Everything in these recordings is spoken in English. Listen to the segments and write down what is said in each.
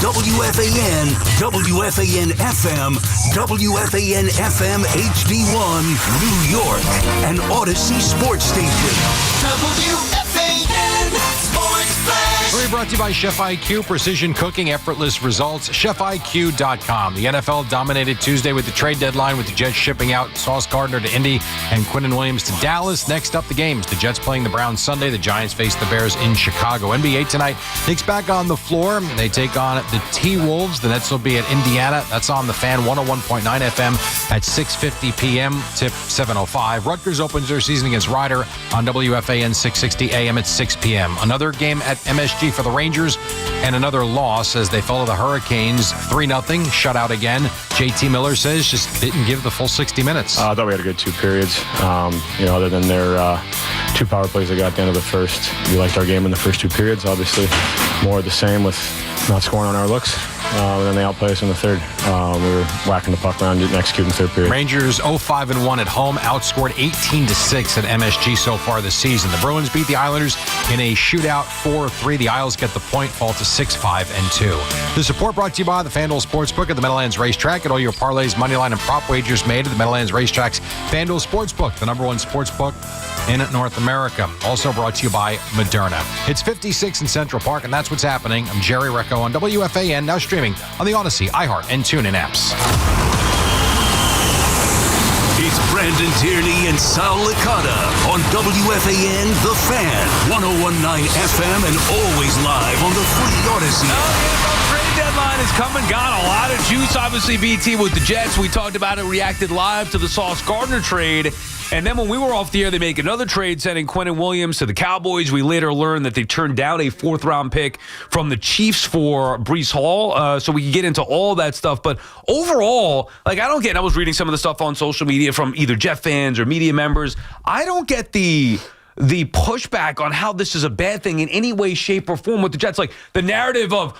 WFAN, WFAN FM, WFAN FM HD1, New York, and Odyssey Sports Station. WFAN Sports Flash. We're brought to you by Chef IQ, precision cooking, effortless results. ChefIQ.com. The NFL dominated Tuesday with the trade deadline, with the Jets shipping out Sauce Gardner to Indy and Quinnen Williams to Dallas. Next up, the games. The Jets playing the Browns Sunday. The Giants face the Bears in Chicago. NBA tonight. Knicks back on the floor. They take on the T-Wolves. The Nets will be at Indiana. That's on the Fan 101.9 FM at 6:50 p.m. Tip 7:05. Rutgers opens their season against Rider on WFAN 660 AM at 6 p.m. Another game at MSG for the Rangers, and another loss as they fell to the Hurricanes 3-0, shutout again. JT Miller says just didn't give the full 60 minutes. I thought we had a good 2 periods. Other than their 2 power plays they got at the end of the first. We liked our game in the first 2 periods. Obviously, more of the same with not scoring on our looks. And then they outplay us in the third. We were whacking the puck around and executing the third period. Rangers 0-5-1 at home, outscored 18-6 at MSG so far this season. The Bruins beat the Islanders in a shootout 4-3. The Isles get the point, fall to 6-5-2. The support brought to you by the FanDuel Sportsbook at the Meadowlands Racetrack. Get all your parlays, money line, and prop wagers made at the Meadowlands Racetrack's FanDuel Sportsbook, the #1 sportsbook in North America. Also brought to you by Moderna. It's 56 in Central Park, and that's what's happening. I'm Jerry Recco on WFAN, now streaming on the Odyssey, iHeart, and TuneIn apps. It's Brandon Tierney and Sal Licata on WFAN The Fan, 101.9 FM, and always live on the free Odyssey. Trade deadline is coming, got a lot of juice. Obviously, BT with the Jets. We talked about it, reacted live to the Sauce Gardner trade. And then when we were off the air, they make another trade sending Quinnen Williams to the Cowboys. We later learned that they turned down a 4th-round pick from the Chiefs for Breece Hall. So we can get into all that stuff. But overall, I don't get, I was reading some of the stuff on social media from either Jet fans or media members. I don't get the pushback on how this is a bad thing in any way, shape, or form with the Jets. Like the narrative of,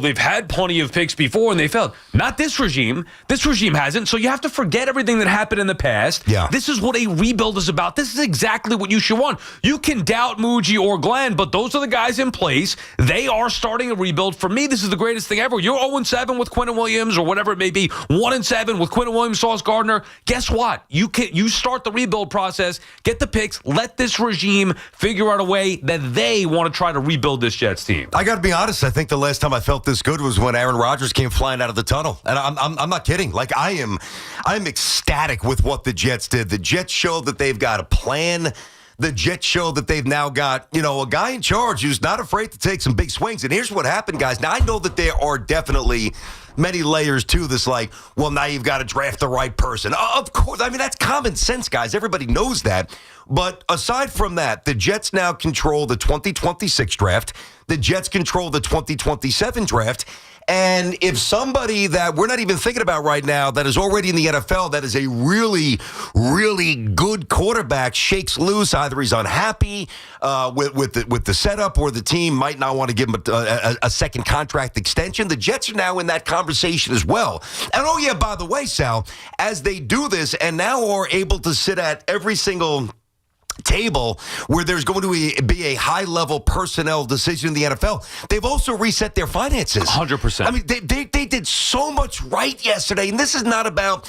they've had plenty of picks before and they failed. Not this regime. This regime hasn't. So you have to forget everything that happened in the past. Yeah. This is what a rebuild is about. This is exactly what you should want. You can doubt Muji or Glenn, but those are the guys in place. They are starting a rebuild. For me, this is the greatest thing ever. You're 0-7 with Quinnen Williams or whatever it may be. 1-7 with Quinnen Williams, Sauce Gardner. Guess what? You start the rebuild process, get the picks, let this regime figure out a way that they want to try to rebuild this Jets team. I got to be honest. I think the last time I felt this good was when Aaron Rodgers came flying out of the tunnel, and I'm not kidding. I'm ecstatic with what the Jets did. The Jets showed that they've got a plan. The Jets showed that they've now got, a guy in charge who's not afraid to take some big swings. And here's what happened, guys. Now, I know that there are definitely many layers to this, now you've got to draft the right person. Of course. That's common sense, guys. Everybody knows that. But aside from that, the Jets now control the 2026 draft. The Jets control the 2027 draft. And if somebody that we're not even thinking about right now that is already in the NFL, that is a really, really good quarterback, shakes loose, either he's unhappy with the setup or the team might not want to give him a second contract extension, the Jets are now in that conversation as well. And by the way, Sal, as they do this and now are able to sit at every single table where there's going to be a high-level personnel decision in the NFL, they've also reset their finances. 100%. They did so much right yesterday, and this is not about,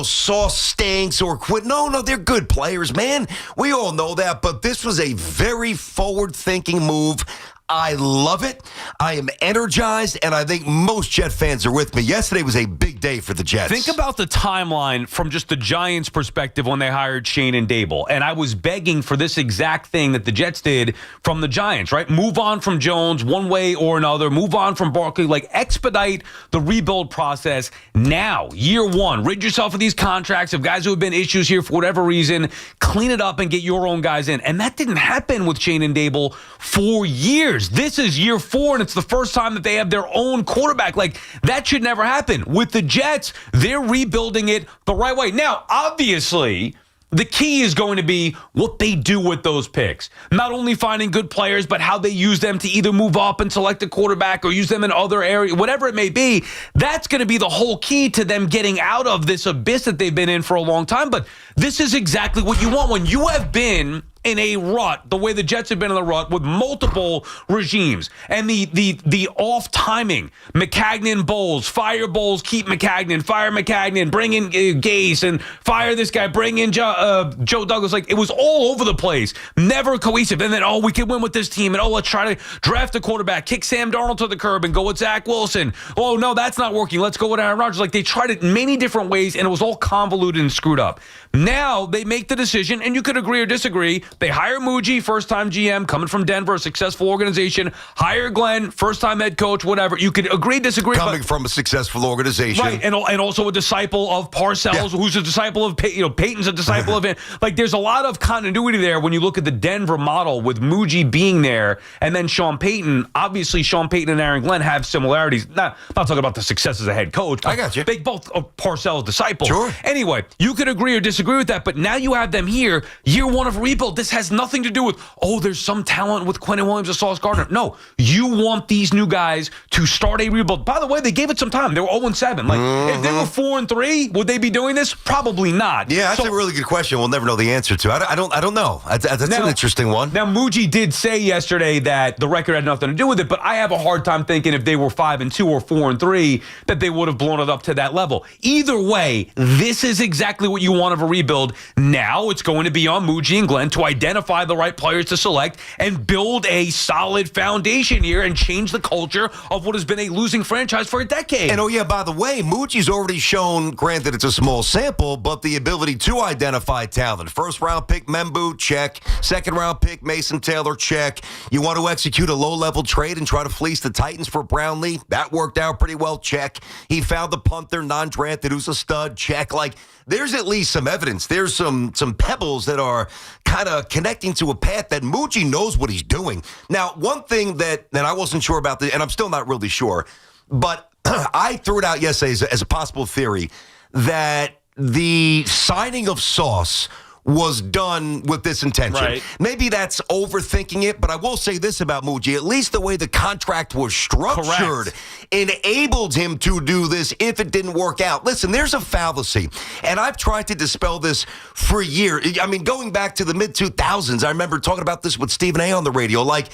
Sauce stinks or quit. No, they're good players, man. We all know that, but this was a very forward-thinking move. I love it. I am energized, and I think most Jet fans are with me. Yesterday was a big day for the Jets. Think about the timeline from just the Giants' perspective when they hired Shane and Dable. And I was begging for this exact thing that the Jets did from the Giants, right? Move on from Jones one way or another. Move on from Barkley. Expedite the rebuild process now, year one. Rid yourself of these contracts of guys who have been issues here for whatever reason. Clean it up and get your own guys in. And that didn't happen with Shane and Dable for years. This is year 4, and it's the first time that they have their own quarterback. That should never happen. With the Jets, they're rebuilding it the right way. Now, obviously, the key is going to be what they do with those picks. Not only finding good players, but how they use them to either move up and select a quarterback or use them in other areas, whatever it may be. That's going to be the whole key to them getting out of this abyss that they've been in for a long time. But this is exactly what you want when you have been in a rut, the way the Jets have been in the rut with multiple regimes, and the off timing, McCagnon Bowles, fire Bowles, keep McCagnon, fire McCagnon, bring in Gase, and fire this guy, bring in Joe Douglas. Like, it was all over the place, never cohesive. And then, we can win with this team, and let's try to draft a quarterback, kick Sam Darnold to the curb, and go with Zach Wilson. Oh no, that's not working. Let's go with Aaron Rodgers. Like, they tried it many different ways, and it was all convoluted and screwed up. Now they make the decision, and you could agree or disagree. They hire Muji, first-time GM, coming from Denver, a successful organization. Hire Glenn, first-time head coach, whatever. You could agree, disagree. Coming from a successful organization. Right, and also a disciple of Parcells, who's a disciple of Peyton's a disciple of it. Like, there's a lot of continuity there when you look at the Denver model with Muji being there, and then Sean Payton. Obviously, Sean Payton and Aaron Glenn have similarities. Not talking about the success as a head coach. But I got you. They both are Parcells disciples. Sure. Anyway, you could agree or disagree with that, but now you have them here, year one of rebuild. This has nothing to do with, there's some talent with Quinnen Williams or Sauce Gardner. No, you want these new guys to start a rebuild. By the way, they gave it some time. They were 0-7. Like, if they were 4-3, would they be doing this? Probably not. Yeah, that's a really good question. We'll never know the answer to. I don't know. That's an interesting one. Now, Muji did say yesterday that the record had nothing to do with it, but I have a hard time thinking if they were 5-2 or 4-3 that they would have blown it up to that level. Either way, this is exactly what you want of a rebuild. Now it's going to be on Muji and Glenn to identify the right players to select and build a solid foundation here and change the culture of what has been a losing franchise for a decade. And by the way, Muji's already shown, granted it's a small sample, but the ability to identify talent. First round pick Membu, check. Second round pick Mason Taylor, check. You want to execute a low-level trade and try to fleece the Titans for Brownlee? That worked out pretty well, check. He found the punter, non-drafted, who's a stud, check. Like, there's at least some evidence. There's some pebbles that are kind of connecting to a path that Muji knows what he's doing. Now, one thing that I wasn't sure about, and I'm still not really sure, but I threw it out yesterday as a possible theory that the signing of Sauce was done with this intention. Right. Maybe that's overthinking it, but I will say this about Muji. At least the way the contract was structured enabled him to do this if it didn't work out. Listen, there's a fallacy, and I've tried to dispel this for years. I mean, going back to the mid-2000s, I remember talking about this with Stephen A. on the radio. Like,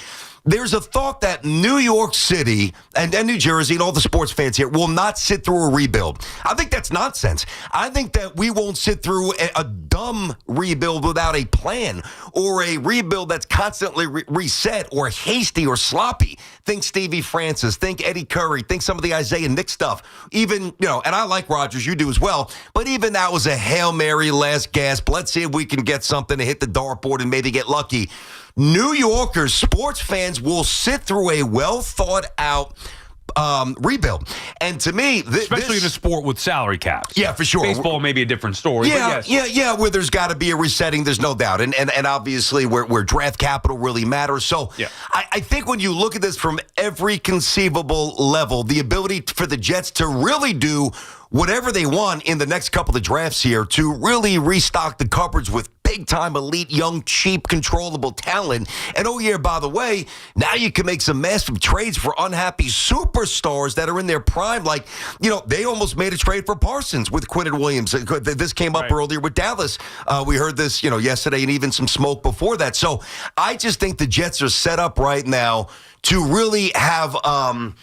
there's a thought that New York City and New Jersey and all the sports fans here will not sit through a rebuild. I think that's nonsense. I think that we won't sit through a dumb rebuild without a plan, or a rebuild that's constantly reset or hasty or sloppy. Think Stevie Francis, think Eddie Curry, think some of the Isaiah Nick stuff. Even, and I like Rodgers, you do as well, but even that was a Hail Mary, last gasp. Let's see if we can get something to hit the dartboard and maybe get lucky. New Yorkers, sports fans, will sit through a well-thought-out rebuild. And to me, especially in a sport with salary caps. Yeah, for sure. Baseball may be a different story. Yeah, but yes. yeah, where there's got to be a resetting, there's no doubt. And obviously where draft capital really matters. So yeah. I think when you look at this from every conceivable level, the ability for the Jets to really do whatever they want in the next couple of drafts here, to really restock the cupboards with big-time, elite, young, cheap, controllable talent. And by the way, now you can make some massive trades for unhappy superstars that are in their prime. Like, they almost made a trade for Parsons with Quinnen Williams. This came up earlier with Dallas. We heard this, yesterday, and even some smoke before that. So I just think the Jets are set up right now to really have a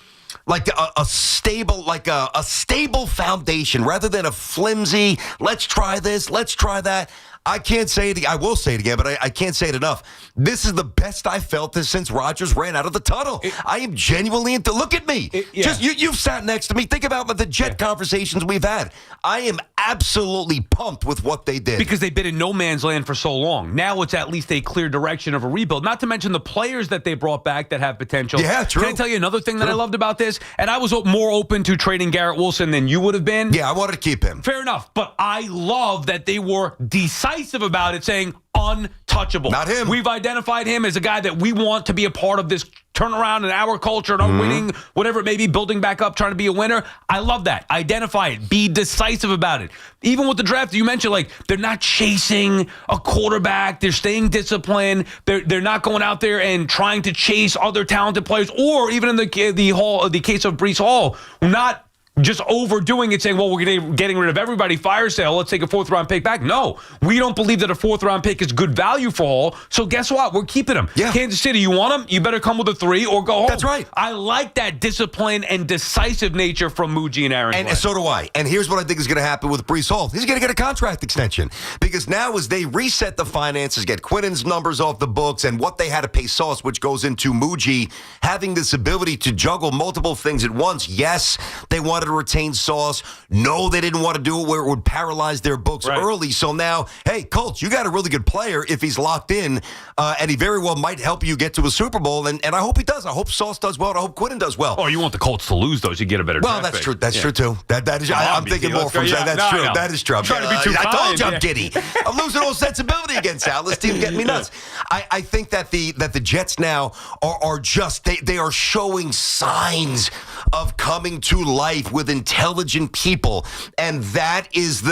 stable foundation rather than a flimsy, let's try this, let's try that. I can't say it. I will say it again, but I can't say it enough. This is the best I felt this since Rodgers ran out of the tunnel. I am genuinely look at me. Just you've sat next to me. Think about the Jet conversations we've had. I am absolutely pumped with what they did. Because they've been in no man's land for so long. Now it's at least a clear direction of a rebuild. Not to mention the players that they brought back that have potential. Yeah, true. Can I tell you another thing that I loved about this? And I was more open to trading Garrett Wilson than you would have been. Yeah, I wanted to keep him. Fair enough. But I love that they were decisive about it, saying untouchable. Not him. We've identified him as a guy that we want to be a part of this turnaround in our culture and our winning, whatever it may be, building back up, trying to be a winner. I love that. Identify it. Be decisive about it. Even with the draft, you mentioned, they're not chasing a quarterback. They're staying disciplined. They're not going out there and trying to chase other talented players, or even in the case of Breece Hall, not just overdoing it, saying, well, we're getting rid of everybody, fire sale, let's take a 4th-round pick back. No, we don't believe that a 4th-round pick is good value for Hall, so guess what? We're keeping him. Yeah. Kansas City, you want him? You better come with a 3 or go home. That's right. I like that discipline and decisive nature from Muji and Aaron Glenn. And so do I. And here's what I think is going to happen with Breece Hall. He's going to get a contract extension because now as they reset the finances, get Quinnen's numbers off the books and what they had to pay Sauce, which goes into Muji having this ability to juggle multiple things at once. Yes, they wanted to retain Sauce. No, they didn't want to do it where it would paralyze their books early. So now, hey, Colts, you got a really good player if he's locked in, and he very well might help you get to a Super Bowl. And I hope he does. I hope Sauce does well. And I hope Quinnen does well. Oh, you want the Colts to lose, though, so you get a better Well, draft that's pick. true. That's true, too. That is. I'm thinking more from that. That's true. That is true. I'm trying to be too I told kind. you I'm giddy. I'm losing all sensibility against Sal. This team getting me nuts. I think that the Jets now are just they are showing signs of coming to life with intelligent people, and that is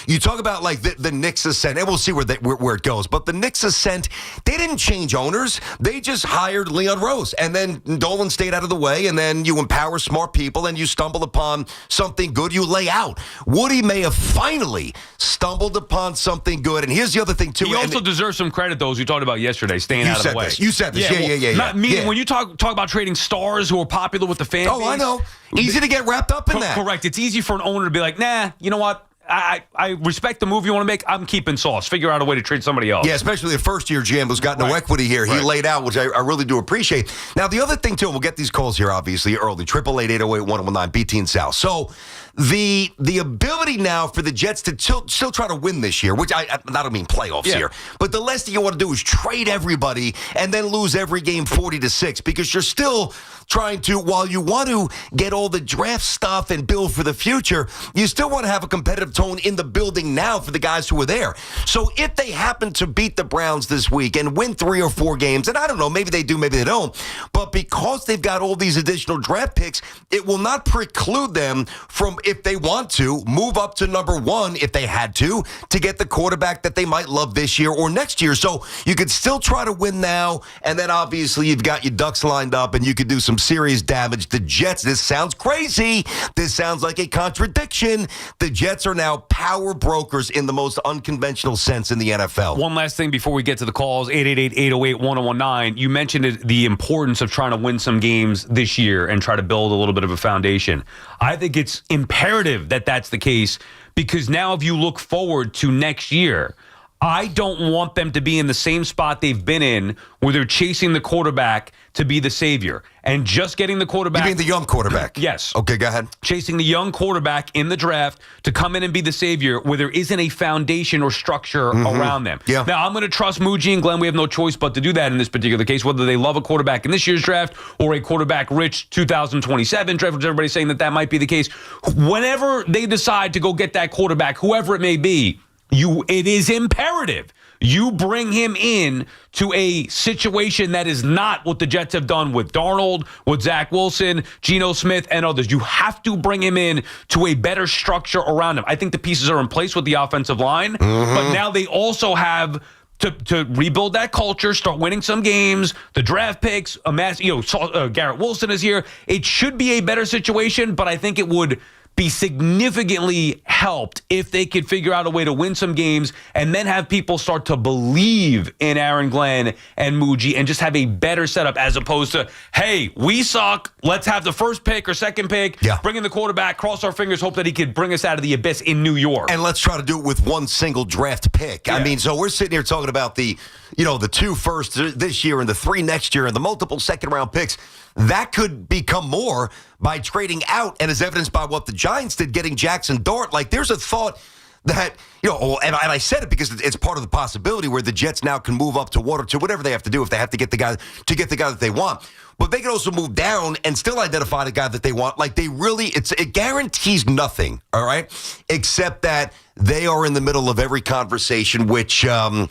you talk about like the Knicks ascent, and we'll see where it goes. But the Knicks ascent, they didn't change owners; they just hired Leon Rose, and then Dolan stayed out of the way, and then you empower smart people, and you stumble upon something good. You lay out. Woody may have finally stumbled upon something good, and here's the other thing too. He also deserves some credit, though, as we talked about yesterday, staying out of the way. You said this. Yeah. Meaning when you talk about trading stars who are popular with the fan base. Oh, I know. Easy to get wrapped up in that. Correct. It's easy for an owner to be like, nah, you know what? I respect the move you want to make. I'm keeping Sauce. Figure out a way to trade somebody else. Yeah, especially the first-year GM who's got no equity here. He laid out, which I really do appreciate. Now, the other thing, too, and we'll get these calls here, obviously, early. 888-808-1019, BT and Sal. So the ability now for the Jets to still try to win this year, which I don't mean playoffs here, but the last thing you want to do is trade everybody and then lose every game 40-6 because you're still trying to, while you want to get all the draft stuff and build for the future, you still want to have a competitive tone in the building now for the guys who are there. So if they happen to beat the Browns this week and win 3 or 4 games, and I don't know, maybe they do, maybe they don't, but because they've got all these additional draft picks, it will not preclude them from, if they want to, move up to number 1 if they had to get the quarterback that they might love this year or next year. So you could still try to win now, and then obviously you've got your ducks lined up and you could do some serious damage. The Jets, this sounds crazy. This sounds like a contradiction. The Jets are now power brokers in the most unconventional sense in the NFL. One last thing before we get to the calls, 888-808-1019. You mentioned the importance of trying to win some games this year and try to build a little bit of a foundation. I think it's imperative that that's the case because now if you look forward to next year, I don't want them to be in the same spot they've been in where they're chasing the quarterback to be the savior and just getting the quarterback. You mean the young quarterback? Yes. Okay, go ahead. Chasing the young quarterback in the draft to come in and be the savior where there isn't a foundation or structure around them. Yeah. Now, I'm going to trust Muji and Glenn. We have no choice but to do that in this particular case, whether they love a quarterback in this year's draft or a quarterback-rich 2027 draft, which everybody's saying that might be the case. Whenever they decide to go get that quarterback, whoever it may be, it is imperative you bring him in to a situation that is not what the Jets have done with Darnold, with Zach Wilson, Geno Smith, and others. You have to bring him in to a better structure around him. I think the pieces are in place with the offensive line, but now they also have to rebuild that culture, start winning some games, the draft picks, Garrett Wilson is here. It should be a better situation, but I think it would be significantly helped if they could figure out a way to win some games and then have people start to believe in Aaron Glenn and Muji and just have a better setup as opposed to, hey, we suck. Let's have the first pick or second pick, bring in the quarterback, cross our fingers, hope that he could bring us out of the abyss in New York. And let's try to do it with one single draft pick. Yeah. I mean, so we're sitting here talking about the 2 firsts this year and the 3 next year and the multiple second-round picks. That could become more by trading out, and as evidenced by what the Giants did, getting Jackson Dart. Like, there's a thought that, and I said it because it's part of the possibility where the Jets now can move up to 1 or 2, whatever they have to do if they have to get the guy that they want. But they can also move down and still identify the guy that they want. Like, it guarantees nothing, all right, except that they are in the middle of every conversation, which, and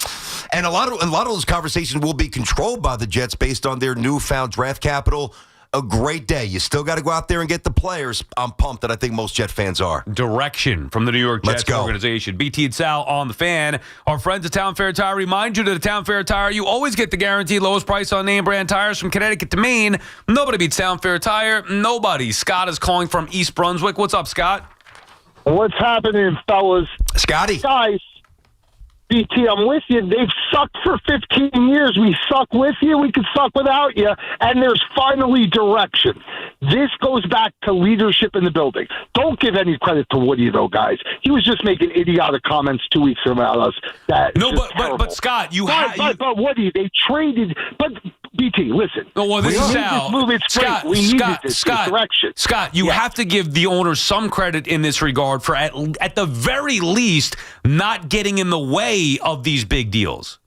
a lot of those conversations will be controlled by the Jets based on their newfound draft capital. a great day. You still got to go out there and get the players. I'm pumped that I think most Jet fans are. Direction from the New York Let's Jets go. organization. BT and Sal on the Fan. Our friends at Town Fair Tire remind you that at Town Fair Tire, you always get the guaranteed lowest price on name brand tires from Connecticut to Maine. Nobody beats Town Fair Tire. Nobody. Scott is calling from East Brunswick. What's up, Scott? What's happening, fellas? Scotty. Guys, BT, I'm with you. They've sucked for 15 years. We suck with you. We could suck without you. And there's finally direction. This goes back to leadership in the building. Don't give any credit to Woody, though, guys. He was just making idiotic comments 2 weeks ago about us. But Scott, But Woody, they traded. But BT, listen. Well, this is Sal. Scott, you have to give the owners some credit in this regard for at the very least not getting in the way of these big deals.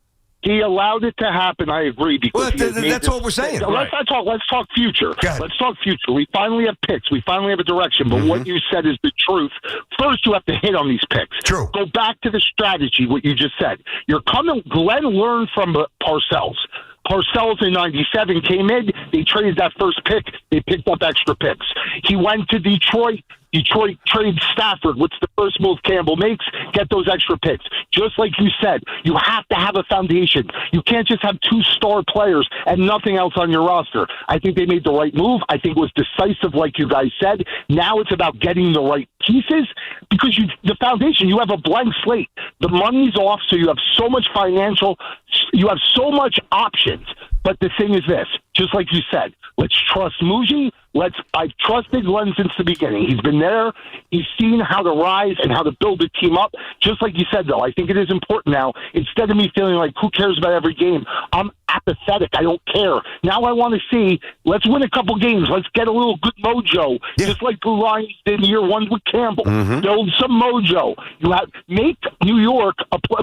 He allowed it to happen. I agree. Because that's what we're saying. Let's talk future. Let's talk future. We finally have picks. We finally have a direction. But what you said is the truth. First, you have to hit on these picks. True. Go back to the strategy, what you just said. Glenn learned from Parcells. Parcells in 97 came in. They traded that first pick. They picked up extra picks. He went to Detroit. Detroit trades Stafford. What's the first move Campbell makes? Get those extra picks. Just like you said, you have to have a foundation. You can't just have 2 star players and nothing else on your roster. I think they made the right move. I think it was decisive, like you guys said. Now it's about getting the right pieces because the foundation, you have a blank slate. The money's off, so you have so much you have so much options. But the thing is this, just like you said, let's trust Muji. I've trusted Glenn since the beginning. He's been there. He's seen how to rise and how to build a team up. Just like you said, though, I think it is important now. Instead of me feeling like, who cares about every game? I'm apathetic. I don't care. Now I want to see, let's win a couple games. Let's get a little good mojo, just like Blue Lions did in year 1 with Campbell. Build some mojo. Make New York,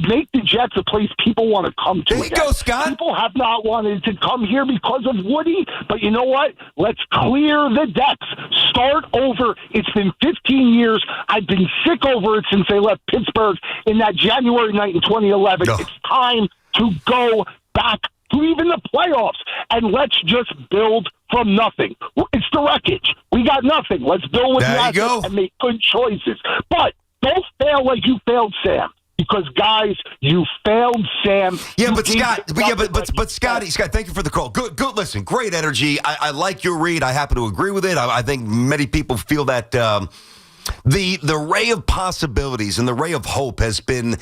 make the Jets a place people want to come to. There you go, Scott. People have not wanted to come here because of Woody, but you know what? Let's clear the decks. Start over. It's been 15 years. I've been sick over it since they left Pittsburgh in that January night in 2011. No. It's time to go back to even the playoffs, and let's just build from nothing. It's the wreckage. We got nothing. Let's build with nothing and make good choices. But don't fail like you failed Sam. Because, guys, you failed Sam. Yeah, but Scott, Scotty, thank you for the call. Good. Listen, great energy. I like your read. I happen to agree with it. I think many people feel that the ray of possibilities and the ray of hope has been,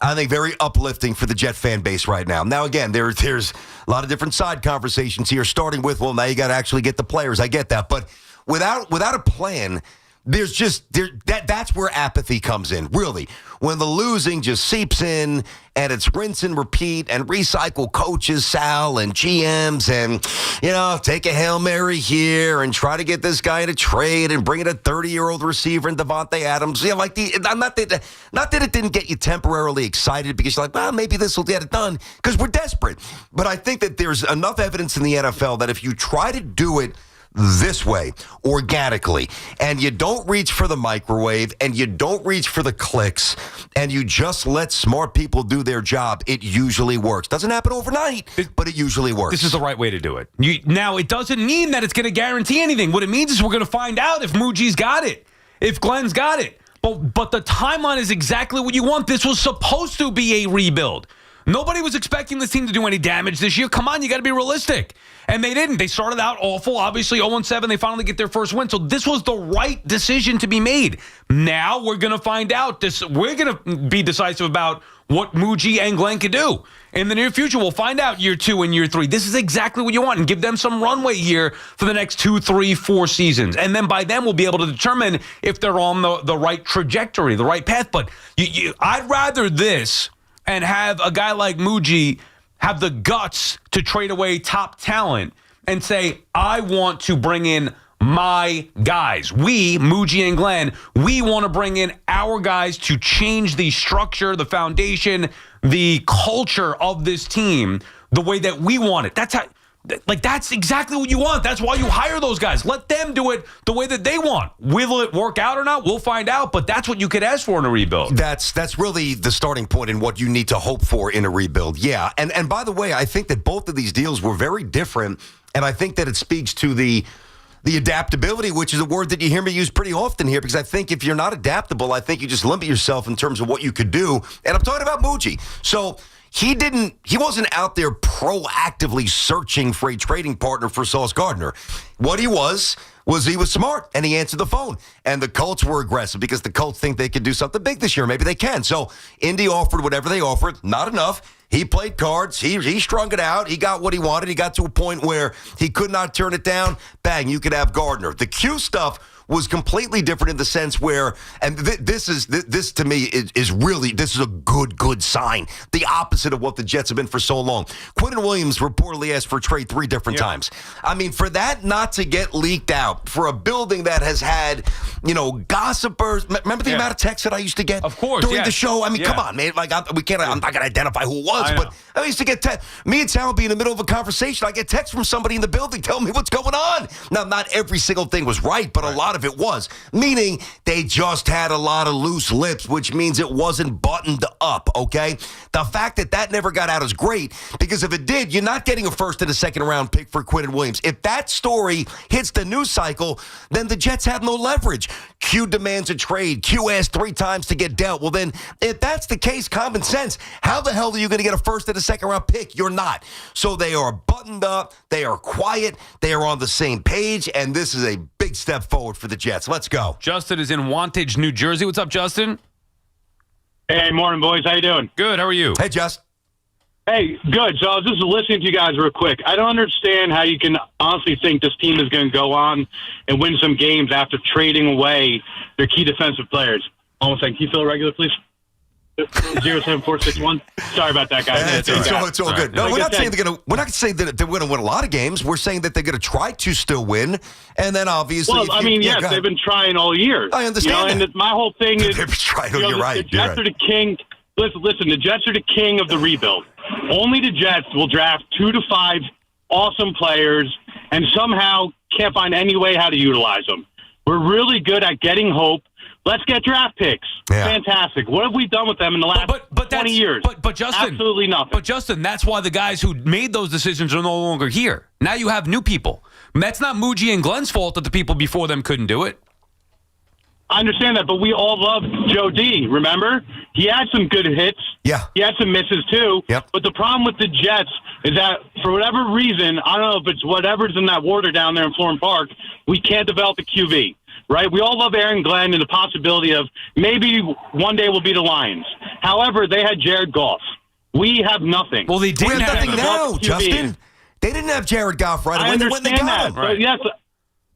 I think, very uplifting for the Jet fan base right now. Now, again, there's a lot of different side conversations here, starting with, well, now you got to actually get the players. I get that. But without a plan, that's where apathy comes in, really. When the losing just seeps in and it's rinse and repeat and recycle coaches, Sal, and GMs and, take a Hail Mary here and try to get this guy to trade and bring in a 30-year-old receiver and Devontae Adams. Not that it didn't get you temporarily excited because you're like, well, maybe this will get it done because we're desperate. But I think that there's enough evidence in the NFL that if you try to do it this way, organically, and you don't reach for the microwave and you don't reach for the clicks and you just let smart people do their job, it usually works. Doesn't happen overnight, but it usually works. This is the right way to do it. Now, it doesn't mean that it's going to guarantee anything. What it means is we're going to find out if Muji's got it, if Glenn's got it. But the timeline is exactly what you want. This was supposed to be a rebuild. Nobody was expecting this team to do any damage this year. Come on, you got to be realistic. And they didn't. They started out awful. Obviously, 0-7. They finally get their first win. So this was the right decision to be made. Now we're going to find out. We're going to be decisive about what Muji and Glenn can do. In the near future, we'll find out year 2 and year 3. This is exactly what you want, and give them some runway here for the next 2, 3, 4 seasons. And then by then, we'll be able to determine if they're on the right trajectory, the right path. But I'd rather this and have a guy like Muji have the guts to trade away top talent and say, I want to bring in my guys. We, Muji and Glenn, we want to bring in our guys to change the structure, the foundation, the culture of this team the way that we want it. That's exactly what you want. That's why you hire those guys. Let them do it the way that they want. Will it work out or not? We'll find out, but that's what you could ask for in a rebuild. That's really the starting point in what you need to hope for in a rebuild. Yeah, and by the way, I think that both of these deals were very different, and I think that it speaks to the the adaptability, which is a word that you hear me use pretty often here, because I think if you're not adaptable, I think you just limit yourself in terms of what you could do. And I'm talking about Muji. So he wasn't out there proactively searching for a trading partner for Sauce Gardner. What he was he was smart, and he answered the phone. And the Colts were aggressive because the Colts think they could do something big this year. Maybe they can. So Indy offered whatever they offered. Not enough. He played cards. He strung it out. He got what he wanted. He got to a point where he could not turn it down. Bang, you could have Gardner. The Q stuff was completely different in the sense where, and this to me is really, this is a good sign. The opposite of what the Jets have been for so long. Quinnen Williams reportedly asked for a trade 3 different times. I mean, for that not to get leaked out, for a building that has had, gossipers. Remember the amount of texts that I used to get? Of course, during the show? I mean, come on, man. Like, I'm not going to identify who it was, but I used to get me and Sal would be in the middle of a conversation. I get texts from somebody in the building telling me what's going on. Now, not every single thing was right, but a lot of it was, meaning they just had a lot of loose lips, which means it wasn't buttoned up, okay? The fact that never got out is great, because if it did, you're not getting a first and a second round pick for Quinnen Williams. If that story hits the news cycle, then the Jets have no leverage. Q demands a trade. Q asked 3 times to get dealt. Well, then, if that's the case, common sense, how the hell are you going to get a first and a second round pick? You're not. So they are buttoned up. They are quiet. They are on the same page, and this is a big step forward for the Jets. Let's go. Justin is in Wantage, New Jersey. What's up, Justin? Hey, morning, boys. How you doing? Good. How are you? Hey, Just. Hey, good. So I was just listening to you guys real quick. I don't understand how you can honestly think this team is going to go on and win some games after trading away their key defensive players. Almost like, can you fill a regular, please? 07461. Sorry about that, guys. It's all good. No, we're not saying we're not saying that they're going to win a lot of games. We're saying that they're going to try to still win, and then obviously. Well, yes, they've been trying all year. I understand. And my whole thing is, they've been trying. You're right. The Jets are the king. Listen, the Jets are the king of the rebuild. Only the Jets will draft 2 to 5 awesome players, and somehow can't find any way how to utilize them. We're really good at getting hope. Let's get draft picks. Yeah. Fantastic. What have we done with them in the last 20 years? But Justin, absolutely nothing. But Justin, that's why the guys who made those decisions are no longer here. Now you have new people. That's not Muji and Glenn's fault that the people before them couldn't do it. I understand that, but we all loved Joe D, remember? He had some good hits. Yeah. He had some misses, too. Yep. But the problem with the Jets is that, for whatever reason, I don't know if it's whatever's in that water down there in Florham Park, we can't develop a QB, right? We all love Aaron Glenn and the possibility of maybe one day we'll be the Lions. However, they had Jared Goff. We have nothing. Well, they didn't have nothing now, Justin. They didn't have Jared Goff right away. I understand when they got him. Right. Yes,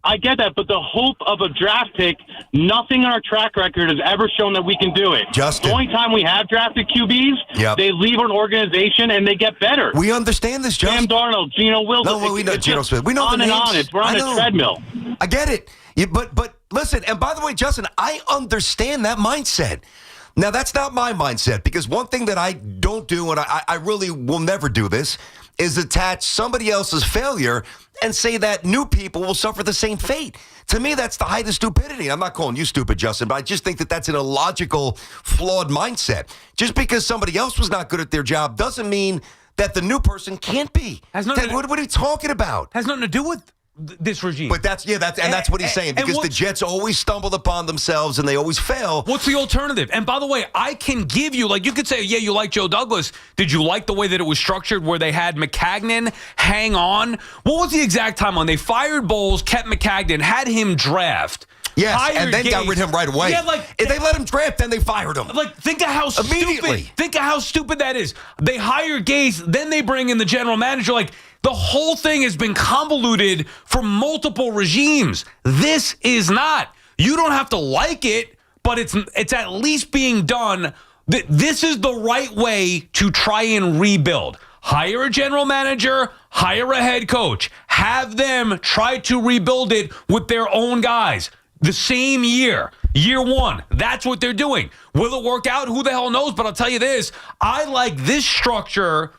I get that, but the hope of a draft pick, nothing in our track record has ever shown that we can do it. Justin. The only time we have drafted QBs, they leave an organization and they get better. We understand this, Justin. Sam Darnold, Geno Wilson. No, we know Geno Smith. We know on the and names. on. We're on a treadmill. I get it. But listen, and by the way, Justin, I understand that mindset. Now, that's not my mindset, because one thing that I don't do, and I really will never do this, is attach somebody else's failure and say that new people will suffer the same fate. To me, that's the height of stupidity. I'm not calling you stupid, Justin, but I just think that that's an illogical, flawed mindset. Just because somebody else was not good at their job doesn't mean that the new person can't be. What are you talking about? Has nothing to do with this regime. But that's what he's saying, because the Jets always stumbled upon themselves and they always fail. What's the alternative? And by the way, I can give you, you could say, yeah, you like Joe Douglas. Did you like the way that it was structured where they had McCagnon hang on? What was the exact timeline? They fired Bowles, kept McCagnon, had him draft. Yes, and then got rid of him right away. Yeah, if they let him draft, then they fired him. Think of how stupid that is. They hire Gase, then they bring in the general manager. The whole thing has been convoluted for multiple regimes. This is not. You don't have to like it, but it's at least being done. This is the right way to try and rebuild. Hire a general manager, hire a head coach. Have them try to rebuild it with their own guys. The same year 1. That's what they're doing. Will it work out? Who the hell knows? But I'll tell you this. I like this structure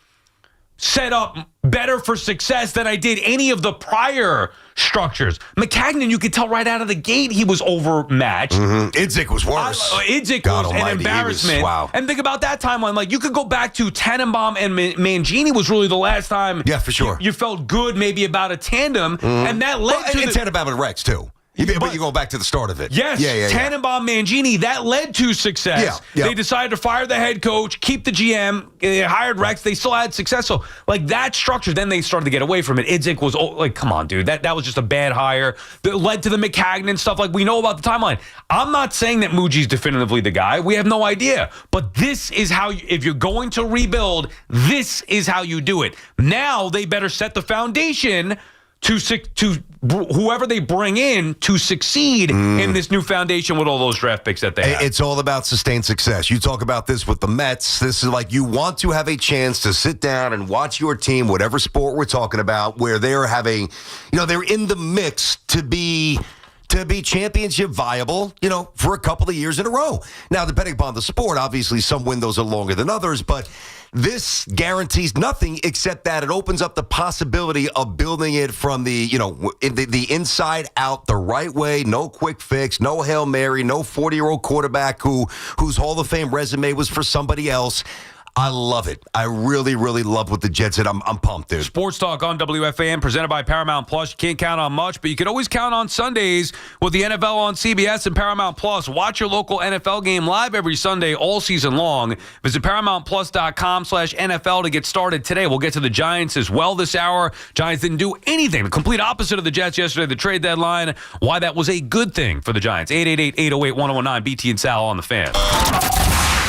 set up better for success than I did any of the prior structures. McCagnon, you could tell right out of the gate he was overmatched. Idzik was worse. Idzik God was an almighty, embarrassment. wow. And think about that timeline. Like, you could go back to Tannenbaum and Mangini was really the last time. Yeah, for sure. You felt good maybe about a tandem, and that led to and Tannenbaum and Rex, too. But you go back to the start of it. Yes. Yeah. Tannenbaum, Mangini, that led to success. Yeah. They decided to fire the head coach, keep the GM, hired Rex. They still had success. So, like, that structure, then they started to get away from it. Idzik was, like, come on, dude. That was just a bad hire that led to the McCagnon stuff. Like, we know about the timeline. I'm not saying that Muji's definitively the guy. We have no idea. But this is how, if you're going to rebuild, this is how you do it. Now they better set the foundation to whoever they bring in to succeed in this new foundation with all those draft picks that they have. It's all about sustained success. You talk about this with the Mets. This is like you want to have a chance to sit down and watch your team, whatever sport we're talking about, where they're having, they're in the mix to be championship viable, for a couple of years in a row. Now, depending upon the sport, obviously some windows are longer than others, but this guarantees nothing except that it opens up the possibility of building it from the inside out the right way. No quick fix, no Hail Mary, no 40-year-old quarterback whose Hall of Fame resume was for somebody else. I love it. I really, really love what the Jets did. I'm pumped, dude. Sports Talk on WFAN, presented by Paramount Plus. You can't count on much, but you can always count on Sundays with the NFL on CBS and Paramount Plus. Watch your local NFL game live every Sunday all season long. Visit ParamountPlus.com/NFL to get started today. We'll get to the Giants as well this hour. Giants didn't do anything. The complete opposite of the Jets yesterday, the trade deadline. Why that was a good thing for the Giants. 888-808-1019. BT and Sal on the Fan.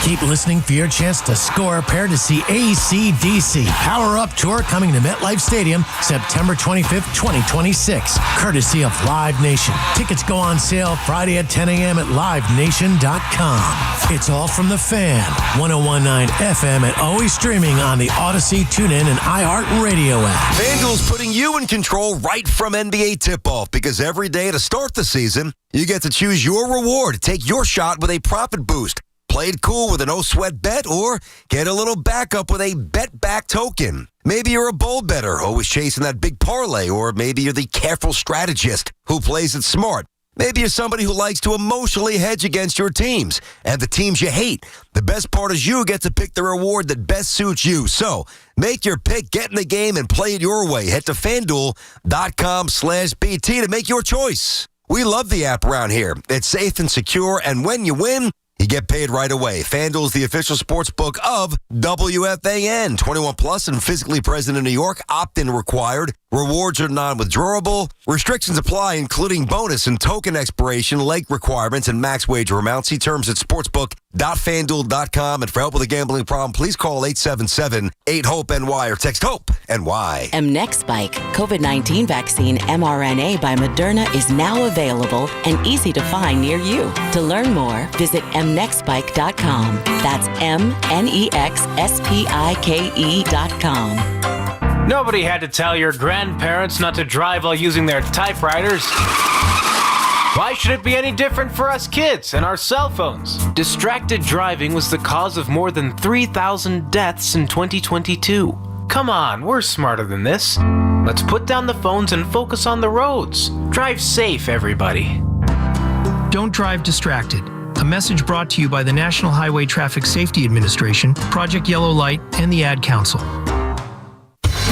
Keep listening for your chance to score a pair to see AC/DC Power Up Tour coming to MetLife Stadium September 25th, 2026, courtesy of Live Nation. Tickets go on sale Friday at 10 a.m. at livenation.com. It's all from the Fan, 101.9 FM, and always streaming on the Odyssey, TuneIn, and iHeartRadio app. FanDuel's putting you in control right from NBA tip-off because every day to start the season, you get to choose your reward. Take your shot with a profit boost. Play it cool with a no-sweat bet or get a little backup with a bet-back token. Maybe you're a bold bettor, always chasing that big parlay, or maybe you're the careful strategist who plays it smart. Maybe you're somebody who likes to emotionally hedge against your teams and the teams you hate. The best part is you get to pick the reward that best suits you. So make your pick, get in the game, and play it your way. Head to FanDuel.com/BT to make your choice. We love the app around here. It's safe and secure, and when you win, you get paid right away. FanDuel's the official sports book of WFAN. 21 plus and physically present in New York. Opt-in required. Rewards are non-withdrawable. Restrictions apply, including bonus and token expiration, leg requirements, and max wager amounts. See terms at sportsbook.fanduel.com. And for help with a gambling problem, please call 877-8-HOPE-NY or text HOPE-NY. Mnexspike COVID-19 vaccine mRNA by Moderna is now available and easy to find near you. To learn more, visit mnexspike.com. That's mnexspike.com. Nobody had to tell your grandparents not to drive while using their typewriters. Why should it be any different for us kids and our cell phones? Distracted driving was the cause of more than 3,000 deaths in 2022. Come on, we're smarter than this. Let's put down the phones and focus on the roads. Drive safe, everybody. Don't drive distracted. A message brought to you by the National Highway Traffic Safety Administration, Project Yellow Light, and the Ad Council.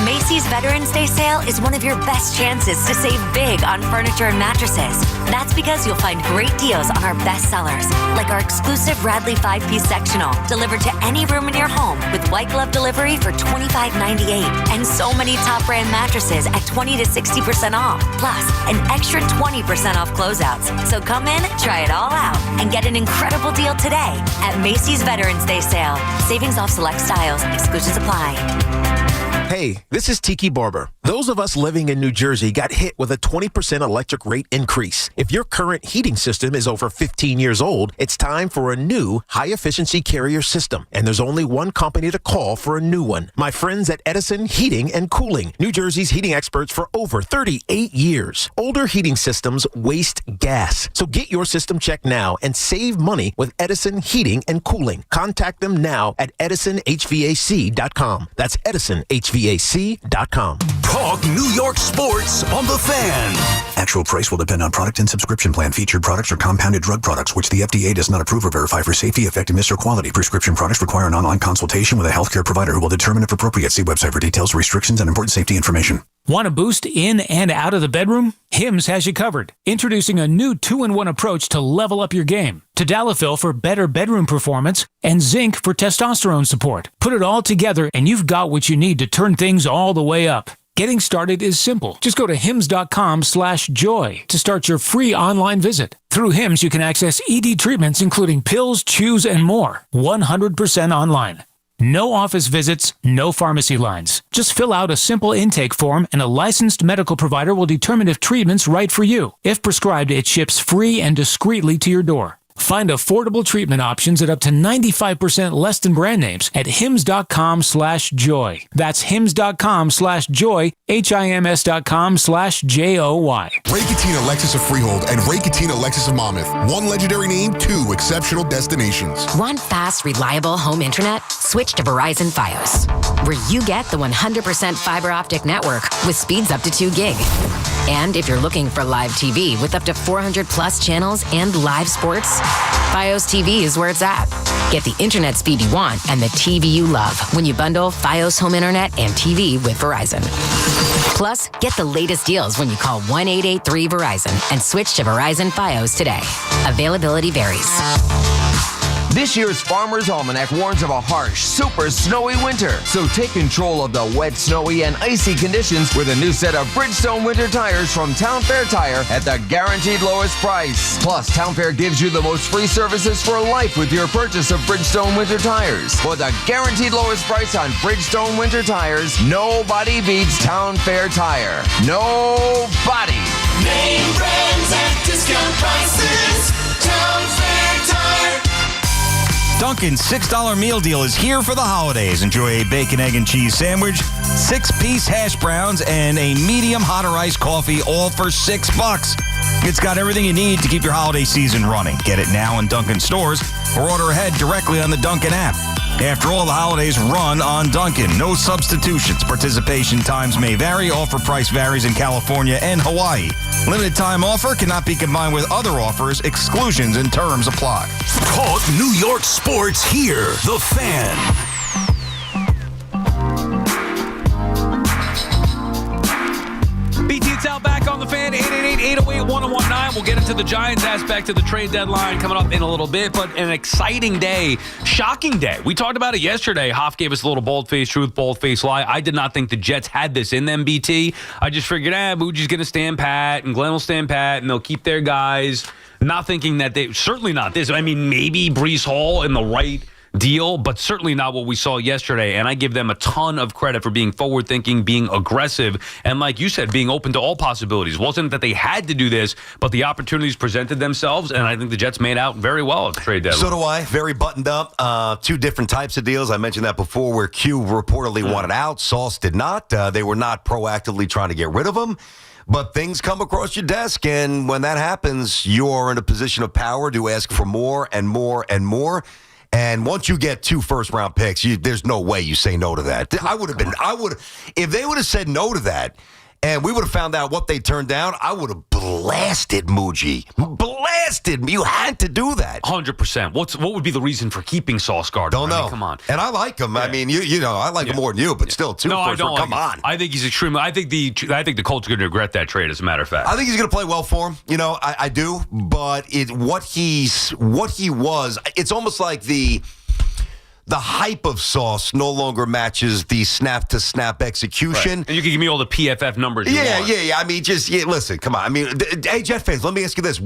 Macy's Veterans Day sale is one of your best chances to save big on furniture and mattresses. That's because you'll find great deals on our best sellers, like our exclusive Radley 5-piece sectional, delivered to any room in your home with white glove delivery for $25.98, and so many top brand mattresses at 20 to 60% off, plus an extra 20% off closeouts. So come in, try it all out, and get an incredible deal today at Macy's Veterans Day sale. Savings off select styles. Exclusions apply. Hey, this is Tiki Barber. Those of us living in New Jersey got hit with a 20% electric rate increase. If your current heating system is over 15 years old, it's time for a new high-efficiency carrier system. And there's only one company to call for a new one. My friends at Edison Heating and Cooling, New Jersey's heating experts for over 38 years. Older heating systems waste gas. So get your system checked now and save money with Edison Heating and Cooling. Contact them now at edisonhvac.com. That's edisonhvac.com. Talk New York sports on The Fan. Actual price will depend on product and subscription plan. Featured products are compounded drug products, which the FDA does not approve or verify for safety, effectiveness, or quality. Prescription products require an online consultation with a healthcare provider who will determine if appropriate. See website for details, restrictions, and important safety information. Want a boost in and out of the bedroom? Hims has you covered. Introducing a new 2-in-1 approach to level up your game. Tadalafil for better bedroom performance and zinc for testosterone support. Put it all together and you've got what you need to turn things all the way up. Getting started is simple. Just go to hims.com/joy to start your free online visit. Through Hims, you can access ED treatments including pills, chews, and more. 100% online. No office visits, no pharmacy lines. Just fill out a simple intake form and a licensed medical provider will determine if treatment's right for you. If prescribed, it ships free and discreetly to your door. Find affordable treatment options at up to 95% less than brand names at hims.com/joy. That's hims.com/joy, HIMS.com/JOY. Ray Cattina Lexus of Freehold and Ray Cattina Lexus of Monmouth. One legendary name, two exceptional destinations. Want fast, reliable home internet? Switch to Verizon Fios, where you get the 100% fiber optic network with speeds up to 2 gig. And if you're looking for live TV with up to 400 plus channels and live sports, Fios TV is where it's at. Get the internet speed you want and the TV you love when you bundle Fios home internet and TV with Verizon. Plus, get the latest deals when you call 1-883-VERIZON and switch to Verizon Fios today. Availability varies. This year's Farmer's Almanac warns of a harsh, super snowy winter. So take control of the wet, snowy, and icy conditions with a new set of Bridgestone winter tires from Town Fair Tire at the guaranteed lowest price. Plus, Town Fair gives you the most free services for life with your purchase of Bridgestone winter tires. For the guaranteed lowest price on Bridgestone winter tires, nobody beats Town Fair Tire. Nobody. Name brands at discount prices. Town Fair Tire. Dunkin's $6 meal deal is here for the holidays. Enjoy a bacon, egg, and cheese sandwich, 6-piece hash browns, and a medium hot or iced coffee, all for $6. It's got everything you need to keep your holiday season running. Get it now in Dunkin' stores or order ahead directly on the Dunkin' app. After all, the holidays run on Dunkin'. No substitutions. Participation times may vary. Offer price varies in California and Hawaii. Limited time offer cannot be combined with other offers. Exclusions and terms apply. Talk New York sports here. The Fan. BT Sal back on the Fan, 888-808-1019. We'll get into the Giants aspect of the trade deadline coming up in a little bit, but an exciting day, shocking day. We talked about it yesterday. Hoff gave us a little bold-faced truth, bold-faced lie. I did not think the Jets had this in them, BT. I just figured, Boogie's going to stand pat, and Glenn will stand pat, and they'll keep their guys. Not thinking that they, certainly not this. I mean, maybe Breece Hall in the right deal, but certainly not what we saw yesterday. And I give them a ton of credit for being forward-thinking, being aggressive, and like you said, being open to all possibilities. It wasn't that they had to do this, but the opportunities presented themselves, and I think the Jets made out very well at the trade deadline. So do I. Very buttoned up. Two different types of deals. I mentioned that before, where Q reportedly wanted out. Sauce did not. They were not proactively trying to get rid of him. But things come across your desk, and when that happens, you are in a position of power to ask for more and more and more. And once you get 2 first-round picks, there's no way you say no to that. If they would have said no to that, and we would have found out what they turned down, I would have blasted Muji. Blasted. You had to do that. 100%. What would be the reason for keeping Sauce Gardner? Don't know. I mean, come on. And I like him. Yeah. I mean, you know, I like him more than you, but still, 2 first round. Come on. I think he's extremely. I think the Colts are going to regret that trade. As a matter of fact, I think he's going to play well for him. You know, I do. But what he was, it's almost like the hype of Sauce no longer matches the snap-to-snap execution. Right. And you can give me all the PFF numbers you want. Yeah. I mean, listen, come on. I mean, hey, Jet fans, let me ask you this.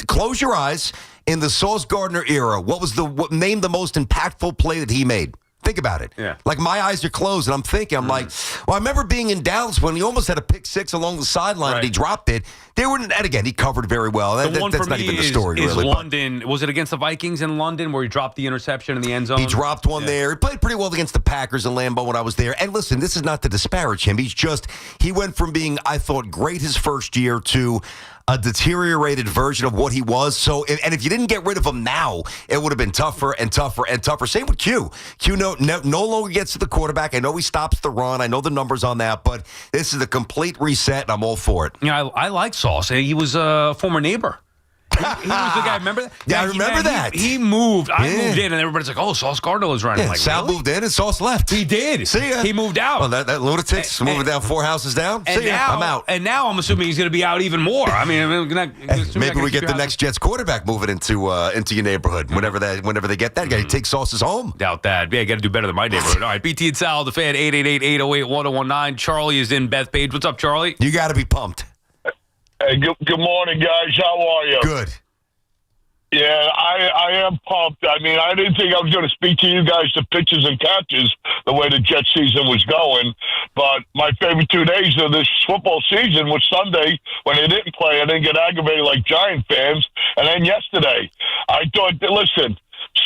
Close your eyes. In the Sauce Gardner era, what named the most impactful play that he made? Think about it. Yeah. Like, my eyes are closed, and I'm thinking, like, well, I remember being in Dallas when he almost had a pick six along the sideline, and he dropped it. And again, he covered very well. That's not even the story, is really. London. Was it against the Vikings in London where he dropped the interception in the end zone? He dropped one there. He played pretty well against the Packers in Lambeau when I was there. And listen, this is not to disparage him. He went from being, I thought, great his first year to a deteriorated version of what he was. So, and if you didn't get rid of him now, it would have been tougher and tougher and tougher. Same with Q. Q no longer gets to the quarterback. I know he stops the run. I know the numbers on that, but this is a complete reset, and I'm all for it. Yeah, I like Sauce. He was a former neighbor. He was the guy. Remember that? Yeah, I remember that. He moved. I moved in, and everybody's like, "Oh, Sauce Gardner is running." Yeah, Like, Sal really? moved in, and Sauce left. He did. See ya. He moved out. Well, that lunatic's moving down 4 houses down. And See ya. now, I'm out. And now I'm assuming he's going to be out even more. I mean, Maybe we get the next Jets quarterback moving into your neighborhood whenever they get that guy. Take Sauce's home. Doubt that. Yeah, got to do better than my neighborhood. All right, BT and Sal, the fan, 888-808-1019. Charlie is in Bethpage. What's up, Charlie? You got to be pumped. Hey, good morning, guys. How are you? Good. Yeah, I am pumped. I mean, I didn't think I was going to speak to you guys to pitchers and catches the way the Jet season was going. But my favorite 2 days of this football season was Sunday when they didn't play. I didn't get aggravated like Giant fans. And then yesterday, I thought, listen,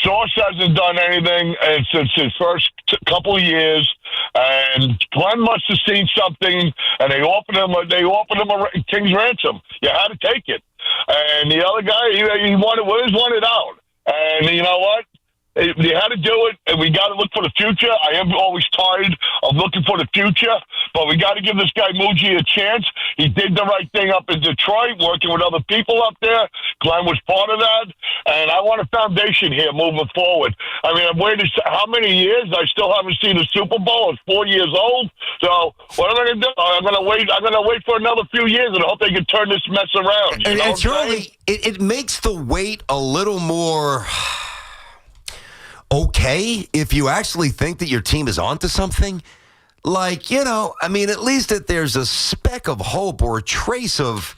Sauce hasn't done anything since his first couple of years, and Glenn must have seen something, and they offered him a king's ransom. You had to take it. And the other guy, he wanted out. And you know what? They had to do it, and we got to look for the future. I am always tired of looking for the future, but we got to give this guy Muji a chance. He did the right thing up in Detroit, working with other people up there. Glenn was part of that, and I want a foundation here moving forward. I mean, I've waited how many years? I still haven't seen a Super Bowl. I'm 4 years old. So what am I going to do? I'm going to wait for another few years and hope they can turn this mess around. And Charlie, it makes the wait a little more okay if you actually think that your team is onto something. Like, I mean, at least that there's a speck of hope or a trace of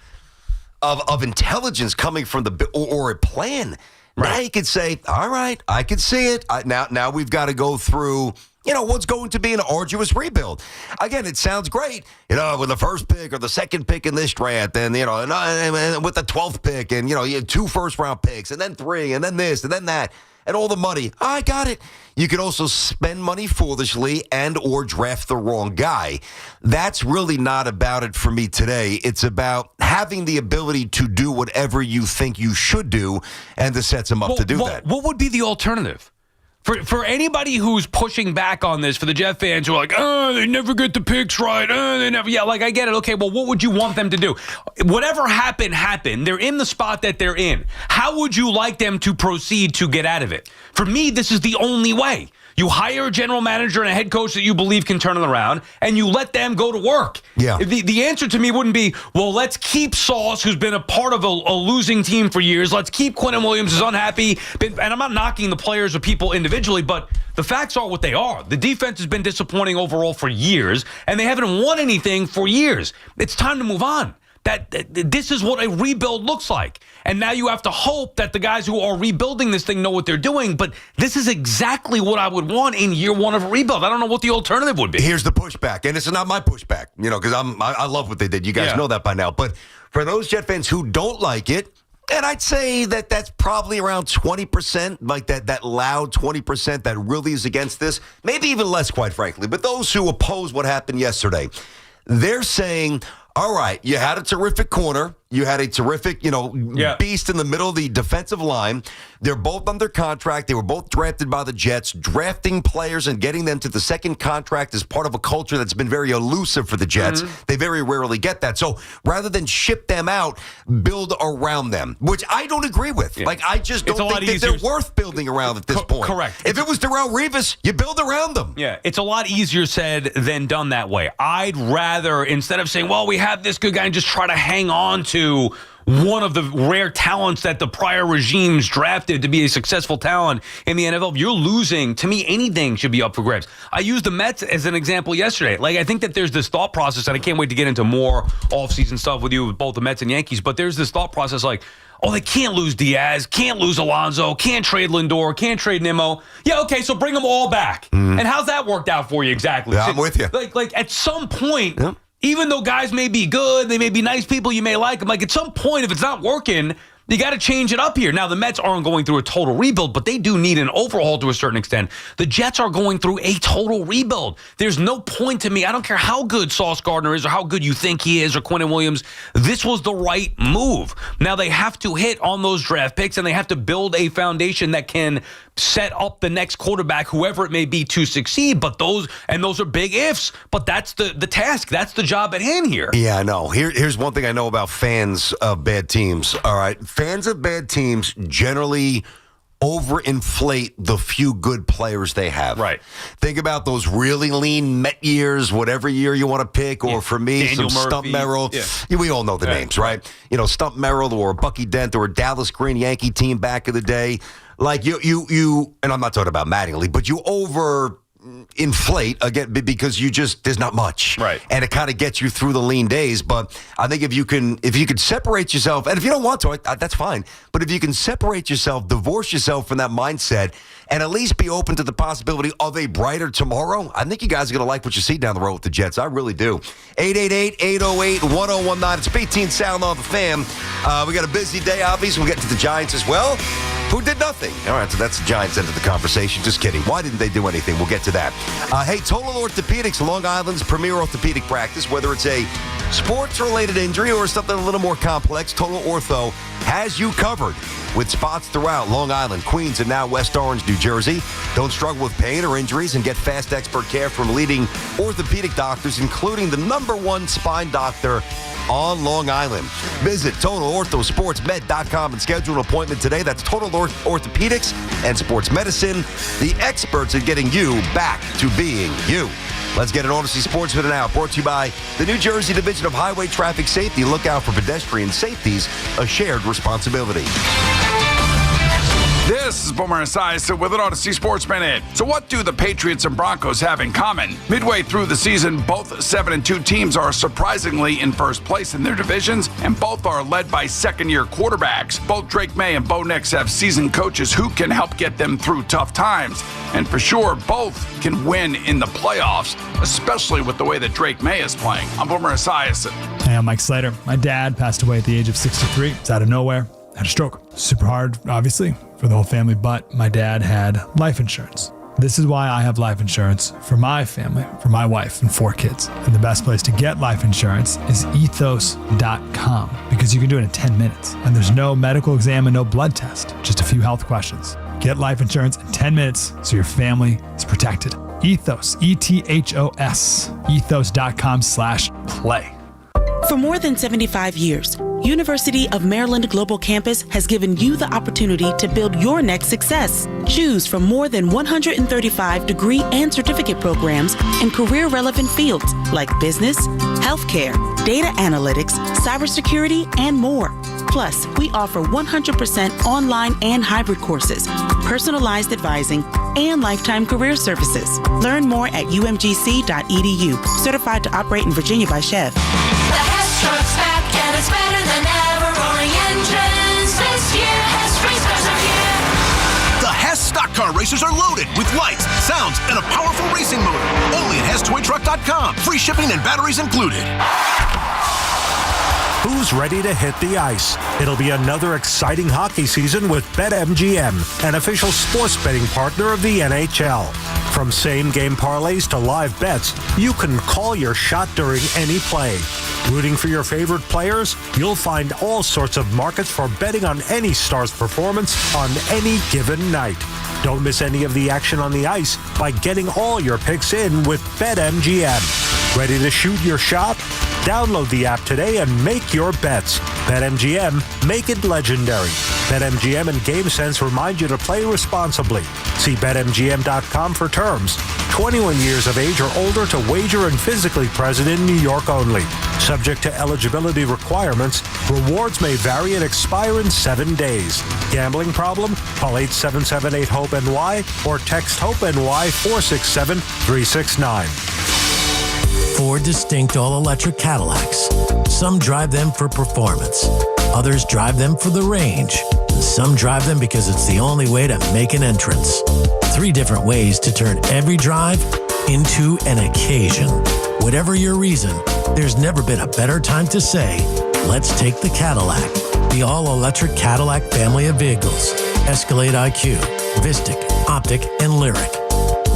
intelligence coming from or a plan. Right. Now you could say, all right, I can see it. Now we've got to go through, what's going to be an arduous rebuild. Again, it sounds great, with the first pick or the second pick in this draft, and, and with the 12th pick, and, you had 2 first-round picks, and then 3, and then this, and then that. And all the money. I got it. You could also spend money foolishly and or draft the wrong guy. That's really not about it for me today. It's about having the ability to do whatever you think you should do and to set them up to do that. What would be the alternative? For anybody who's pushing back on this, for the Jet fans who are like, they never get the picks right. They never. Yeah, like, I get it. Okay, well, what would you want them to do? Whatever happened. They're in the spot that they're in. How would you like them to proceed to get out of it? For me, this is the only way. You hire a general manager and a head coach that you believe can turn it around, and you let them go to work. Yeah. The answer to me wouldn't be, well, let's keep Sauce, who's been a part of a losing team for years. Let's keep Quinnen Williams, who's unhappy. And I'm not knocking the players or people individually, but the facts are what they are. The defense has been disappointing overall for years, and they haven't won anything for years. It's time to move on. This is what a rebuild looks like. And now you have to hope that the guys who are rebuilding this thing know what they're doing. But this is exactly what I would want in year one of a rebuild. I don't know what the alternative would be. Here's the pushback. And it's not my pushback, because I love what they did. You guys know that by now. But for those Jet fans who don't like it, and I'd say that that's probably around 20%, like that loud 20% that really is against this. Maybe even less, quite frankly. But those who oppose what happened yesterday, they're saying, all right, you had a terrific corner. You had a terrific, beast in the middle of the defensive line. They're both under contract. They were both drafted by the Jets. Drafting players and getting them to the second contract is part of a culture that's been very elusive for the Jets. Mm-hmm. They very rarely get that. So rather than ship them out, build around them, which I don't agree with. Yeah. Like, I just don't think that they're worth building around at this point. Correct. If it was Darrelle Revis, you build around them. Yeah, it's a lot easier said than done that way. I'd rather, instead of saying, well, we have this good guy, and just try to hang on to one of the rare talents that the prior regimes drafted to be a successful talent in the NFL. If you're losing, to me, anything should be up for grabs. I used the Mets as an example yesterday. Like, I think that there's this thought process, and I can't wait to get into more off-season stuff with you with both the Mets and Yankees, but there's this thought process like, oh, they can't lose Diaz, can't lose Alonso, can't trade Lindor, can't trade Nimmo. Yeah, okay, so bring them all back. Mm. And how's that worked out for you exactly? Yeah, I'm with you. Like at some point... Yep. Even though guys may be good, they may be nice people, you may like them. Like, at some point, if it's not working, You got to change it up here. Now, the Mets aren't going through a total rebuild, but they do need an overhaul to a certain extent. The Jets are going through a total rebuild. There's no point to me. I don't care how good Sauce Gardner is or how good you think he is or Quinnen Williams. This was the right move. Now, they have to hit on those draft picks, and they have to build a foundation that can set up the next quarterback, whoever it may be, to succeed. But those are big ifs. But that's the task. That's the job at hand here. Yeah, I know. Here's one thing I know about fans of bad teams. All right. Fans of bad teams generally overinflate the few good players they have. Right. Think about those really lean Met years, whatever year you want to pick, or for me, Daniel some Stump Murphy. Merrill. Yeah. We all know the names, right? You know, Stump Merrill or Bucky Dent or a Dallas Green Yankee team back in the day. Like you, and I'm not talking about Mattingly, but you inflate again because there's not much, right? And it kind of gets you through the lean days. But I think if you can separate yourself, and if you don't want to, that's fine. But if you can separate yourself, divorce yourself from that mindset, and at least be open to the possibility of a brighter tomorrow, I think you guys are going to like what you see down the road with the Jets. I really do. 888-808-1019. It's BT Sal on the Fan. We got a busy day, obviously. We'll get to the Giants as well, who did nothing. All right, so that's the Giants' end of the conversation. Just kidding. Why didn't they do anything? We'll get to that. Hey, Total Orthopedics, Long Island's premier orthopedic practice. Whether it's a sports-related injury or something a little more complex, Total Ortho has you covered with spots throughout Long Island, Queens, and now West Orange, New Jersey. Don't struggle with pain or injuries and get fast expert care from leading orthopedic doctors, including the #1 spine doctor on Long Island. Visit TotalOrthoSportsMed.com and schedule an appointment today. That's Total Orthopedics and Sports Medicine, the experts at getting you back to being you. Let's get an Odyssey Sports Minute now, brought to you by the New Jersey Division of Highway Traffic Safety. Look out for pedestrian safeties, a shared responsibility. This is Boomer Esiason with an Odyssey Sports Minute. So what do the Patriots and Broncos have in common? Midway through the season, both 7-2 teams are surprisingly in first place in their divisions, and both are led by second-year quarterbacks. Both Drake May and Bo Nix have seasoned coaches who can help get them through tough times. And for sure, both can win in the playoffs, especially with the way that Drake May is playing. I'm Boomer Esiason. Hey, I'm Mike Slater. My dad passed away at the age of 63. It's out of nowhere. Had a stroke. Super hard, obviously, for the whole family, but my dad had life insurance. This is why I have life insurance for my family, for my wife and 4 kids. And the best place to get life insurance is ethos.com, because you can do it in 10 minutes. And there's no medical exam and no blood test, just a few health questions. Get life insurance in 10 minutes so your family is protected. Ethos, ETHOS, ethos.com/play. For more than 75 years, University of Maryland Global Campus has given you the opportunity to build your next success. Choose from more than 135 degree and certificate programs in career-relevant fields like business, healthcare, data analytics, cybersecurity, and more. Plus, we offer 100% online and hybrid courses, personalized advising, and lifetime career services. Learn more at umgc.edu. Certified to operate in Virginia by Chev. The Hess truck's back and it's better than ever. Rolling engines this year. Hess race cars are here. The Hess stock car racers are loaded with lights, sounds, and a powerful racing motor. Only at HessToyTruck.com. Free shipping and batteries included. Who's ready to hit the ice? It'll be another exciting hockey season with BetMGM, an official sports betting partner of the NHL. From same-game parlays to live bets, you can call your shot during any play. Rooting for your favorite players? You'll find all sorts of markets for betting on any star's performance on any given night. Don't miss any of the action on the ice by getting all your picks in with BetMGM. Ready to shoot your shot? Download the app today and make your bets. BetMGM, make it legendary. BetMGM and GameSense remind you to play responsibly. See BetMGM.com for terms. 21 years of age or older to wager and physically present in New York only. Subject to eligibility requirements, rewards may vary and expire in 7 days. Gambling problem? Call 877-8-HOPE-NY or text HOPE-NY 467-369. 4 distinct all-electric Cadillacs. Some drive them for performance. Others drive them for the range. And some drive them because it's the only way to make an entrance. 3 different ways to turn every drive into an occasion. Whatever your reason, there's never been a better time to say, let's take the Cadillac. the all-electric Cadillac family of vehicles. Escalade IQ, Vistic, Optic, and Lyric.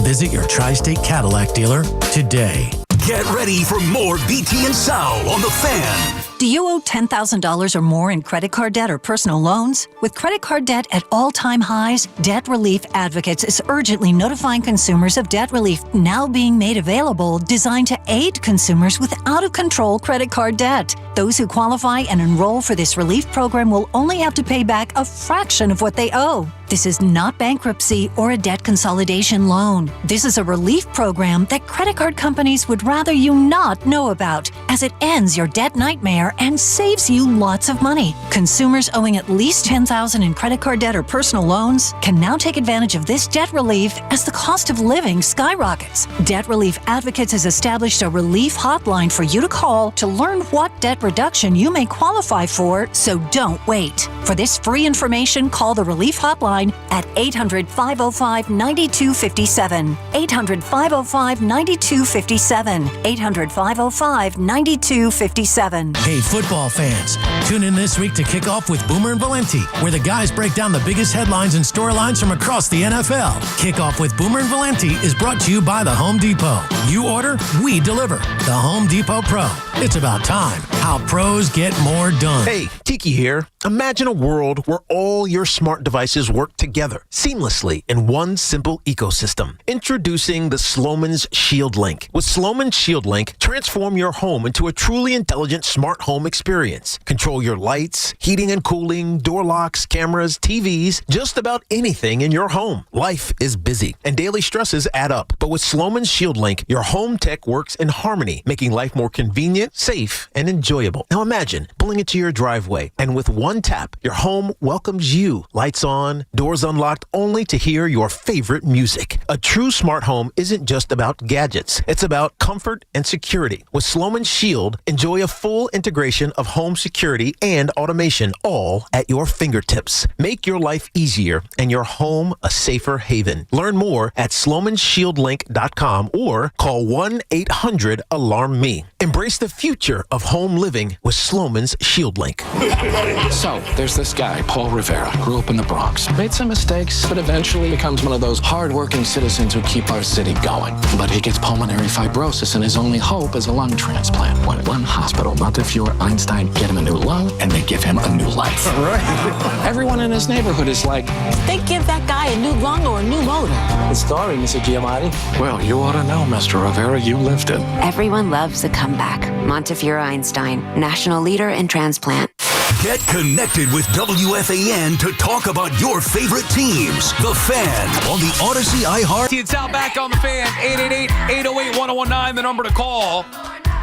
Visit your Tri-State Cadillac dealer today. Get ready for more BT and Sal on the Fan. Do you owe $10,000 or more in credit card debt or personal loans? With credit card debt at all-time highs, Debt Relief Advocates is urgently notifying consumers of debt relief now being made available, designed to aid consumers with out-of-control credit card debt. Those who qualify and enroll for this relief program will only have to pay back a fraction of what they owe. This is not bankruptcy or a debt consolidation loan. This is a relief program that credit card companies would rather you not know about, as it ends your debt nightmare and saves you lots of money. Consumers owing at least $10,000 in credit card debt or personal loans can now take advantage of this debt relief as the cost of living skyrockets. Debt Relief Advocates has established a relief hotline for you to call to learn what debt reduction you may qualify for, so don't wait. For this free information, call the relief hotline at 800-505-9257. 800-505-9257. 800-505-9257. Hey, football fans, tune in this week to kick off with Boomer and Valenti, where the guys break down the biggest headlines and storylines from across the NFL. Kickoff with Boomer and Valenti is brought to you by the Home Depot. You order, we deliver. The Home Depot Pro. It's about time. How pros get more done. Hey, Tiki here. Imagine a world where all your smart devices work together seamlessly in one simple ecosystem. Introducing the Sloman's Shield Link. With Sloman's Shield Link, transform your home into a truly intelligent smart home experience. Control your lights, heating and cooling, door locks, cameras, TVs, just about anything in your home. Life is busy and daily stresses add up. But with Sloman's Shield Link, your home tech works in harmony, making life more convenient, safe, and enjoyable. Now imagine pulling into your driveway, and with one tap, your home welcomes you. Lights on, doors unlocked, only to hear your favorite music. A true smart home isn't just about gadgets. It's about comfort and security. With Sloman's Shield, enjoy a full integration of home security and automation, all at your fingertips. Make your life easier and your home a safer haven. Learn more at slomanshieldlink.com or call 1-800-ALARM-ME. Embrace the future of home living with Sloman's Shield Link. So, there's this guy, Paul Rivera, grew up in the Bronx. Made some mistakes, but eventually becomes one of those hard-working citizens who keep our city going. But he gets pulmonary fibrosis, and his only hope is a lung transplant. When one hospital, Montefiore Einstein, get him a new lung, and they give him a new life. Right. Everyone in his neighborhood is like, they give that guy a new lung or a new motor. The story, Mr. Giamatti. Well, you ought to know, Mr. Rivera, you lived it. Everyone loves a comeback. Montefiore Einstein, national leader in transplant. Get connected with WFAN to talk about your favorite teams. The Fan on the Odyssey iHeart. BT Sal back on the Fan. 888-808-1019, the number to call.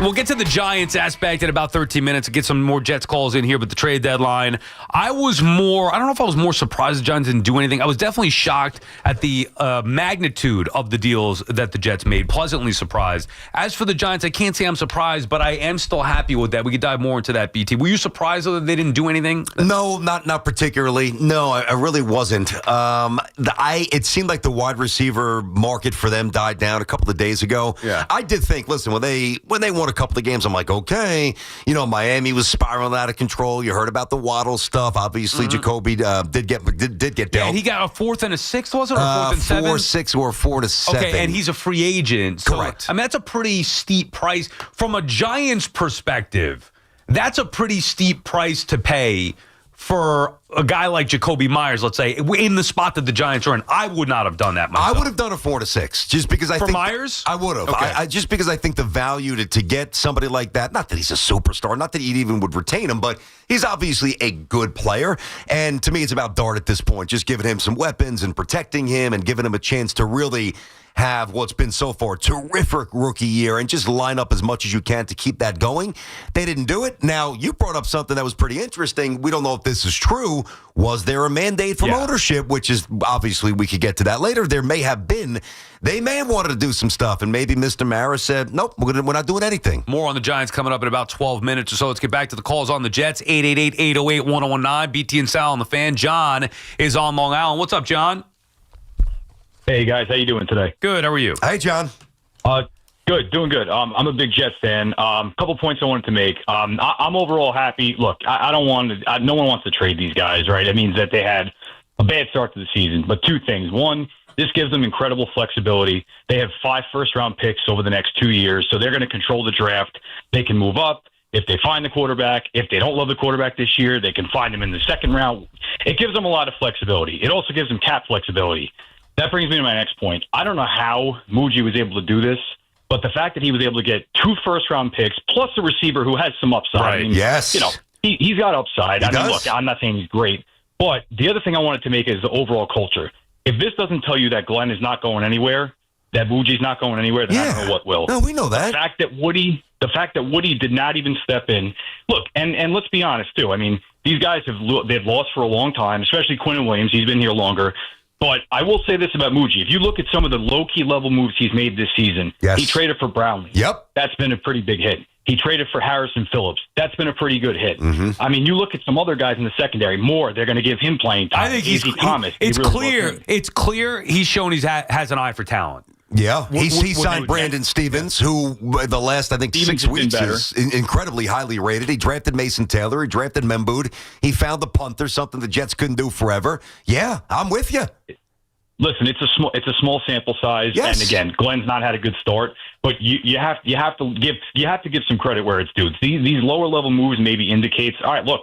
We'll get to the Giants aspect in about 13 minutes and get some more Jets calls in here with the trade deadline. I don't know if I was more surprised the Giants didn't do anything. I was definitely shocked at the magnitude of the deals that the Jets made. Pleasantly surprised. As for the Giants, I can't say I'm surprised, but I am still happy with that. We could dive more into that, BT. Were you surprised that they didn't do anything? No, not particularly. No, I really wasn't. It seemed like the wide receiver market for them died down a couple of days ago. Yeah. I did think, listen, when they won a couple of games, I'm like, okay, Miami was spiraling out of control. You heard about the Waddle stuff. Obviously, Jacoby did get dealt. Yeah, and he got a 4th and a 6th, was it? Or 4th and 7? 4-6 or 4-7. Okay, and he's a free agent. So, correct. I mean, that's a pretty steep price. From a Giants perspective, that's a pretty steep price to pay for a guy like Jacoby Myers, let's say, in the spot that the Giants are in. I would not have done that myself. I would have done a 4-6 just because I think Myers? I would have. Okay. Just because I think the value to get somebody like that, not that he's a superstar, not that he even would retain him, but he's obviously a good player. And to me, it's about Dart at this point, just giving him some weapons and protecting him and giving him a chance to really have what's been so far terrific rookie year and just line up as much as you can to keep that going. They didn't do it. Now, you brought up something that was pretty interesting. We don't know if this is true. Was there a mandate from ownership, which is obviously we could get to that later. There may have been. They may have wanted to do some stuff, and maybe Mr. Mara said, nope, we're not doing anything. More on the Giants coming up in about 12 minutes or so. Let's get back to the calls on the Jets. 888-808-1019. BT and Sal on the Fan. John is on Long Island. What's up, John? Hey, guys. How you doing today? Good. How are you? Hey, John. Good, doing good. I'm a big Jets fan. Couple points I wanted to make. I'm overall happy. Look, no one wants to trade these guys, right? It means that they had a bad start to the season. But two things. One, this gives them incredible flexibility. They have 5 first-round picks over the next 2 years, so they're going to control the draft. They can move up if they find the quarterback. If they don't love the quarterback this year, they can find him in the second round. It gives them a lot of flexibility. It also gives them cap flexibility. That brings me to my next point. I don't know how Muji was able to do this, but the fact that he was able to get 2 first-round picks plus a receiver who has some upside. Right. I mean, yes. He's got upside. He does. Look, I'm not saying he's great, but the other thing I wanted to make is the overall culture. If this doesn't tell you that Glenn is not going anywhere, that Muji's not going anywhere, then I don't know what will. No, we know that. The fact that Woody did not even step in. Look, and let's be honest too. I mean, these guys they've lost for a long time, especially Quinnen Williams. He's been here longer. But I will say this about Muji. If you look at some of the low-key level moves he's made this season, he traded for Brownlee. Yep. That's been a pretty big hit. He traded for Harrison Phillips. That's been a pretty good hit. Mm-hmm. I mean, you look at some other guys in the secondary. Moore, they're going to give him playing time. I think Thomas. It's clear. It's clear he's shown has an eye for talent. Yeah, he signed Brandon Stevens, who the last, I think, Stevens 6 weeks better. is incredibly highly rated. He drafted Mason Taylor. He drafted Memboud. He found the punter, something the Jets couldn't do forever. Yeah, I'm with you. Listen, it's a small sample size, yes. And again, Glenn's not had a good start, but you have to give some credit where it's due. These lower level moves maybe indicates, all right, look,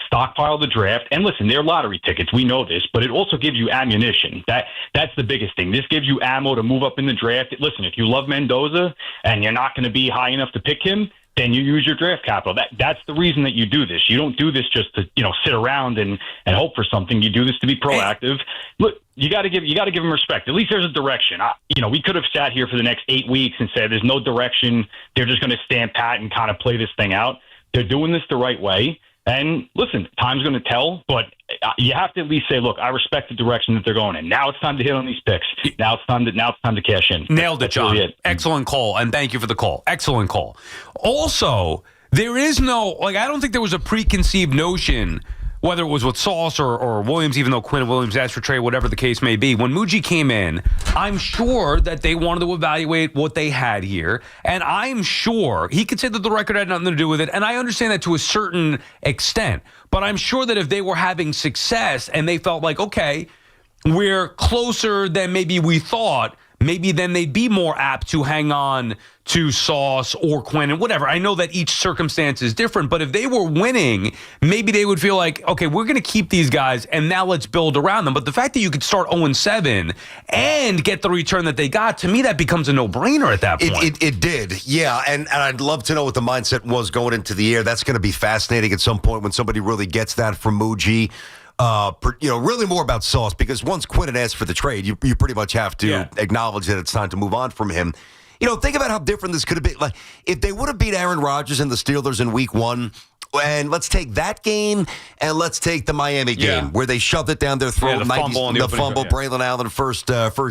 stockpile the draft, and listen, they're lottery tickets. We know this, but it also gives you ammunition. That's the biggest thing. This gives you ammo to move up in the draft. Listen, if you love Mendoza and you're not going to be high enough to pick him, then you use your draft capital. That's the reason that you do this. You don't do this just to sit around and hope for something. You do this to be proactive. Look, you got to give them respect. At least there's a direction. We could have sat here for the next 8 weeks and said there's no direction. They're just going to stand pat and kind of play this thing out. They're doing this the right way. And listen, time's going to tell, but you have to at least say, look, I respect the direction that they're going in. Now it's time to hit on these picks. Now it's time to cash in. Nailed it, John. Really excellent call, and thank you for the call. Excellent call. Also, there is no, I don't think there was a preconceived notion, whether it was with Sauce or Williams, even though Quinnen Williams asked for trade, whatever the case may be. When Muji came in, I'm sure that they wanted to evaluate what they had here. And I'm sure he could say that the record had nothing to do with it. And I understand that to a certain extent. But I'm sure that if they were having success and they felt like, okay, we're closer than maybe we thought, maybe then they'd be more apt to hang on to Sauce or Quinnen, whatever. I know that each circumstance is different, but if they were winning, maybe they would feel like, okay, we're going to keep these guys, and now let's build around them. But the fact that you could start 0-7 and get the return that they got, to me, that becomes a no-brainer at that point. It did, yeah. And I'd love to know what the mindset was going into the year. That's going to be fascinating at some point when somebody really gets that from Muji. Really more about Sauce, because once Quinnen asks for the trade, you pretty much have to acknowledge that it's time to move on from him. Think about how different this could have been. Like, if they would have beat Aaron Rodgers and the Steelers in week 1, and let's take that game, and let's take the Miami game where they shoved it down their throat. The fumble, Braylon Allen, first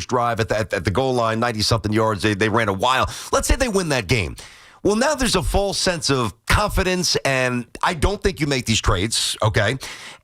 drive at the goal line, 90-something yards. They ran a while. Let's say they win that game. Well, now there's a false sense of confidence, and I don't think you make these trades, okay?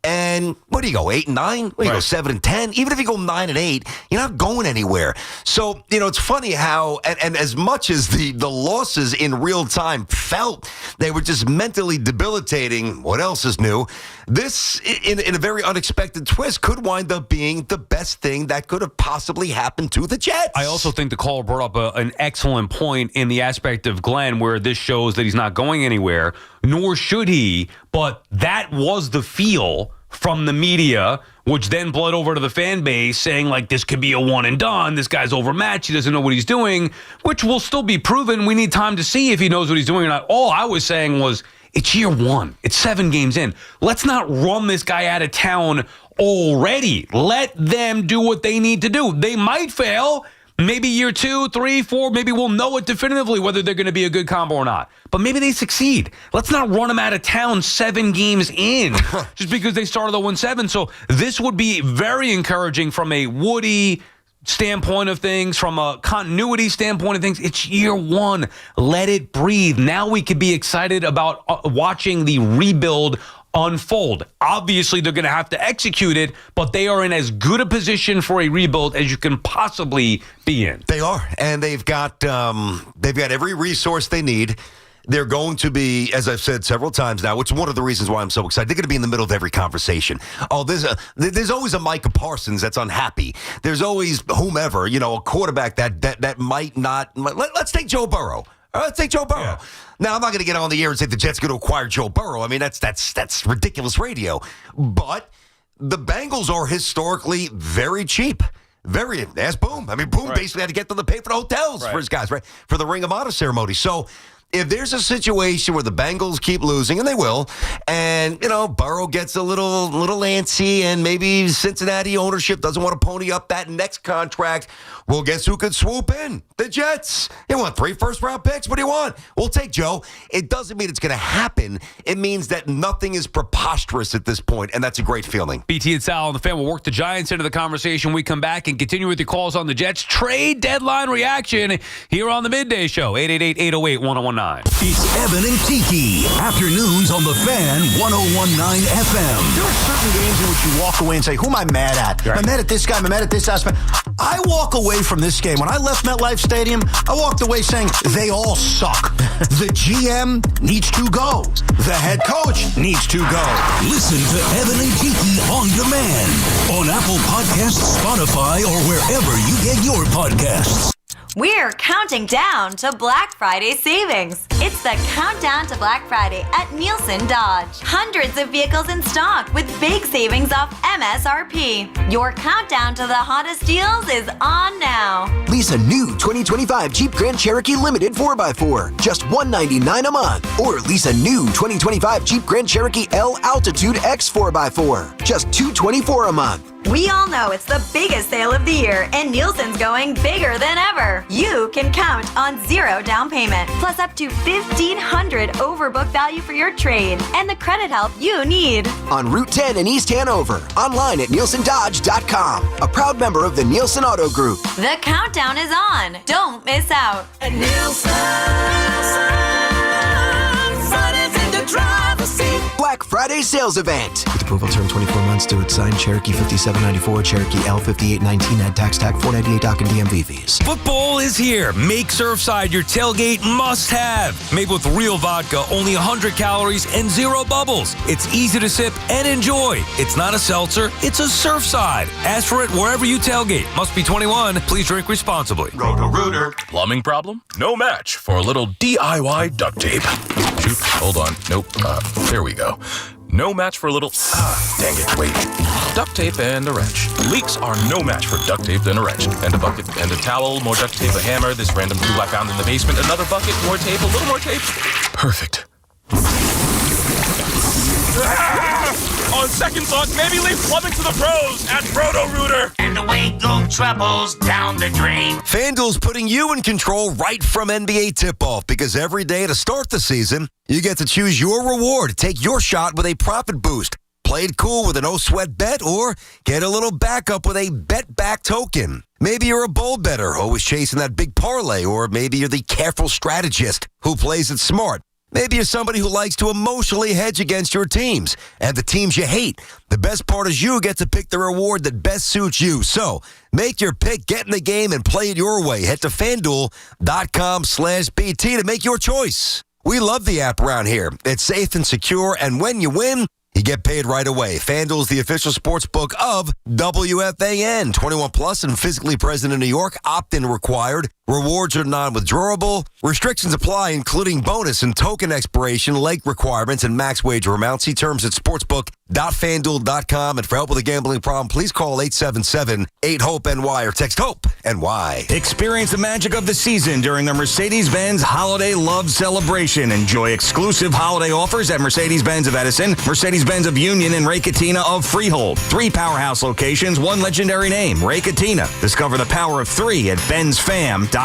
And what do you go, 8-9? What do you go, 7-10? Even if you go 9-8, you're not going anywhere. So, it's funny how, and as much as the losses in real time felt, they were just mentally debilitating. What else is new? This, in a very unexpected twist, could wind up being the best thing that could have possibly happened to the Jets. I also think the caller brought up an excellent point in the aspect of Glenn, where this shows that he's not going anywhere, nor should he, but that was the feel from the media, which then bled over to the fan base saying, like, this could be a one and done. This guy's overmatched. He doesn't know what he's doing, which will still be proven. We need time to see if he knows what he's doing or not. All I was saying was, it's year 1. It's 7 games in. Let's not run this guy out of town already. Let them do what they need to do. They might fail. Maybe year 2, 3, 4, maybe we'll know it definitively whether they're going to be a good combo or not. But maybe they succeed. Let's not run them out of town 7 games in just because they started 0-7. So this would be very encouraging from a Woody standpoint of things, from a continuity standpoint of things. It's year 1. Let it breathe. Now we could be excited about watching the rebuild unfold. Obviously, they're going to have to execute it, but they are in as good a position for a rebuild as you can possibly be in. They are, and they've got every resource they need. They're going to be, as I've said several times now, which is one of the reasons why I'm so excited. They're going to be in the middle of every conversation. Oh, there's always a Micah Parsons that's unhappy. There's always whomever, a quarterback that might not. Let's take Joe Burrow. Let's take Joe Burrow. Yeah. Now, I'm not going to get on the air and say the Jets going to acquire Joe Burrow. I mean, that's ridiculous radio. But the Bengals are historically very cheap. Ask Boom. I mean, Boom basically had to get them to pay for the hotels for his guys, right? For the Ring of Honor ceremony. So if there's a situation where the Bengals keep losing, and they will, and, Burrow gets a little antsy, and maybe Cincinnati ownership doesn't want to pony up that next contract, well, guess who could swoop in? The Jets. You want 3 first-round picks? What do you want? We'll take Joe. It doesn't mean it's going to happen. It means that nothing is preposterous at this point, and that's a great feeling. BT and Sal on the Fan will work the Giants into the conversation. We come back and continue with your calls on the Jets trade deadline reaction here on the Midday Show. 888-808-1019. It's Evan and Tiki. Afternoons on the Fan 1019 FM. There are certain games in which you walk away and say, who am I mad at? Am I mad at this guy? Am I mad at this aspect? I walk away from this game. When I left MetLife Stadium, I walked away saying, they all suck. The GM needs to go. The head coach needs to go. Listen to Evan and Tiki on demand on Apple Podcasts, Spotify, or wherever you get your podcasts. We're counting down to Black Friday savings. It's the countdown to Black Friday at Nielsen Dodge. Hundreds of vehicles in stock with big savings off MSRP. Your countdown to the hottest deals is on now. Lease a new 2025 Jeep Grand Cherokee Limited 4x4, just $199 a month. Or lease a new 2025 Jeep Grand Cherokee L Altitude X 4x4, just $224 a month. We all know it's the biggest sale of the year, and Nielsen's going bigger than ever. You can count on 0 down payment, plus up to $1,500 overbook value for your trade, and the credit help you need. On Route 10 in East Hanover, online at NielsenDodge.com. A proud member of the Nielsen Auto Group. The countdown is on. Don't miss out. At Nielsen, Friday's in the driver's seat. Black Friday sales event. With approval term 24 months to its signed Cherokee 5794, Cherokee L 5819, add tax tag 498 dock and DMV fees. Football is here. Make Surfside your tailgate must-have. Made with real vodka, only 100 calories and 0 bubbles. It's easy to sip and enjoy. It's not a seltzer, it's a Surfside. Ask for it wherever you tailgate. Must be 21. Please drink responsibly. Roto-Rooter. Plumbing problem? No match for a little DIY duct tape. Shoot, hold on. Nope. There we go. No match for a little... dang it, wait. Duct tape and a wrench. Leaks are no match for duct tape and a wrench. And a bucket and a towel, more duct tape, a hammer, this random glue I found in the basement, another bucket, more tape, a little more tape. Perfect. On second thought, maybe leave plumbing to the pros at Roto-Rooter. And away go troubles down the drain. FanDuel's putting you in control right from NBA tip-off, because every day to start the season, you get to choose your reward. Take your shot with a profit boost. Play it cool with a no-sweat bet, or get a little backup with a bet-back token. Maybe you're a bold bettor, always chasing that big parlay, or maybe you're the careful strategist who plays it smart. Maybe you're somebody who likes to emotionally hedge against your teams and the teams you hate. The best part is you get to pick the reward that best suits you. So make your pick, get in the game, and play it your way. Head to FanDuel.com/BT to make your choice. We love the app around here. It's safe and secure, and when you win, you get paid right away. FanDuel is the official sports book of WFAN. 21 plus and physically present in New York. Opt-in required. Rewards are non-withdrawable. Restrictions apply, including bonus and token expiration, leg requirements, and max wager amounts. See terms at sportsbook.fanduel.com. And for help with a gambling problem, please call 877-8-HOPE-NY or text HOPE-NY. Experience the magic of the season during the Mercedes-Benz Holiday Love Celebration. Enjoy exclusive holiday offers at Mercedes-Benz of Edison, Mercedes-Benz of Union, and Ray Cattina of Freehold. 3 powerhouse locations, 1 legendary name, Ray Cattina. Discover the power of 3 at BenzFam.com.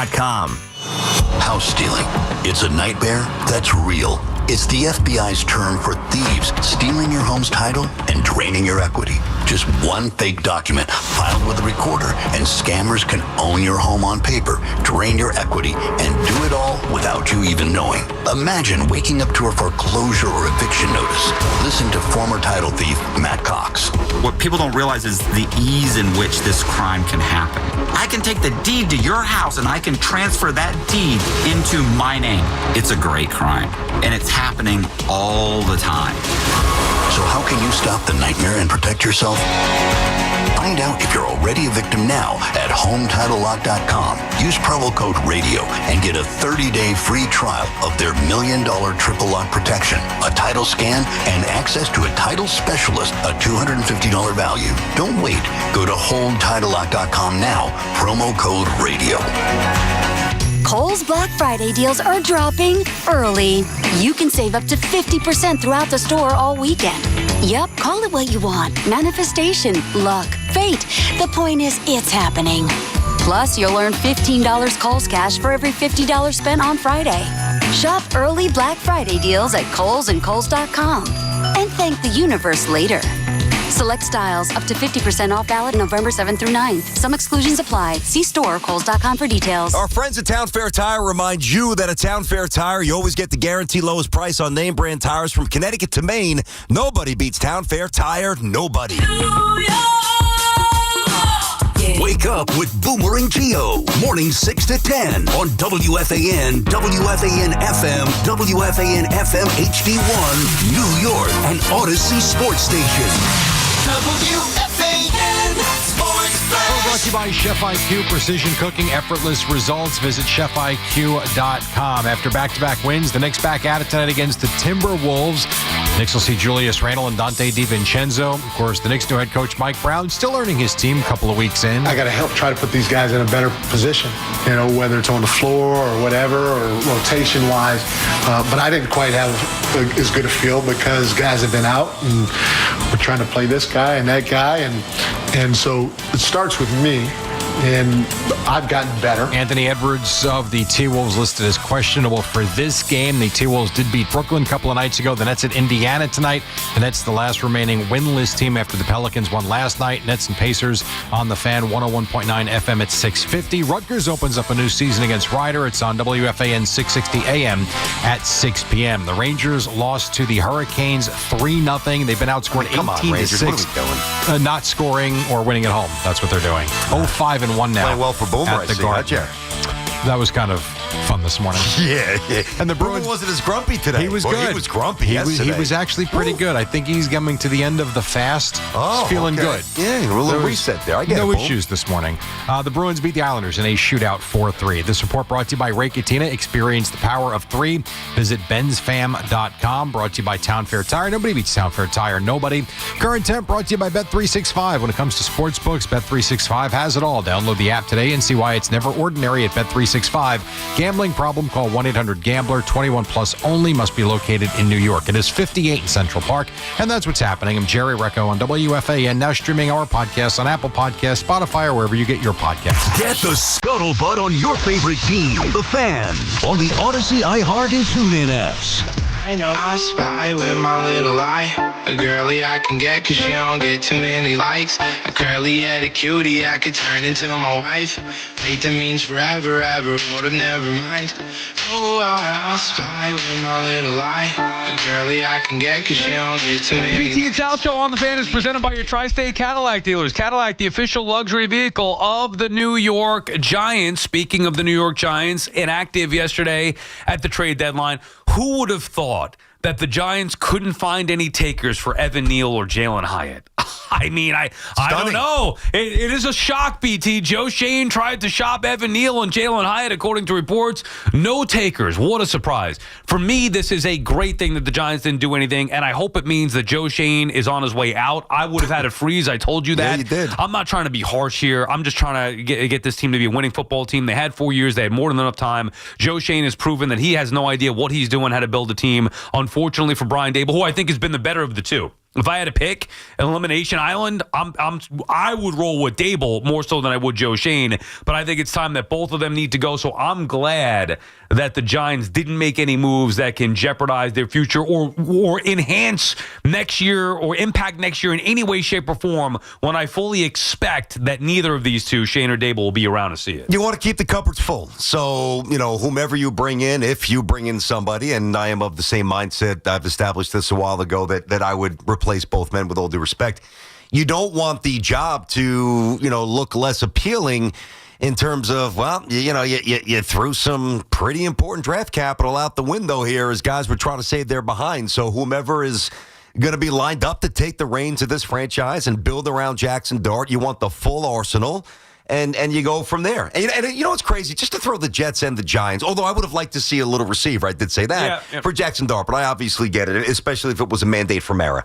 House stealing. It's a nightmare that's real. It's the FBI's term for thieves stealing your home's title and draining your equity. Just one fake document filed with a recorder, and scammers can own your home on paper, drain your equity, and do it all without you even knowing. Imagine waking up to a foreclosure or eviction notice. Listen to former title thief Matt Cox. What people don't realize is the ease in which this crime can happen. I can take the deed to your house and I can transfer that deed into my name. It's a great crime, and it's happening all the time. So how can you stop the nightmare and protect yourself? Find out if you're already a victim now at HomeTitleLock.com. Use promo code RADIO and get a 30-day free trial of their $1 million triple lock protection, a title scan, and access to a title specialist, a $250 value. Don't wait. Go to HomeTitleLock.com now. Promo code RADIO. Kohl's Black Friday deals are dropping early. You can save up to 50% throughout the store all weekend. Yep, call it what you want. Manifestation, luck, fate. The point is, it's happening. Plus, you'll earn $15 Kohl's cash for every $50 spent on Friday. Shop early Black Friday deals at Kohl's and Kohl's.com. And thank the universe later. Select styles up to 50% off, valid November 7th through 9th. Some exclusions apply. See store or Kohl's.com for details. Our friends at Town Fair Tire remind you that at Town Fair Tire, you always get the guaranteed lowest price on name brand tires from Connecticut to Maine. Nobody beats Town Fair Tire. Nobody. Wake up with Boomer and Gio. Mornings 6 to 10 on WFAN, WFAN FM, WFAN FM HD1, New York, and Odyssey Sports Station. WFAN Sports Flash. Brought to you by Chef IQ, precision cooking, effortless results. Visit chefiq.com. After back-to-back wins, the Knicks back at it tonight against the Timberwolves. Knicks will see Julius Randle and Dante DiVincenzo. Of course, the Knicks new head coach Mike Brown still earning his team a couple of weeks in. I got to help try to put these guys in a better position, whether it's on the floor or whatever, or rotation-wise. But I didn't quite have as good a feel because guys have been out, and we're trying to play this guy and that guy, and so it starts with me. And I've gotten better. Anthony Edwards of the T-Wolves listed as questionable for this game. The T-Wolves did beat Brooklyn a couple of nights ago. The Nets at Indiana tonight. The Nets, the last remaining winless team after the Pelicans won last night. Nets and Pacers on the Fan 101.9 FM at 6:50. Rutgers opens up a new season against Rider. It's on WFAN 660 AM at 6 p.m. The Rangers lost to the Hurricanes 3-0. They've been outscored 18-6. What are we doing? Not scoring or winning at home. That's what they're doing. 0-5-1 now. Playing well for Boomer, at the Gardner. That was kind of fun this morning. Yeah. And the Bruins wasn't as grumpy today. He was good. He was grumpy yesterday. He was actually pretty good. I think he's coming to the end of the fast. Oh, he's feeling okay. good. Yeah, a little reset there. I get no it. issues this morning. The Bruins beat the Islanders in a shootout 4-3. This report brought to you by Ray Katina. Experience the power of 3. Visit bensfam.com. Brought to you by Town Fair Tire. Nobody beats Town Fair Tire. Nobody. Current Temp brought to you by Bet365. When it comes to sports books, Bet365 has it all. Download the app today and see why it's never ordinary at Bet365. Gambling problem? Call 1-800-GAMBLER. 21 plus only. Must be located in New York. It is 58 in Central Park, and that's what's happening. I'm Jerry Recco on WFAN, now streaming our podcast on Apple Podcasts, Spotify, or wherever you get your podcasts. Get the scuttlebutt on your favorite team, the Fan, on the Odyssey, iHeart, and TuneIn apps. I know I spy with my little eye. A girly I can get cause she don't get too many likes. A curly headed cutie I could turn into my wife. Fate that means forever, ever, would've never mind. Oh, I spy with my little eye. A girly I can get cause she don't get too many. BT Sal Show on the Fan is presented by your Tri-State Cadillac dealers. Cadillac, the official luxury vehicle of the New York Giants. Speaking of the New York Giants, inactive yesterday at the trade deadline. Who would have thought that the Giants couldn't find any takers for Evan Neal or Jalen Hyatt? I mean, I don't know. It is a shock, BT. Joe Shane tried to shop Evan Neal and Jalen Hyatt, according to reports. No takers. What a surprise. For me, this is a great thing that the Giants didn't do anything, and I hope it means that Joe Shane is on his way out. I would have had a freeze. I told you that. Yeah, you did. I'm not trying to be harsh here. I'm just trying to get this team to be a winning football team. They had 4 years. They had more than enough time. Joe Shane has proven that he has no idea what he's doing, how to build a team. Unfortunately for Brian Dable, who I think has been the better of the two. If I had to pick an elimination island, I would roll with Dable more so than I would Joe Shane. But I think it's time that both of them need to go. So I'm glad that the Giants didn't make any moves that can jeopardize their future or enhance next year or impact next year in any way, shape, or form. When I fully expect that neither of these two, Shane or Dable, will be around to see it. You want to keep the cupboards full. So, whomever you bring in, if you bring in somebody, and I am of the same mindset, I've established this a while ago, that I would replace both men with all due respect. You don't want the job to, look less appealing in terms of, you threw some pretty important draft capital out the window here as guys were trying to save their behind. So whomever is going to be lined up to take the reins of this franchise and build around Jackson Dart, you want the full arsenal. And you go from there. And you know what's crazy? Just to throw the Jets and the Giants, although I would have liked to see a little receiver, I did say that, for Jackson Dart, but I obviously get it, especially if it was a mandate from Mara.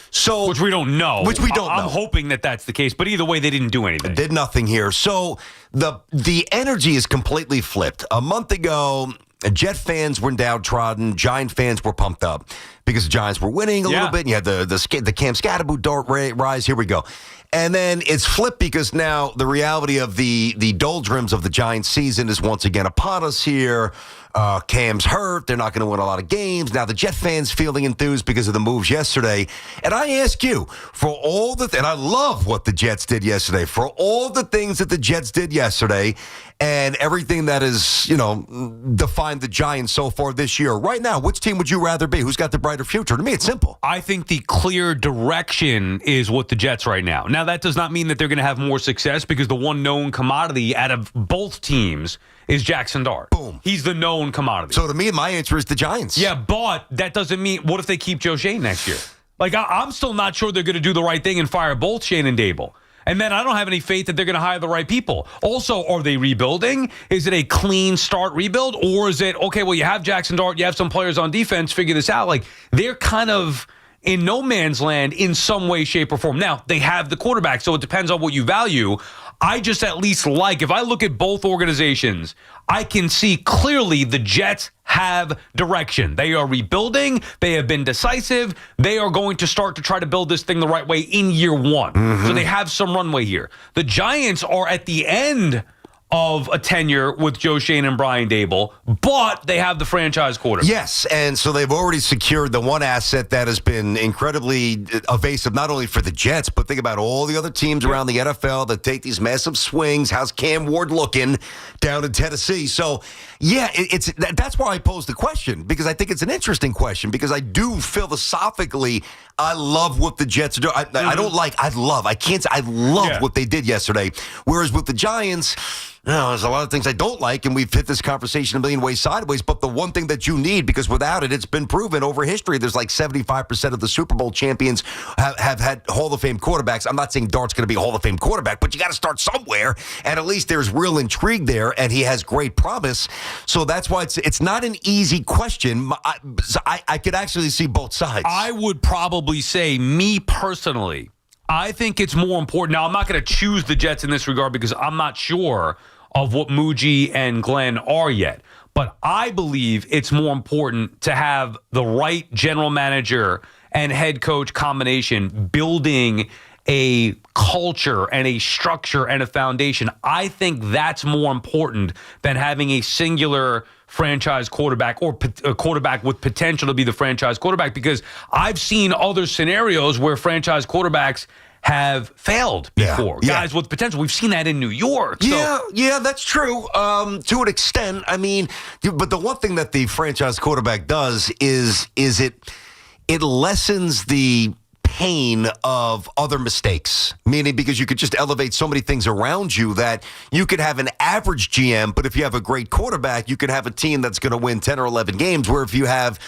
So, which we don't know. I'm hoping that that's the case, but either way, they didn't do anything. Did nothing here. So the energy is completely flipped. A month ago, Jet fans were downtrodden. Giant fans were pumped up because the Giants were winning a little bit. And you had the Cam Scatterboot Dart rise. Here we go. And then it's flipped because now the reality of the doldrums of the Giants season is once again upon us here. Cam's hurt. They're not going to win a lot of games. Now the Jet fans feeling enthused because of the moves yesterday. And I ask you, and I love what the Jets did yesterday, for all the things that the Jets did yesterday and everything that is, defined the Giants so far this year. Right now, which team would you rather be? Who's got the brighter future? To me, it's simple. I think the clear direction is with the Jets right now. Now, that does not mean that they're going to have more success because the one known commodity out of both teams is Jackson Dart. Boom. He's the known commodity. So to me, my answer is the Giants. Yeah, but that doesn't mean, what if they keep Joe Shane next year? Like, I'm still not sure they're going to do the right thing and fire both Shane and Dable. And then I don't have any faith that they're going to hire the right people. Also, are they rebuilding? Is it a clean start rebuild? Or is it, okay, well, you have Jackson Dart, you have some players on defense, figure this out. Like, they're kind of in no man's land in some way, shape, or form. Now, they have the quarterback, so it depends on what you value. I just at least if I look at both organizations, I can see clearly the Jets have direction. They are rebuilding. They have been decisive. They are going to start to try to build this thing the right way in year one. Mm-hmm. So they have some runway here. The Giants are at the end of a tenure with Joe Shane and Brian Dable, but they have the franchise quarterback. Yes, and so they've already secured the one asset that has been incredibly evasive, not only for the Jets, but think about all the other teams around the NFL that take these massive swings. How's Cam Ward looking down in Tennessee? So, yeah, that's why I posed the question, because I think it's an interesting question, because I do philosophically, I love what the Jets do. I love what they did yesterday. Whereas with the Giants, there's a lot of things I don't like, and we've hit this conversation a million ways sideways, but the one thing that you need, because without it, it's been proven over history, there's like 75% of the Super Bowl champions have had Hall of Fame quarterbacks. I'm not saying Dart's going to be a Hall of Fame quarterback, but you got to start somewhere, and at least there's real intrigue there, and he has great promise. So that's why it's not an easy question. I could actually see both sides. I would probably say, me personally, I think it's more important. Now, I'm not going to choose the Jets in this regard because I'm not sure of what Muji and Glenn are yet. But I believe it's more important to have the right general manager and head coach combination building a culture and a structure and a foundation. I think that's more important than having a singular franchise quarterback or a quarterback with potential to be the franchise quarterback, because I've seen other scenarios where franchise quarterbacks have failed before. Guys with potential. We've seen that in New York. Yeah, that's true. To an extent. I mean, but the one thing that the franchise quarterback does is it lessens the pain of other mistakes, meaning because you could just elevate so many things around you that you could have an average GM, but if you have a great quarterback, you could have a team that's going to win 10 or 11 games, where if you have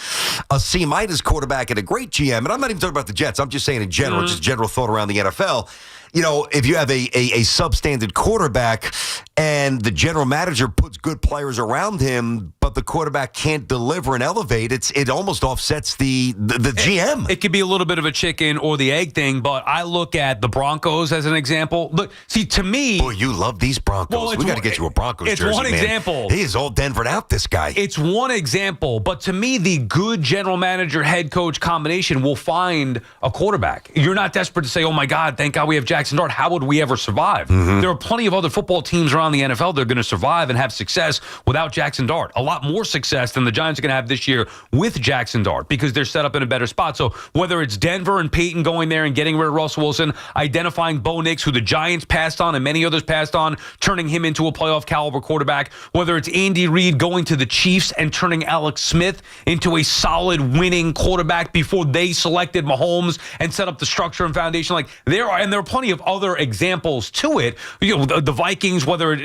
a C- quarterback and a great GM, and I'm not even talking about the Jets, I'm just saying in general, just general thought around the NFL, if you have a substandard quarterback and the general manager puts good players around him, but the quarterback can't deliver and elevate, it almost offsets the GM. It could be a little bit of a chicken or the egg thing, but I look at the Broncos as an example. Look, see, to me... Boy, you love these Broncos. Well, we got to get you a Broncos jersey, It's one man. example. He is all Denvered out, this guy. It's one example, but to me, the good general manager, head coach combination will find a quarterback. You're not desperate to say, oh my God, thank God we have Jackson Dart. How would we ever survive? Mm-hmm. There are plenty of other football teams around the NFL that are going to survive and have success without Jackson Dart. A lot more success than the Giants are going to have this year with Jackson Dart because they're set up in a better spot. So whether it's Denver and Peyton going there and getting rid of Russell Wilson, identifying Bo Nix, who the Giants passed on and many others passed on, turning him into a playoff caliber quarterback, whether it's Andy Reid going to the Chiefs and turning Alex Smith into a solid winning quarterback before they selected Mahomes and set up the structure and foundation. Like there are plenty of other examples to it. You know, the Vikings, whether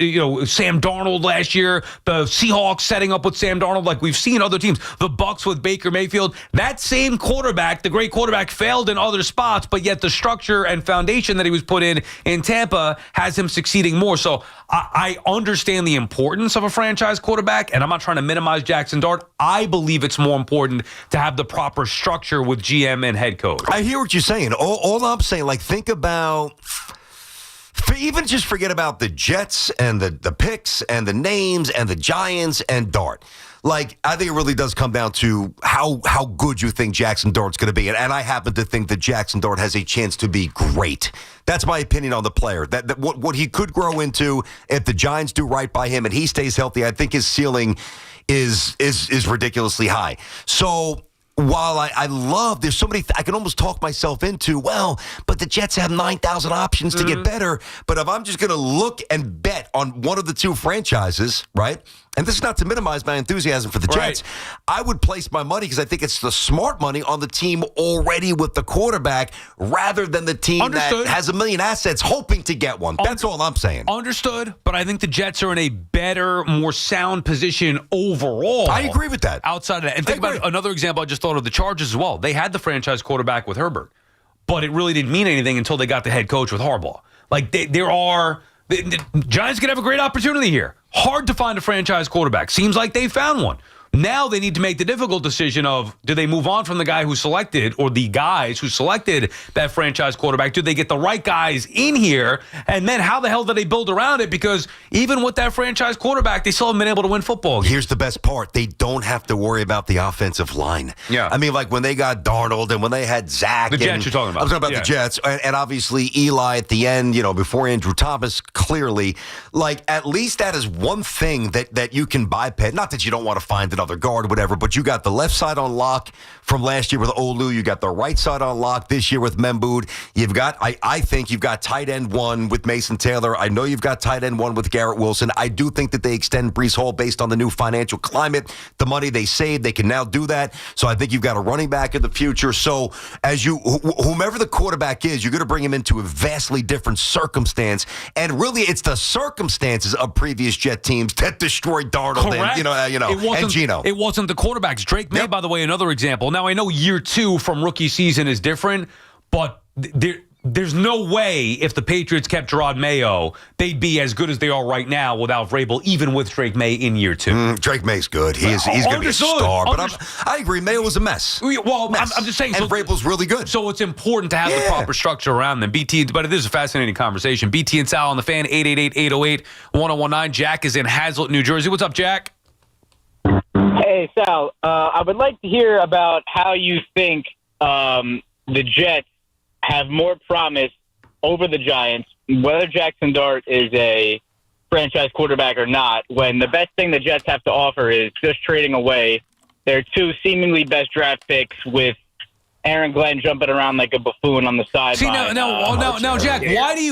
Sam Darnold last year, the Seahawks setting up with Sam Darnold, like we've seen other teams, the Bucs with Baker Mayfield. That same quarterback, the great quarterback, failed in other spots, but yet the structure and foundation that he was put in Tampa has him succeeding more. So I understand the importance of a franchise quarterback, and I'm not trying to minimize Jackson Dart. I believe it's more important to have the proper structure with GM and head coach. I hear what you're saying. All I'm saying, like, think about... Even just forget about the Jets and the picks and the names and the Giants and Dart. Like, I think it really does come down to how good you think Jackson Dart's going to be. And I happen to think that Jackson Dart has a chance to be great. That's my opinion on the player. That what he could grow into if the Giants do right by him and he stays healthy, I think his ceiling is ridiculously high. So... while I love, there's so many, I can almost talk myself into, well, but the Jets have 9,000 options to get better. But if I'm just going to look and bet on one of the two franchises, right? And this is not to minimize my enthusiasm for the Jets. I would place my money, because I think it's the smart money, on the team already with the quarterback rather than the team that has a million assets hoping to get one. That's all I'm saying. Understood, but I think the Jets are in a better, more sound position overall. I agree with that. Outside of that. And think about another example I just thought of, the Chargers as well. They had the franchise quarterback with Herbert, but it really didn't mean anything until they got the head coach with Harbaugh. Like, the Giants could have a great opportunity here. Hard to find a franchise quarterback. Seems like they found one. Now they need to make the difficult decision of, do they move on from the guy who selected, or the guys who selected that franchise quarterback? Do they get the right guys in here? And then how the hell do they build around it? Because even with that franchise quarterback, they still haven't been able to win football games. Here's the best part. They don't have to worry about the offensive line. Yeah. I mean, like when they got Darnold and when they had Zach. The Jets you're talking about. I'm talking about the Jets. And obviously Eli at the end, before Andrew Thomas, clearly. Like, at least that is one thing that you can bypass. Not that you don't want to find another guard or whatever, but you got the left side on lock from last year with Olu. You got the right side on lock this year with Membood. You've got, I think you've got tight end one with Mason Taylor. I know you've got tight end one with Garrett Wilson. I do think that they extend Breece Hall based on the new financial climate. The money they saved, they can now do that. So I think you've got a running back in the future. So as whomever the quarterback is, you're going to bring him into a vastly different circumstance. And really, it's the circumstances of previous Jet teams that destroyed Darnold and Geno. It wasn't the quarterbacks. Drake May, by the way, another example. Now, I know year 2 from rookie season is different, but there's no way if the Patriots kept Gerard Mayo, they'd be as good as they are right now without Vrabel, even with Drake May in year 2. Drake May's good. He's going to be a star. But I agree. Mayo was a mess. Well, I'm just saying. And Vrabel's really good. So it's important to have the proper structure around them. But it is a fascinating conversation. BT and Sal on the Fan, 888-808-1019. Jack is in Hazlet, New Jersey. What's up, Jack? Hey, Sal, I would like to hear about how you think the Jets have more promise over the Giants, whether Jackson Dart is a franchise quarterback or not, when the best thing the Jets have to offer is just trading away their 2 seemingly best draft picks with Aaron Glenn jumping around like a buffoon on the sideline. See, now, Jack,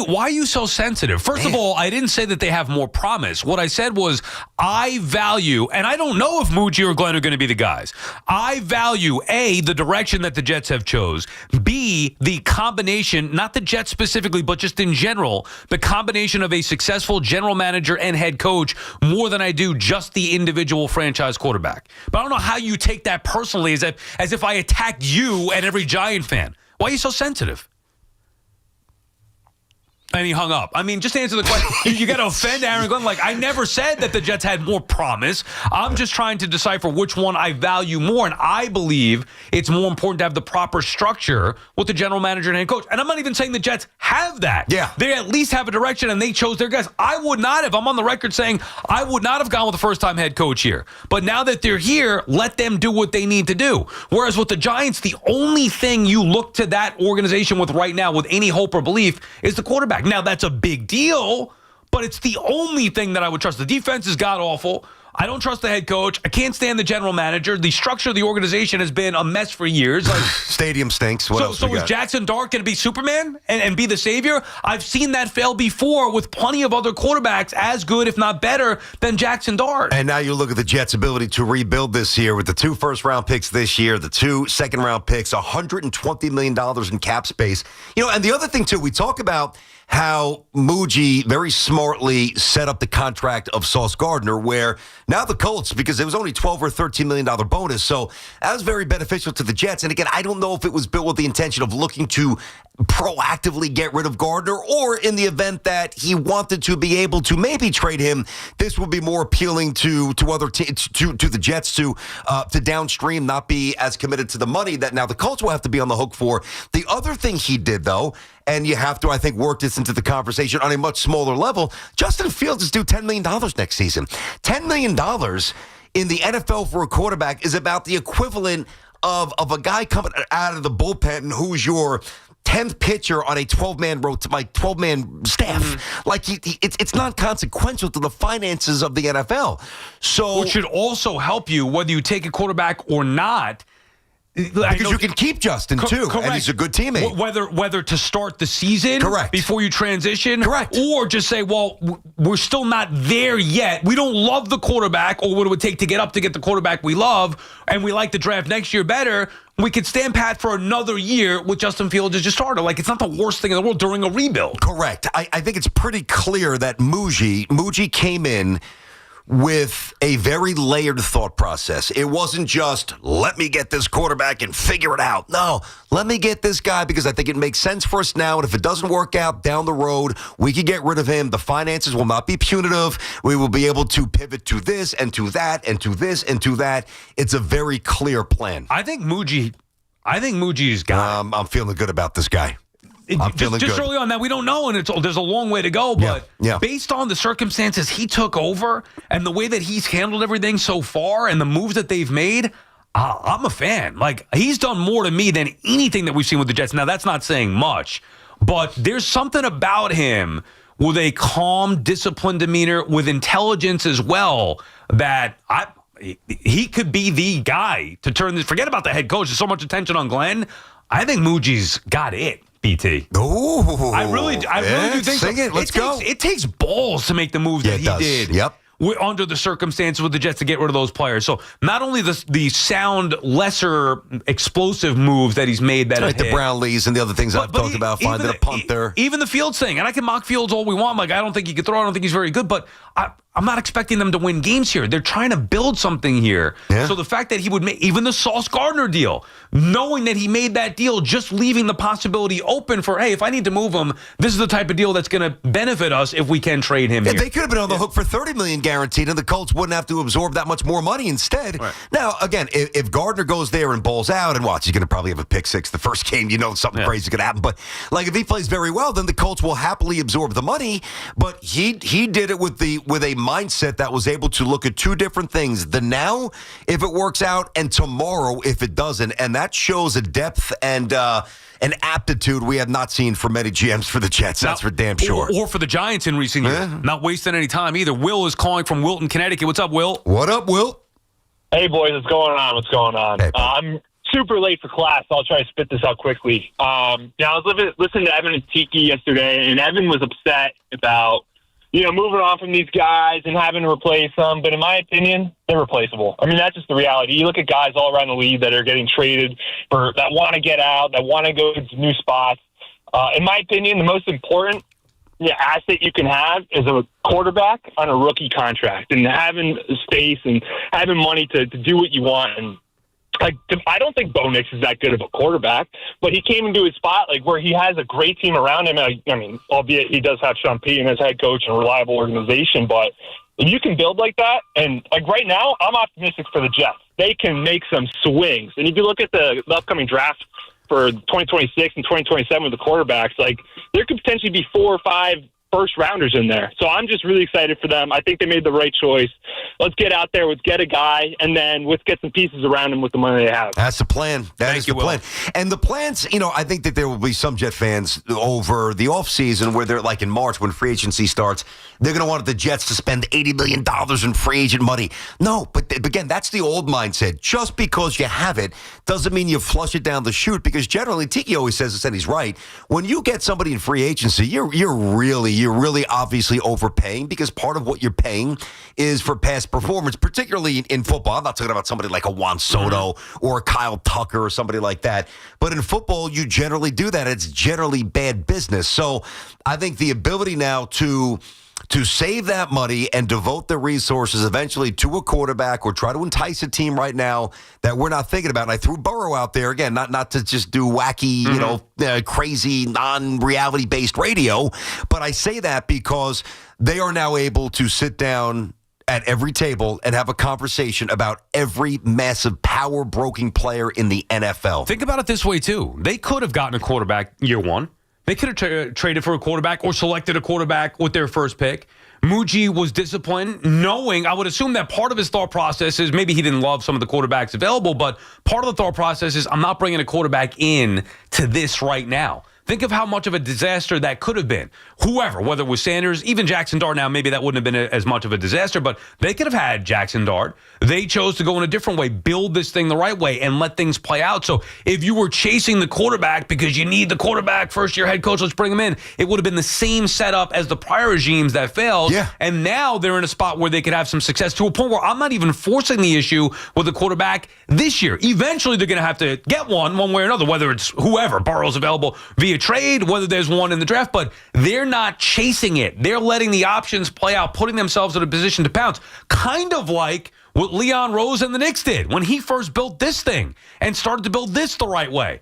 why are you so sensitive? First of all, I didn't say that they have more promise. What I said was I value, and I don't know if Muji or Glenn are going to be the guys. I value, A, the direction that the Jets have chose. B, the combination, not the Jets specifically, but just in general, the combination of a successful general manager and head coach more than I do just the individual franchise quarterback. But I don't know how you take that personally as if I attacked you and every Giant fan. Why are you so sensitive? And he hung up. I mean, just to answer the question, you got to offend Aaron Glenn. Like, I never said that the Jets had more promise. I'm just trying to decipher which one I value more. And I believe it's more important to have the proper structure with the general manager and head coach. And I'm not even saying the Jets have that. Yeah. They at least have a direction, and they chose their guys. I would not have. I'm on the record saying I would not have gone with the first-time head coach here. But now that they're here, let them do what they need to do. Whereas with the Giants, the only thing you look to that organization with right now with any hope or belief is the quarterback. Now, that's a big deal, but it's the only thing that I would trust. The defense is god-awful. I don't trust the head coach. I can't stand the general manager. The structure of the organization has been a mess for years. Like, Stadium stinks. What else we is got? Jackson Dart going to be Superman and be the savior? I've seen that fail before with plenty of other quarterbacks as good, if not better, than Jackson Dart. And now you look at the Jets' ability to rebuild this year with the 2 first-round picks this year, the 2 second-round picks, $120 million in cap space. And the other thing, too, we talk about how Muji very smartly set up the contract of Sauce Gardner, where now the Colts, because it was only $12 or $13 million bonus, so that was very beneficial to the Jets. And again, I don't know if it was built with the intention of looking to proactively get rid of Gardner, or in the event that he wanted to be able to maybe trade him, this would be more appealing to other teams, to the Jets to downstream not be as committed to the money that now the Colts will have to be on the hook for. The other thing he did, though, and you have to, I think, work this into the conversation on a much smaller level, Justin Fields is due $10 million next season. $10 million in the NFL for a quarterback is about the equivalent of a guy coming out of the bullpen who's your 10th pitcher on a 12-man staff. Mm-hmm. Like, it's not consequential to the finances of the NFL. So, which should also help you whether you take a quarterback or not. Because you can keep Justin, too, correct. and he's a good teammate. Whether to start the season correct. Before you transition, correct, or just say, well, we're still not there yet. We don't love the quarterback or what it would take to get the quarterback we love, and we like the draft next year better. We could stand pat for another year with Justin Fields as your starter. Like, it's not the worst thing in the world during a rebuild. Correct. I think it's pretty clear that Muji came in with a very layered thought process. It wasn't just, let me get this quarterback and figure it out. No, let me get this guy because I think it makes sense for us now. And if it doesn't work out down the road, we can get rid of him. The finances will not be punitive. We will be able to pivot to this and to that and to this and to that. It's a very clear plan. I think Muji's got it. I'm feeling good about this guy. I'm feeling just good. early on that we don't know, and there's a long way to go. But based on the circumstances he took over and the way that he's handled everything so far and the moves that they've made, I'm a fan. Like, he's done more to me than anything that we've seen with the Jets. Now, that's not saying much, but there's something about him with a calm, disciplined demeanor, with intelligence as well, that he could be the guy to turn this. Forget about the head coach. There's so much attention on Glenn. I think Muji's got it. BT. Oh, I really do think sing so. it. Let's go. It takes balls to make the moves that he did. Yep. Under the circumstances with the Jets to get rid of those players. So not only the sound, lesser explosive moves that he's made that the Brownlees and the other things I've talked about, finding a punt there. Even the Fields thing, and I can mock Fields all we want. Like, I don't think he could throw. I don't think he's very good, but I'm not expecting them to win games here. They're trying to build something here. Yeah. So the fact that he would make even the Sauce Gardner deal, knowing that he made that deal, just leaving the possibility open for, hey, if I need to move him, this is the type of deal that's going to benefit us if we can trade him here. They could have been on the hook for $30 million guaranteed, and the Colts wouldn't have to absorb that much more money instead. Right. Now, again, if Gardner goes there and balls out, and watch, he's going to probably have a pick six the first game. Something crazy is going to happen. But like, if he plays very well, then the Colts will happily absorb the money. But he did it with a mindset that was able to look at two different things: the now, if it works out, and tomorrow, if it doesn't. And that shows a depth and an aptitude we have not seen from many GMs for the Jets. That's for damn sure. Or for the Giants in recent years. Not wasting any time either. Will is calling from Wilton, Connecticut. What's up, Will? What up, Will? Hey, boys. What's going on? Hey, I'm super late for class, so I'll try to spit this out quickly. I was listening to Evan and Tiki yesterday, and Evan was upset about moving on from these guys and having to replace them. But in my opinion, they're replaceable. I mean, that's just the reality. You look at guys all around the league that are getting traded that want to get out, that want to go to new spots. In my opinion, the most important asset you can have is a quarterback on a rookie contract, and having space and having money to do what you want. And I don't think Bo Nix is that good of a quarterback, but he came into his spot where he has a great team around him. I mean, albeit he does have Sean Payton as head coach and a reliable organization, but if you can build like that, and right now, I'm optimistic for the Jets. They can make some swings. And if you look at the upcoming draft for 2026 and 2027 with the quarterbacks, there could potentially be 4 or 5 first rounders in there. So I'm just really excited for them. I think they made the right choice. Let's get out there, let's get a guy, and then let's get some pieces around him with the money they have. That's the plan. That is the plan. And the plans, I think that there will be some Jet fans over the offseason where they're in March when free agency starts, they're going to want the Jets to spend $80 million in free agent money. No, but again, that's the old mindset. Just because you have it doesn't mean you flush it down the chute, because generally, Tiki always says this, and he's right. When you get somebody in free agency, you're really obviously overpaying, because part of what you're paying is for past performance, particularly in football. I'm not talking about somebody like a Juan Soto or a Kyle Tucker or somebody like that. But in football, you generally do that. It's generally bad business. So I think the ability now to save that money and devote the resources eventually to a quarterback, or try to entice a team right now that we're not thinking about. And I threw Burrow out there again, not to just do wacky, crazy, non-reality based radio, but I say that because they are now able to sit down at every table and have a conversation about every massive power-broking player in the NFL. Think about it this way, too. They could have gotten a quarterback year one. They could have traded for a quarterback or selected a quarterback with their first pick. Muji was disciplined, knowing, I would assume that part of his thought process is, maybe he didn't love some of the quarterbacks available, but part of the thought process is, I'm not bringing a quarterback in to this right now. Think of how much of a disaster that could have been. Whoever, whether it was Sanders, even Jackson Dart, now maybe that wouldn't have been as much of a disaster, but they could have had Jackson Dart. They chose to go in a different way, build this thing the right way, and let things play out. So if you were chasing the quarterback because you need the quarterback, first-year head coach, let's bring him in, it would have been the same setup as the prior regimes that failed. Yeah. And now they're in a spot where they could have some success, to a point where I'm not even forcing the issue with the quarterback this year. Eventually, they're going to have to get one way or another, whether it's whoever, Burrow's available via trade, whether there's one in the draft, but they're not chasing it. They're letting the options play out, putting themselves in a position to pounce, kind of like what Leon Rose and the Knicks did when he first built this thing and started to build this the right way.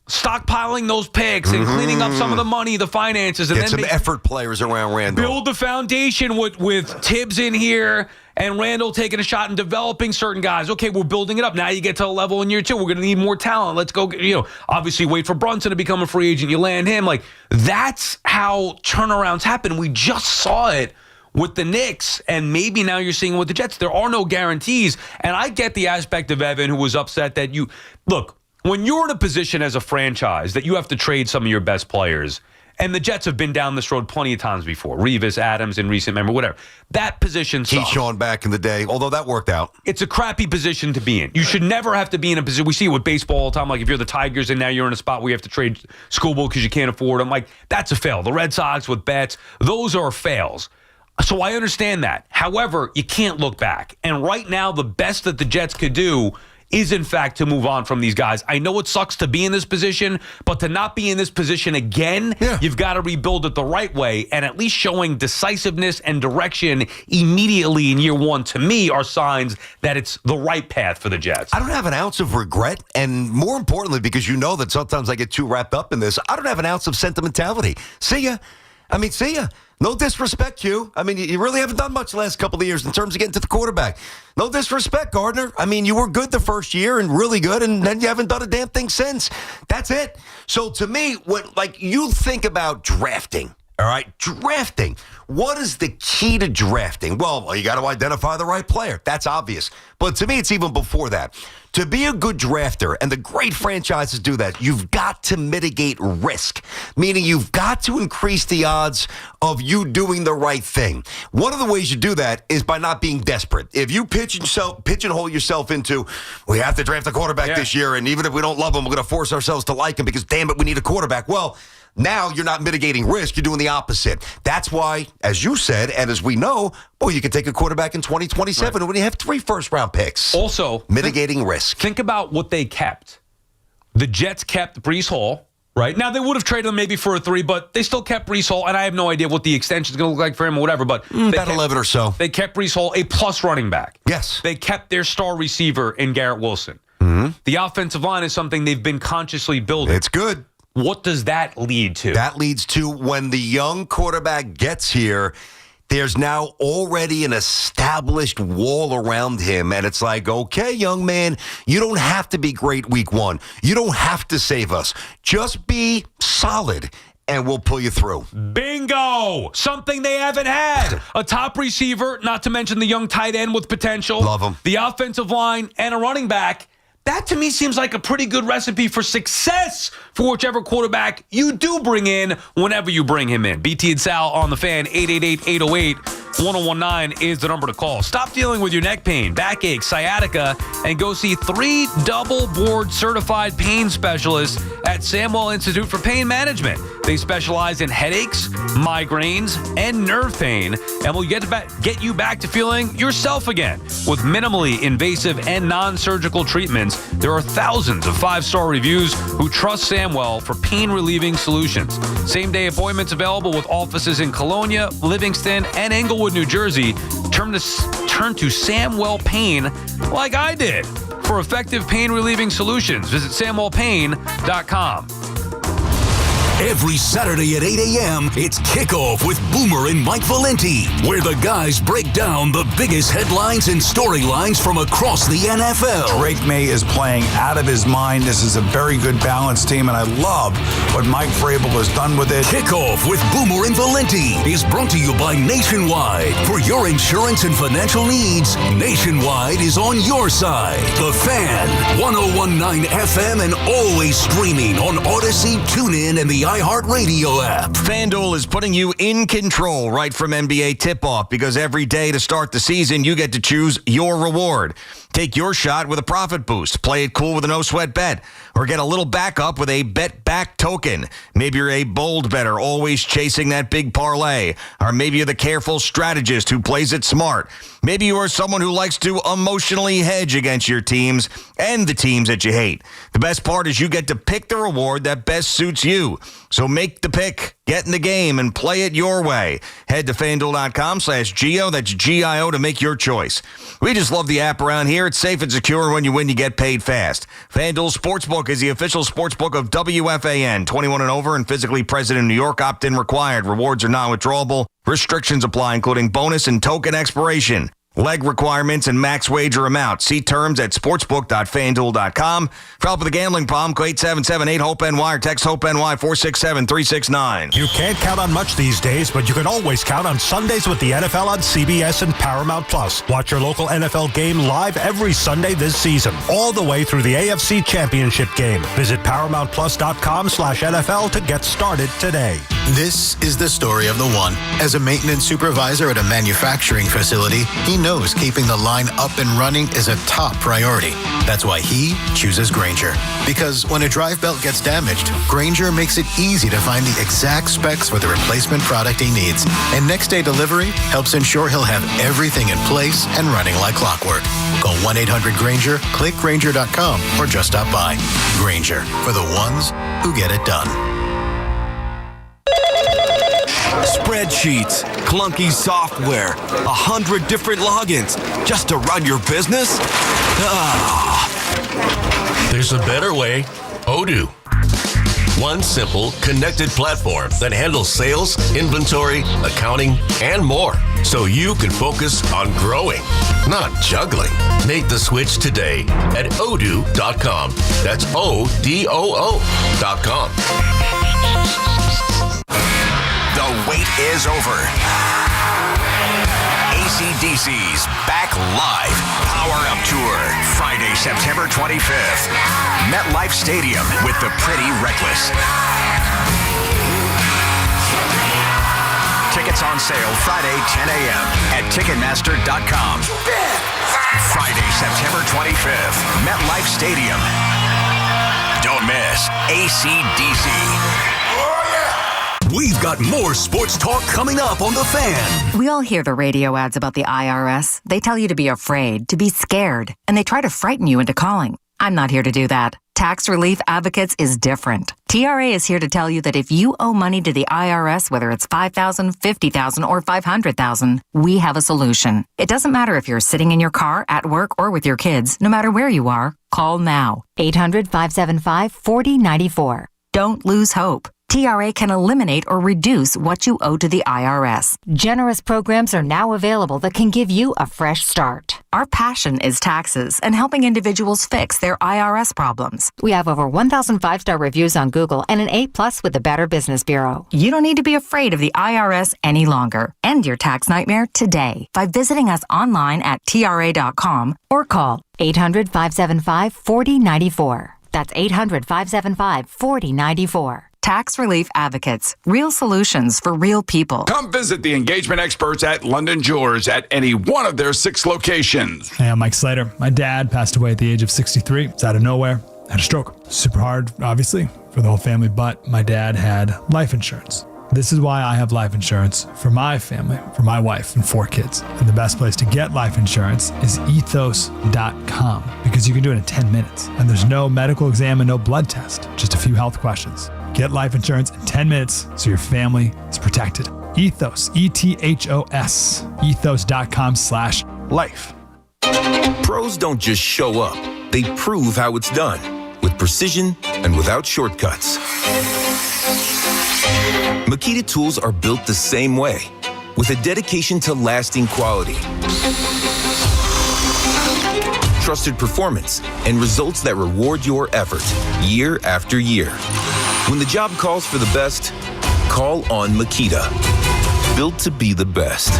Stockpiling those picks and cleaning up some of the money, the finances, and get some effort players around Randall. Build the foundation with Tibbs in here and Randall taking a shot and developing certain guys. Okay, we're building it up. Now you get to a level in year 2. We're going to need more talent. Let's go, obviously wait for Brunson to become a free agent. You land him. That's how turnarounds happen. We just saw it with the Knicks, and maybe now you're seeing it with the Jets. There are no guarantees, and I get the aspect of Evan, who was upset that look, when you're in a position as a franchise that you have to trade some of your best players, and the Jets have been down this road plenty of times before, Revis, Adams in recent memory, whatever, that position sucks. Keyshawn back in the day, although that worked out. It's a crappy position to be in. You should never have to be in a position. We see it with baseball all the time. If you're the Tigers and now you're in a spot where you have to trade Schoolboy because you can't afford them, that's a fail. The Red Sox with Betts, those are fails. So I understand that. However, you can't look back. And right now, the best that the Jets could do is, in fact, to move on from these guys. I know it sucks to be in this position, but to not be in this position again, you've got to rebuild it the right way, and at least showing decisiveness and direction immediately in year 1, to me, are signs that it's the right path for the Jets. I don't have an ounce of regret, and more importantly, because you know that sometimes I get too wrapped up in this, I don't have an ounce of sentimentality. See ya. No disrespect, Q. You really haven't done much the last couple of years in terms of getting to the quarterback. No disrespect, Gardner. You were good the first year and really good, and then you haven't done a damn thing since. That's it. So to me, you think about drafting, all right? Drafting. What is the key to drafting? Well, you got to identify the right player. That's obvious. But to me, it's even before that. To be a good drafter, and the great franchises do that, you've got to mitigate risk, meaning you've got to increase the odds of you doing the right thing. One of the ways you do that is by not being desperate. If you pigeonhole yourself into, we have to draft a quarterback this year, and even if we don't love him, we're going to force ourselves to like him because, damn it, we need a quarterback. Well, now you're not mitigating risk. You're doing the opposite. That's why, as you said, and as we know, you can take a quarterback in 2027 when you have 3 first-round picks. Also, mitigating risk. Think about what they kept. The Jets kept Breece Hall, right? Now, they would have traded him maybe for a 3, but they still kept Breece Hall, and I have no idea what the extension is going to look like for him or whatever, but about 11 or so. They kept Breece Hall, a plus running back. Yes. They kept their star receiver in Garrett Wilson. The offensive line is something they've been consciously building. It's good. What does that lead to? That leads to when the young quarterback gets here, there's now already an established wall around him. And it's like, okay, young man, you don't have to be great week one. You don't have to save us. Just be solid, and we'll pull you through. Bingo! Something they haven't had. A top receiver, not to mention the young tight end with potential. Love him. The offensive line and a running back. That, to me, seems like a pretty good recipe for success for whichever quarterback you do bring in whenever you bring him in. BT and Sal on the Fan, 888-808-1019 is the number to call. Stop dealing with your neck pain, backache, sciatica, and go see 3 double board certified pain specialists at Samwell Institute for Pain Management. They specialize in headaches, migraines, and nerve pain, and will get you back to feeling yourself again. With minimally invasive and non-surgical treatments, there are thousands of 5-star reviews who trust Samwell for pain-relieving solutions. Same-day appointments available with offices in Colonia, Livingston, and Englewood, New Jersey. Turn to Samwell Pain like I did. For effective pain-relieving solutions, visit SamwellPain.com. Every Saturday at 8 a.m., it's Kickoff with Boomer and Mike Valenti, where the guys break down the biggest headlines and storylines from across the NFL. Drake May is playing out of his mind. This is a very good balanced team, and I love what Mike Vrabel has done with it. Kickoff with Boomer and Valenti is brought to you by Nationwide. For your insurance and financial needs, Nationwide is on your side. The Fan, 101.9 FM, and always streaming on Odyssey, TuneIn, and the iHeartRadio app. FanDuel is putting you in control right from NBA tip-off, because every day to start the season, you get to choose your reward. Take your shot with a profit boost. Play it cool with a no-sweat bet. Or get a little backup with a bet-back token. Maybe you're a bold bettor, always chasing that big parlay. Or maybe you're the careful strategist who plays it smart. Maybe you are someone who likes to emotionally hedge against your teams and the teams that you hate. The best part is you get to pick the reward that best suits you. So make the pick, get in the game, and play it your way. Head to FanDuel.com/Gio, that's G-I-O, to make your choice. We just love the app around here. It's safe and secure. When you win, you get paid fast. FanDuel Sportsbook is the official sportsbook of WFAN. 21 and over and physically present in New York. Opt-in required. Rewards are non-withdrawable. Restrictions apply, including bonus and token expiration. Leg requirements and max wager amount. See terms at sportsbook.fanduel.com. For help with a gambling problem, call 877-8-HOPE-NY or text HOPE-NY 467-369. You can't count on much these days, but you can always count on Sundays with the NFL on CBS and Paramount Plus. Watch your local NFL game live every Sunday this season, all the way through the AFC Championship game. Visit ParamountPlus.com/NFL to get started today. This is the story of the one. As a maintenance supervisor at a manufacturing facility, he knows keeping the line up and running is a top priority. That's why he chooses Grainger. Because when a drive belt gets damaged, Grainger makes it easy to find the exact specs for the replacement product he needs. And next day delivery helps ensure he'll have everything in place and running like clockwork. Call 1-800-GRAINGER, click Grainger.com, or just stop by. Grainger, for the ones who get it done. Spreadsheets, clunky software, 100 different logins just to run your business? There's a better way. Odoo. One simple, connected platform that handles sales, inventory, accounting, and more, so you can focus on growing, not juggling. Make the switch today at odoo.com. That's ODOO.com. The wait is over. AC/DC's back live. Power Up Tour, Friday, September 25th. MetLife Stadium with the Pretty Reckless. Tickets on sale Friday, 10 a.m. at Ticketmaster.com. Friday, September 25th, MetLife Stadium. Don't miss AC/DC. We've got more sports talk coming up on The Fan. We all hear the radio ads about the IRS. They tell you to be afraid, to be scared, and they try to frighten you into calling. I'm not here to do that. Tax Relief Advocates is different. TRA is here to tell you that if you owe money to the IRS, whether it's $5,000, $50,000, or $500,000, we have a solution. It doesn't matter if you're sitting in your car, at work, or with your kids. No matter where you are, call now. 800-575-4094. Don't lose hope. TRA can eliminate or reduce what you owe to the IRS. Generous programs are now available that can give you a fresh start. Our passion is taxes and helping individuals fix their IRS problems. We have over 1,000 5-star reviews on Google and an A+ with the Better Business Bureau. You don't need to be afraid of the IRS any longer. End your tax nightmare today by visiting us online at TRA.com or call 800-575-4094. That's 800-575-4094. Tax Relief Advocates. Real solutions for real people. Come visit the engagement experts at London Jewelers at any one of their 6 locations. Hey, I'm Mike Slater. My dad passed away at the age of 63. It's out of nowhere. Had a stroke. Super hard, obviously, for the whole family, but my dad had life insurance. This is why I have life insurance for my family, for my wife and 4 kids. And the best place to get life insurance is ethos.com because you can do it in 10 minutes. And there's no medical exam and no blood test, just a few health questions. Get life insurance in 10 minutes so your family is protected. Ethos, ETHOS, ethos.com/life. Pros don't just show up. They prove how it's done with precision and without shortcuts. Makita tools are built the same way, with a dedication to lasting quality, trusted performance, and results that reward your effort year after year. When the job calls for the best, call on Makita. Built to be the best.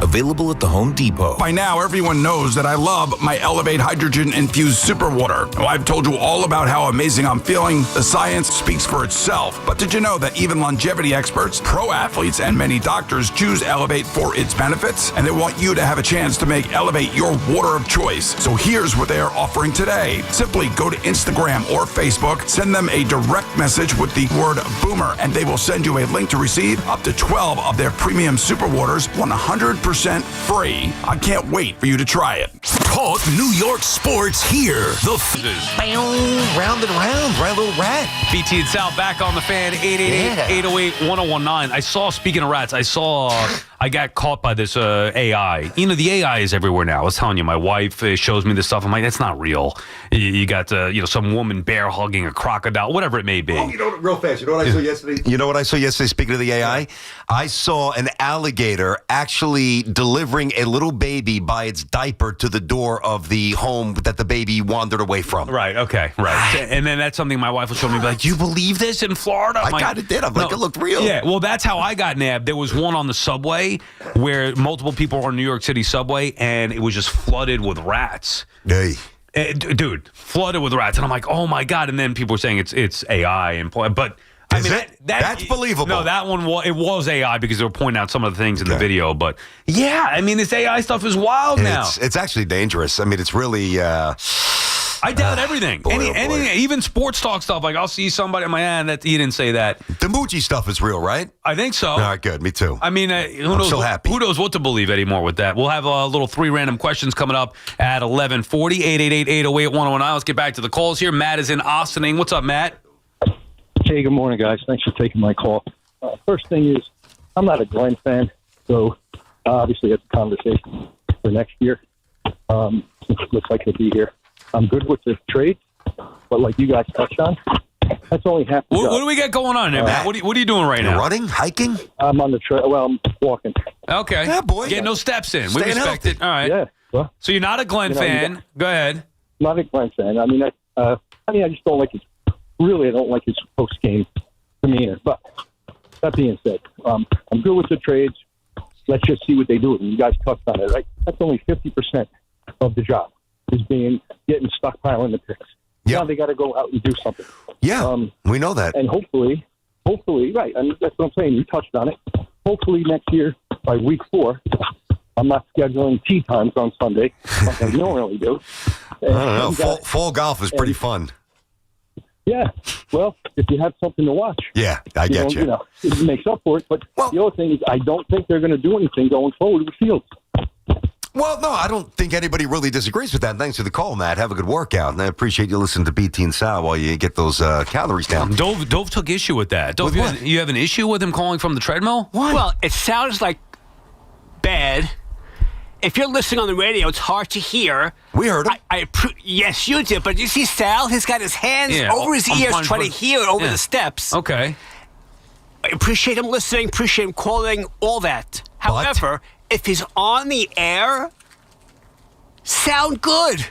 Available at the Home Depot. By now, everyone knows that I love my Elevate Hydrogen-Infused Super Water. Well, I've told you all about how amazing I'm feeling. The science speaks for itself. But did you know that even longevity experts, pro athletes, and many doctors choose Elevate for its benefits? And they want you to have a chance to make Elevate your water of choice. So here's what they are offering today. Simply go to Instagram or Facebook, send them a direct message with the word Boomer, and they will send you a link to receive up to 12 of their premium super waters 100% free. I can't wait for you to try it. Talk New York sports here. Round and round, right, little rat. BT and Sal back on the fan, 888-808-1019. Speaking of rats, I got caught by this AI. You know, the AI is everywhere now. I was telling you, my wife shows me this stuff. I'm like, that's not real. You got, some woman bear hugging a crocodile, whatever it may be. Oh, real fast. You know what I saw yesterday? You know what I saw yesterday, speaking of the AI? I saw an alligator actually delivering a little baby by its diaper to the door of the home that the baby wandered away from. Right, okay, right. And then that's something my wife was showing me, like, do you believe this in Florida? I kind of did. I'm like, it looked real. Yeah, well, that's how I got nabbed. There was one on the subway where multiple people were on New York City subway, and it was just flooded with rats. Hey. Dude, flooded with rats. And I'm like, oh, my God. And then people were saying it's AI. But I mean, that's believable. No, that one was AI because they were pointing out some of the things in the video. But yeah, I mean, this AI stuff is wild now. It's actually dangerous. I mean, it's really. I doubt everything. Anything, even sports talk stuff. Like, I'll see somebody, I'm like, he didn't say that. The Moochie stuff is real, right? I think so. All right, good. Me too. I mean, I'm so happy. Who knows what to believe anymore with that? We'll have a little 3 random questions coming up at 11:40, 888-808-1019. Let's get back to the calls here. Matt is in Austining. What's up, Matt? Hey, good morning, guys. Thanks for taking my call. First thing is, I'm not a Glenn fan, so obviously it's a conversation for next year. It looks like he'll be here. I'm good with the trade, but like you guys touched on, that's only half the job. What do we got going on there, Matt? What are you doing right now? Running? Hiking? I'm on the trail. Well, I'm walking. Okay. Yeah, boy. Getting those steps in. We respect it. All right. Yeah. Well, so you're not a Glenn fan. Go ahead. Not a Glenn fan. I mean, I just don't like his. Really, I don't like his post-game demeanor. But that being said, I'm good with the trades. Let's just see what they do. And you guys touched on it, right? That's only 50% of the job is getting stockpiling the picks. Yeah. Now they got to go out and do something. Yeah, we know that. And hopefully, right? I mean, that's what I'm saying. You touched on it. Hopefully next year, by week 4, I'm not scheduling tee times on Sunday like I normally do. I don't know. Fall golf is pretty fun. Yeah, well, if you have something to watch. Yeah, I get you. It makes up for it. But the other thing is I don't think they're going to do anything going forward with Fields. Well, no, I don't think anybody really disagrees with that. Thanks for the call, Matt. Have a good workout. And I appreciate you listening to BT Sal while you get those calories down. Dove took issue with that. Dove, you have an issue with him calling from the treadmill? What? Well, it sounds like bad. If you're listening on the radio, it's hard to hear. We heard him. Yes, you did. But you see Sal, he's got his hands over his ears trying to hear over the steps. Okay. I appreciate him listening, appreciate him calling, all that. However, if he's on the air, sound good.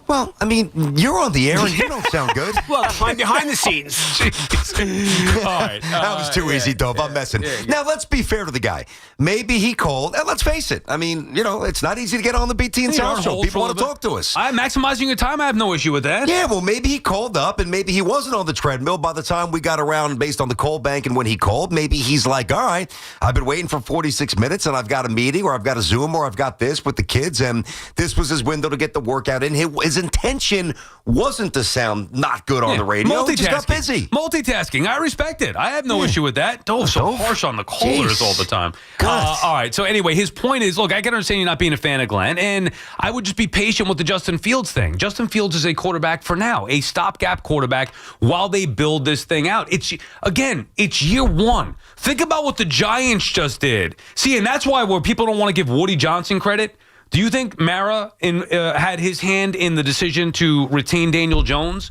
Well, I mean, you're on the air and you don't sound good. Well, I'm behind the scenes. All right. That was too easy, Dove. I'm messing. Now, let's be fair to the guy. Maybe he called, and let's face it. I mean, it's not easy to get on the BT and Sal show. People want to talk to us. I'm maximizing your time. I have no issue with that. Yeah, well, maybe he called up, and maybe he wasn't on the treadmill by the time we got around based on the call bank and when he called. Maybe he's like, all right, I've been waiting for 46 minutes, and I've got a meeting, or I've got a Zoom, or I've got this with the kids, and this was his window to get the workout in. His intention wasn't to sound not good on the radio. He just got busy. Multitasking. I respect it. I have no issue with that. Dove's so harsh on the callers all the time. All right. So anyway, his point is, look, I can understand you not being a fan of Glenn, and I would just be patient with the Justin Fields thing. Justin Fields is a quarterback for now, a stopgap quarterback while they build this thing out. It's year one. Think about what the Giants just did. See, and that's why where people don't want to give Woody Johnson credit. Do you think Mara had his hand in the decision to retain Daniel Jones?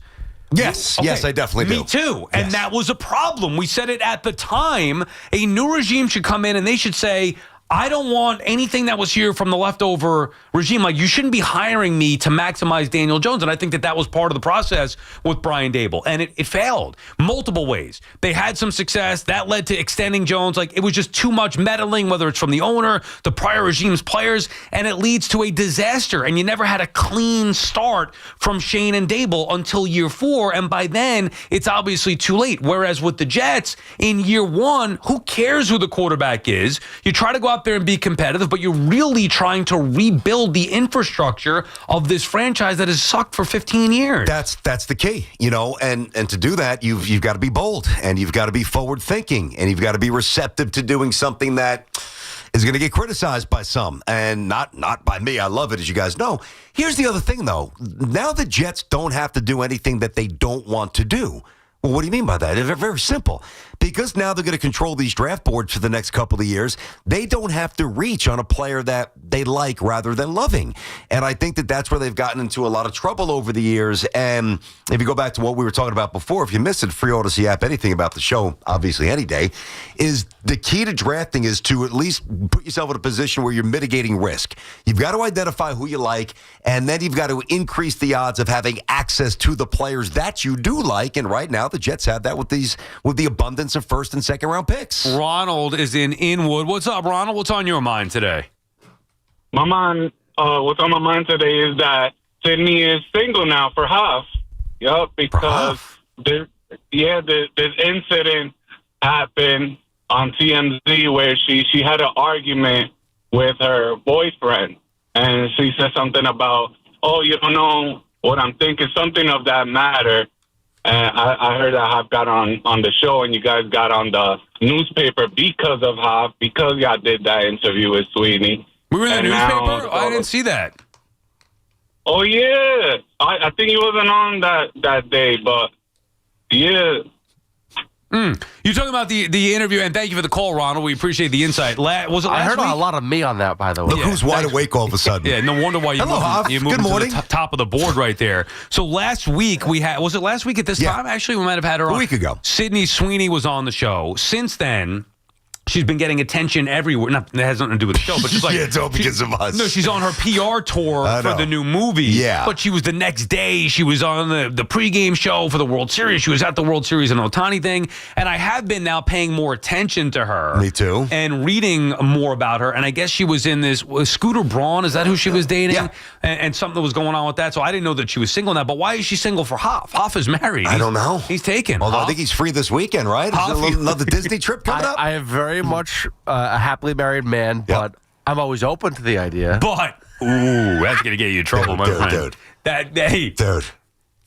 Yes, yes, I definitely do. Me too. And that was a problem. We said it at the time. A new regime should come in and they should say, I don't want anything that was here from the leftover regime. Like, you shouldn't be hiring me to maximize Daniel Jones. And I think that was part of the process with Brian Daboll. And it failed multiple ways. They had some success. That led to extending Jones. Like, it was just too much meddling, whether it's from the owner, the prior regime's players, and it leads to a disaster. And you never had a clean start from Shane and Daboll until year 4. And by then, it's obviously too late. Whereas with the Jets, in year 1, who cares who the quarterback is? You try to go out there and be competitive, but you're really trying to rebuild the infrastructure of this franchise that has sucked for 15 years. That's the key, and to do that, you've got to be bold, and you've got to be forward thinking, and you've got to be receptive to doing something that is going to get criticized by some, and not by me. I love it, as you guys know. Here's the other thing, though. Now the Jets don't have to do anything that they don't want to do. Well, what do you mean by that? It's very simple. Because now they're going to control these draft boards for the next couple of years, they don't have to reach on a player that they like rather than loving. And I think that that's where they've gotten into a lot of trouble over the years. And if you go back to what we were talking about before, if you missed it, free Odyssey app, anything about the show, obviously any day, is the key to drafting is to at least put yourself in a position where you're mitigating risk. You've got to identify who you like, and then you've got to increase the odds of having access to the players that you do like. And right now, the Jets have that with the abundance of first and second round picks. Ronald is in Inwood. What's up, Ronald? What's on your mind today? What's on my mind today is that Sydney is single now for half. Yup, because this incident happened on TMZ where she had an argument with her boyfriend, and she said something about, oh, you don't know what I'm thinking, something of that matter. And I heard that Hop got on the show, and you guys got on the newspaper because of Hop, because y'all did that interview with Sweeney. We were in the newspaper? I didn't see that. Oh, yeah. I think he wasn't on that day, but yeah. You're talking about the interview, and thank you for the call, Ronald. We appreciate the insight. Was it last I heard week? a lot of me on that, by the way. Look who's wide awake all of a sudden. Yeah, no wonder why you moved Good morning. to the top of the board right there. So last week was it last week at this time? Actually, we might have had her on. A week ago. Sydney Sweeney was on the show. Since then, she's been getting attention everywhere. That has nothing to do with the show, but just like it's all because of us. No, she's on her PR tour for the new movie. Yeah, but she was the next day. She was on the pregame show for the World Series. She was at the World Series and Ohtani thing. And I have been now paying more attention to her. Me too. And reading more about her. And I guess she was in this Scooter Braun. Is that who she was dating? Yeah. And something was going on with that. So I didn't know that she was single now. But why is she single for Hoff? Hoff is married. I don't know. He's taken. Although I think he's free this weekend, right? Is there another Disney trip coming up? I am very much a happily married man, but I'm always open to the idea. But, that's going to get you in trouble, my friend. Dude. That day. Dude.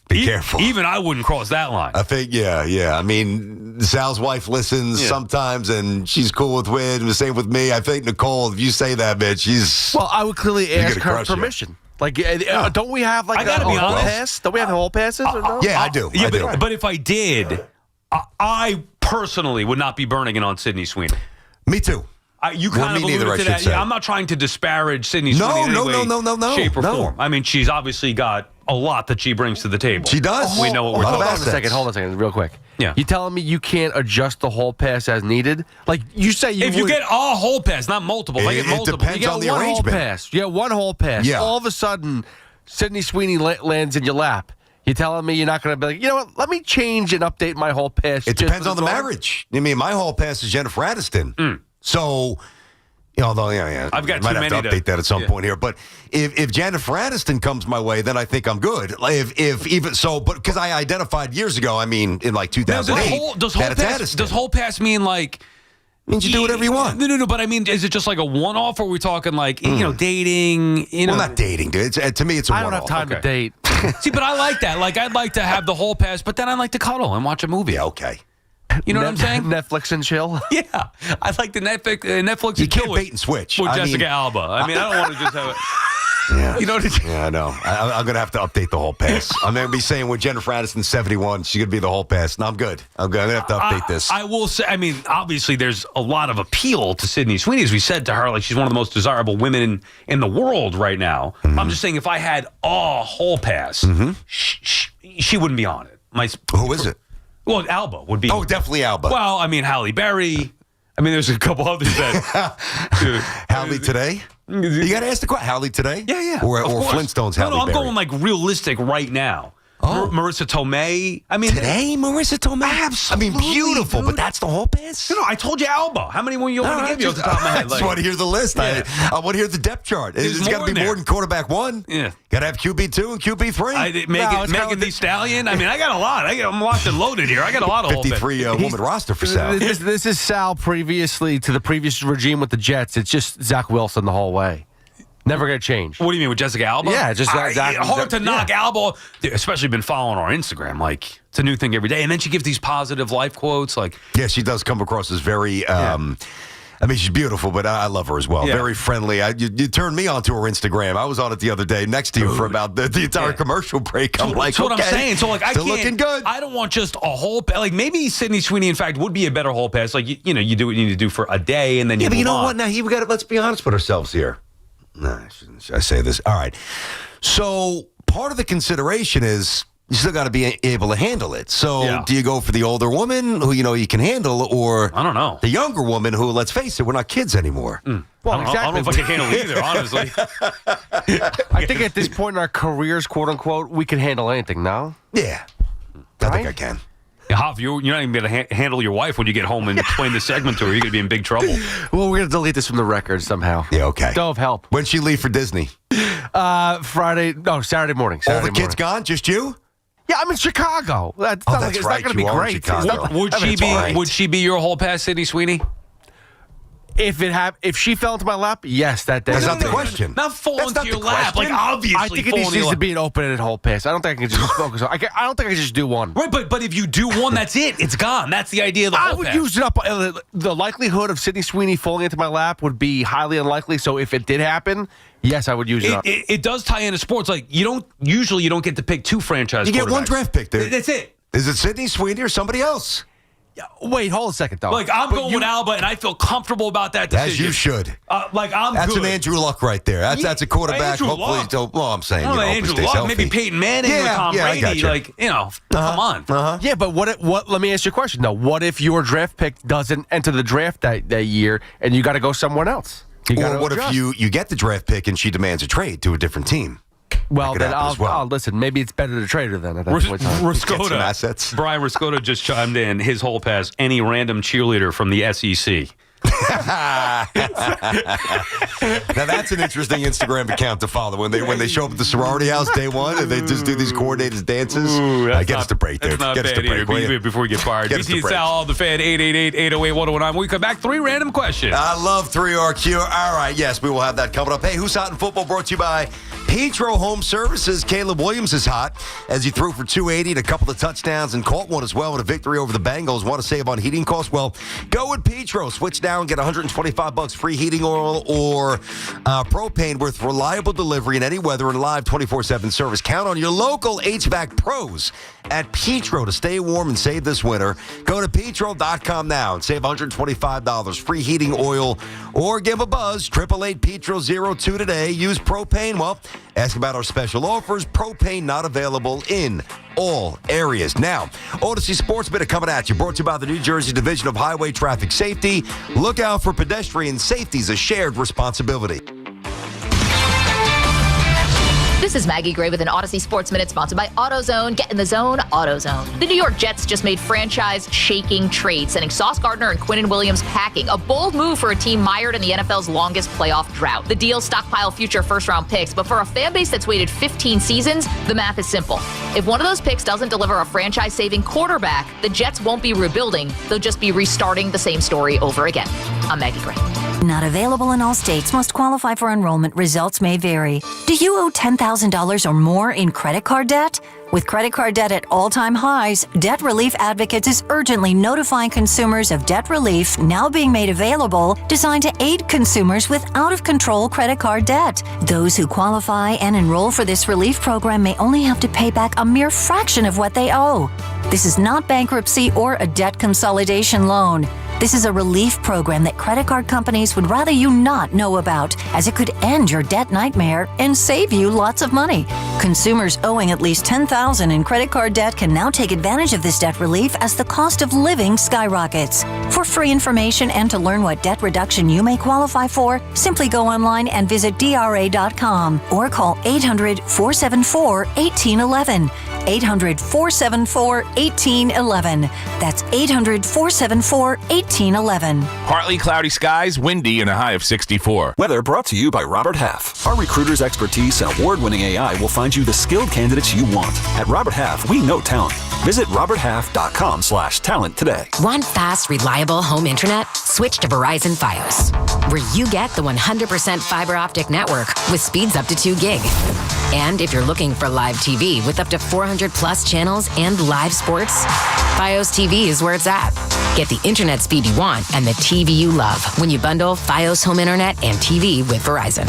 Be careful. Even I wouldn't cross that line. I think, yeah. I mean, Sal's wife listens sometimes, and she's cool with Win. The same with me. I think, Nicole, if you say that, man, she's... Well, I would clearly ask her permission. Like, don't we have like a hall pass? Don't we have hall passes? Or no? Yeah, I do. But if I did, I personally would not be burning it on Sydney Sweeney. Me too. You kind of alluded to that. Yeah, I'm not trying to disparage Sydney Sweeney in any way, shape, or form. I mean, she's obviously got a lot that she brings to the table. She does. We know what we're talking about. Hold on a second, real quick. Yeah. You telling me you can't adjust the hall pass as needed? Like, you say you If you get a hall pass, not multiple. If I get multiple. Depends you get on the one arrangement. Hall pass. You get one hall pass. Yeah. All of a sudden, Sydney Sweeney lands in your lap. You telling me you're not going to be like, you know what, let me change and update my hall pass. It depends on the marriage. I mean, my hall pass is Jennifer Aniston. So... although, I've got might too have many to update that at some point here. But if Jennifer Aniston comes my way, then I think I'm good. If even so, but because I identified years ago, I mean, in like 2008, does whole pass mean like? Means you do whatever you want. No. But I mean, is it just like a one-off, or are we talking like dating? Well, not dating, dude. To me, it's a one-off. I don't have time to date. See, but I like that. Like, I'd like to have the whole pass, but then I like to cuddle and watch a movie. Yeah, okay. You know what I'm saying? Netflix and chill. Yeah, I like the Netflix. You can't bait and switch. With Jessica Alba. I mean, I don't want to just have it. Yeah. You know what I mean? Yeah, I know. I'm going to have to update the whole pass. I'm going to be saying when Jennifer Aniston's 71, she's going to be the whole pass. No, I'm good. I'm going to have to update this. I will say, I mean, obviously there's a lot of appeal to Sydney Sweeney. As we said to her, like, she's one of the most desirable women in the world right now. Mm-hmm. I'm just saying, if I had a whole pass, she wouldn't be on it. Who is it? Well, Alba would be. Oh, definitely Alba. Well, I mean, Halle Berry. I mean, there's a couple others that. Halle today? You got to ask the question. Halle today? Yeah. Or Flintstones Halle No, I'm Berry. going like realistic right now. Marissa Tomei. I mean, today, Marissa Tomei? Absolutely. I mean, beautiful, dude. but that's the whole pass? No, I told you Alba. How many more you want me to give you off the top of my head? I just want to hear the list. Yeah. I want to hear the depth chart. It's got to be more than quarterback one. Yeah. Got to have QB2 and QB3. Megan Thee Stallion. I mean, I got a lot. I'm locked and loaded here. I got a lot of 53 woman roster for Sal. This is Sal previously to the previous regime with the Jets. It's just Zach Wilson the whole way. Never going to change. What do you mean, with Jessica Alba? Yeah, just hard to knock Alba. Especially been following our Instagram. Like, it's a new thing every day. And then she gives these positive life quotes. Like, yeah, she does come across as very. I mean, she's beautiful, but I love her as well. Yeah. Very friendly. You turned me onto her Instagram. I was on it the other day next to you for about the entire commercial break. I'm like, that's what I'm saying. So, like, still looking good. I don't want just a whole pass. Like, maybe Sydney Sweeney, in fact, would be a better whole pass. Like, you do what you need to do for a day, and then you but you move know on. what? Now, we got to, let's be honest with ourselves here. No, should I say this? All right. So part of the consideration is you still got to be able to handle it. So do you go for the older woman who you can handle, or I don't know, the younger woman who, let's face it, we're not kids anymore. Well, I don't know if I can handle either, honestly. I think at this point in our careers, quote unquote, we can handle anything now. Yeah, I think I can. Hoff, you're not even going to handle your wife when you get home and explain the segment to her. You're going to be in big trouble. Well, we're going to delete this from the record somehow. Yeah, okay. Dove, help. When'd she leave for Disney? Saturday morning. All the kids gone? Just you? Yeah, I'm in Chicago. It's not going to be great. Would she be your whole pass, Sydney Sweeney? If she fell into my lap, yes, that day. That's not the question. Not fall into your lap. Like, obviously, I think it needs to be an open-ended whole pass. I don't think I can just focus on. I don't think I can just do one. Right, but if you do one, that's it. It's gone. That's the idea of the whole I would pass. use it up. The likelihood of Sydney Sweeney falling into my lap would be highly unlikely. So if it did happen, yes, I would use it up. It does tie into sports. Like, you don't get to pick two franchise. You get one draft pick, dude. That's it. Is it Sydney Sweeney or somebody else? Yeah, wait, hold a second, though. Like, I'm going with Alba, and I feel comfortable about that decision. As you should. That's an Andrew Luck right there. That's a quarterback. Hopefully, I'm saying, Andrew Luck, maybe Peyton Manning or Tom Brady. Come on. Yeah, but what? Let me ask you a question, though. What if your draft pick doesn't enter the draft that year, and you got to go someone else? Or what if you get the draft pick and she demands a trade to a different team? Well, then I'll listen. Maybe it's better to trade her then at that point in time. Get some assets. Brian Riscotta just chimed in. His whole pass, any random cheerleader from the SEC. Now that's an interesting Instagram account to follow when they show up at the sorority house day one and they just do these coordinated dances. Get us to break, dude. That's not Get us bad to break, either. Before we get fired. BT Sal on the Fan, 888-808-1019. When we come back, 3 random questions. I love 3RQ. All right, yes, we will have that coming up. Hey, Who's Hot in Football brought to you by Petro Home Services, Caleb Williams is hot as he threw for 280 and a couple of touchdowns and caught one as well in a victory over the Bengals. Want to save on heating costs? Well, go with Petro. Switch now and get $125 free heating oil or propane with reliable delivery in any weather and live 24/7 service. Count on your local HVAC pros at Petro to stay warm and save this winter. Go to petro.com now and save $125 free heating oil or give a buzz 888-PETRO-02 today. Use propane. Well, ask about our special offers. Propane not available in all areas. Now, Odyssey Sports Minute coming at you. Brought to you by the New Jersey Division of Highway Traffic Safety. Look out for pedestrian safety is a shared responsibility. This is Maggie Gray with an Odyssey Sports Minute sponsored by AutoZone. Get in the zone, AutoZone. The New York Jets just made franchise-shaking trade, sending Sauce Gardner and Quinnen Williams packing. A bold move for a team mired in the NFL's longest playoff drought. The deal stockpile future first-round picks, but for a fan base that's waited 15 seasons, the math is simple. If one of those picks doesn't deliver a franchise-saving quarterback, the Jets won't be rebuilding. They'll just be restarting the same story over again. I'm Maggie Gray. Not available in all states. Must qualify for enrollment. Results may vary. Do you owe $10,000 or more in credit card debt? With credit card debt at all-time highs, Debt Relief Advocates is urgently notifying consumers of debt relief now being made available, designed to aid consumers with out-of-control credit card debt. Those who qualify and enroll for this relief program may only have to pay back a mere fraction of what they owe. This is not bankruptcy or a debt consolidation loan. This is a relief program that credit card companies would rather you not know about, as it could end your debt nightmare and save you lots of money. Consumers owing at least $10,000 in credit card debt can now take advantage of this debt relief as the cost of living skyrockets. For free information and to learn what debt reduction you may qualify for, simply go online and visit DRA.com or call 800-474-1811. 800-474-1811. That's 800-474-1811. Partly cloudy skies, windy, and a high of 64. Weather brought to you by Robert Half. Our recruiters' expertise and award-winning AI will find you the skilled candidates you want. At Robert Half, we know talent. Visit roberthalf.com/talent today. Want fast, reliable home internet? Switch to Verizon Fios, where you get the 100% fiber optic network with speeds up to 2 gig. And if you're looking for live TV with up to 400 plus channels and live sports, Fios TV is where it's at. Get the internet speed you want and the TV you love when you bundle Fios home internet and TV with Verizon.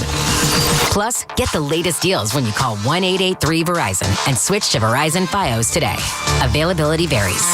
Plus, get the latest deals when you call 1-883-VERIZON and switch to Verizon Fios today. Availability varies.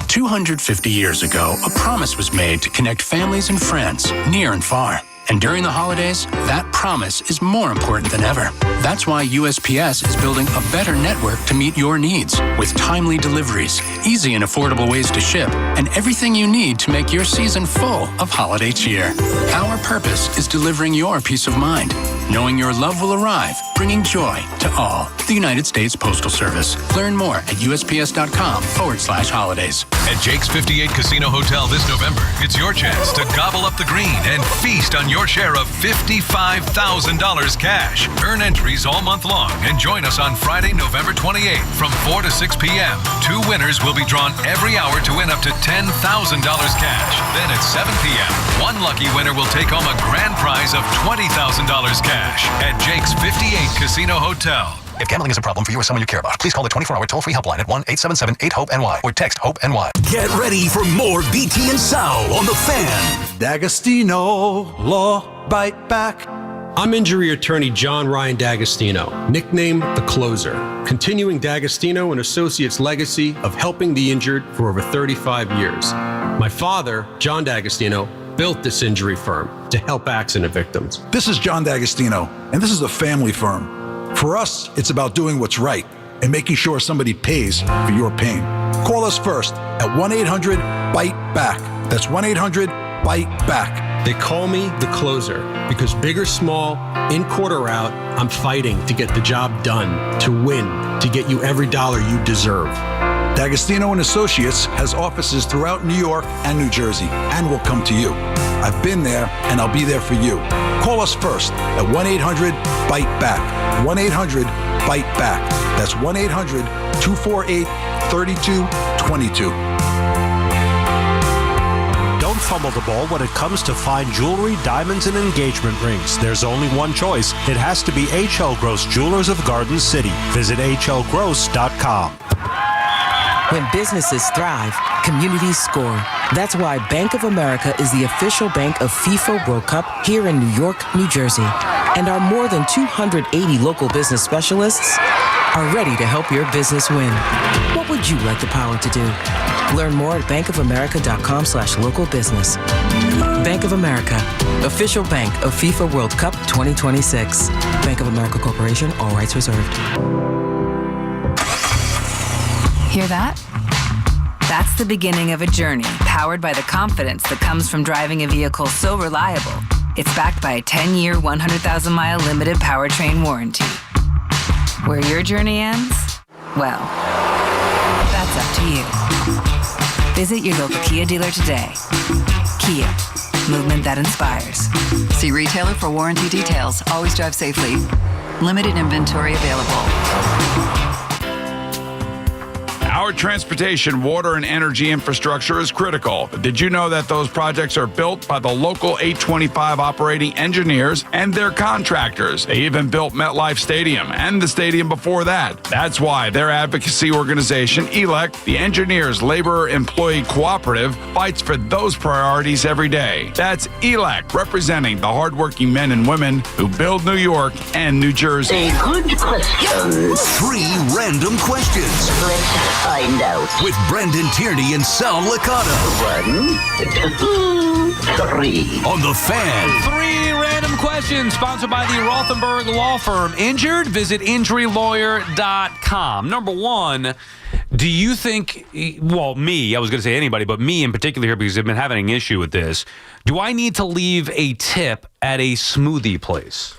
250 years ago, a promise was made to connect families and friends near and far. And during the holidays, that promise is more important than ever. That's why USPS is building a better network to meet your needs, with timely deliveries, easy and affordable ways to ship, and everything you need to make your season full of holiday cheer. Our purpose is delivering your peace of mind, knowing your love will arrive, bringing joy to all. The United States Postal Service. Learn more at USPS.com/holidays. At Jake's 58 Casino Hotel this November, it's your chance to gobble up the green and feast on your share of $55,000 cash. Earn entries all month long and join us on Friday, November 28th from 4 to 6 p.m. 2 winners will be drawn every hour to win up to $10,000 cash. Then at 7 p.m., one lucky winner will take home a grand prize of $20,000 cash at Jake's 58 Casino Hotel. If gambling is a problem for you or someone you care about, please call the 24-hour toll-free helpline at 1-877-8-HOPE-NY or text HOPE-NY. Get ready for more BT and Sal on the Fan. D'Agostino, Law, Bite Back. I'm injury attorney John Ryan D'Agostino, nicknamed The Closer, continuing D'Agostino and Associates' legacy of helping the injured for over 35 years. My father, John D'Agostino, built this injury firm to help accident victims. This is John D'Agostino, and this is a family firm. For us, it's about doing what's right and making sure somebody pays for your pain. Call us first at 1-800-BITE-BACK. That's 1-800-BITE-BACK. They call me The Closer because big or small, in court or out, I'm fighting to get the job done, to win, to get you every dollar you deserve. D'Agostino and Associates has offices throughout New York and New Jersey and will come to you. I've been there and I'll be there for you. Call us first at 1-800-BITE-BACK. 1-800-BITE-BACK. That's 1-800-248-3222. Don't fumble the ball when it comes to fine jewelry, diamonds, and engagement rings. There's only one choice. It has to be H.L. Gross Jewelers of Garden City. Visit hlgross.com. When businesses thrive, communities score. That's why Bank of America is the official bank of FIFA World Cup here in New York, New Jersey. And our more than 280 local business specialists are ready to help your business win. What would you like the power to do? Learn more at bankofamerica.com/local business. Bank of America, official bank of FIFA World Cup 2026. Bank of America Corporation, all rights reserved. Hear that? That's the beginning of a journey powered by the confidence that comes from driving a vehicle so reliable. It's backed by a 10-year, 100,000-mile limited powertrain warranty. Where your journey ends? Well, that's up to you. Visit your local Kia dealer today. Kia, movement that inspires. See retailer for warranty details. Always drive safely. Limited inventory available. Our transportation, water, and energy infrastructure is critical. But did you know that those projects are built by the local 825 operating engineers and their contractors? They even built MetLife Stadium and the stadium before that. That's why their advocacy organization, ELEC, the Engineers Labor Employee Cooperative, fights for those priorities every day. That's ELEC, representing the hardworking men and women who build New York and New Jersey. A good question. 3 random questions. Let's find out. With Brendan Tierney and Sal Licata. 1, 2, 3. On the Fan. 3 random questions sponsored by the Rothenberg Law Firm. Injured? Visit injurylawyer.com. Number 1, do you think, well, me, I was going to say anybody, but me in particular here because I've been having an issue with this. Do I need to leave a tip at a smoothie place?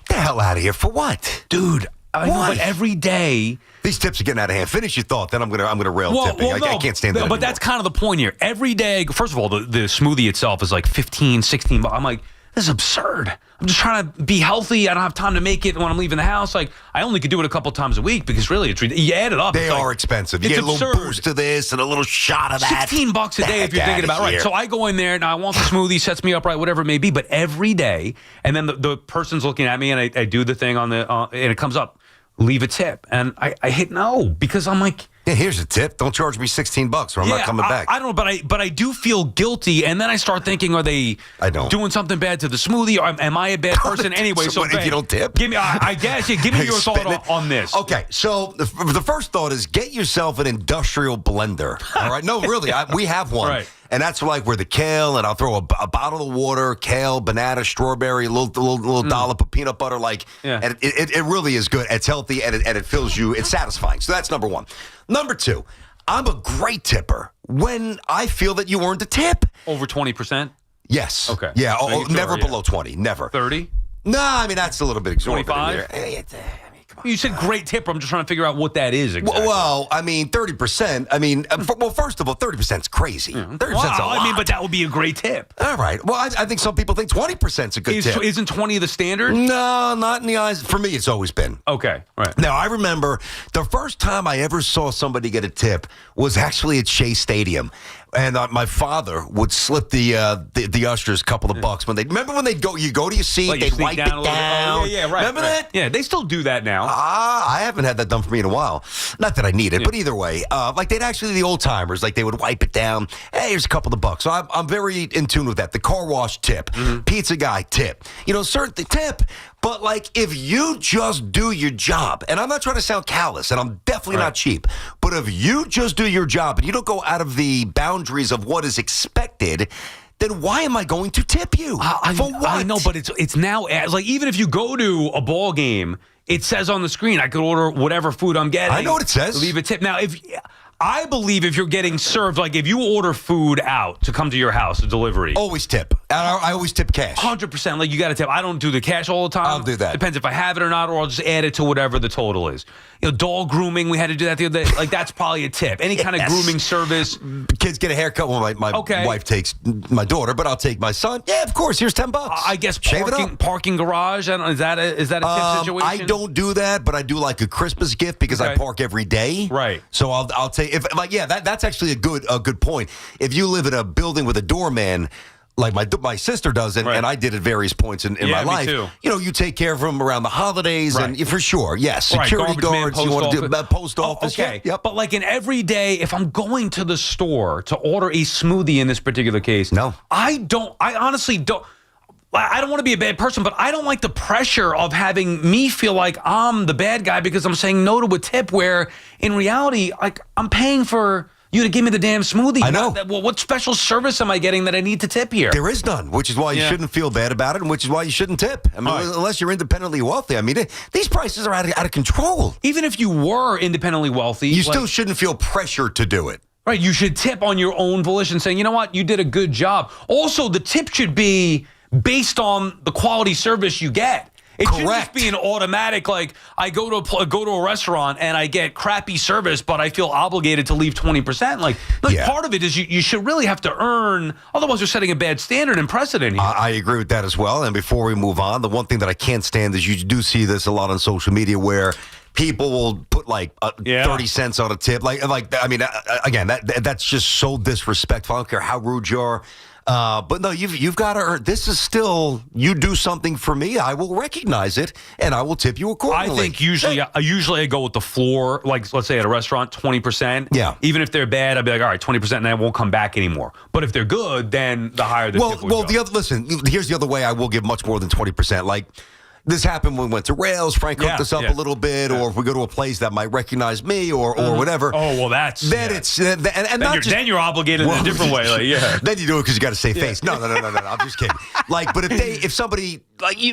Get the hell out of here. For what? Dude, I know, but every day. These tips are getting out of hand. Finish your thought, then I'm gonna rail tipping. I can't stand that. But that's kind of the point here. Every day, first of all, the smoothie itself is like 15, 16 bucks. I'm like, this is absurd. I'm just trying to be healthy. I don't have time to make it when I'm leaving the house. Like, I only could do it a couple times a week because really, you add it up. They are expensive. You get a little boost of this and a little shot of that. 16 bucks a day if you're thinking about it. Right. So I go in there and I want the smoothie, sets me up right, whatever it may be. But every day, and then the person's looking at me and I do the thing on the and it comes up. Leave a tip. And I hit no because I'm like, yeah, here's a tip. Don't charge me $16 or I'm not coming back. I don't know, but I do feel guilty. And then I start thinking, are they doing something bad to the smoothie? Or am I a bad person anyway? So if you don't tip? Give me, I guess, give me your thought on this. Okay, so the first thought is get yourself an industrial blender. All right? No, really, we have one. Right. And that's like where the kale, and I'll throw a bottle of water, kale, banana, strawberry, a little dollop of peanut butter. And it really is good. It's healthy, and it fills you. It's satisfying. So that's number 1. Number 2, I'm a great tipper when I feel that you earned a tip. Over 20%? Yes. Okay. Yeah, never below 20. Never. 30? No, I mean, that's a little bit exorbitant. 25? You said great tipper. I'm just trying to figure out what that is exactly. Well, I mean, 30%. I mean, first of all, 30% is crazy. 30% is a lot. I mean, but that would be a great tip. All right. Well, I think some people think 20% is a good tip. Isn't 20 the standard? No, not in the eyes. For me, it's always been. Okay, right. Now, I remember the first time I ever saw somebody get a tip was actually at Shea Stadium. And my father would slip the ushers a couple of bucks when they go to your seat, like they'd wipe it down. Yeah, right. Remember that? Yeah, they still do that now. I haven't had that done for me in a while. Not that I need it, but either way, like they'd actually the old timers, like they would wipe it down. Hey, here's a couple of bucks. So I'm very in tune with that. The car wash tip, pizza guy tip, certain tip. But, like, if you just do your job, and I'm not trying to sound callous, and I'm definitely not cheap, but if you just do your job and you don't go out of the boundaries of what is expected, then why am I going to tip you? For what? I know, but it's now, like, even if you go to a ball game, it says on the screen, I could order whatever food I'm getting. I know what it says. Leave a tip. Now, I believe if you're getting served, like if you order food out to come to your house, a delivery. Always tip. I always tip cash. 100%. Like you got to tip. I don't do the cash all the time. I'll do that. Depends if I have it or not, or I'll just add it to whatever the total is. Dog grooming, we had to do that the other day. Like that's probably a tip. Any kind of grooming service. Kids get a haircut when my wife takes my daughter, but I'll take my son. Yeah, of course. Here's $10. I guess parking garage. I don't know, is that a tip situation? I don't do that, but I do like a Christmas gift because I park every day. Right. So I'll take. say, that's actually a good point. If you live in a building with a doorman, like my sister does, and I did at various points in my life. Me too. You take care of them around the holidays, and for sure, yes, security guards. You want to do post office, okay. Yep. But like in every day, if I'm going to the store to order a smoothie in this particular case, no, I honestly don't. I don't want to be a bad person, but I don't like the pressure of having me feel like I'm the bad guy because I'm saying no to a tip. Where in reality, like I'm paying for you to give me the damn smoothie. I know. Well, what special service am I getting that I need to tip here? There is none, which is why you shouldn't feel bad about it, and which is why you shouldn't tip. I mean, unless you're independently wealthy. I mean, these prices are out of control. Even if you were independently wealthy, you still shouldn't feel pressure to do it. Right. You should tip on your own volition, saying, you know what, you did a good job. Also, the tip should be based on the quality service you get. It shouldn't just be an automatic, like, I go to a restaurant and I get crappy service, but I feel obligated to leave 20%. Like part of it is you should really have to earn, otherwise you're setting a bad standard and precedent here. I agree with that as well. And before we move on, the one thing that I can't stand is you do see this a lot on social media where people will put like 30 cents on a tip. Again, that's just so disrespectful. I don't care how rude you are. But no, you've got to earn. This is still, you do something for me, I will recognize it, and I will tip you accordingly. I think usually I go with the floor, like let's say at a restaurant, 20%. Yeah. Even if they're bad, I'd be like, all right, 20%, and I won't come back anymore. But if they're good, then the higher the tip would go. Listen, here's the other way I will give much more than 20%. Like, this happened when we went to Rails. Frank hooked us up a little bit, or if we go to a place that might recognize me or whatever. Oh, well, that's... Then it's... then you're obligated in a different way. Like, Then you do it because you got to save face. No. I'm just kidding. But if somebody...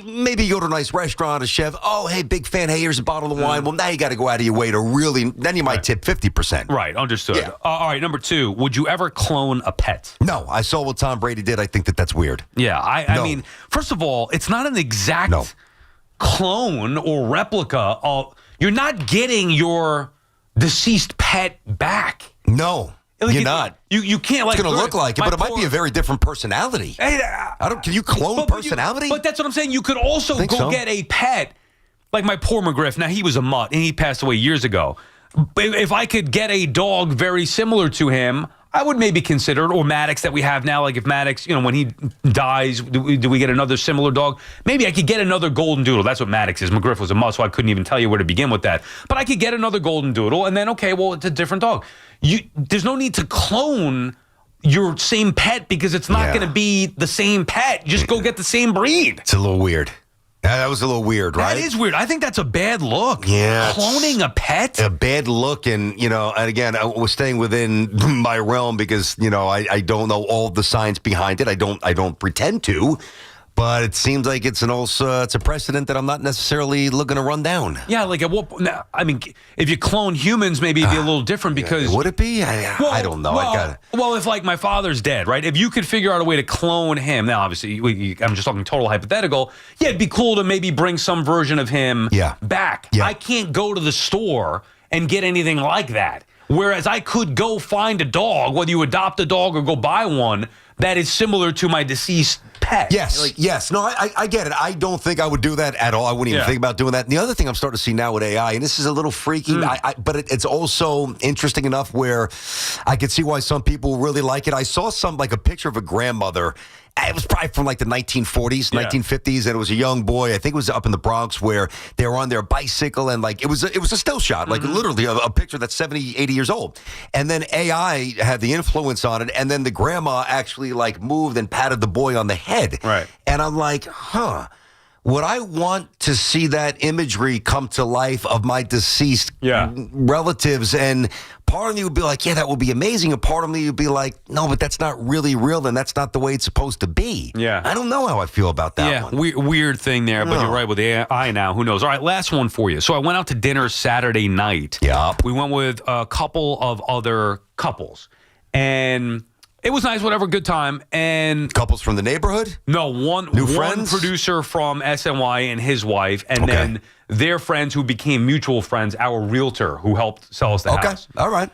maybe you go to a nice restaurant, a chef, oh, hey, big fan, hey, here's a bottle of wine. Well, now you got to go out of your way to really... Then you might tip 50%. Right, understood. Yeah. All right, number 2, would you ever clone a pet? No, I saw what Tom Brady did. I think that's weird. Yeah, I mean, first of all, it's not an exact... No. Clone or replica of, you're not getting your deceased pet back. No, you're not. You can't. It's going to look like it, but it might be a very different personality. Can you clone personality? But that's what I'm saying. You could also get a pet, like my poor McGriff. Now he was a mutt and he passed away years ago. If I could get a dog very similar to him, I would maybe consider it, or Maddox that we have now. Like if Maddox, when he dies, do we get another similar dog? Maybe I could get another golden doodle. That's what Maddox is. McGriff was a mutt, so I couldn't even tell you where to begin with that. But I could get another golden doodle, and then, okay, well, it's a different dog. There's no need to clone your same pet because it's not going to be the same pet. Just go get the same breed. It's a little weird. That was a little weird, right? That is weird. I think that's a bad look. Yeah. Cloning a pet? A bad look. And, and again, I was staying within my realm because, I don't know all the science behind it. I don't pretend to. But it seems like it's a precedent that I'm not necessarily looking to run down. Yeah, like at what point? I mean, if you clone humans, maybe it'd be a little different because... Would it be? I don't know. Well, if like my father's dead, right? If you could figure out a way to clone him, now obviously I'm just talking total hypothetical, it'd be cool to maybe bring some version of him back. Yeah. I can't go to the store and get anything like that. Whereas I could go find a dog, whether you adopt a dog or go buy one, that is similar to my deceased pet. Yes. No, I get it. I don't think I would do that at all. I wouldn't even think about doing that. And the other thing I'm starting to see now with AI, and this is a little freaky, but it's also interesting enough where I could see why some people really like it. I saw a picture of a grandmother. It was probably from like the 1940s, 1950s, and it was a young boy. I think it was up in the Bronx where they were on their bicycle, and like it was a still shot, like literally a picture that's 70, 80 years old. And then AI had the influence on it, and then the grandma actually like moved and patted the boy on the head. Right. And I'm like, would I want to see that imagery come to life of my deceased relatives? And part of me would be like, yeah, that would be amazing. And part of me would be like, no, but that's not really real, and that's not the way it's supposed to be. Yeah. I don't know how I feel about that one. Weird thing there, but you're right with AI now. Who knows? All right, last one for you. So I went out to dinner Saturday night. Yeah. We went with a couple of other couples, and... it was nice, whatever, good time. And couples from the neighborhood? No, one producer from SNY and his wife, and then their friends who became mutual friends, our realtor who helped sell us the house. All right.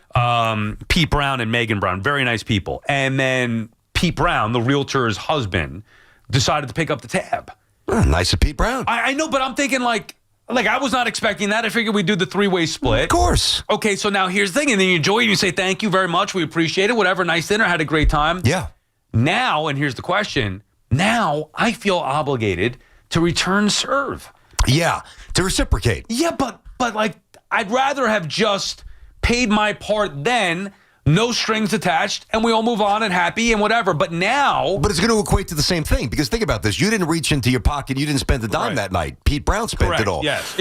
Pete Brown and Megan Brown, very nice people. And then Pete Brown, the realtor's husband, decided to pick up the tab. Nice of Pete Brown. I know, but I'm thinking like Like, I was not expecting that. I figured we'd do the three-way split. Of course. Okay, so now here's the thing. And then you enjoy it. And you say, thank you very much. We appreciate it. Whatever. Nice dinner. Had a great time. Yeah. Now, and here's the question. Now I feel obligated to return serve. Yeah, to reciprocate. Yeah, but like, I'd rather have just paid my part then, no strings attached, and we all move on and happy and whatever. But now... But it's going to equate to the same thing, because think about this. You didn't reach into your pocket. You didn't spend a dime that night. Pete Brown spent it all. Yes.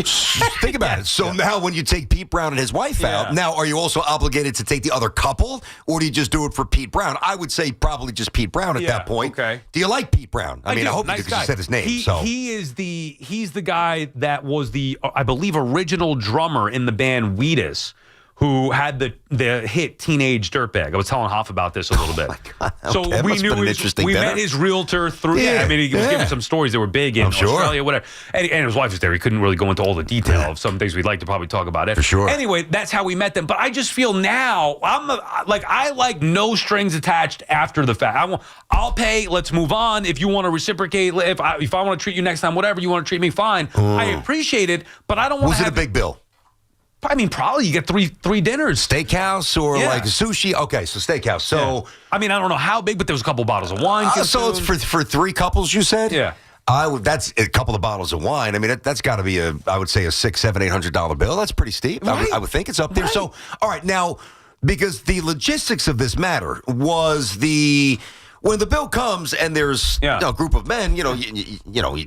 Think about it. So now when you take Pete Brown and his wife out, now are you also obligated to take the other couple, or do you just do it for Pete Brown? I would say probably just Pete Brown at that point. Okay. Do you like Pete Brown? I mean, I hope you do, because you said his name. He's the guy that was the, I believe, original drummer in the band Weedas, who had the hit Teenage Dirtbag. I was telling Hoff about this a little bit. So Okay, we knew we met his realtor through. I mean, he was giving some stories that were big in Australia, whatever. And his wife was there. He couldn't really go into all the detail of some things we'd like to probably talk about it. For sure. Anyway, that's how we met them. But I just feel now I like no strings attached after the fact. I'll pay. Let's move on. If you want to reciprocate, if I want to treat you next time, whatever you want to treat me, fine. I appreciate it, but I don't want to. Was it a big bill? I mean, probably you get three dinners. Steakhouse or like sushi? Okay, so steakhouse. So I mean, I don't know how big, but there was a couple bottles of wine. So it's for three couples, you said? Yeah. That's a couple of bottles of wine. I mean, that's got to be I would say a $600, $700, $800 bill. That's pretty steep. Right. I would think it's up there. Right. So, all right, now, because the logistics of this matter was when the bill comes and there's a group of men, you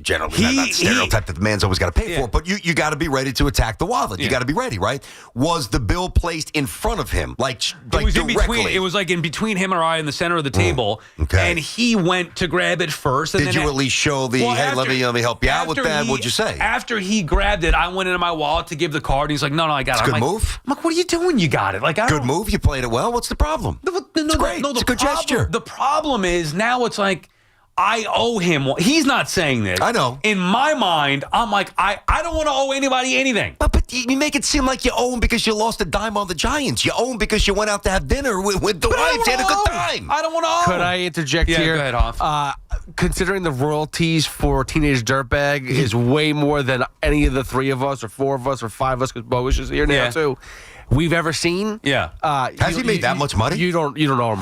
generally not stereotype that the man's always got to pay for it, but you got to be ready to attack the wallet. You got to be ready, right? Was the bill placed in front of him, like it was directly? In between. It was like in between him and I in the center of the table, and he went to grab it first. And Did you at least show hey, let me help you out with that? What'd you say? After he grabbed it, I went into my wallet to give the card, and he's like, "No, I got it." Good move. I'm like, "What are you doing? You got it." Like, good move. You played it well. What's the problem? It's great. It's a good gesture. The problem is now it's like I owe him. He's not saying this. I know. In my mind, I'm like, I don't want to owe anybody anything. But you make it seem like you owe him because you lost a dime on the Giants. You owe him because you went out to have dinner with the wife. You had a good time. I don't want to owe. Could I interject here? Go ahead, Hoff. Considering the royalties for Teenage Dirtbag is way more than any of the three of us or four of us or five of us, because Bogus is here now too, we've ever seen. Yeah. Has he made that much money? You don't know him.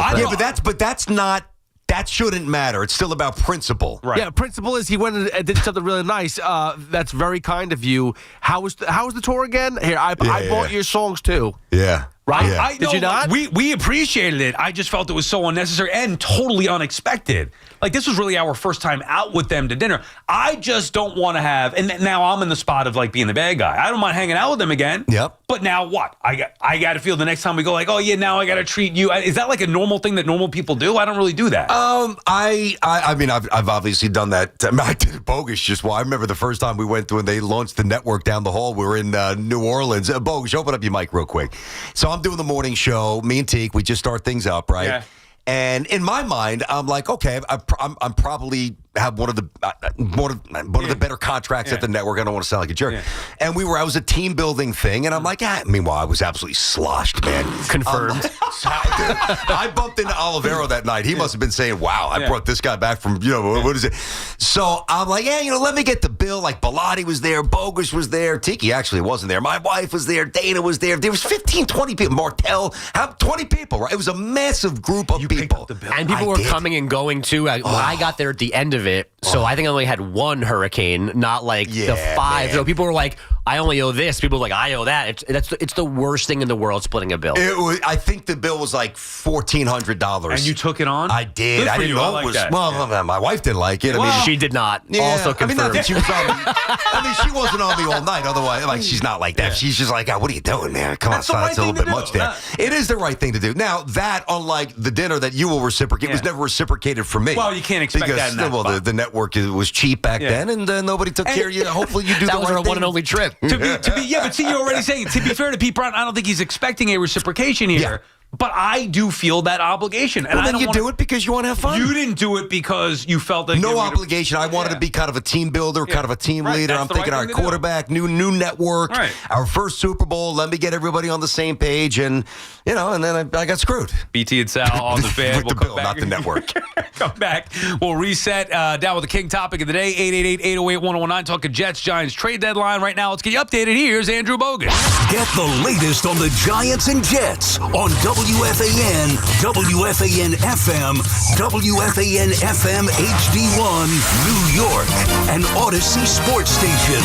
But that's not. That shouldn't matter. It's still about principle. Right. Yeah, principle is he went and did something really nice. That's very kind of you. How was the tour again? Here, I bought your songs too. Yeah. Right? Yeah. Did you not? We appreciated it. I just felt it was so unnecessary and totally unexpected. Like, this was really our first time out with them to dinner. I just don't want to have, and now I'm in the spot of like being the bad guy. I don't mind hanging out with them again. Yep. But now what? I got to feel the next time we go like, oh yeah, now I got to treat you. Is that like a normal thing that normal people do? I don't really do that. I mean, I've obviously done that. I did it bogus I remember the first time we went to when they launched the network down the hall. We were in New Orleans. Bogus, open up your mic real quick. So I'm doing the morning show. Me and Teak, we just start things up, right? Yeah. And in my mind, I'm like, okay, I'm probably have one of the better contracts at the network. I don't want to sound like a jerk. Yeah. And I was a team building thing, and I'm like, meanwhile, I was absolutely sloshed, man. Confirmed. I bumped into Olivero that night. He must have been saying, wow, I brought this guy back from, what is it? So I'm like, let me get the bill. Like, Bilotti was there, Bogus was there, Tiki actually wasn't there. My wife was there, Dana was there. There was 15, 20 people. Martell, 20 people, right? It was a massive group of people. And people were coming and going, too. I got there at the end of it, so I think I only had one hurricane, not like the five. Man. So people were like, I only owe this. People were like, I owe that. It's the worst thing in the world, splitting a bill. I think the bill was like $1,400. And you took it on? I did. Good I didn't know it was. Well, my wife didn't like it. Well, she did not. Yeah, also confirmed. I mean, not that she was on me. She wasn't on me all night. Otherwise, like, she's not like that. Yeah. She's just like, what are you doing, man? Come on, son. It's a little bit much there. It is the right thing to do. Now, that, unlike the dinner that you will reciprocate, was never reciprocated for me. Well, you can't expect that in that spot. The network was cheap back then, and nobody took care of you. Hopefully, you do that the right thing. That was our one and only trip. To be but see, you're already saying, to be fair to Pete Brown, I don't think he's expecting a reciprocation here. Yeah. But I do feel that obligation. And well, then you do it because you want to have fun. You didn't do it because you felt that no obligation. I wanted to be kind of a team builder, kind of a team leader. I'm thinking our quarterback, new network, our first Super Bowl. Let me get everybody on the same page, and and then I got screwed. BT and Sal on the fan. With the bill, not the network. Come back. We'll reset down with the king topic of the day. 888-808-1019. Talking Jets Giants trade deadline right now. Let's get you updated. Here's Andrew Bogus. Get the latest on the Giants and Jets on WFAN, WFAN FM, WFAN FM HD1, New York, and Odyssey Sports Station.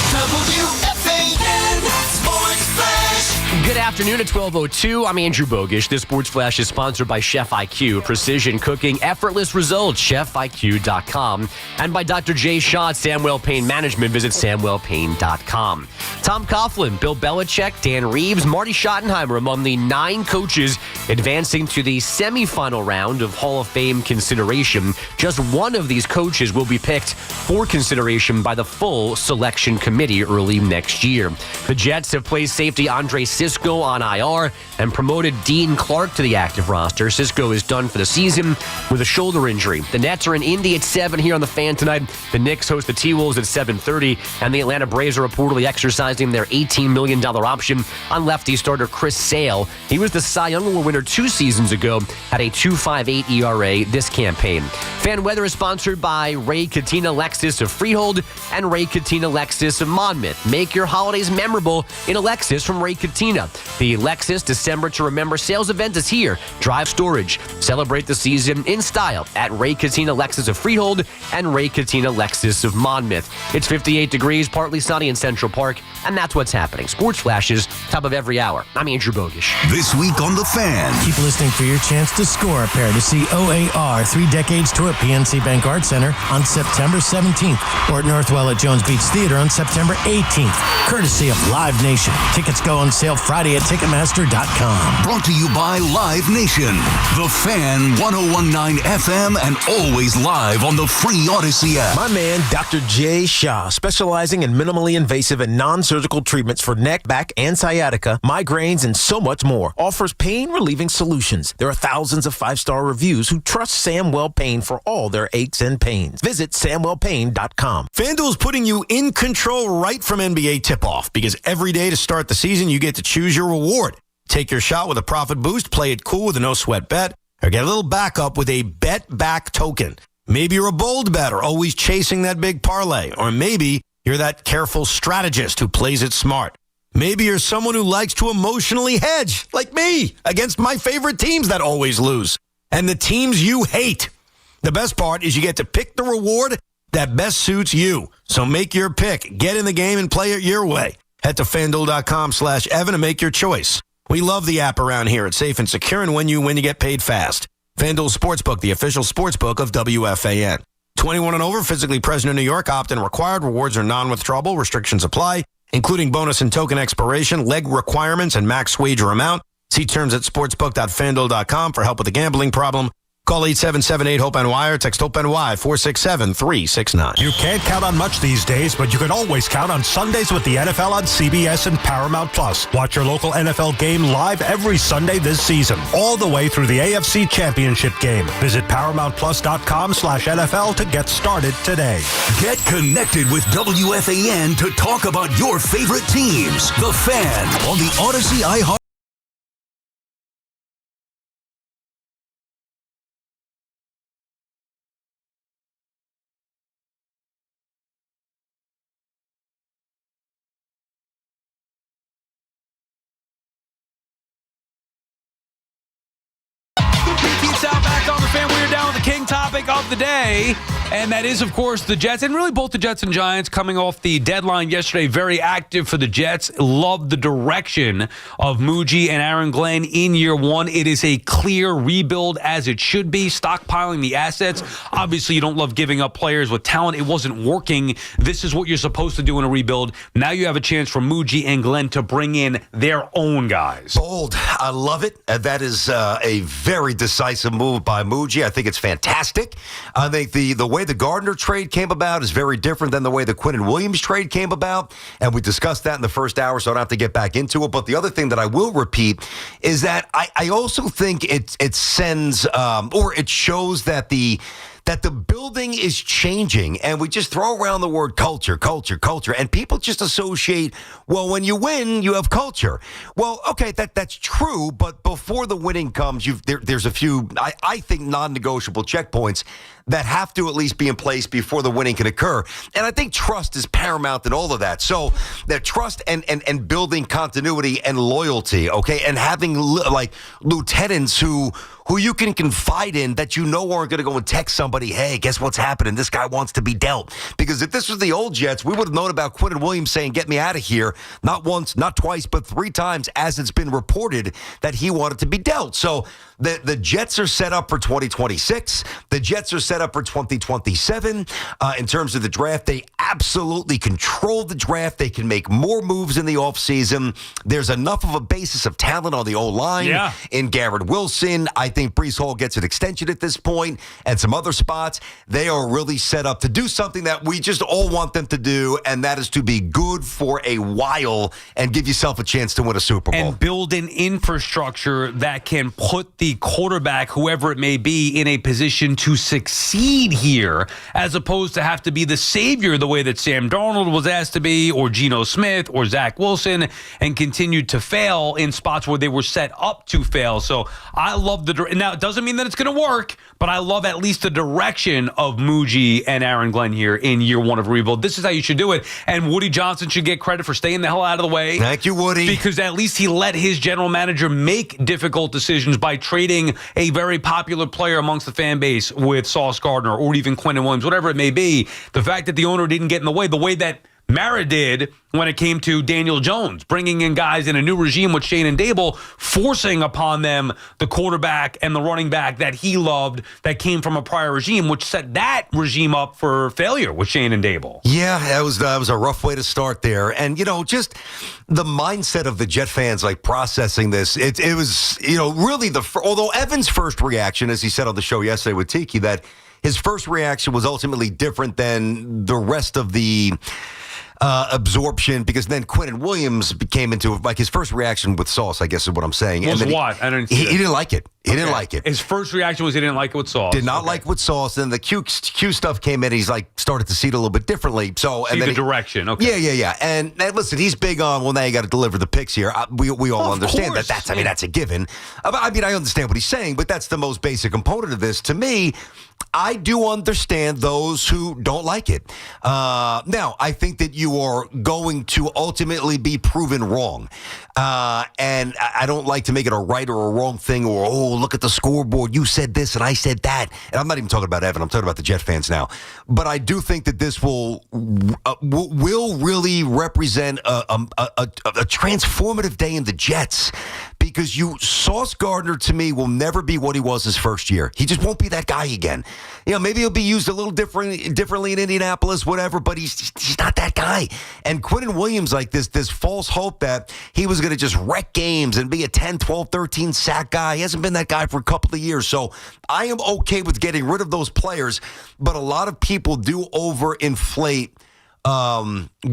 WFAN Sports Flash. Good afternoon at 12:02. I'm Andrew Bogish. This Sports Flash is sponsored by Chef IQ. Precision cooking, effortless results. ChefIQ.com. And by Dr. Jay Shaw at Samwell Pain Management. Visit SamwellPain.com. Tom Coughlin, Bill Belichick, Dan Reeves, Marty Schottenheimer among the 9 coaches advancing to the semifinal round of Hall of Fame consideration. Just one of these coaches will be picked for consideration by the full selection committee early next year. The Jets have placed safety Andre Cisco on IR and promoted Dean Clark to the active roster. Cisco is done for the season with a shoulder injury. The Nets are in Indy at 7 here on the Fan tonight. The Knicks host the T-Wolves at 7:30, and the Atlanta Braves are reportedly exercising their $18 million option on lefty starter Chris Sale. He was the Cy Young Award winner 2 seasons ago, had a 2.58 ERA this campaign. Fan weather is sponsored by Ray Katina Lexus of Freehold and Ray Katina Lexus of Monmouth. Make your holidays memorable in a Lexus from Ray Katina. The Lexus December to Remember sales event is here. Drive storage. Celebrate the season in style at Ray Katina Lexus of Freehold and Ray Katina Lexus of Monmouth. It's 58 degrees, partly sunny in Central Park, and that's what's happening. Sports Flashes, top of every hour. I'm Andrew Bogish. This week on The Fan. Keep listening for your chance to score a pair to see OAR 3 Decades Tour at PNC Bank Art Center on September 17th or at Northwell at Jones Beach Theater on September 18th. Courtesy of Live Nation. Tickets go on sale Friday at Ticketmaster.com. Brought to you by Live Nation. The Fan, 101.9 FM, and always live on the free Odyssey app. My man, Dr. Jay Shaw, specializing in minimally invasive and non-surgical treatments for neck, back, and sciatica, migraines, and so much more, offers pain-relieving solutions. There are thousands of 5-star reviews who trust Samwell Pain for all their aches and pains. Visit SamwellPain.com. FanDuel's putting you in control right from NBA tip-off, because every day to start the season, you get to choose your reward. Take your shot with a profit boost, play it cool with a no-sweat bet, or get a little backup with a bet back token. Maybe you're a bold bettor, always chasing that big parlay, or maybe you're that careful strategist who plays it smart. Maybe you're someone who likes to emotionally hedge, like me, against my favorite teams that always lose, and the teams you hate. The best part is you get to pick the reward that best suits you. So make your pick, get in the game, and play it your way. Head to FanDuel.com/Evan and make your choice. We love the app around here. It's safe and secure, and when you win, you get paid fast. FanDuel Sportsbook, the official sportsbook of WFAN. 21 and over, physically present in New York, opt-in required. Rewards are non-withdrawable. Restrictions apply, including bonus and token expiration, leg requirements, and max wager amount. See terms at sportsbook.fanduel.com for help with a gambling problem. Call 877-8-HOPE-NY or text HOPE-NY 467-369. You can't count on much these days, but you can always count on Sundays with the NFL on CBS and Paramount Plus. Watch your local NFL game live every Sunday this season, all the way through the AFC Championship game. Visit ParamountPlus.com/NFL to get started today. Get connected with WFAN to talk about your favorite teams. The Fan on the Odyssey iHeart. BT Sal back on the Fan. We're down with the king topic of the day, and that is, of course, the Jets, and really both the Jets and Giants coming off the deadline yesterday. Very active for the Jets. Love the direction of Muji and Aaron Glenn in year one. It is a clear rebuild, as it should be, stockpiling the assets. Obviously, you don't love giving up players with talent. It wasn't working. This is what you're supposed to do in a rebuild. Now you have a chance for Muji and Glenn to bring in their own guys. Bold. I love it. That is a very decisive move by Muji. I think it's fantastic. I think the way way the Gardner trade came about is very different than the way the Quinnen Williams trade came about. And we discussed that in the first hour, so I don't have to get back into it. But the other thing that I will repeat is that I also think it sends or it shows that the building is changing, and we just throw around the word culture, and people just associate, well, when you win, you have culture. Well, okay, that's true, but before the winning comes, there's a few, I think, non-negotiable checkpoints that have to at least be in place before the winning can occur. And I think trust is paramount in all of that. So that trust and building continuity and loyalty, okay, and having like lieutenants who you can confide in that you know aren't going to go and text somebody, hey, guess what's happening? This guy wants to be dealt. Because if this was the old Jets, we would have known about Quinnen Williams saying, get me out of here, not once, not twice, but 3 times, as it's been reported that he wanted to be dealt. So the Jets are set up for 2026. The Jets are set up for 2027. In terms of the draft, they absolutely control the draft. They can make more moves in the offseason. There's enough of a basis of talent on the O-line in Garrett Wilson. I think Breece Hall gets an extension at this point, and some other spots. They are really set up to do something that we just all want them to do, and that is to be good for a while and give yourself a chance to win a Super Bowl. And build an infrastructure that can put the quarterback, whoever it may be, in a position to succeed here, as opposed to have to be the savior the way that Sam Darnold was asked to be, or Geno Smith, or Zach Wilson, and continued to fail in spots where they were set up to fail. So I love now, it doesn't mean that it's going to work, but I love at least the direction of Muji and Aaron Glenn here in year 1 of rebuild. This is how you should do it. And Woody Johnson should get credit for staying the hell out of the way. Thank you, Woody. Because at least he let his general manager make difficult decisions by trading a very popular player amongst the fan base with Sauce Gardner or even Quinnen Williams, whatever it may be. The fact that the owner didn't get in the way that Mara did when it came to Daniel Jones, bringing in guys in a new regime with Shane and Dable, forcing upon them the quarterback and the running back that he loved that came from a prior regime, which set that regime up for failure with Shane and Dable. Yeah, that was a rough way to start there. And, just the mindset of the Jet fans, like, processing this, it was, really although Evan's first reaction, as he said on the show yesterday with Tiki, that his first reaction was ultimately different than the rest of the absorption, because then Quinnen Williams became into, like, his first reaction with Sauce, I guess is what I'm saying. Was and what? I didn't see he didn't like it. He didn't like it. His first reaction was he didn't like it with Sauce. Did not like with Sauce. Then the Q stuff came in. He's like started to see it a little bit differently. So and then direction. Okay. Yeah. And listen, he's big on, well, now you got to deliver the picks here. We all understand that. That's a given. I understand what he's saying, but that's the most basic component of this. To me, I do understand those who don't like it. Now, I think that you are going to ultimately be proven wrong. And I don't like to make it a right or a wrong thing, or, oh, look at the scoreboard. You said this and I said that. And I'm not even talking about Evan. I'm talking about the Jet fans now. But I do think that this will really represent a transformative day in the Jets. Because Sauce Gardner, to me, will never be what he was his first year. He just won't be that guy again. Maybe he'll be used a little differently in Indianapolis, whatever, but he's not that guy. And Quinnen Williams, like this false hope that he was going to just wreck games and be a 10, 12, 13 sack guy. He hasn't been that guy for a couple of years. So I am okay with getting rid of those players, but a lot of people do overinflate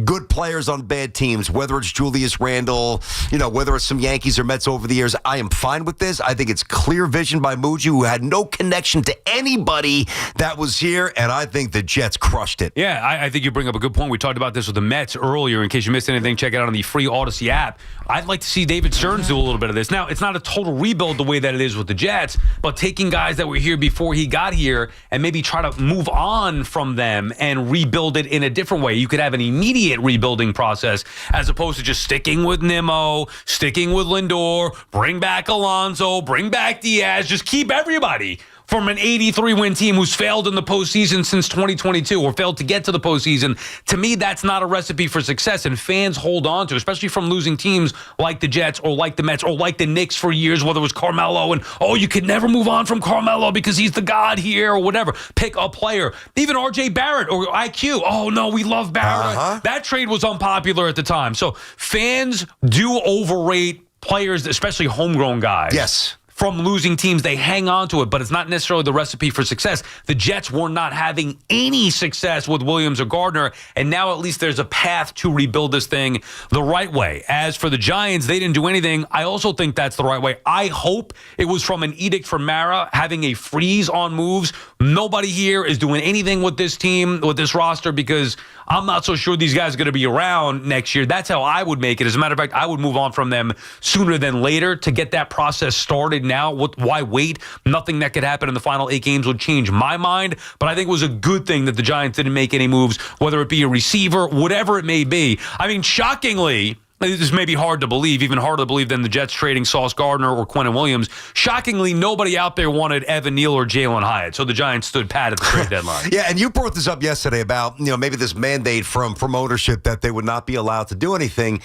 good players on bad teams, whether it's Julius Randle, whether it's some Yankees or Mets over the years. I am fine with this. I think it's clear vision by Muji, who had no connection to anybody that was here, and I think the Jets crushed it. Yeah, I think you bring up a good point. We talked about this with the Mets earlier. In case you missed anything, check it out on the free Odyssey app. I'd like to see David Stearns do a little bit of this. Now, it's not a total rebuild the way that it is with the Jets, but taking guys that were here before he got here and maybe try to move on from them and rebuild it in a different way. You could have an immediate rebuilding process as opposed to just sticking with Nimmo, sticking with Lindor, bring back Alonso, bring back Diaz, just keep everybody from an 83-win team who's failed in the postseason since 2022 or failed to get to the postseason. To me, that's not a recipe for success, and fans hold on to, especially from losing teams like the Jets or like the Mets or like the Knicks for years, whether it was Carmelo and, you could never move on from Carmelo because he's the god here or whatever. Pick a player. Even R.J. Barrett or IQ. Oh, no, we love Barrett. That trade was unpopular at the time. So fans do overrate players, especially homegrown guys. Yes. from losing teams. They hang on to it, but it's not necessarily the recipe for success. The Jets were not having any success with Williams or Gardner, and now at least there's a path to rebuild this thing the right way. As for the Giants, they didn't do anything. I also think that's the right way. I hope it was from an edict from Mara, having a freeze on moves. Nobody here is doing anything with this team, with this roster, because I'm not so sure these guys are going to be around next year. That's how I would make it. As a matter of fact, I would move on from them sooner than later to get that process started now. Why wait? Nothing that could happen in the final 8 games would change my mind, but I think it was a good thing that the Giants didn't make any moves, whether it be a receiver, whatever it may be. I mean, shockingly, this may be hard to believe, even harder to believe than the Jets trading Sauce Gardner or Quinnen Williams. Shockingly, nobody out there wanted Evan Neal or Jalen Hyatt, so the Giants stood pat at the trade deadline. Yeah, and you brought this up yesterday about maybe this mandate from ownership that they would not be allowed to do anything,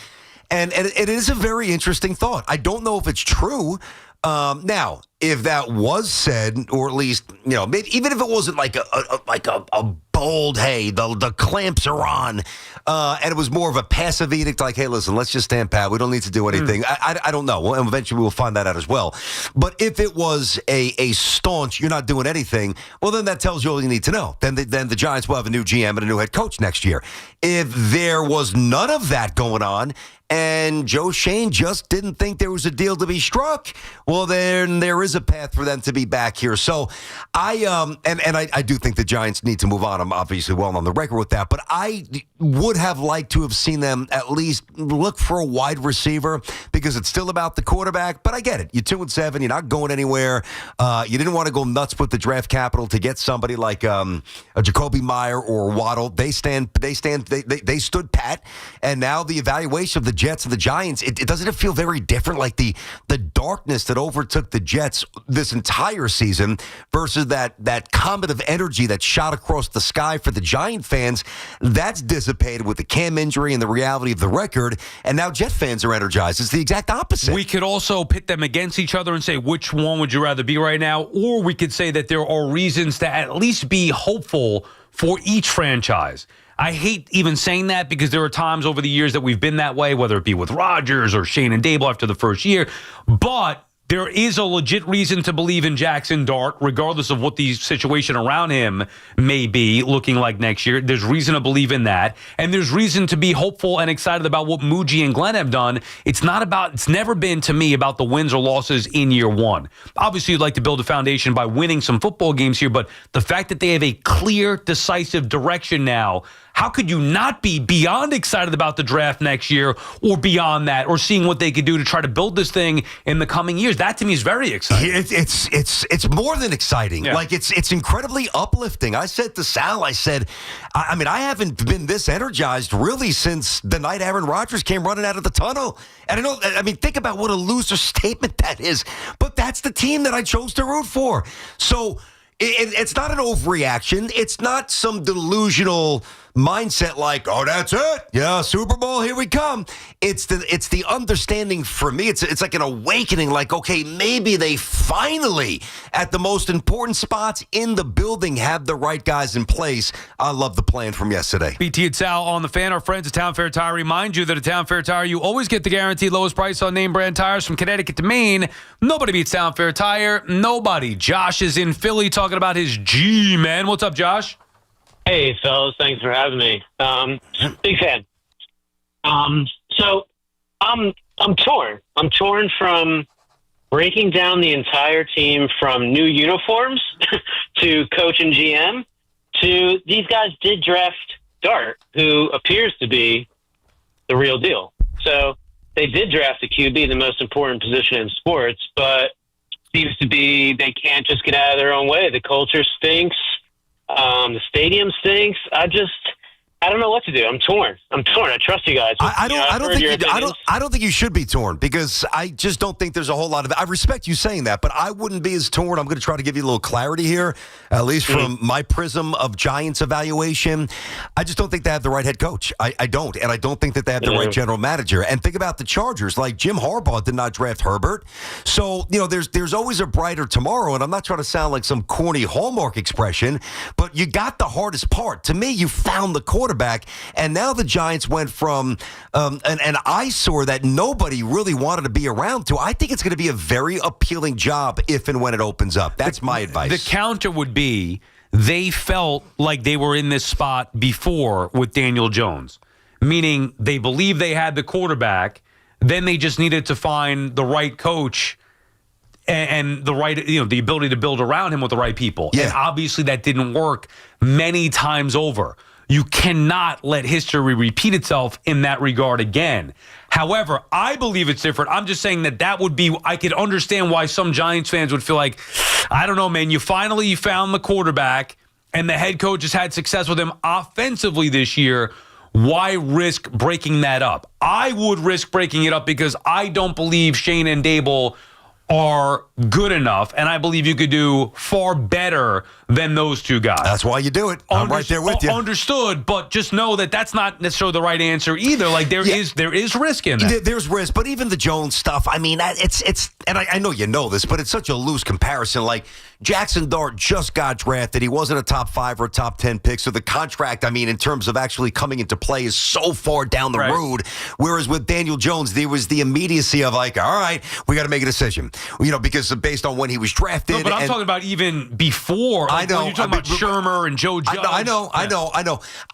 and it is a very interesting thought. I don't know if it's true. Now, if that was said, or at least maybe even if it wasn't like a bold, hey, the clamps are on, and it was more of a passive edict, like, hey, listen, let's just stand pat. We don't need to do anything. I don't know. And eventually we'll find that out as well. But if it was a staunch, you're not doing anything, well, then that tells you all you need to know. Then the Giants will have a new GM and a new head coach next year. If there was none of that going on, and Joe Shane just didn't think there was a deal to be struck, well, then there is a path for them to be back here. So I do think the Giants need to move on. I'm obviously well on the record with that, but I would have liked to have seen them at least look for a wide receiver, because it's still about the quarterback. But I get it. You're 2-7. You're not going anywhere. You didn't want to go nuts with the draft capital to get somebody like a Jacoby Meyer or Waddle. They stood pat, and now the evaluation of the Jets and the Giants, doesn't it feel very different? Like the darkness that overtook the Jets this entire season versus that comet of energy that shot across the sky for the Giant fans, that's dissipated with the Cam injury and the reality of the record, and now Jet fans are energized. It's the exact opposite. We could also pit them against each other and say, which one would you rather be right now? Or we could say that there are reasons to at least be hopeful for each franchise. I hate even saying that, because there are times over the years that we've been that way, whether it be with Rodgers or Shane and Dable after the first year. But there is a legit reason to believe in Jackson Dart, regardless of what the situation around him may be looking like next year. There's reason to believe in that. And there's reason to be hopeful and excited about what Muji and Glenn have done. It's never been, to me, about the wins or losses in year one. Obviously, you'd like to build a foundation by winning some football games here, but the fact that they have a clear, decisive direction now, how could you not be beyond excited about the draft next year, or beyond that, or seeing what they could do to try to build this thing in the coming years? That to me is very exciting. It's more than exciting. Yeah. Like it's incredibly uplifting. I said to Sal, I haven't been this energized really since the night Aaron Rodgers came running out of the tunnel. And think about what a loser statement that is. But that's the team that I chose to root for. So it's not an overreaction. It's not some delusional mindset like, oh, that's it. Yeah, Super Bowl, here we come. It's the understanding for me. It's like an awakening, like, okay, maybe they finally, at the most important spots in the building, have the right guys in place. I love the plan from yesterday. BT and Sal on the Fan. Our friends at Town Fair Tire remind you that at Town Fair Tire, you always get the guaranteed lowest price on name brand tires from Connecticut to Maine. Nobody beats Town Fair Tire. Nobody. Josh is in Philly talking about his G-Man. What's up, Josh? Hey, fellas. Thanks for having me. Big fan. So I'm torn. I'm torn from breaking down the entire team, from new uniforms to coach and GM to these guys did draft Dart, who appears to be the real deal. So they did draft a QB, the most important position in sports, but seems to be they can't just get out of their own way. The culture stinks. The stadium stinks. I don't know what to do. I'm torn. I trust you guys. I don't think you should be torn, because I just don't think there's a whole lot of. I respect you saying that, but I wouldn't be as torn. I'm going to try to give you a little clarity here, at least from my prism of Giants evaluation. I just don't think they have the right head coach. I don't, and I don't think that they have the right general manager. And think about the Chargers. Like, Jim Harbaugh did not draft Herbert, so there's always a brighter tomorrow. And I'm not trying to sound like some corny Hallmark expression, but you got the hardest part. To me, you found the quarterback. quarterback. And now the Giants went from an eyesore that nobody really wanted to be around to. I think it's going to be a very appealing job if and when it opens up. That's my advice. The counter would be they felt like they were in this spot before with Daniel Jones, meaning they believed they had the quarterback. Then they just needed to find the right coach and the right, the ability to build around him with the right people. Yeah. And obviously that didn't work many times over. You cannot let history repeat itself in that regard again. However, I believe it's different. I'm just saying that would be, I could understand why some Giants fans would feel like, I don't know, man, you found the quarterback and the head coach has had success with him offensively this year. Why risk breaking that up? I would risk breaking it up because I don't believe Shane and Dable are good enough, and I believe you could do far better than those two guys. That's why you do it. I'm right there with you. Understood, but just know that that's not necessarily the right answer either. Like there is risk in that. There's risk, but even the Jones stuff, I mean, it's and I know you know this, but it's such a loose comparison. Like Jackson Dart just got drafted. He wasn't a top 5 or a top 10 pick, so the contract, I mean, in terms of actually coming into play is so far down the road. Whereas with Daniel Jones, there was the immediacy of like, all right, we got to make a decision. Because based on when he was drafted. No, but I'm talking about even before. I know. When you're talking about Shermer and Joe Judge. I know.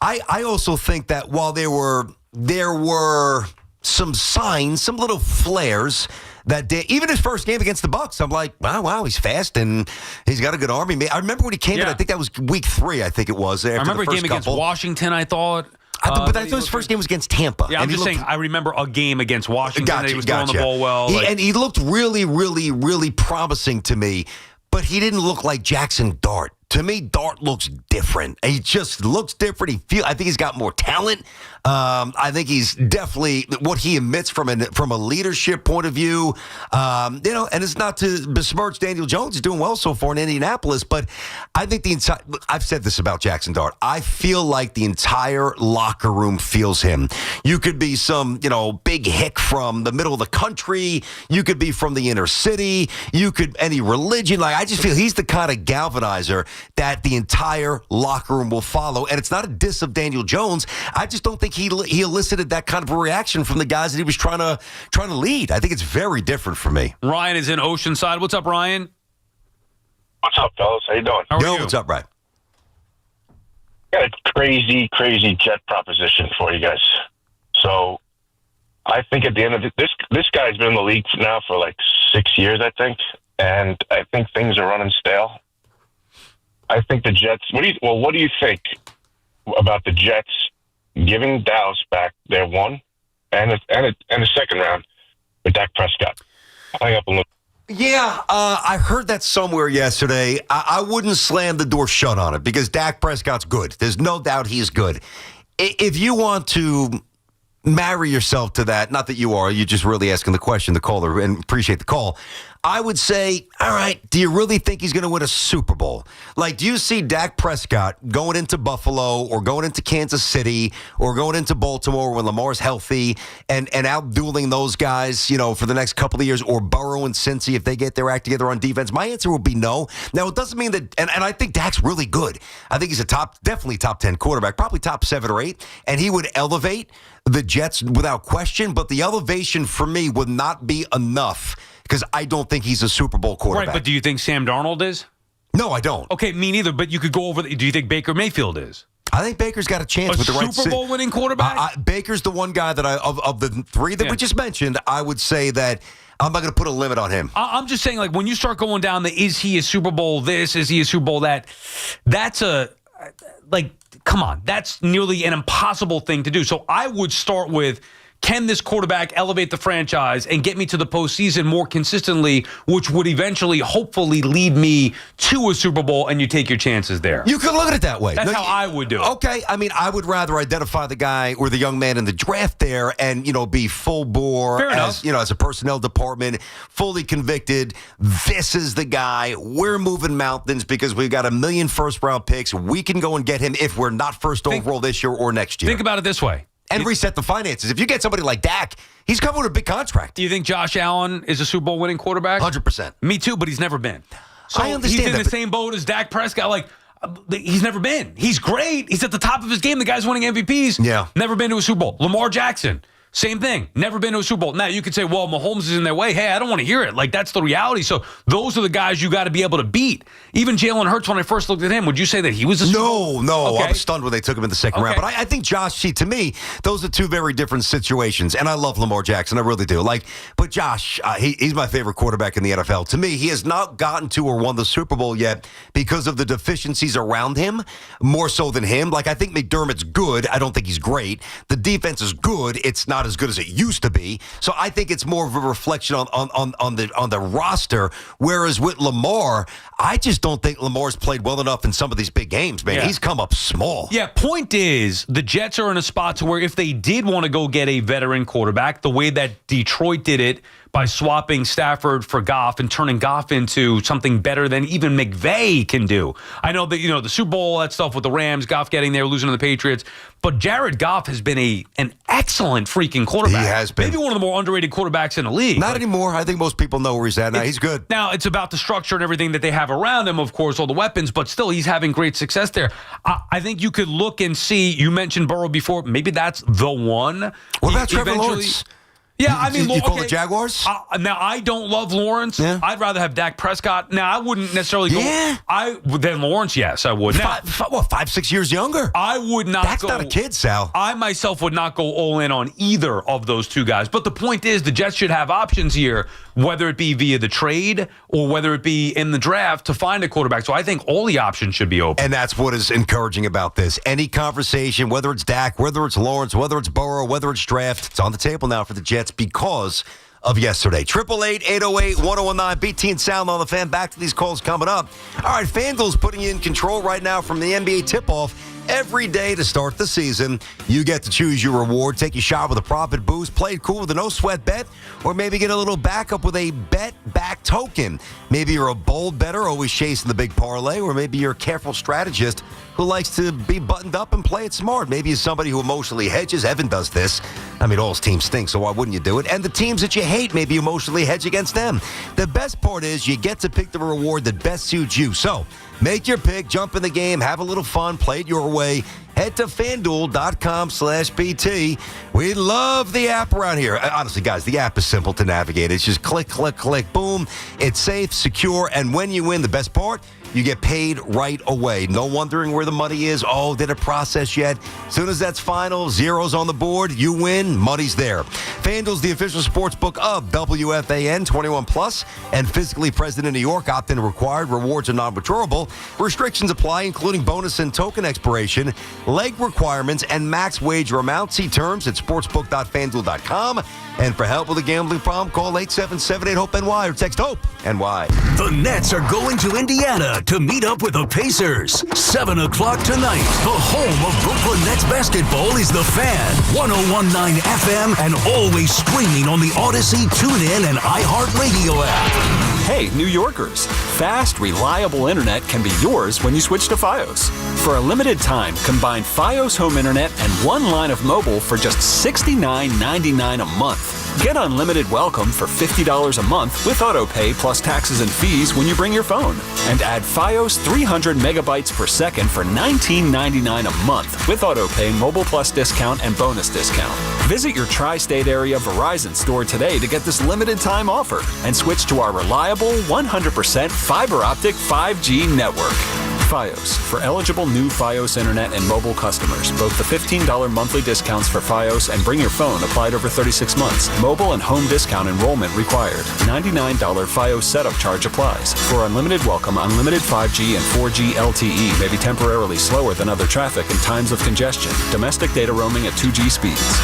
I also think that while there were some signs, some little flares that day, even his first game against the Bucs, I'm like, wow, he's fast and he's got a good arm. I remember when he came in, I think that was week 3, I think it was. I remember a game against Washington, I thought. But I thought his first game was against Tampa. Yeah, I'm just saying, I remember a game against Washington that he was throwing the ball well. And he looked really, really, really promising to me, but he didn't look like Jackson Dart. To me, Dart looks different. He just looks different. I think he's got more talent. I think he's definitely what he emits from a leadership point of view. And it's not to besmirch Daniel Jones. He's doing well so far in Indianapolis, but I think I've said this about Jackson Dart. I feel like the entire locker room feels him. You could be some, big hick from the middle of the country. You could be from the inner city. You could any religion. Like I just feel he's the kind of galvanizer that the entire locker room will follow. And it's not a diss of Daniel Jones. I just don't think he elicited that kind of a reaction from the guys that he was trying to lead. I think it's very different for me. Ryan is in Oceanside. What's up, Ryan? What's up, fellas? How you doing? What's up, Ryan? Got a crazy Jet proposition for you guys. So I think at the end of this guy's been in the league now for like 6 years, I think. And I think things are running stale. I think the Jets. What do you think about the Jets giving Dallas back their 1 and a second round with Dak Prescott? Hang up and look. Yeah, I heard that somewhere yesterday. I wouldn't slam the door shut on it because Dak Prescott's good. There's no doubt he's good. If you want to marry yourself to that, not that you are, you're just really asking the question, the caller, and appreciate the call. I would say, all right, do you really think he's going to win a Super Bowl? Like, do you see Dak Prescott going into Buffalo or going into Kansas City or going into Baltimore when Lamar's healthy and out-dueling those guys, for the next couple of years, or Burrow and Cincy if they get their act together on defense? My answer would be no. Now, it doesn't mean that, and I think Dak's really good. I think he's definitely top 10 quarterback, probably top 7 or 8, and he would elevate the Jets without question, but the elevation for me would not be enough because I don't think he's a Super Bowl quarterback. Right, but do you think Sam Darnold is? No, I don't. Okay, me neither, but you could go over. Do you think Baker Mayfield is? I think Baker's got a chance with the right Super Bowl winning quarterback? Baker's the one guy that of the 3 that we just mentioned, I would say that I'm not going to put a limit on him. I'm just saying, like, when you start going down is he a Super Bowl this, is he a Super Bowl that, that's come on, that's nearly an impossible thing to do. So I would start with, can this quarterback elevate the franchise and get me to the postseason more consistently, which would eventually, hopefully, lead me to a Super Bowl, and you take your chances there? You could look at it that way. That's how I would do it. Okay. I mean, I would rather identify the guy or the young man in the draft there and, be full bore as a personnel department, fully convicted. This is the guy. We're moving mountains because we've got 1 million first-round picks. We can go and get him if we're not first overall this year or next year. Think about it this way. And reset the finances. If you get somebody like Dak, he's coming with a big contract. Do you think Josh Allen is a Super Bowl winning quarterback? 100%. Me too, but he's never been. So I understand he's in the same boat as Dak Prescott. Like, He's never been. He's great. He's at the top of his game. The guy's winning MVPs. Yeah. Never been to a Super Bowl. Lamar Jackson, same thing. Never been to a Super Bowl. Now, you could say, well, Mahomes is in their way. Hey, I don't want to hear it. Like, that's the reality. So those are the guys you got to be able to beat. Even Jalen Hurts, when I first looked at him, would you say that he was a Super Bowl? No. Okay. I was stunned when they took him in the second round. But I think Josh, to me, those are two very different situations. And I love Lamar Jackson. I really do. But Josh, he's my favorite quarterback in the NFL. To me, he has not gotten to or won the Super Bowl yet because of the deficiencies around him, more so than him. I think McDermott's good. I don't think he's great. The defense is good. It's not as good as it used to be. So I think it's more of a reflection on the roster. Whereas with Lamar, I just don't think Lamar's played well enough in some of these big games, man. Yeah. He's come up small. Yeah, point is, the Jets are in a spot to where if they did want to go get a veteran quarterback, the way that Detroit did it by swapping Stafford for Goff and turning Goff into something better than even McVay can do. I know that, the Super Bowl, that stuff with the Rams, Goff getting there, losing to the Patriots, but Jared Goff has been an excellent freaking quarterback. He has been. Maybe one of the more underrated quarterbacks in the league. Not anymore. I think most people know where he's at now. He's good. Now, it's about the structure and everything that they have around him, of course, all the weapons, but still, he's having great success there. I think you could look and see, you mentioned Burrow before, maybe that's the one. What about Trevor Lawrence? Yeah, you call the Jaguars? Now, I don't love Lawrence. Yeah. I'd rather have Dak Prescott. Now, I wouldn't necessarily go. Yeah. Then Lawrence, yes, I would. Now, 5-6 years younger? I would not That's go. That's not a kid, Sal. I myself would not go all in on either of those two guys. But the point is, the Jets should have options here, whether it be via the trade or whether it be in the draft to find a quarterback. So I think all the options should be open. And that's what is encouraging about this. Any conversation, whether it's Dak, whether it's Lawrence, whether it's Burrow, whether it's draft, it's on the table now for the Jets because of yesterday. 888-808-1019. BT Sal on the Fan. Back to these calls coming up. All right, FanDuel's putting you in control right now from the NBA tip-off. Every day to start the season, you get to choose your reward. Take your shot with a profit boost. Play it cool with a no-sweat bet. Or maybe get a little backup with a bet-back token. Maybe you're a bold bettor, always chasing the big parlay. Or maybe you're a careful strategist who likes to be buttoned up and play it smart. Maybe you're somebody who emotionally hedges. Evan does this. I mean, all his teams stink, so why wouldn't you do it? And the teams that you hate, maybe you emotionally hedge against them. The best part is you get to pick the reward that best suits you. So make your pick, jump in the game, have a little fun, play it your way. Head to FanDuel.com/BT. We love the app around here. Honestly, guys, the app is simple to navigate. It's just click, click, click, boom. It's safe, secure, and when you win, the best part, you get paid right away. No wondering where the money is. Oh, did it process yet? As soon as that's final, zeros on the board, you win, money's there. FanDuel's the official sports book of WFAN, 21 plus, and physically present in New York. Opt-in required. Rewards are non-withdrawable. Restrictions apply, including bonus and token expiration, leg requirements, and max wager amount. See terms at sportsbook.fanduel.com. And for help with a gambling problem, call 877-8-HOPE-NY or text HOPE-NY. The Nets are going to Indiana to meet up with the Pacers. 7 o'clock tonight. The home of Brooklyn Nets basketball is The Fan. 101.9 FM and always streaming on the Odyssey, TuneIn, and iHeartRadio app. Hey, New Yorkers. Fast, reliable internet can be yours when you switch to Fios. For a limited time, combine Fios home internet and one line of mobile for just $69.99 a month. Get unlimited welcome for $50 a month with autopay plus taxes and fees when you bring your phone. And add Fios 300 megabytes per second for $19.99 a month with autopay, mobile plus discount, and bonus discount. Visit your tri-state area Verizon store today to get this limited time offer and switch to our reliable 100% fiber optic 5G network. Fios, for eligible new Fios internet and mobile customers. Both the $15 monthly discounts for Fios and Bring Your Phone applied over 36 months. Mobile and home discount enrollment required. $99 Fios setup charge applies. For unlimited welcome, unlimited 5G and 4G LTE may be temporarily slower than other traffic in times of congestion. Domestic data roaming at 2G speeds.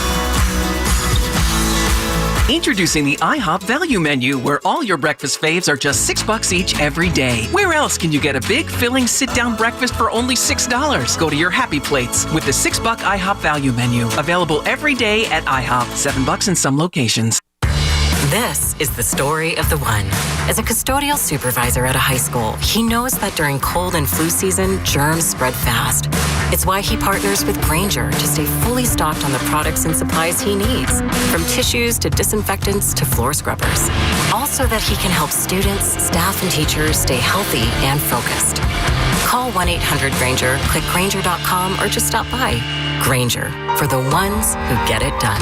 Introducing the IHOP Value Menu, where all your breakfast faves are just $6 each every day. Where else can you get a big, filling, sit-down breakfast for only $6? Go to your happy plates with the $6 IHOP Value Menu. Available every day at IHOP. $7 in some locations. This is the story of the one. As a custodial supervisor at a high school, he knows that during cold and flu season, germs spread fast. It's why he partners with Grainger to stay fully stocked on the products and supplies he needs, from tissues to disinfectants to floor scrubbers. All so that he can help students, staff, and teachers stay healthy and focused. Call 1-800-GRANGER, click Grainger.com, or just stop by. Grainger, for the ones who get it done.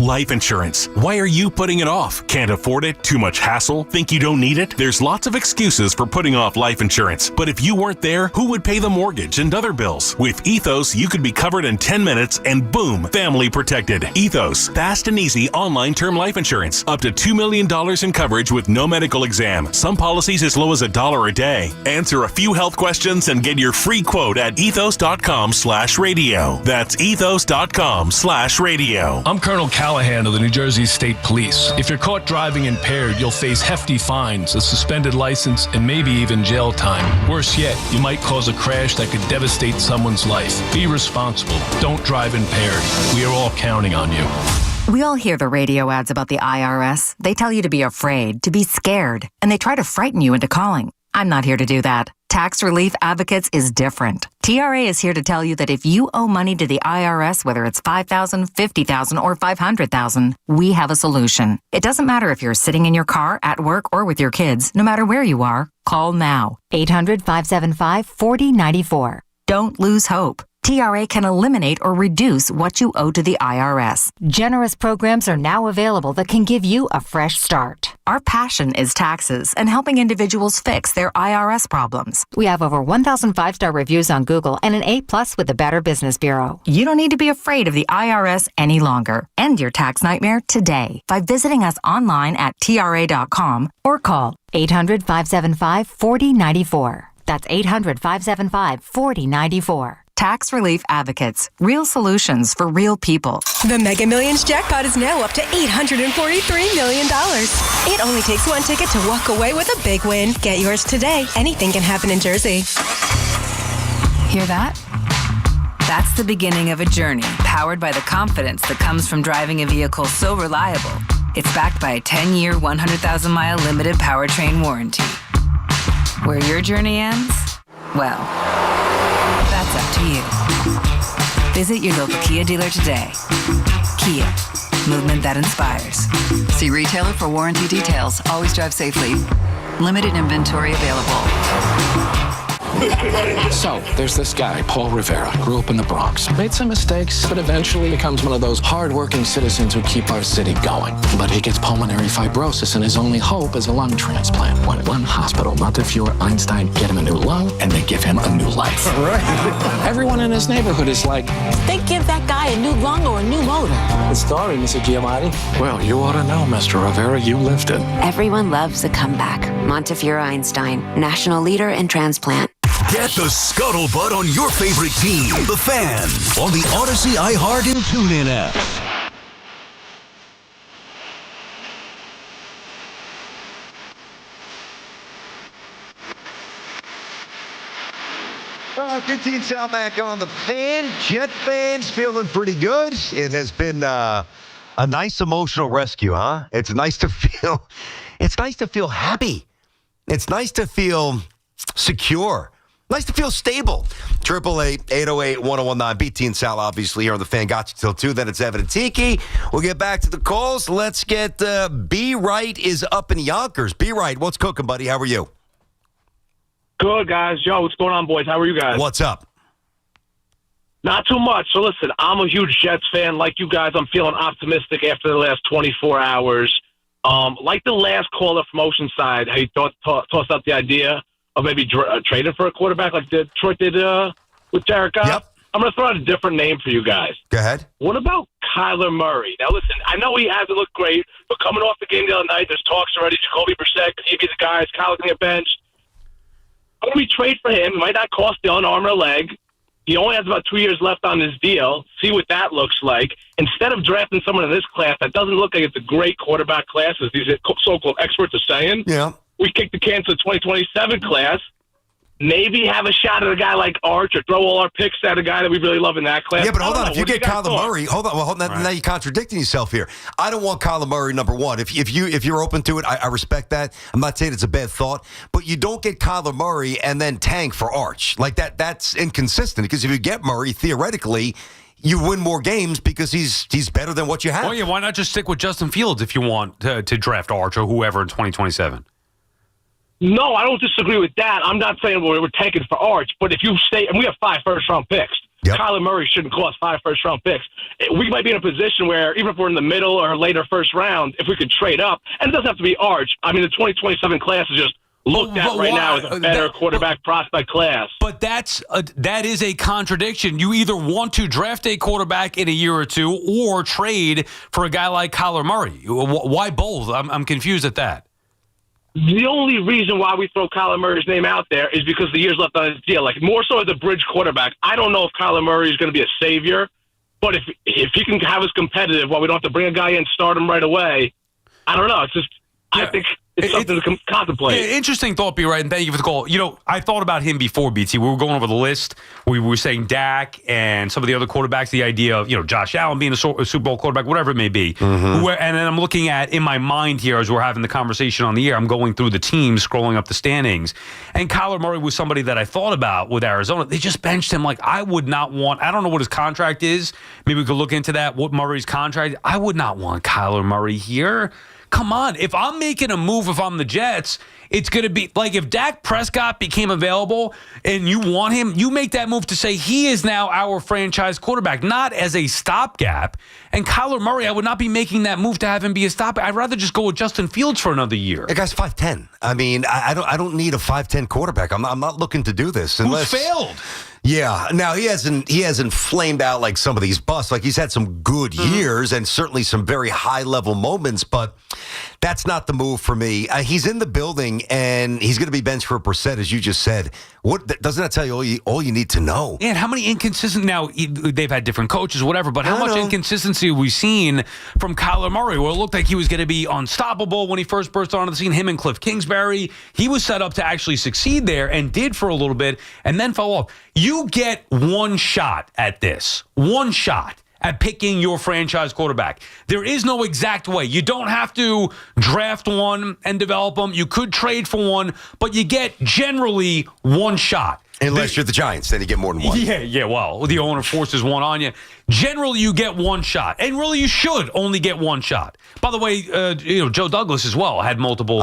Life insurance. Why are you putting it off? Can't afford it? Too much hassle? Think you don't need it? There's lots of excuses for putting off life insurance. But if you weren't there, who would pay the mortgage and other bills? With Ethos, you could be covered in 10 minutes and boom, family protected. Ethos, fast and easy online term life insurance. Up to $2 million in coverage with no medical exam. Some policies as low as $1 a day. Answer a few health questions and get your free quote at ethos.com/radio. That's ethos.com/radio. I'm Colonel Callahan of the New Jersey State Police. If you're caught driving impaired, you'll face hefty fines, a suspended license, and maybe even jail time. Worse yet, you might cause a crash that could devastate someone's life. Be responsible. Don't drive impaired. We are all counting on you. We all hear the radio ads about the IRS. They tell you to be afraid, to be scared, and they try to frighten you into calling. I'm not here to do that. Tax Relief Advocates is different. TRA is here to tell you that if you owe money to the IRS, whether it's $5,000, $50,000, or $500,000, we have a solution. It doesn't matter if you're sitting in your car, at work, or with your kids. No matter where you are, call now. 800-575-4094. Don't lose hope. TRA can eliminate or reduce what you owe to the IRS. Generous programs are now available that can give you a fresh start. Our passion is taxes and helping individuals fix their IRS problems. We have over 1,000 5-star reviews on Google and an A+ with the Better Business Bureau. You don't need to be afraid of the IRS any longer. End your tax nightmare today by visiting us online at TRA.com or call 800-575-4094. That's 800-575-4094. Tax Relief Advocates. Real solutions for real people. The Mega Millions jackpot is now up to $843 million. It only takes one ticket to walk away with a big win. Get yours today. Anything can happen in Jersey. Hear that? That's the beginning of a journey powered by the confidence that comes from driving a vehicle so reliable. It's backed by a 10-year, 100,000-mile limited powertrain warranty. Where your journey ends? Well, that's up to you. Visit your local Kia dealer today. Kia, movement that inspires. See retailer for warranty details. Always drive safely. Limited inventory available. So, there's this guy, Paul Rivera, grew up in the Bronx, made some mistakes, but eventually becomes one of those hard-working citizens who keep our city going. But he gets pulmonary fibrosis, and his only hope is a lung transplant. One hospital, Montefiore, Einstein, get him a new lung, and they give him a new life. Right. Everyone in his neighborhood is like, they give that guy a new lung or a new motor. The story, Mr. Giamatti. Well, you ought to know, Mr. Rivera, you lived it. Everyone loves a comeback. Montefiore Einstein, national leader in transplant. Get the scuttlebutt on your favorite team, the Fan, on the Odyssey, iHeart, and TuneIn app. 15 Sal back on the Fan. Jet fans feeling pretty good. It has been a nice emotional rescue, huh? It's nice to feel. It's nice to feel happy. It's nice to feel secure. Nice to feel stable. 888-808-1019. BT and Sal, obviously, here on the Fan. Got you till 2. Then it's Evan and Tiki. We'll get back to the calls. Let's get B-Right is up in Yonkers. B-Right, what's cooking, buddy? How are you? Good, guys. Joe, what's going on, boys? How are you guys? What's up? Not too much. So, listen, I'm a huge Jets fan. Like you guys, I'm feeling optimistic after the last 24 hours. Like the last caller from Oceanside, how you tossed out the idea of maybe trading for a quarterback like Detroit did with Jared Goff. Yep. I'm going to throw out a different name for you guys. Go ahead. What about Kyler Murray? Now, listen, I know he hasn't looked great, but coming off the game the other night, there's talks already. Jacoby Brissett, could he be the guy? Is Kyler going to get benched? I'm going to be trade for him. It might not cost Dylan arm or a leg. He only has about 2 years left on his deal. See what that looks like. Instead of drafting someone in this class that doesn't look like it's a great quarterback class, as these so-called experts are saying, we kick the can to the 2027 class. Maybe have a shot at a guy like Arch or throw all our picks at a guy that we really love in that class. Yeah, but hold on. If you get Kyler Murray, hold on. Now you're contradicting yourself here. I don't want Kyler Murray, number one. If you're open to it, I respect that. I'm not saying it's a bad thought, but you don't get Kyler Murray and then tank for Arch. Like that's inconsistent, because if you get Murray, theoretically, you win more games because he's better than what you have. Well, yeah, why not just stick with Justin Fields if you want to draft Arch or whoever in 2027? No, I don't disagree with that. I'm not saying we're taking for Arch, but if you stay, and we have 5 first-round picks. Yep. Kyler Murray shouldn't cost 5 first-round picks. We might be in a position where, even if we're in the middle or later first round, if we could trade up, and it doesn't have to be Arch. I mean, the 2027 class is just looked at right now as a better quarterback prospect class. But that is a contradiction. You either want to draft a quarterback in a year or two or trade for a guy like Kyler Murray. Why both? I'm confused at that. The only reason why we throw Kyler Murray's name out there is because the year's left on his deal. Like, more so as a bridge quarterback. I don't know if Kyler Murray is going to be a savior, but if he can have us competitive while we don't have to bring a guy in and start him right away, I don't know. It's just, I think it's something to contemplate. Interesting thought, B. Right, and thank you for the call. I thought about him before, BT. We were going over the list. We were saying Dak and some of the other quarterbacks, the idea of, Josh Allen being a Super Bowl quarterback, whatever it may be. Mm-hmm. And then I'm looking at, in my mind here, as we're having the conversation on the air, I'm going through the teams, scrolling up the standings. And Kyler Murray was somebody that I thought about with Arizona. They just benched him. Like, I would not want, I don't know what his contract is. Maybe we could look into that, what Murray's contract. I would not want Kyler Murray here. Come on. If I'm making a move, if I'm the Jets, it's going to be like if Dak Prescott became available and you want him, you make that move to say he is now our franchise quarterback, not as a stopgap. And Kyler Murray, I would not be making that move to have him be a stopgap. I'd rather just go with Justin Fields for another year. That guy's 5'10". I mean, I don't need a 5'10" quarterback. I'm not looking to do this unless who's failed. Yeah. Now he hasn't flamed out like some of these busts. Like, he's had some good years and certainly some very high level moments, but that's not the move for me. He's in the building and he's going to be benched for Brissett, as you just said. What doesn't that tell you all you need to know? And how many inconsistent, now they've had different coaches, whatever, but how much inconsistency have we seen from Kyler Murray, where it looked like he was going to be unstoppable when he first burst onto the scene? Him and Cliff Kingsbury, he was set up to actually succeed there and did for a little bit and then fell off. You get one shot at this. One shot at picking your franchise quarterback. There is no exact way. You don't have to draft one and develop them. You could trade for one, but you get generally one shot. Unless you're the Giants, then you get more than one. Yeah, well, the owner forces one on you. Generally, you get one shot. And really, you should only get one shot. By the way, Joe Douglas as well had multiple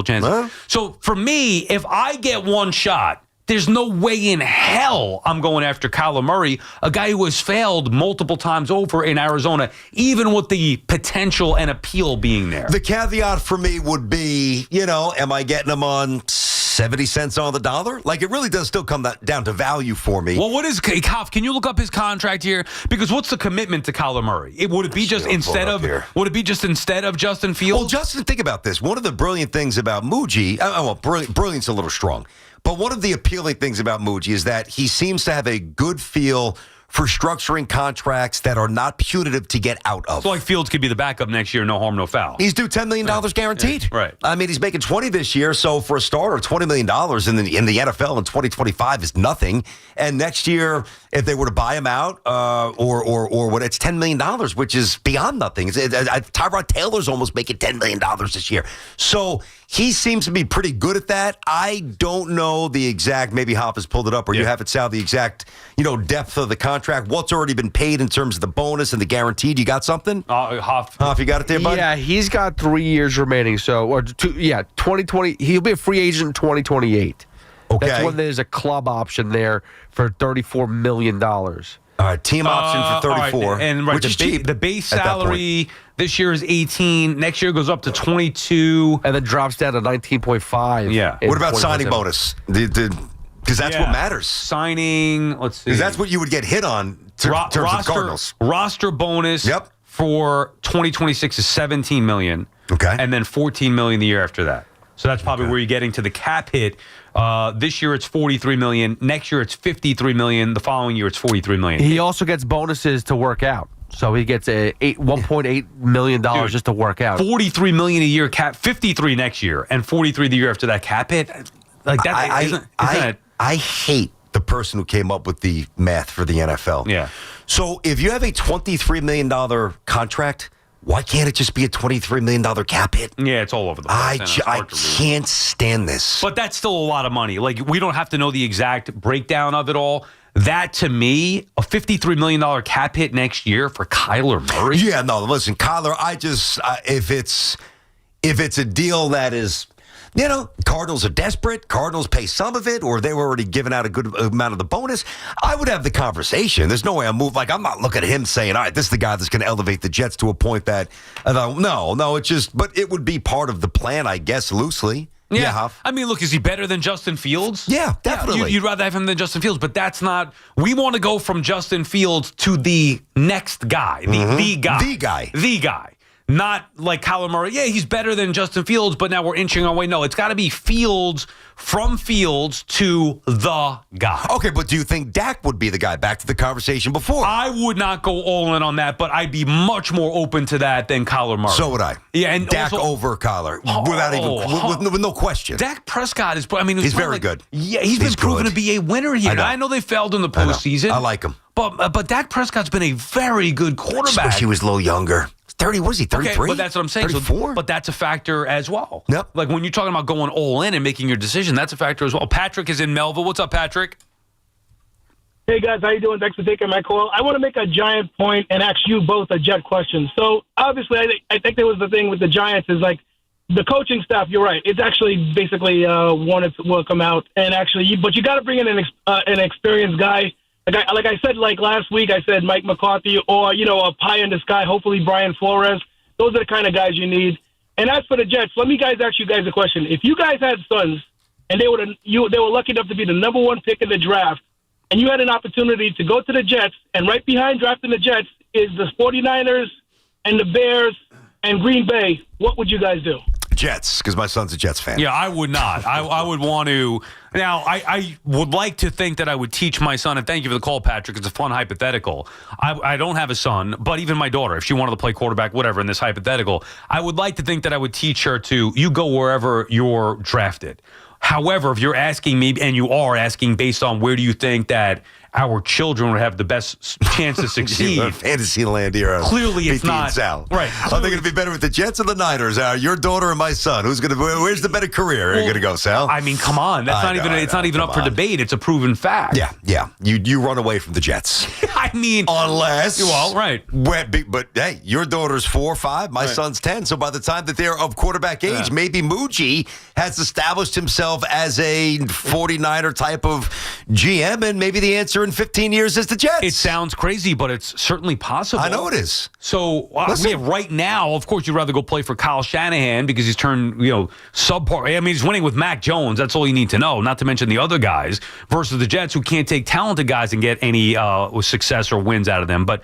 chances. So for me, if I get one shot, there's no way in hell I'm going after Kyler Murray, a guy who has failed multiple times over in Arizona, even with the potential and appeal being there. The caveat for me would be, am I getting him on 70 cents on the dollar? Like, it really does still come down to value for me. Well, what is Koff? Can you look up his contract here? Because what's the commitment to Kyler Murray? Would it be just instead of Justin Fields? Well, Justin, think about this. One of the brilliant things about Muji, brilliant's a little strong. But one of the appealing things about Muji is that he seems to have a good feel for structuring contracts that are not punitive to get out of. So like Fields could be the backup next year, no harm, no foul. He's due $10 million guaranteed. Yeah, right. I mean, he's making $20 this year, so for a starter, $20 million in the NFL in 2025 is nothing. And next year, if they were to buy him out, or what, it's $10 million, which is beyond nothing. Tyrod Taylor's almost making $10 million this year. So he seems to be pretty good at that. I don't know the exact, maybe Hoff has pulled it up, or you have it, Sal, the exact, depth of the contract, what's already been paid in terms of the bonus and the guaranteed. You got something? Hoff, you got it there, bud? Yeah, he's got 3 years remaining. So, 2020, he'll be a free agent in 2028. Okay. That's when there's a club option there for $34 million. All right, team option for 34, right, and which is cheap. The base salary this year is 18. Next year goes up to 22, and then drops down to 19.5. Yeah. What about signing bonus? Because that's what matters. Signing, let's see. Because that's what you would get hit on in terms of Cardinals. Roster bonus for 2026 is $17 million. Okay. And then $14 million the year after that. So that's probably where you're getting to the cap hit. This year it's $43 million. Next year it's $53 million. The following year it's $43 million. He also gets bonuses to work out. So he gets $1.8 million just to work out. $43 million a year cap, $53 next year, and $43 the year after that cap hit. Like that, I hate the person who came up with the math for the NFL. Yeah. So if you have a $23 million contract, why can't it just be a $23 million cap hit? Yeah, it's all over the place. I can't stand this. But that's still a lot of money. Like, we don't have to know the exact breakdown of it all. That, to me, a $53 million cap hit next year for Kyler Murray? Yeah, no, listen, Kyler, if it's a deal that is Cardinals are desperate. Cardinals pay some of it, or they were already giving out a good amount of the bonus. I would have the conversation. There's no way I'm moved. I'm not looking at him saying, all right, this is the guy that's going to elevate the Jets to a point that, no, it's just, but it would be part of the plan, I guess, loosely. Yeah. Huff. I mean, look, is he better than Justin Fields? Yeah, definitely. Yeah, you'd rather have him than Justin Fields, but that's not. We want to go from Justin Fields to the next guy, the guy. Not like Kyler Murray. Yeah, he's better than Justin Fields, but now we're inching our way. No, it's got to be Fields from Fields to the guy. Okay, but do you think Dak would be the guy? Back to the conversation before. I would not go all in on that, but I'd be much more open to that than Kyler Murray. So would I. Yeah, and Dak also, over Kyler, with no question. Dak Prescott is. He's very good. Yeah, he's been proven to be a winner here. I know they failed in the postseason. I like him, but Dak Prescott's been a very good quarterback. I wish he was a little younger. 30, what is he, 33? Okay, but that's what I'm saying. 34? But that's a factor as well. Yep. Like when you're talking about going all in and making your decision, that's a factor as well. Patrick is in Melville. What's up, Patrick? Hey, guys. How you doing? Thanks for taking my call. I want to make a Giant point and ask you both a Jet question. So, obviously, I think there was the thing with the Giants is like the coaching staff, you're right. It's actually basically wanted to come out. And actually, but you got to bring in an experienced guy. Like I said, last week, I said Mike McCarthy or, a pie in the sky, hopefully Brian Flores. Those are the kind of guys you need. And as for the Jets, let me ask you guys a question. If you guys had sons and they were lucky enough to be the number one pick in the draft, and you had an opportunity to go to the Jets, and right behind drafting the Jets is the 49ers and the Bears and Green Bay, what would you guys do? Jets, because my son's a Jets fan. Yeah, I would not. I would want to. Now, I would like to think that I would teach my son, and thank you for the call, Patrick. It's a fun hypothetical. I don't have a son, but even my daughter, if she wanted to play quarterback, whatever, in this hypothetical, I would like to think that I would teach her to, you go wherever you're drafted. However, if you're asking me, and you are asking based on where do you think that our children would have the best chance to succeed. Fantasyland era. Clearly, it's BT not. Sal. Right. Are they going to be better with the Jets or the Niners? Your daughter and my son. Where's the better career? Are you going to go, Sal? I mean, come on. It's not even up for debate. It's a proven fact. Yeah. You run away from the Jets. I mean, unless. Well, right. But hey, your daughter's 4 or 5. My son's 10. So by the time that they're of quarterback age, maybe Muji has established himself as a 49er type of GM, and maybe the answer in 15 years is the Jets. It sounds crazy, but it's certainly possible. I know it is. So we have right now, of course, you'd rather go play for Kyle Shanahan because he's turned, subpar. I mean, he's winning with Mac Jones. That's all you need to know, not to mention the other guys versus the Jets who can't take talented guys and get any success or wins out of them. But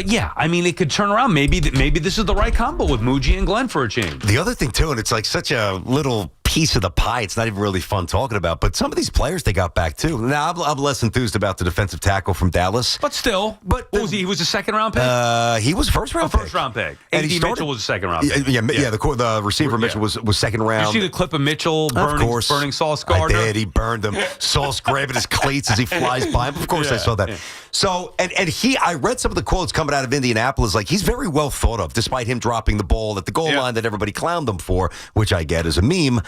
yeah, I mean, it could turn around. Maybe this is the right combo with Muji and Glenn for a change. The other thing, too, and it's like such a little piece of the pie, it's not even really fun talking about, but some of these players they got back, too. Now, I'm less enthused about the defensive tackle from Dallas. But still. What was he? He was a second-round pick? He was a first-round pick. First-round pick. And A.D. Mitchell was a second-round pick. Yeah, the receiver Mitchell was second round. Did you see the clip of Mitchell burning Sauce Gardner? I did. He burned him. Sauce grabbing his cleats as he flies by him. Of course I saw that. Yeah. So, I read some of the quotes coming out of Indianapolis, like he's very well thought of, despite him dropping the ball at the goal line that everybody clowned him for, which I get as a meme.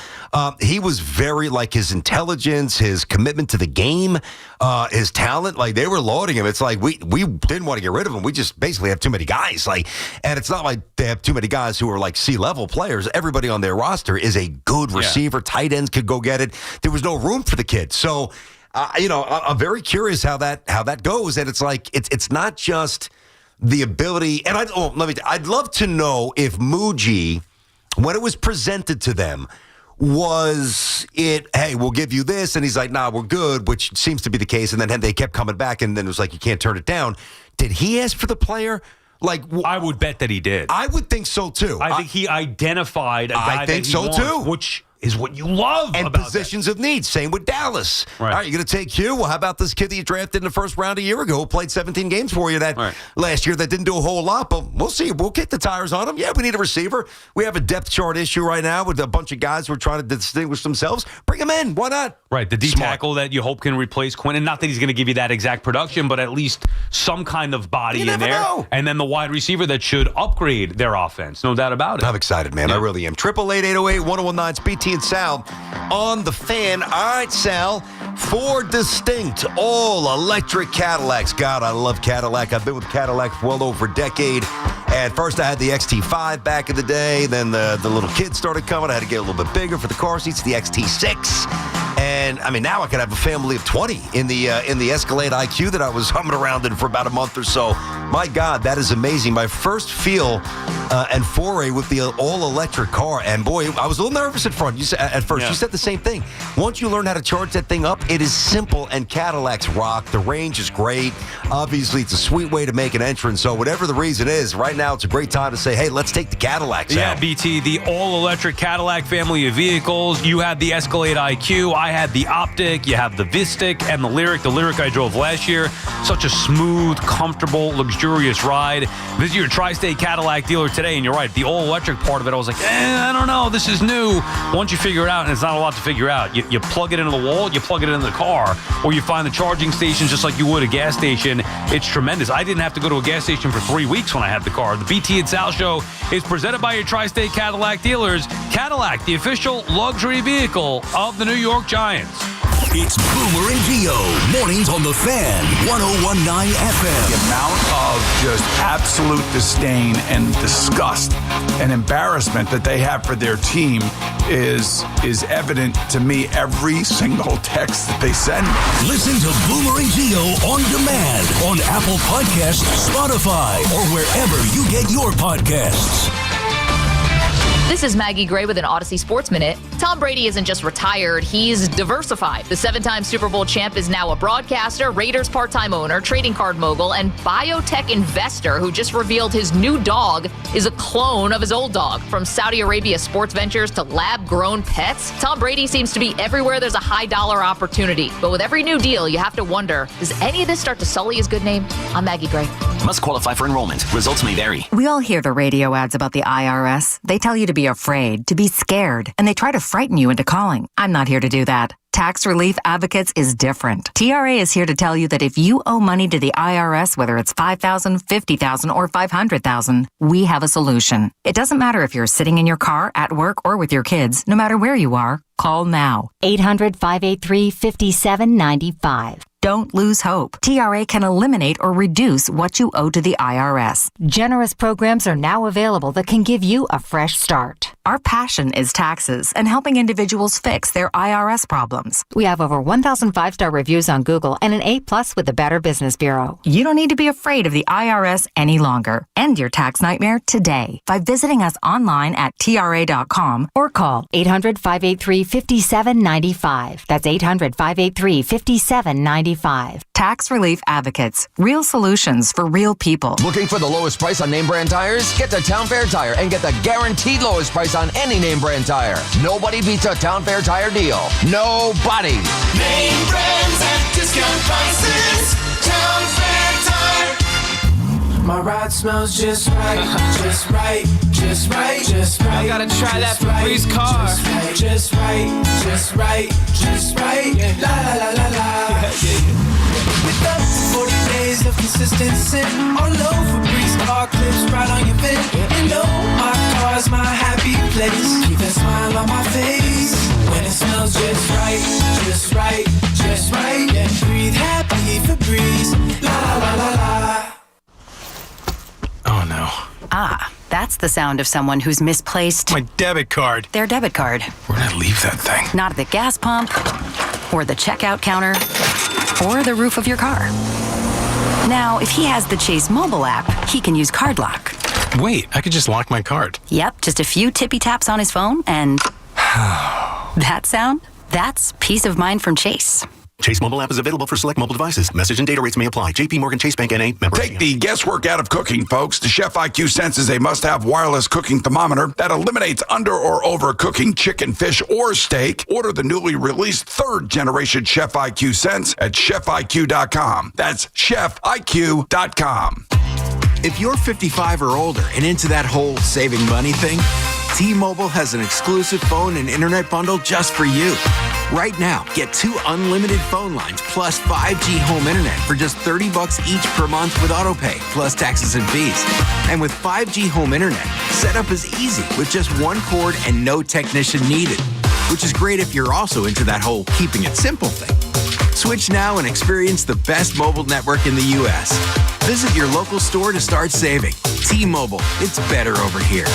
He was very, like, his intelligence, his commitment to the game, his talent, like, they were lauding him. It's like, we didn't want to get rid of him. We just basically have too many guys. Like, and it's not like they have too many guys who are, like, C-level players. Everybody on their roster is a good receiver. Tight ends could go get it. There was no room for the kid. So, I'm very curious how that goes. And it's like, it's not just the ability. And I'd love to know if Muji, when it was presented to them, was it, hey, we'll give you this, and he's like, nah, we're good, which seems to be the case, and then they kept coming back, and then it was like, you can't turn it down. Did he ask for the player? Like, I would bet that he did. I would think so, too. I think he identified a guy that he wants, too. Which is what you love and about positions of need. Same with Dallas. Right. All right, you're going to take Hugh? Well, how about this kid that you drafted in the first round a year ago who played 17 games for you last year that didn't do a whole lot, but we'll see. We'll kick the tires on him. Yeah, we need a receiver. We have a depth chart issue right now with a bunch of guys who are trying to distinguish themselves. Bring them in. Why not? Right, the D tackle that you hope can replace Quinnen. Not that he's going to give you that exact production, but at least some kind of body in there. Know. And then the wide receiver that should upgrade their offense. No doubt about it. I'm excited, man. I really am. 888-808-1019. It's BT and Sal on the Fan. All right, Sal. 4 distinct all-electric Cadillacs. God, I love Cadillac. I've been with Cadillac for well over a decade. And first I had the XT5 back in the day. Then the little kids started coming. I had to get a little bit bigger for the car seats, the XT6. And, I mean, now I could have a family of 20 in the Escalade IQ that I was humming around in for about a month or so. My God, that is amazing. My first feel and foray with the all-electric car. And, boy, I was a little nervous at first. You said the same thing. Once you learn how to charge that thing up, it is simple, and Cadillacs rock. The range is great. Obviously, it's a sweet way to make an entrance. So whatever the reason is, right now it's a great time to say, hey, let's take the Cadillacs out. Yeah, BT, the all-electric Cadillac family of vehicles. You had the Escalade IQ. I had the Optic. You have the Vistic and the Lyric. The Lyric I drove last year. Such a smooth, comfortable, luxurious ride. Visit your Tri-State Cadillac dealer today, and you're right. The all-electric part of it, I was like, I don't know. This is new. Once you figure it out, and it's not a lot to figure out, you plug it into the wall, you plug it into the car, or you find the charging stations just like you would a gas station. It's tremendous. I didn't have to go to a gas station for 3 weeks when I had the car. The BT and Sal Show is presented by your Tri-State Cadillac dealers. Cadillac, the official luxury vehicle of the New York Giants. It's Boomer and Gio, mornings on the Fan, 101.9 FM. The amount of just absolute disdain and disgust and embarrassment that they have for their team is evident to me every single text that they send. Listen to Boomer and Gio on demand on Apple Podcasts, Spotify, or wherever you get your podcasts. This is Maggie Gray with an Odyssey Sports Minute. Tom Brady isn't just retired, he's diversified. The 7-time Super Bowl champ is now a broadcaster, Raiders part-time owner, trading card mogul, and biotech investor who just revealed his new dog is a clone of his old dog. From Saudi Arabia sports ventures to lab-grown pets, Tom Brady seems to be everywhere there's a high-dollar opportunity. But with every new deal, you have to wonder, does any of this start to sully his good name? I'm Maggie Gray. Must qualify for enrollment. Results may vary. We all hear the radio ads about the IRS. They tell you to be afraid, to be scared, and they try to frighten you into calling. I'm not here to do that. Tax Relief Advocates is different. TRA is here to tell you that if you owe money to the IRS, whether it's $5,000, $50,000, or $500,000, we have a solution. It doesn't matter if you're sitting in your car, at work, or with your kids. No matter where you are, call now. 800-583-5795. Don't lose hope. TRA can eliminate or reduce what you owe to the IRS. Generous programs are now available that can give you a fresh start. Our passion is taxes and helping individuals fix their IRS problems. We have over 1,000 5-star reviews on Google and an A+ with the Better Business Bureau. You don't need to be afraid of the IRS any longer. End your tax nightmare today by visiting us online at TRA.com or call 800-583-5795. That's 800-583-5795. Tax Relief Advocates. Real solutions for real people. Looking for the lowest price on name brand tires? Get to Town Fair Tire and get the guaranteed lowest price on any name brand tire. Nobody beats a Town Fair Tire deal. Nobody. Name brands at discount prices. Town Fair Tire. My ride smells just right, just right, just right, just right. I gotta try that Febreze car. Just right, just right, just right. La la la la la. With up to 40 days of consistency, all over Febreze car clips right on your fit. You know my car's my happy place. Keep that smile on my face when it smells just right, just right, just right. Yeah, breathe happy Febreze. La la la la la. Oh, no. Ah, that's the sound of someone who's misplaced my debit card. Their debit card. Where'd I leave that thing? Not at the gas pump, or the checkout counter, or the roof of your car. Now, if he has the Chase mobile app, he can use Card Lock. Wait, I could just lock my card. Yep, just a few tippy taps on his phone, and that sound? That's peace of mind from Chase. Chase mobile app is available for select mobile devices. Message and data rates may apply. JP Morgan Chase Bank N.A. member. Take the guesswork out of cooking, folks. The Chef IQ Sense is a must-have wireless cooking thermometer that eliminates under or over cooking chicken, fish, or steak. Order the newly released 3rd-generation Chef IQ Sense at chefiq.com. That's chefiq.com. If you're 55 or older and into that whole saving money thing, T-Mobile has an exclusive phone and internet bundle just for you. Right now, get 2 unlimited phone lines plus 5G home internet for just $30 each per month with autopay, plus taxes and fees. And with 5G home internet, setup is easy with just 1 cord and no technician needed, which is great if you're also into that whole keeping it simple thing. Switch now and experience the best mobile network in the U.S. Visit your local store to start saving. T-Mobile, it's better over here.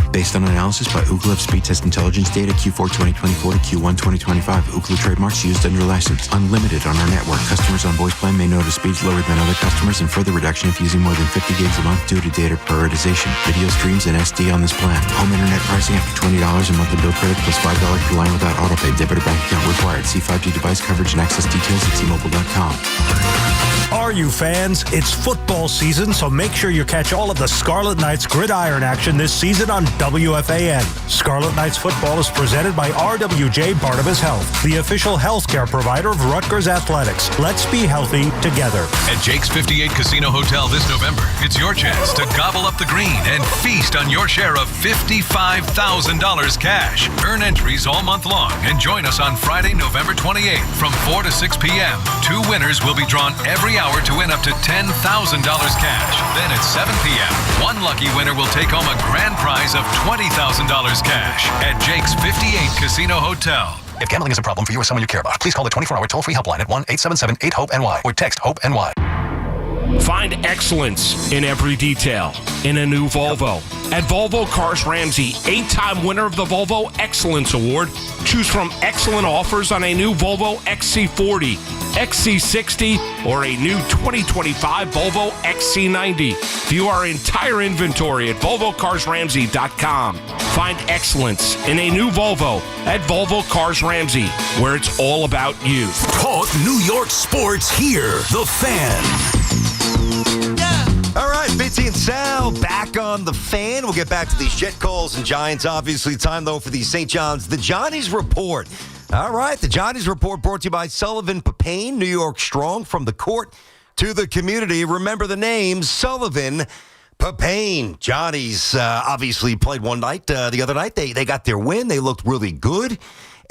Based on analysis by Ookla of speed test intelligence data Q4 2024 to Q1 2025. Ookla trademarks used under license. Unlimited on our network. Customers on voice plan may notice speeds lower than other customers and further reduction if using more than 50 gigs a month due to data prioritization. Video streams and SD on this plan. Home internet pricing after $20 a month in bill credit plus $5 per line without autopay. Debit or bank account required. See 5G device coverage and access details at T-Mobile.com. Are you fans? It's football season, so make sure you catch all of the Scarlet Knights gridiron action this season on WFAN. Scarlet Knights football is presented by RWJ Barnabas Health, the official healthcare provider of Rutgers Athletics. Let's be healthy together. At Jake's 58 Casino Hotel this November, it's your chance to gobble up the green and feast on your share of $55,000 cash. Earn entries all month long and join us on Friday, November 28th from 4 to 6 p.m. 2 winners will be drawn every hour to win up to $10,000 cash. Then at 7 p.m., one lucky winner will take home a grand prize of $20,000 cash at Jake's 58 Casino Hotel. If gambling is a problem for you or someone you care about, please call the 24-hour toll-free helpline at 1-877-8-HOPE-NY or text HOPE-NY. Find excellence in every detail in a new Volvo. At Volvo Cars Ramsey, 8-time winner of the Volvo Excellence Award. Choose from excellent offers on a new Volvo XC40, XC60, or a new 2025 Volvo XC90. View our entire inventory at VolvoCarsRamsey.com. Find excellence in a new Volvo at Volvo Cars Ramsey, where it's all about you. Talk New York sports here. The Fan. All right, BT and Sal back on the Fan. We'll get back to these Jet calls and Giants. Obviously, time, though, for the St. John's. The Johnny's Report. All right, the Johnny's Report brought to you by Sullivan Papain, New York Strong, from the court to the community. Remember the name, Sullivan Papain. Johnny's obviously played one night. The other night, they got their win. They looked really good.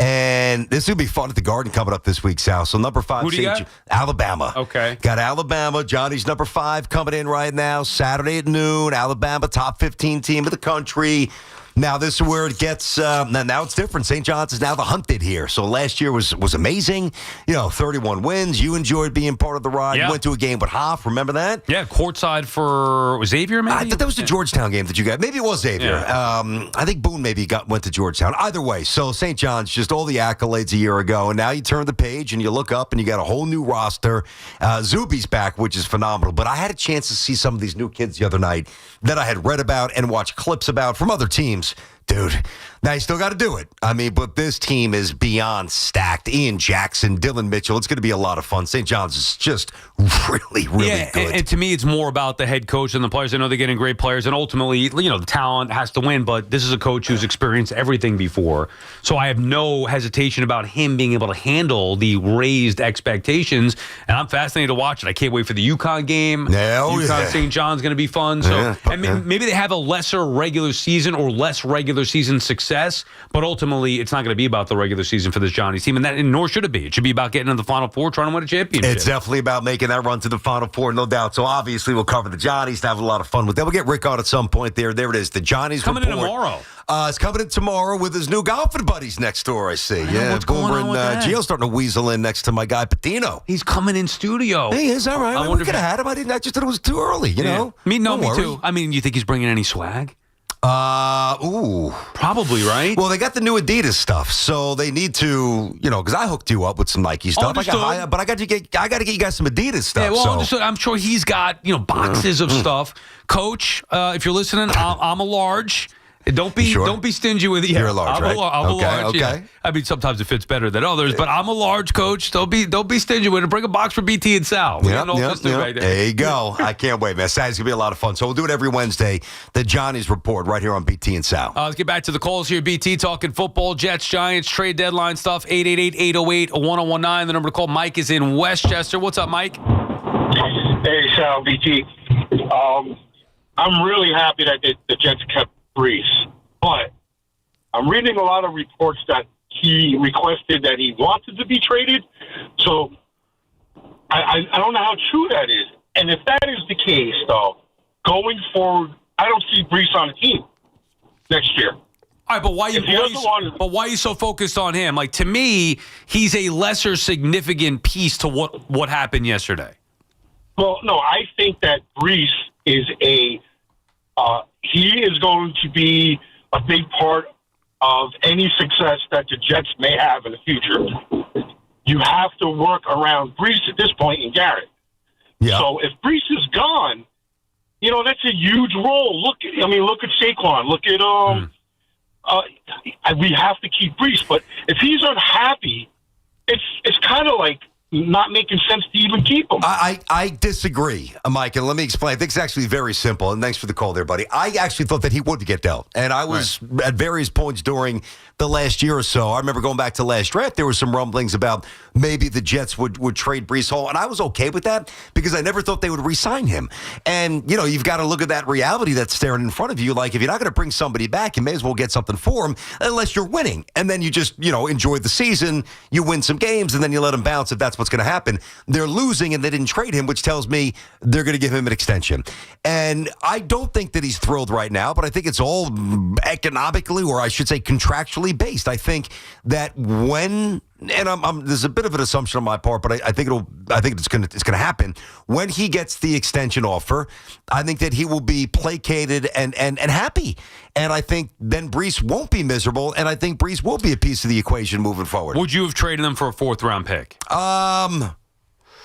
And this will be fun at the Garden coming up this week, Sal. So number 5, who do you got? Alabama. Okay. Got Alabama. Johnny's number 5 coming in right now. Saturday at noon. Alabama, top 15 team of the country. Now, this is where it gets, now it's different. St. John's is now the hunted here. So last year was amazing. 31 wins. You enjoyed being part of the ride. Yeah. You went to a game with Hoff. Remember that? Yeah, courtside for Xavier, maybe? I thought that was the Georgetown game that you got. Maybe it was Xavier. Yeah. I think Boone maybe went to Georgetown. Either way, so St. John's, just all the accolades a year ago. And now you turn the page and you look up and you got a whole new roster. Zuby's back, which is phenomenal. But I had a chance to see some of these new kids the other night that I had read about and watched clips about from other teams. Dude, now you still got to do it. I mean, but this team is beyond stacked. Ian Jackson, Dylan Mitchell. It's going to be a lot of fun. St. John's is just really good. And to me, it's more about the head coach than the players. I know they're getting great players, and ultimately, the talent has to win, but this is a coach who's experienced everything before. So I have no hesitation about him being able to handle the raised expectations, and I'm fascinated to watch it. I can't wait for the UConn game. UConn St. John's going to be fun. So and maybe they have a lesser regular season or less regular season success, but ultimately it's not going to be about the regular season for this Johnny's team, and nor should it be. It should be about getting to the Final Four, trying to win a championship. It's definitely about making that run to the Final Four, no doubt. So obviously we'll cover the Johnnies, have a lot of fun with that. We'll get Rick on at some point there. There it is, the Johnnies coming Report. in tomorrow. It's coming in tomorrow with his new golfing buddies next door, I see. What's Boomer going on and with Gio starting to weasel in next to my guy Patino. He's coming in studio. He is, all right. I We wonder could have had him. I just thought it was too early, you know? Me Don't worry. too. I mean, you think he's bringing any swag? Ooh. Probably, right? Well, they got the new Adidas stuff, so they need to, because I hooked you up with some Nike stuff. Understood. But I got to get you guys some Adidas stuff. Yeah, well, so. understood. I'm sure he's got, boxes of stuff. Coach, if you're listening, I'm a large. Don't be stingy with it. Yeah, you're a large, right? I'm a large. Okay. Yeah. I mean, sometimes it fits better than others, but I'm a large, coach. Don't be stingy with it. Bring a box for BT and Sal. There you go. I can't wait, man. Saturday's going to be a lot of fun. So we'll do it every Wednesday. The Johnny's Report right here on BT and Sal. Let's get back to the calls here. BT talking football, Jets, Giants, trade deadline stuff. 888-808-1019. The number to call. Mike is in Westchester. What's up, Mike? Hey, Sal, BT. I'm really happy that the Jets kept Brees, but I'm reading a lot of reports that he requested that he wanted to be traded. So I don't know how true that is. And if that is the case, though, going forward, I don't see Brees on the team next year. All right, but why are you so focused on him? Like, to me, he's a lesser significant piece to what happened yesterday. Well, no, I think that Brees is he is going to be a big part of any success that the Jets may have in the future. You have to work around Brees at this point in Garrett. Yeah. So if Brees is gone, that's a huge role. Look at Saquon. Look at we have to keep Brees. But if he's unhappy, it's kind of like not making sense to even keep him. I disagree, Mike, and let me explain. I think it's actually very simple, and thanks for the call there, buddy. I actually thought that he would get dealt, and I was at various points during the last year or so. I remember going back to last draft, there were some rumblings about maybe the Jets would trade Brees Hall, and I was okay with that because I never thought they would re-sign him. And, you've got to look at that reality that's staring in front of you. Like, if you're not going to bring somebody back, you may as well get something for him unless you're winning. And then you just, enjoy the season, you win some games, and then you let him bounce if that's what's going to happen. They're losing, and they didn't trade him, which tells me they're going to give him an extension. And I don't think that he's thrilled right now, but I think it's all economically, or I should say contractually based. I think that when, and there's a bit of an assumption on my part, but I think it's going to happen when he gets the extension offer. I think that he will be placated and happy, and I think then Brees won't be miserable, and I think Brees will be a piece of the equation moving forward. Would you have traded him for a 4th-round pick?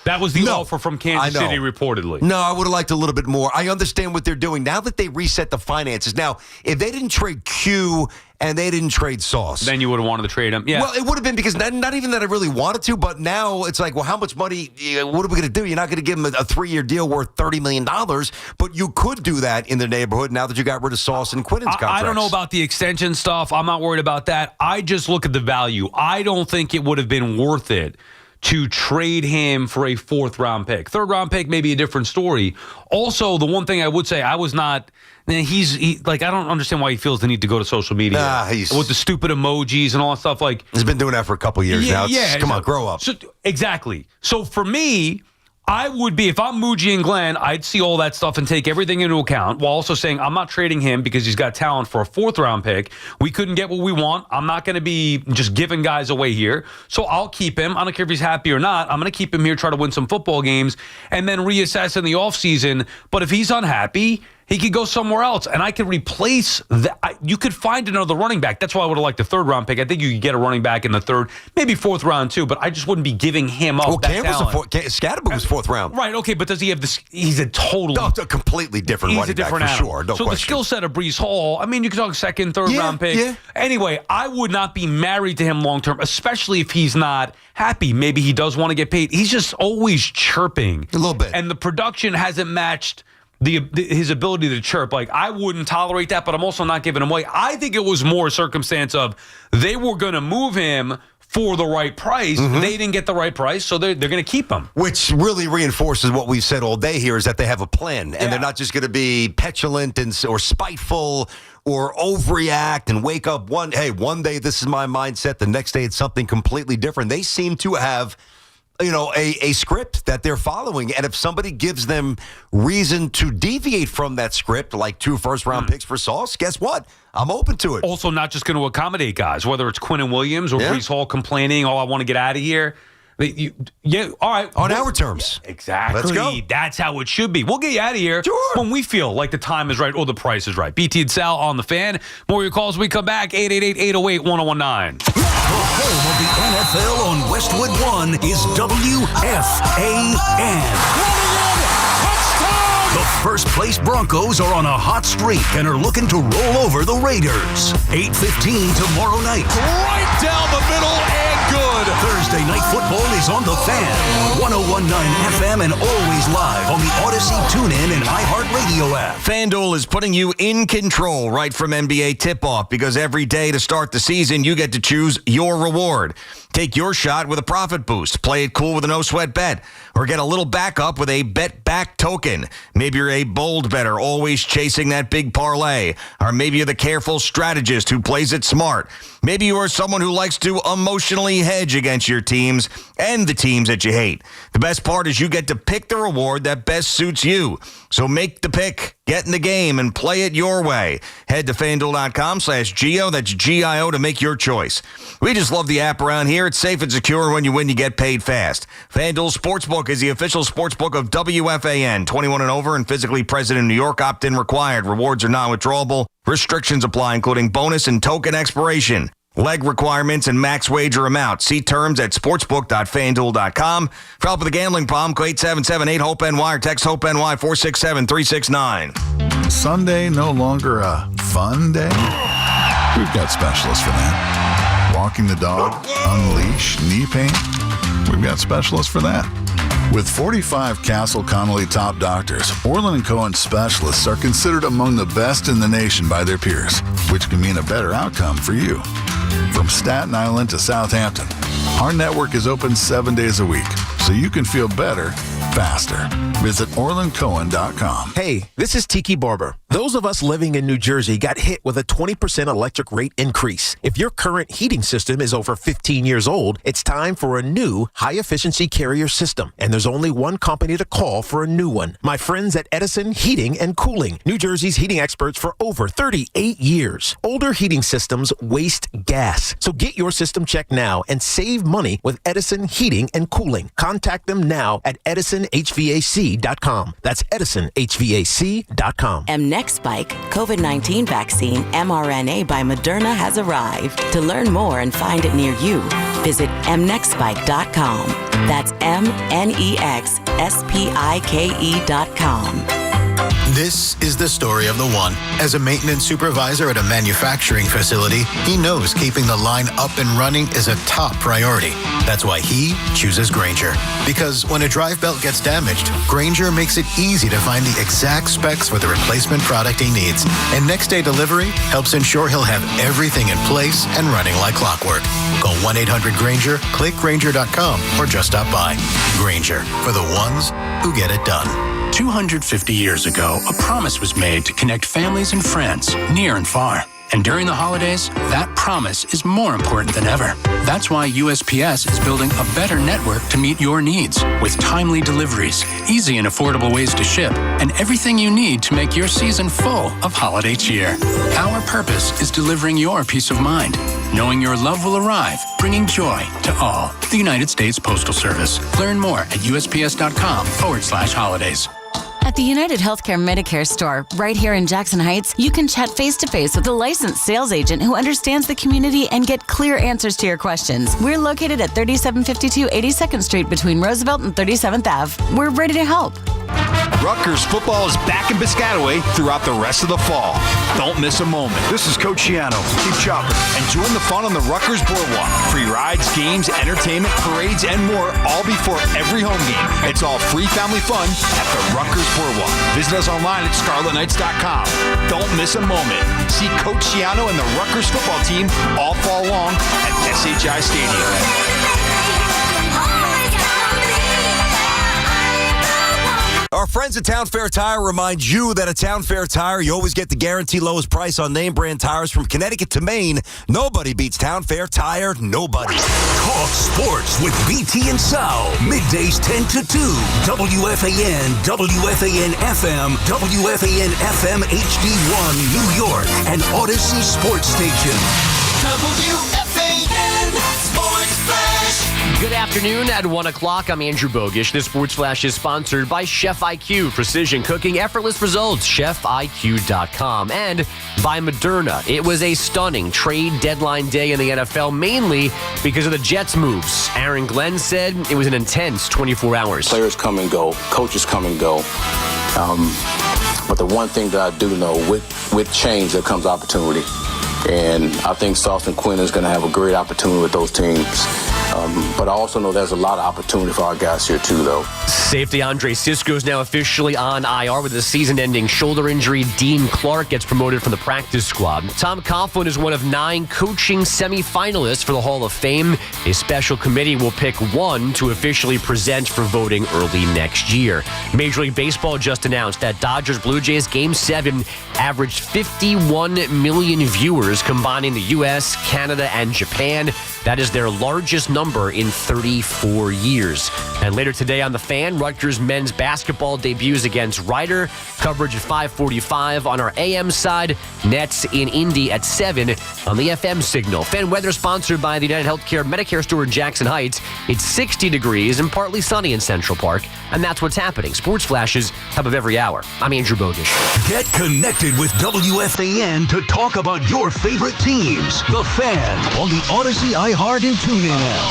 That was the offer from Kansas City, reportedly. No, I would have liked a little bit more. I understand what they're doing. Now that they reset the finances. Now, if they didn't trade Q and they didn't trade Sauce. Then you would have wanted to trade him. Yeah. Well, it would have been because not even that I really wanted to, but now it's like, well, how much money, what are we going to do? You're not going to give him a 3-year deal worth $30 million, but you could do that in the neighborhood now that you got rid of Sauce and Quinnen's contracts. I don't know about the extension stuff. I'm not worried about that. I just look at the value. I don't think it would have been worth it to trade him for a 4th-round pick. 3rd-round pick may be a different story. Also, the one thing I would say, I was not... I don't understand why he feels the need to go to social media with the stupid emojis and all that stuff. Like, he's been doing that for a couple years now. Come on, grow up. Exactly. So for me, I would be, if I'm Muji and Glenn, I'd see all that stuff and take everything into account while also saying I'm not trading him because he's got talent for a 4th-round pick. We couldn't get what we want. I'm not going to be just giving guys away here. So I'll keep him. I don't care if he's happy or not. I'm going to keep him here, try to win some football games, and then reassess in the offseason. But if he's unhappy, he could go somewhere else, and I could replace that. You could find another running back. That's why I would have liked the 3rd-round pick. I think you could get a running back in the 3rd, maybe 4th round too, but I just wouldn't be giving him up. Well, Scadaboo was 4th round. Right, okay, but does he have this? He's a totally... a completely different running back, for sure. No question. The skill set of Brees Hall, I mean, you could talk 2nd, 3rd-round pick. Yeah. Anyway, I would not be married to him long-term, especially if he's not happy. Maybe he does want to get paid. He's just always chirping. A little bit. And the production hasn't matched his ability to chirp. Like, I wouldn't tolerate that, but I'm also not giving him away. I think it was more a circumstance of they were going to move him for the right price. Mm-hmm. They didn't get the right price, so they're going to keep him. Which really reinforces what we've said all day here, is that they have a plan, and they're not just going to be petulant or spiteful or overreact and wake up one day this is my mindset, the next day it's something completely different. They seem to have a script that they're following. And if somebody gives them reason to deviate from that script, like 2 first-round picks for Sauce, guess what? I'm open to it. Also, not just going to accommodate guys, whether it's Quinnen Williams or Brees Hall complaining, I want to get out of here. All right. On our terms. Yeah, exactly. Let's go. That's how it should be. We'll get you out of here when we feel like the time is right or the price is right. BT Sal on the Fan. More of your calls when we come back. 888-808-1019. The home of the NFL on Westwood One is WFAN. The first-place Broncos are on a hot streak and are looking to roll over the Raiders. 8:15 tomorrow night. Right down the middle and good. Thursday Night Football is on The Fan. 101.9 FM and always live on the Odyssey TuneIn and iHeartRadio app. FanDuel is putting you in control right from NBA tip-off because every day to start the season, you get to choose your reward. Take your shot with a profit boost. Play it cool with a no-sweat bet. Or get a little backup with a bet back token. Maybe you're a bold bettor, always chasing that big parlay. Or maybe you're the careful strategist who plays it smart. Maybe you are someone who likes to emotionally hedge against your teams and the teams that you hate. The best part is you get to pick the reward that best suits you. So make the pick, get in the game, and play it your way. Head to FanDuel.com/Gio, that's G-I-O, to make your choice. We just love the app around here. It's safe and secure. When you win, you get paid fast. FanDuel Sportsbook is the official sportsbook of WFAN. 21 and over and physically present in New York. Opt-in required. Rewards are non-withdrawable. Restrictions apply, including bonus and token expiration. Leg requirements and max wager amount. See terms at sportsbook.fanduel.com. For help with a gambling problem, call 877-8-HOPE-NY or text HOPE-NY 467-369. Sunday no longer a fun day? We've got specialists for that. Walking the dog, unleash, knee pain? We've got specialists for that. With 45 Castle Connolly top doctors, Orland & Cohen specialists are considered among the best in the nation by their peers, which can mean a better outcome for you. From Staten Island to Southampton, our network is open 7 days a week, so you can feel better, faster. Visit OrlandCohen.com. Hey, this is Tiki Barber. Those of us living in New Jersey got hit with a 20% electric rate increase. If your current heating system is over 15 years old, it's time for a new high-efficiency Carrier system. And there's only one company to call for a new one. My friends at Edison Heating and Cooling, New Jersey's heating experts for over 38 years. Older heating systems waste gas. So get your system checked now and save money with Edison Heating and Cooling. Contact them now at EdisonHVAC.com. That's EdisonHVAC.com. Mnexspike COVID-19 vaccine mRNA by Moderna has arrived. To learn more and find it near you, visit mnexspike.com. That's MNEXSPIKE.com. This is the story of the one. As a maintenance supervisor at a manufacturing facility, he knows keeping the line up and running is a top priority. That's why he chooses Grainger. Because when a drive belt gets damaged, Grainger makes it easy to find the exact specs for the replacement product he needs. And next day delivery helps ensure he'll have everything in place and running like clockwork. Call 1-800-GRAINGER, click Grainger.com, or just stop by. Grainger, for the ones who get it done. 250 years ago, a promise was made to connect families and friends near and far. And during the holidays, that promise is more important than ever. That's why USPS is building a better network to meet your needs with timely deliveries, easy and affordable ways to ship, and everything you need to make your season full of holiday cheer. Our purpose is delivering your peace of mind, knowing your love will arrive, bringing joy to all. The United States Postal Service. Learn more at USPS.com/holidays. At the United Healthcare Medicare store, right here in Jackson Heights, you can chat face-to-face with a licensed sales agent who understands the community and get clear answers to your questions. We're located at 3752 82nd Street between Roosevelt and 37th Ave. We're ready to help. Rutgers football is back in Piscataway throughout the rest of the fall. Don't miss a moment. This is Coach Shiano. Keep chopping. And join the fun on the Rutgers Boardwalk. Free rides, games, entertainment, parades, and more, all before every home game. It's all free family fun at the Rutgers Boardwalk. Visit us online at ScarletKnights.com. Don't miss a moment. See Coach Shiano and the Rutgers football team all fall long at SHI Stadium. Our friends at Town Fair Tire remind you that at Town Fair Tire, you always get the guaranteed lowest price on name brand tires from Connecticut to Maine. Nobody beats Town Fair Tire. Nobody. Talk sports with BT and Sal. Middays 10 to 2. WFAN, WFAN FM, WFAN FM HD1, New York, and Odyssey Sports Station. WFAN Sports Flash. Good afternoon. At 1 o'clock, I'm Andrew Bogish. This Sports Flash is sponsored by Chef IQ. Precision cooking, effortless results. ChefIQ.com. And by Moderna. It was a stunning trade deadline day in the NFL, mainly because of the Jets' moves. Aaron Glenn said it was an intense 24 hours. Players come and go. Coaches come and go. But the one thing that I do know, with change, there comes opportunity. And I think Sauce and Quinn is going to have a great opportunity with those teams. But I also know there's a lot of opportunity for our guys here, too, though. Safety Andre Sisco is now officially on IR with a season-ending shoulder injury. Dean Clark gets promoted from the practice squad. Tom Coughlin is one of 9 coaching semifinalists for the Hall of Fame. A special committee will pick one to officially present for voting early next year. Major League Baseball just announced that Dodgers-Blue Jays Game 7 averaged 51 million viewers, combining the U.S., Canada, and Japan. That is their largest number in 34 years. And later today on The Fan, Rutgers men's basketball debuts against Rider. Coverage at 5:45 on our AM side. Nets in Indy at 7 on the FM signal. Fan weather sponsored by the United Healthcare Medicare store in Jackson Heights. It's 60 degrees and partly sunny in Central Park. And that's what's happening. Sports flashes top of every hour. I'm Andrew Bogish. Get connected with WFAN to talk about your favorite teams. The Fan on the Odyssey, iHeart, and TuneIn apps.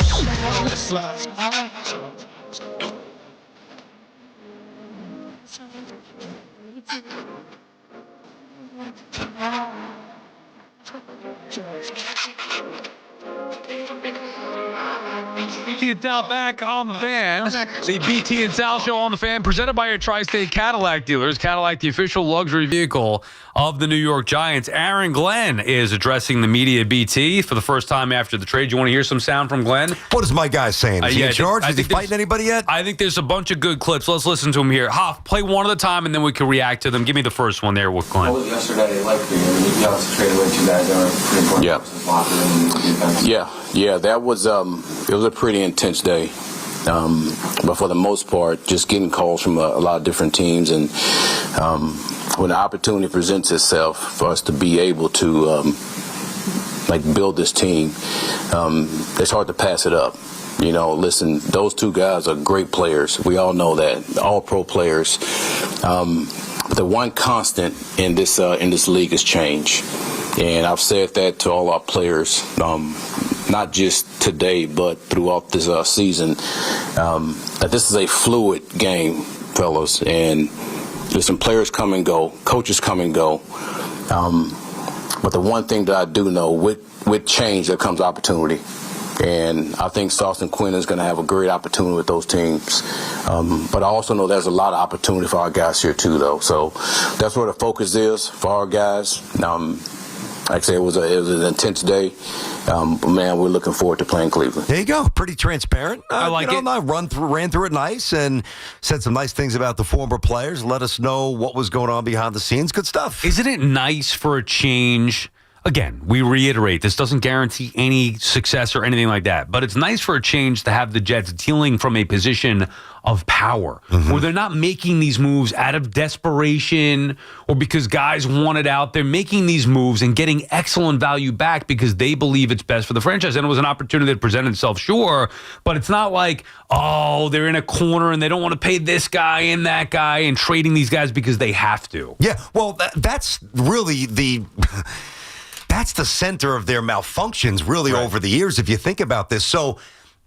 BT and Sal back on the Fan. The BT and Sal show on the Fan, presented by your Tri-State Cadillac dealers. Cadillac, the official luxury vehicle of the New York Giants. Aaron Glenn is addressing the media at BT for the first time after the trade. You want to hear some sound from Glenn? What is my guy saying? Is he in charge? Is he fighting anybody yet? I think there's a bunch of good clips. Let's listen to him here. Hoff, play one at a time, and then we can react to them. Give me the first one there with Glenn. What was yesterday like for you? You guys traded away 2 guys that are pretty important. Yeah, that was it was a pretty intense day. But for the most part, just getting calls from a lot of different teams, and when the opportunity presents itself for us to be able to build this team, it's hard to pass it up. You know, listen, those 2 guys are great players. We all know that, all pro players. The one constant in this league is change, and I've said that to all our players. Not just today, but throughout this season, that this is a fluid game, fellas. And listen, players come and go, coaches come and go. But the one thing that I do know, with change, there comes opportunity. And I think Sauce and Quinnen is going to have a great opportunity with those teams. But I also know there's a lot of opportunity for our guys here, too, though. So that's where the focus is for our guys. Like I said, it was an intense day. But man, we're looking forward to playing Cleveland. There you go. Pretty transparent. I like it. I ran through it nice and said some nice things about the former players. Let us know what was going on behind the scenes. Good stuff. Isn't it nice for a change? Again, we reiterate, this doesn't guarantee any success or anything like that, but it's nice for a change to have the Jets dealing from a position of power, where they're not making these moves out of desperation or because guys want it out. They're making these moves and getting excellent value back because they believe it's best for the franchise. And it was an opportunity that presented itself, sure, but it's not like, oh, they're in a corner and they don't want to pay this guy and that guy and trading these guys because they have to. Yeah, well, that's really that's the center of their malfunctions, really, over the years, if you think about this. So,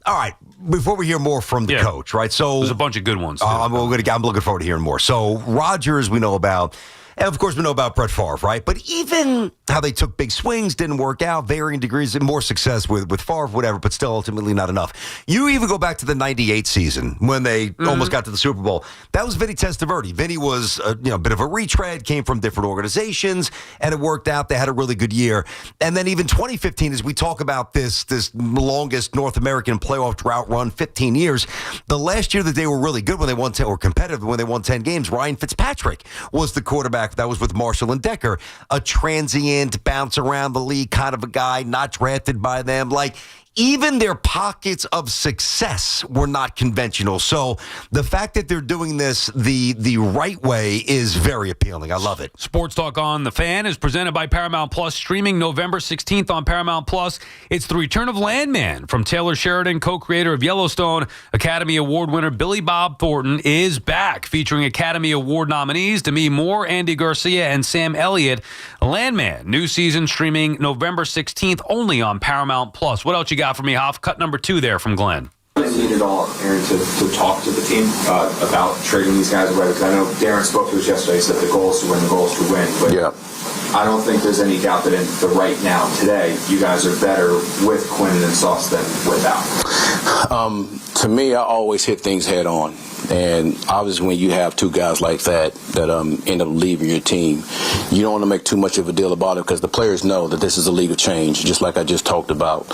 all right, before we hear more from the coach, right? So there's a bunch of good ones. I'm looking forward to hearing more. So Rodgers, we know about. And, of course, we know about Brett Favre, right? But even how they took big swings, didn't work out, varying degrees, and more success with Favre, whatever, but still ultimately not enough. You even go back to the 98 season when they almost got to the Super Bowl. That was Vinny Testaverde. Vinny was a bit of a retread, came from different organizations, and it worked out. They had a really good year. And then even 2015, as we talk about this longest North American playoff drought run, 15 years, the last year that they were really good when they won 10, or competitive when they won 10 games, Ryan Fitzpatrick was the quarterback. That was with Marshall and Decker, a transient, bounce around the league kind of a guy, not drafted by them. Like, even their pockets of success were not conventional. So the fact that they're doing this the right way is very appealing. I love it. Sports Talk on the Fan is presented by Paramount Plus, streaming November 16th on Paramount Plus. It's the return of Landman from Taylor Sheridan, co-creator of Yellowstone. Academy Award winner Billy Bob Thornton is back, featuring Academy Award nominees Demi Moore, Andy Garcia, and Sam Elliott. Landman, new season streaming November 16th only on Paramount Plus. What else you got for me, Hoff? Cut number 2 there from Glenn. I need it all, Aaron, to talk to the team about trading these guys away, because I know Darren spoke to us yesterday. He said the goal is to win, the goal is to win. But I don't think there's any doubt that in the right now, today, you guys are better with Quinnen and Sauce than without. To me, I always hit things head on. And obviously when you have two guys like that end up leaving your team, you don't want to make too much of a deal about it because the players know that this is a league of change, just like I just talked about.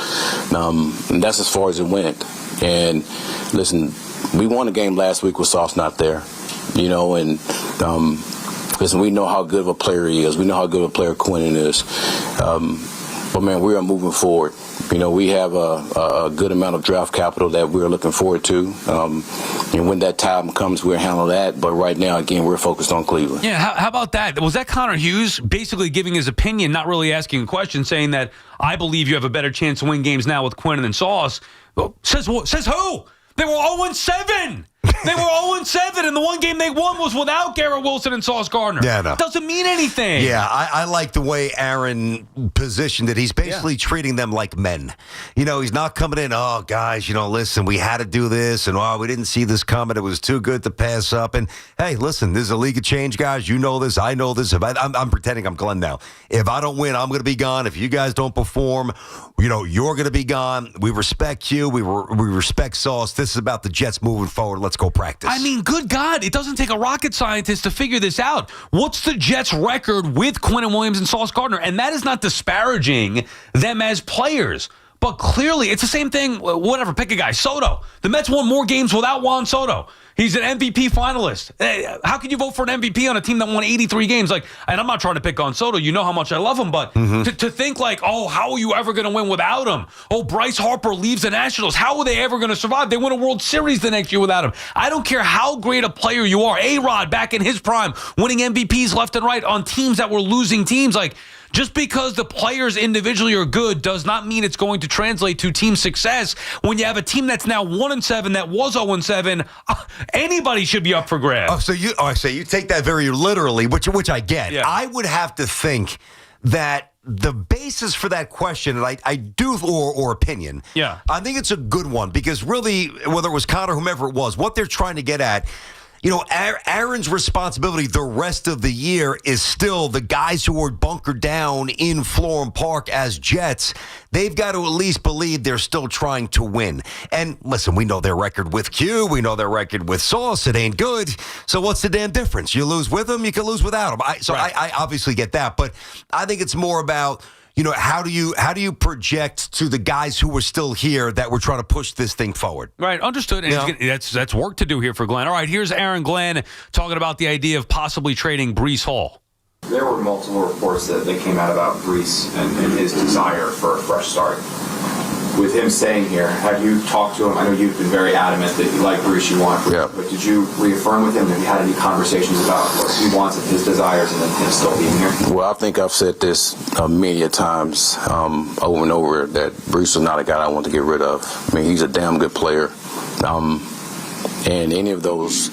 And that's as far as it went. And listen, we won a game last week with Sauce not there, and listen, we know how good of a player he is. We know how good of a player Quinnen is. But, man, we are moving forward. We have a good amount of draft capital that we're looking forward to. And when that time comes, we'll handle that. But right now, again, we're focused on Cleveland. Yeah, how about that? Was that Connor Hughes basically giving his opinion, not really asking a question, saying that I believe you have a better chance to win games now with Quinnen than Sauce? Says who? They were 0-7. They were 0-7, and the one game they won was without Garrett Wilson and Sauce Gardner. Yeah, no. Doesn't mean anything. Yeah, I like the way Aaron positioned it. He's basically treating them like men. He's not coming in, oh, guys, listen, we had to do this, and we didn't see this coming. It was too good to pass up. And, hey, listen, this is a league of change, guys. You know this. I know this. I'm pretending I'm Glenn now. If I don't win, I'm going to be gone. If you guys don't perform, you're going to be gone. We respect you. We respect Sauce. This is about the Jets moving forward. Let's go practice. I mean, good God, it doesn't take a rocket scientist to figure this out. What's the Jets' record with Quinnen Williams and Sauce Gardner? And that is not disparaging them as players. But clearly, it's the same thing, whatever, pick a guy. Soto. The Mets won more games without Juan Soto. He's an MVP finalist. How can you vote for an MVP on a team that won 83 games? And I'm not trying to pick on Soto. You know how much I love him. But to think how are you ever going to win without him? Oh, Bryce Harper leaves the Nationals. How are they ever going to survive? They win a World Series the next year without him. I don't care how great a player you are. A-Rod back in his prime, winning MVPs left and right on teams that were losing teams. Just because the players individually are good does not mean it's going to translate to team success. When you have a team that's now 1-7 that was 0-7, anybody should be up for grabs. So you take that very literally, which I get. Yeah. I would have to think that the basis for that question, and I do, or opinion, I think it's a good one because really, whether it was Connor, whomever it was, what they're trying to get at, Aaron's responsibility the rest of the year is still the guys who are bunkered down in Florham Park as Jets. They've got to at least believe they're still trying to win. And listen, we know their record with Q. We know their record with Sauce. It ain't good. So what's the damn difference? You lose with them, you can lose without them. I obviously get that. But I think it's more about, how do you project to the guys who were still here that we're trying to push this thing forward? Right, understood. And that's work to do here for Glenn. All right, here's Aaron Glenn talking about the idea of possibly trading Breece Hall. There were multiple reports that came out about Breece and his desire for a fresh start. With him staying here, have you talked to him? I know you've been very adamant that you like Breece, you want Breece, but did you reaffirm with him? Have you had any conversations about what he wants and his desires and then him still being here? Well, I think I've said this many a times over and over that Breece is not a guy I want to get rid of. I mean, he's a damn good player. And any of those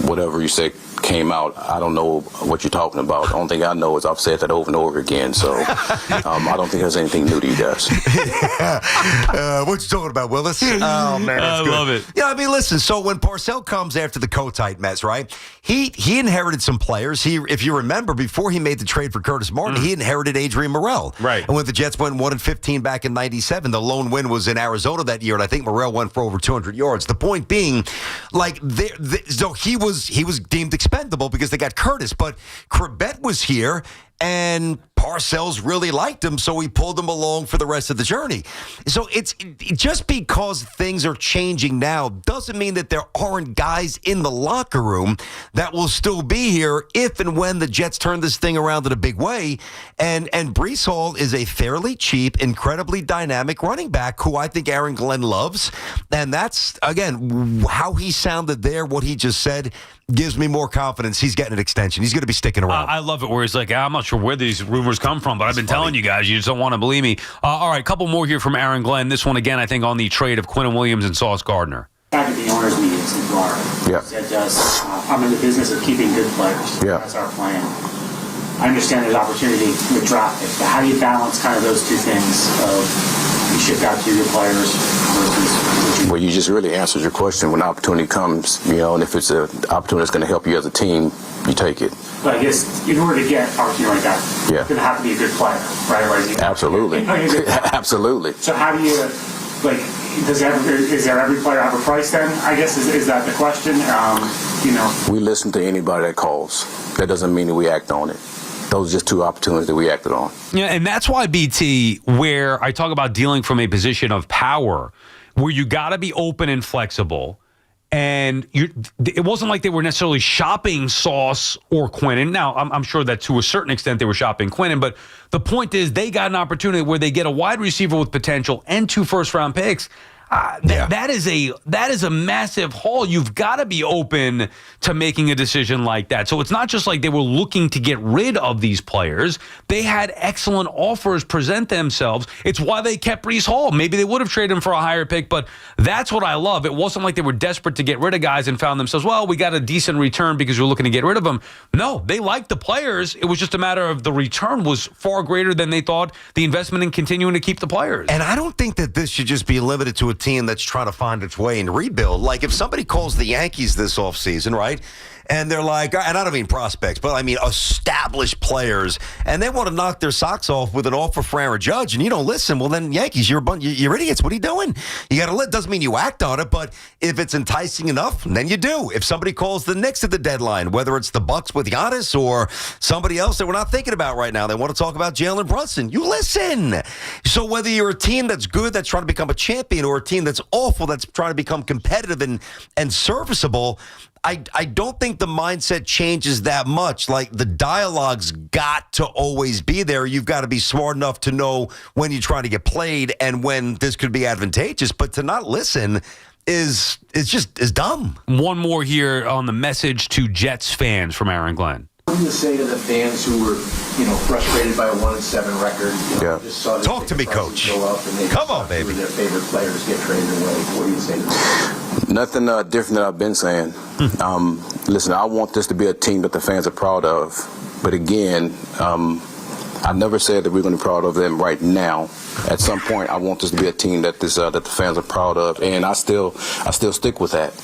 whatever you say came out, I don't know what you're talking about. The only thing I know is I've said that over and over again, so I don't think there's anything new to you guys. What you talking about, Willis? Oh, man, that's good. I love it. Yeah, I mean, listen, so when Parcells comes after the Kotite Mets, right, he inherited some players. If you remember, before he made the trade for Curtis Martin, he inherited Adrian Morel. Right. And when the Jets went 1-15 back in 97, the lone win was in Arizona that year, and I think Morel went for over 200 yards. The point being, so he was deemed expendable because they got Curtis, but Corbett was here, and Parcells really liked him, so he pulled him along for the rest of the journey. So it's just because things are changing now doesn't mean that there aren't guys in the locker room that will still be here if and when the Jets turn this thing around in a big way. And Breece Hall is a fairly cheap, incredibly dynamic running back who I think Aaron Glenn loves. And that's, again, how he sounded there, what he just said, gives me more confidence he's getting an extension. He's going to be sticking around. I love it where he's like, I'm not sure where these rumors come from, but I've been telling you guys, you just don't want to believe me. All right, a couple more here from Aaron Glenn. This one, again, I think on the trade of Quinnen Williams and Sauce Gardner. Back at the owners' meetings in Florida, said to us, I'm in the business of keeping good players. That's our plan. I understand there's opportunity with draft picks, but how do you balance kind of those two things of you ship out to your players versus... Well, you just really answered your question. When opportunity comes, and if it's an opportunity that's going to help you as a team, you take it. But I guess in order to get an opportunity like that, you're going to have to be a good player, right? Absolutely. Absolutely. So how do you, is there every player have a price then? I guess is that the question? We listen to anybody that calls. That doesn't mean that we act on it. Those are just two opportunities that we acted on. Yeah, and that's why, BT, where I talk about dealing from a position of power, where you got to be open and flexible. And it wasn't like they were necessarily shopping Sauce or Quinnen. Now, I'm sure that to a certain extent they were shopping Quinnen, but the point is they got an opportunity where they get a wide receiver with potential and 2 first-round picks. That is a massive haul. You've got to be open to making a decision like that. So it's not just like they were looking to get rid of these players. They had excellent offers present themselves. It's why they kept Breece Hall. Maybe they would have traded him for a higher pick, but that's what I love. It wasn't like they were desperate to get rid of guys and found themselves, well, we got a decent return because we're looking to get rid of them. No, they liked the players. It was just a matter of the return was far greater than they thought, the investment in continuing to keep the players. And I don't think that this should just be limited to a team that's trying to find its way and rebuild. Like if somebody calls the Yankees this offseason, right? And they're like, and I don't mean prospects, but I mean established players, and they want to knock their socks off with an offer for Aaron Judge, and you don't listen, well then Yankees, you're idiots. What are you doing? You got to doesn't mean you act on it, but if it's enticing enough, then you do. If somebody calls the Knicks at the deadline, whether it's the Bucks with Giannis or somebody else that we're not thinking about right now, they want to talk about Jalen Brunson, you listen. So whether you're a team that's good, that's trying to become a champion, or a team that's awful, that's trying to become competitive and serviceable, I don't think the mindset changes that much. Like the dialogue's got to always be there. You've got to be smart enough to know when you're trying to get played and when this could be advantageous. But to not listen is dumb. One more here on the message to Jets fans from Aaron Glenn. What do you say to the fans who were, frustrated by a 1-7 record? Just saw talk to me, Coach. Go up and they come on, baby. Their favorite players get traded away. What do you say to them? Nothing different than I've been saying. Listen, I want this to be a team that the fans are proud of. But again, I never said that we're going to be proud of them right now. At some point, I want this to be a team that the fans are proud of, and I still stick with that.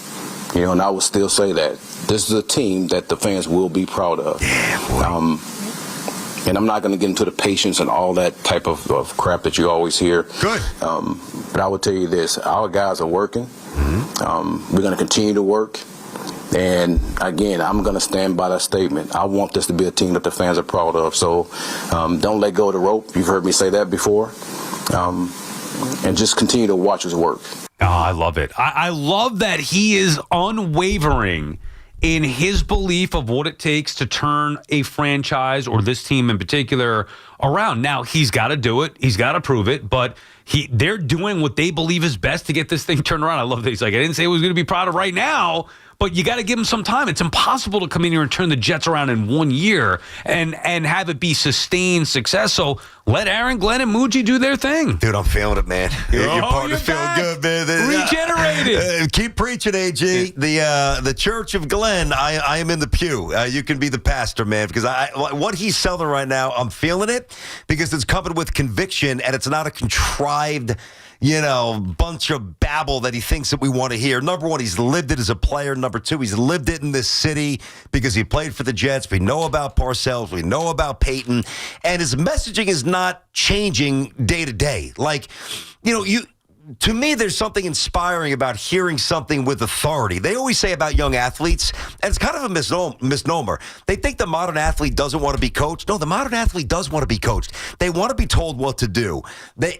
And I would still say that this is a team that the fans will be proud of. And I'm not going to get into the patience and all that type of crap that you always hear. Good. But I will tell you this: our guys are working. We're going to continue to work. And again, I'm going to stand by that statement. I want this to be a team that the fans are proud of. So don't let go of the rope. You've heard me say that before. And just continue to watch us work. Oh, I love it. I love that he is unwavering in his belief of what it takes to turn a franchise, or this team in particular, around. Now, he's got to do it. He's got to prove it. But they're doing what they believe is best to get this thing turned around. I love that he's like, I didn't say he was going to be proud of right now, but you got to give him some time. It's impossible to come in here and turn the Jets around in 1 year and have it be sustained success. So let Aaron Glenn and Muji do their thing. Dude, I'm feeling it, man. Your partner's feeling good, man. Regenerated. Keep preaching, AG. The Church of Glenn, I am in the pew. You can be the pastor, man, because what he's selling right now, I'm feeling it because it's coming with conviction, and it's not a contrived bunch of babble that he thinks that we want to hear. Number one, he's lived it as a player. Number two, he's lived it in this city because he played for the Jets. We know about Parcells. We know about Peyton. And his messaging is not changing day to day. Like, to me, there's something inspiring about hearing something with authority. They always say about young athletes, and it's kind of a misnomer. They think the modern athlete doesn't want to be coached. No, the modern athlete does want to be coached. They want to be told what to do.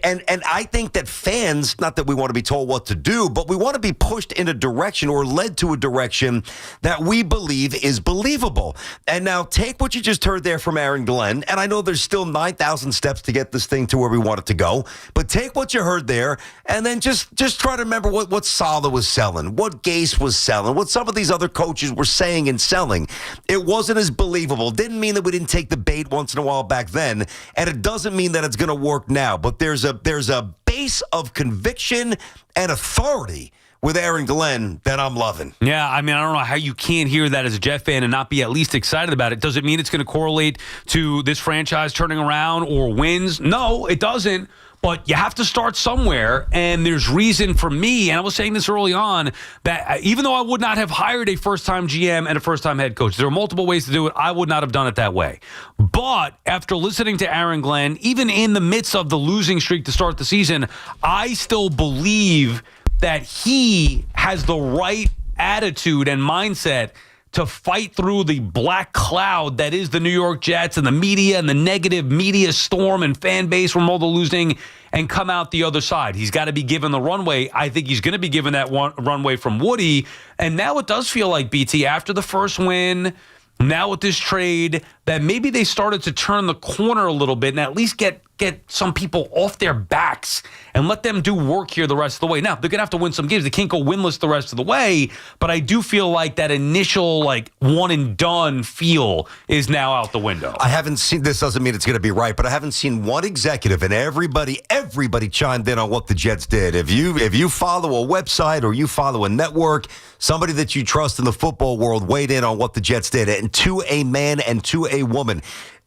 And I think that fans, not that we want to be told what to do, but we want to be pushed in a direction or led to a direction that we believe is believable. And now take what you just heard there from Aaron Glenn, and I know there's still 9,000 steps to get this thing to where we want it to go, but take what you heard there and then just try to remember what Saleh was selling, what Gase was selling, what some of these other coaches were saying and selling. It wasn't as believable. Didn't mean that we didn't take the bait once in a while back then, and it doesn't mean that it's going to work now. But there's a base of conviction and authority with Aaron Glenn that I'm loving. Yeah, I mean, I don't know how you can't hear that as a Jet fan and not be at least excited about it. Does it mean it's going to correlate to this franchise turning around or wins? No, it doesn't. But you have to start somewhere, and there's reason for me, and I was saying this early on, that even though I would not have hired a first-time GM and a first-time head coach, there are multiple ways to do it. I would not have done it that way. But But after listening to Aaron Glenn, even in the midst of the losing streak to start the season, I still believe that he has the right attitude and mindset to fight through the black cloud that is the New York Jets and the media and the negative media storm and fan base from all the losing and come out the other side. He's got to be given the runway. I think he's going to be given that runway from Woody. And now it does feel like, BT, after the first win, now with this trade, that maybe they started to turn the corner a little bit and at least get some people off their backs and let them do work here the rest of the way. Now, they're going to have to win some games. They can't go winless the rest of the way, but I do feel like that initial one and done feel is now out the window. I haven't seen, this doesn't mean it's going to be right, but I haven't seen one executive, and everybody chimed in on what the Jets did. If you follow a website or you follow a network, somebody that you trust in the football world weighed in on what the Jets did, and to a man and to a woman.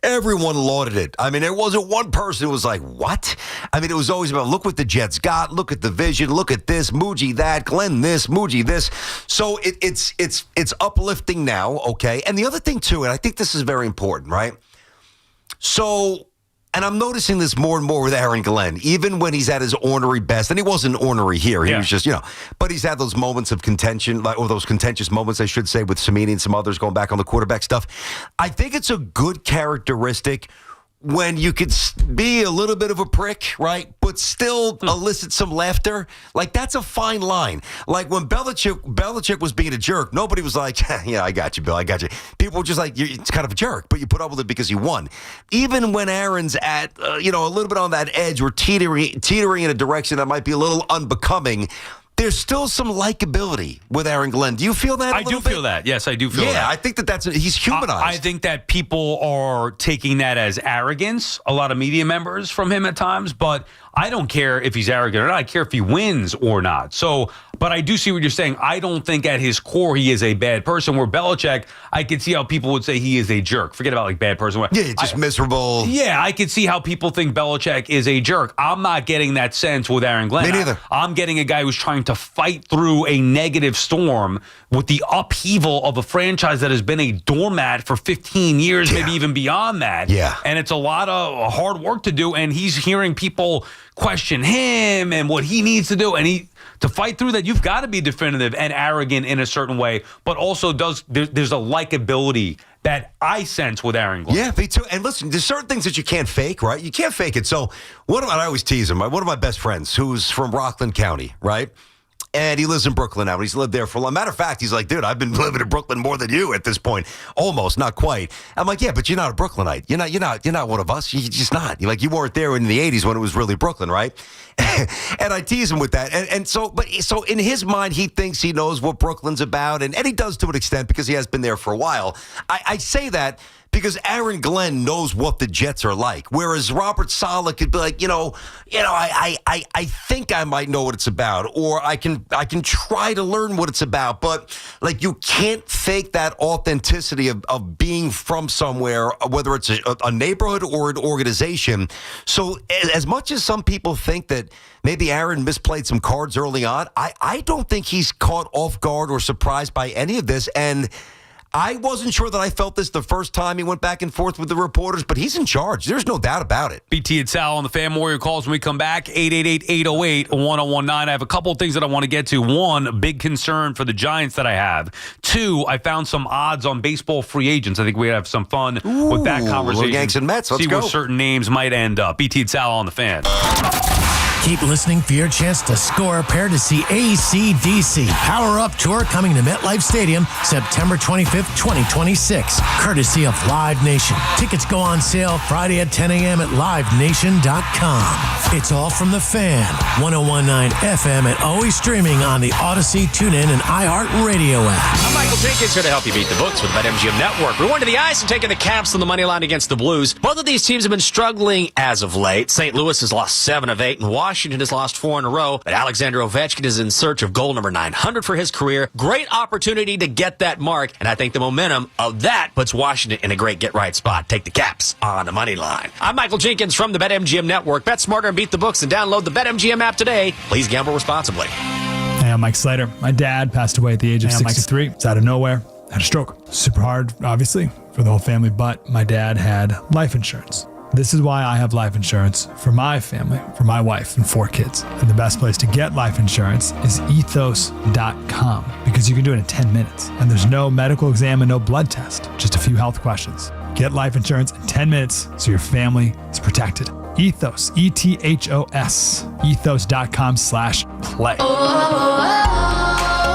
Everyone lauded it. I mean, there wasn't one person who was like, what? I mean, it was always about, look what the Jets got, look at the vision, look at this, Muji that, Glenn this, Muji this. So it's uplifting now, okay? And the other thing, too, and I think this is very important, right? So, and I'm noticing this more and more with Aaron Glenn, even when he's at his ornery best, and he wasn't ornery here. He was just, but he's had those moments of contention, or those contentious moments, I should say, with Samini and some others going back on the quarterback stuff. I think it's a good characteristic when you could be a little bit of a prick, right, but still elicit some laughter. Like, that's a fine line. Like, when Belichick was being a jerk, nobody was like, yeah, I got you, Bill, I got you. People were just like, it's kind of a jerk, but you put up with it because you won. Even when Aaron's at, a little bit on that edge or teetering in a direction that might be a little unbecoming, there's still some likability with Aaron Glenn. Do you feel that? I do feel that. Yes, I do feel that. Yeah, I think he's humanized. I think that people are taking that as arrogance, a lot of media members from him at times, but I don't care if he's arrogant or not. I care if he wins or not. So, but I do see what you're saying. I don't think at his core he is a bad person. Where Belichick, I could see how people would say he is a jerk. Forget about bad person. Yeah, just miserable. Yeah, I could see how people think Belichick is a jerk. I'm not getting that sense with Aaron Glenn. Me neither. I'm getting a guy who's trying to fight through a negative storm with the upheaval of a franchise that has been a doormat for 15 years, maybe even beyond that. Yeah. And it's a lot of hard work to do, and he's hearing people question him and what he needs to do, and to fight through that, you've got to be definitive and arrogant in a certain way, but also there's a likability that I sense with Aaron Glenn. Yeah, me too. And listen, there's certain things that you can't fake, right? You can't fake it. So I always tease him. One of my best friends who's from Rockland County, right? And he lives in Brooklyn now. He's lived there for a long. Matter of fact, he's like, dude, I've been living in Brooklyn more than you at this point. Almost, not quite. I'm like, yeah, but you're not a Brooklynite. You're not one of us. You're just not. You're like, you weren't there in the 80s when it was really Brooklyn, right? And I tease him with that. And so in his mind, he thinks he knows what Brooklyn's about, and he does to an extent because he has been there for a while. I say that because Aaron Glenn knows what the Jets are like, whereas Robert Saleh could be like, I think I might know what it's about, or I can try to learn what it's about, but like you can't fake that authenticity of being from somewhere, whether it's a neighborhood or an organization. So as much as some people think that maybe Aaron misplayed some cards early on, I don't think he's caught off guard or surprised by any of this, and I wasn't sure that I felt this the first time he went back and forth with the reporters, but he's in charge. There's no doubt about it. BT and Sal on the Fan Warrior calls when we come back, 888-808-1019. I have a couple of things that I want to get to. One, a big concern for the Giants that I have. Two, I found some odds on baseball free agents. I think we have some fun with that conversation. Yanks and Mets. Let's see go. where certain names might end up. BT and Sal on the Fan. Keep listening for your chance to score a pair to see AC/DC Power Up Tour coming to MetLife Stadium September 25th, 2026, courtesy of Live Nation. Tickets go on sale Friday at 10 a.m. at livenation.com. It's all from the Fan, 101.9 FM, and always streaming on the Odyssey, TuneIn, and iHeartRadio app. I'm Michael Jenkins here to help you beat the books with the BetMGM Network. We're going to the ice and taking the Caps on the money line against the Blues. Both of these teams have been struggling as of late. St. Louis has lost 7 of 8, and Washington has lost 4 in a row. But Alexander Ovechkin is in search of goal number 900 for his career. Great opportunity to get that mark, and I think the momentum of that puts Washington in a great get-right spot. Take the Caps on the money line. I'm Michael Jenkins from the BetMGM Network. Bet smarter and beat the books, and download the BetMGM app today. Please gamble responsibly. Hey, I'm Mike Slater. My dad passed away at the age of 63. It's out of nowhere. Had a stroke. Super hard, obviously. for the whole family, but my dad had life insurance. This is why I have life insurance for my family, for my wife and 4 kids. And the best place to get life insurance is ethos.com, because you can do it in 10 minutes. And there's no medical exam and no blood test, just a few health questions. Get life insurance in 10 minutes so your family is protected. Ethos, ETHOS, ethos.com/play.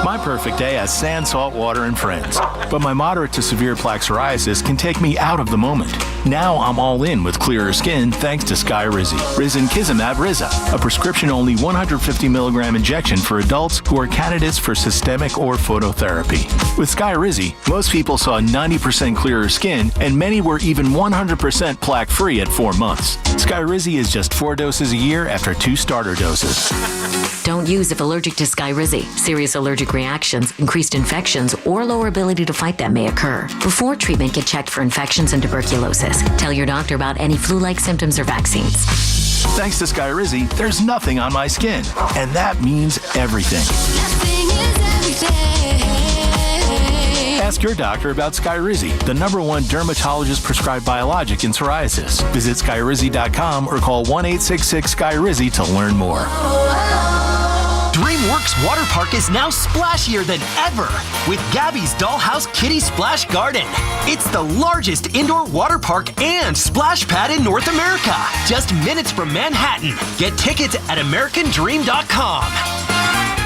My perfect day has sand, salt water, and friends. But my moderate to severe plaque psoriasis can take me out of the moment. Now I'm all in with clearer skin thanks to Skyrizi. Risankizumab Riza, a prescription-only 150 milligram injection for adults who are candidates for systemic or phototherapy. With Skyrizi, most people saw 90% clearer skin, and many were even 100% plaque-free at 4 months. Skyrizi is just 4 doses a year after 2 starter doses. Don't use if allergic to Skyrizi. Serious allergic reactions, increased infections, or lower ability to fight them may occur. Before treatment, get checked for infections and tuberculosis. Tell your doctor about any flu-like symptoms or vaccines. Thanks to Skyrizi, there's nothing on my skin, and that means everything. Ask your doctor about Skyrizi, the #1 dermatologist-prescribed biologic in psoriasis. Visit Skyrizi.com or call 1-866-SKYRIZI to learn more. DreamWorks Water Park is now splashier than ever with Gabby's Dollhouse Kitty Splash Garden. It's the largest indoor water park and splash pad in North America. Just minutes from Manhattan. Get tickets at AmericanDream.com.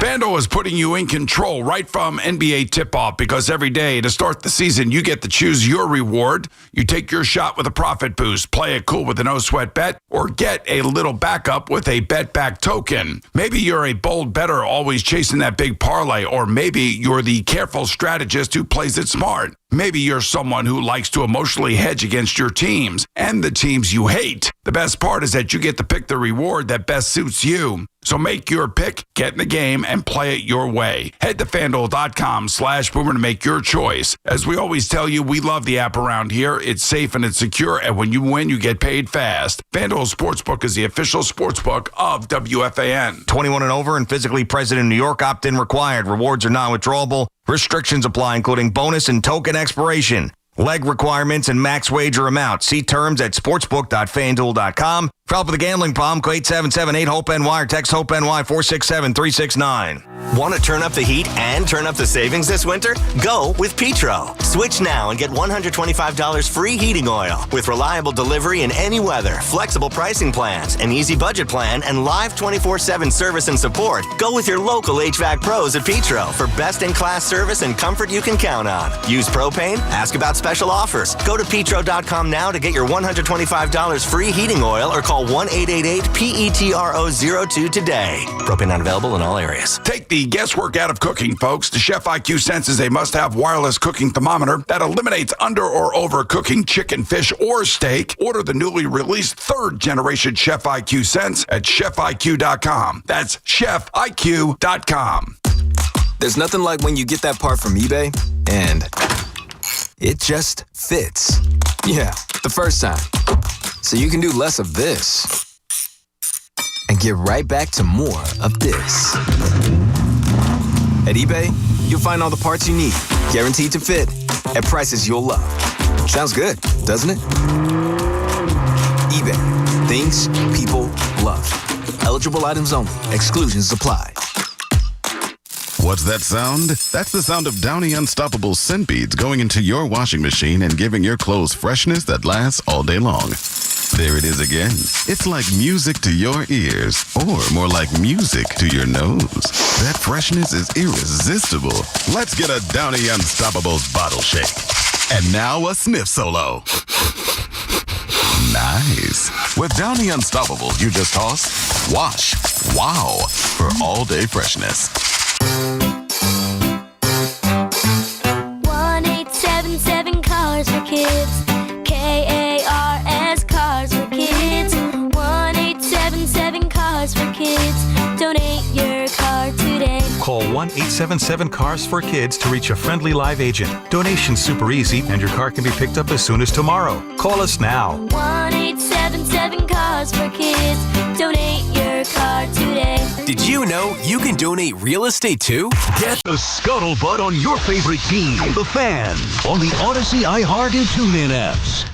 FanDuel is putting you in control right from NBA tip-off, because every day to start the season, you get to choose your reward. You take your shot with a profit boost, play it cool with a no-sweat bet, or get a little backup with a bet-back token. Maybe you're a bold bettor always chasing that big parlay, or maybe you're the careful strategist who plays it smart. Maybe you're someone who likes to emotionally hedge against your teams and the teams you hate. The best part is that you get to pick the reward that best suits you. So make your pick, get in the game, and play it your way. Head to FanDuel.com/Boomer to make your choice. As we always tell you, we love the app around here. It's safe and it's secure, and when you win, you get paid fast. FanDuel Sportsbook is the official sportsbook of WFAN. 21 and over and physically present in New York, opt-in required. Rewards are non-withdrawable. Restrictions apply, including bonus and token expiration. Leg requirements and max wager amount. See terms at sportsbook.fanduel.com. For help with a gambling problem, call 877-8-HOPE-NY or text HOPE-NY 467-369. Want to turn up the heat and turn up the savings this winter? Go with Petro. Switch now and get $125 free heating oil with reliable delivery in any weather, flexible pricing plans, an easy budget plan, and live 24/7 service and support. Go with your local HVAC pros at Petro for best-in-class service and comfort you can count on. Use propane? Ask about special offers. Go to Petro.com now to get your $125 free heating oil or call 1-888-PETRO02 today. Propane not available in all areas. Take the guesswork out of cooking, folks. The Chef IQ Sense is a must-have wireless cooking thermometer that eliminates under or over cooking chicken, fish, or steak. Order the newly released 3rd-generation Chef IQ Sense at ChefIQ.com. That's ChefIQ.com. There's nothing like when you get that part from eBay and it just fits. Yeah, the first time. So you can do less of this and get right back to more of this. At eBay, you'll find all the parts you need, guaranteed to fit, at prices you'll love. Sounds good, doesn't it? eBay. Things people love. Eligible items only. Exclusions apply. What's that sound? That's the sound of Downy Unstoppable scent beads going into your washing machine and giving your clothes freshness that lasts all day long. There it is again. It's like music to your ears, or more like music to your nose. That freshness is irresistible. Let's get a Downy Unstoppables bottle shake. And now a sniff solo. Nice. With Downy Unstoppables, you just toss, wash, wow, for all-day freshness. 1-877 Cars for Kids. KARS Cars for Kids. 1-877 Cars for Kids. Donate your car today. Call 1-877 Cars for Kids to reach a friendly live agent. Donation's super easy, and your car can be picked up as soon as tomorrow. Call us now. 1-877 Cars for Kids. Donate your your car today. Did you know you can donate real estate too? Get the scuttlebutt on your favorite team, the Fan, on the Odyssey, iHeart, and TuneIn apps.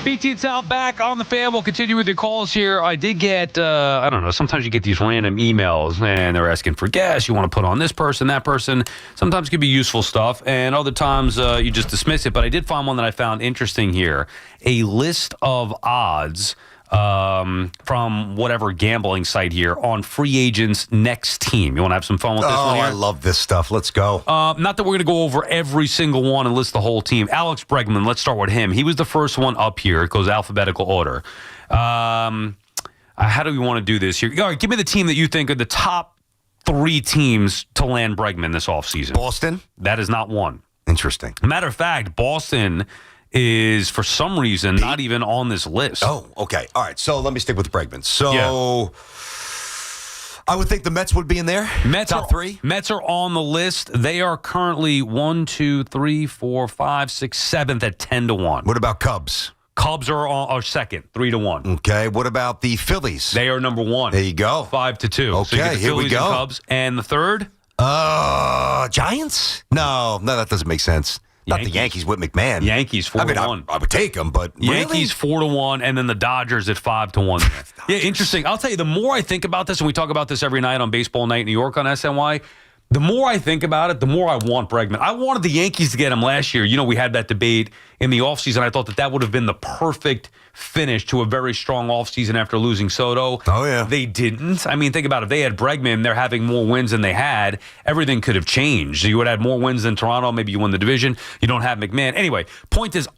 BT Sal back on the Fan. We'll continue with your calls here. I did get, I don't know, sometimes you get these random emails and they're asking for guests. You want to put on this person, that person. Sometimes it can be useful stuff, and other times you just dismiss it. But I did find one that I found interesting here. A list of odds from whatever gambling site here on free agents' next team. You want to have some fun with this one here? I love this stuff. Let's go. Not that we're going to go over every single one and list the whole team. Alex Bregman, let's start with him. He was the first one up here. It goes alphabetical order. How do we want to do this here? All right, give me the team that you think are the top 3 teams to land Bregman this offseason. Boston? That is not one. Interesting. Matter of fact, Boston is, for some reason, not even on this list. Oh, okay. All right. So let me stick with Bregman. So I would think the Mets would be in there. Top 3. Mets are on the list. They are currently 1, 2, 3, 4, 5, 6, 7th at 10-1. What about Cubs? Cubs are second, 3-1. Okay. What about the Phillies? They are number 1. There you go. 5-2. Okay, so you get the here we Phillies go. and Cubs. And the third? Giants? No, that doesn't make sense. Not the Yankees with McMahon. Yankees 4-1. I would take them, but Yankees 4-1, and then the Dodgers at 5-1. Yeah, interesting. I'll tell you, the more I think about this, and we talk about this every night on Baseball Night in New York on SNY, the more I think about it, the more I want Bregman. I wanted the Yankees to get him last year. You know, we had that debate in the offseason. I thought that would have been the perfect finish to a very strong offseason after losing Soto. Oh, yeah. They didn't. I mean, think about it. If they had Bregman, they're having more wins than they had. Everything could have changed. You would have had more wins than Toronto. Maybe you win the division. You don't have McMahon. Anyway, point is,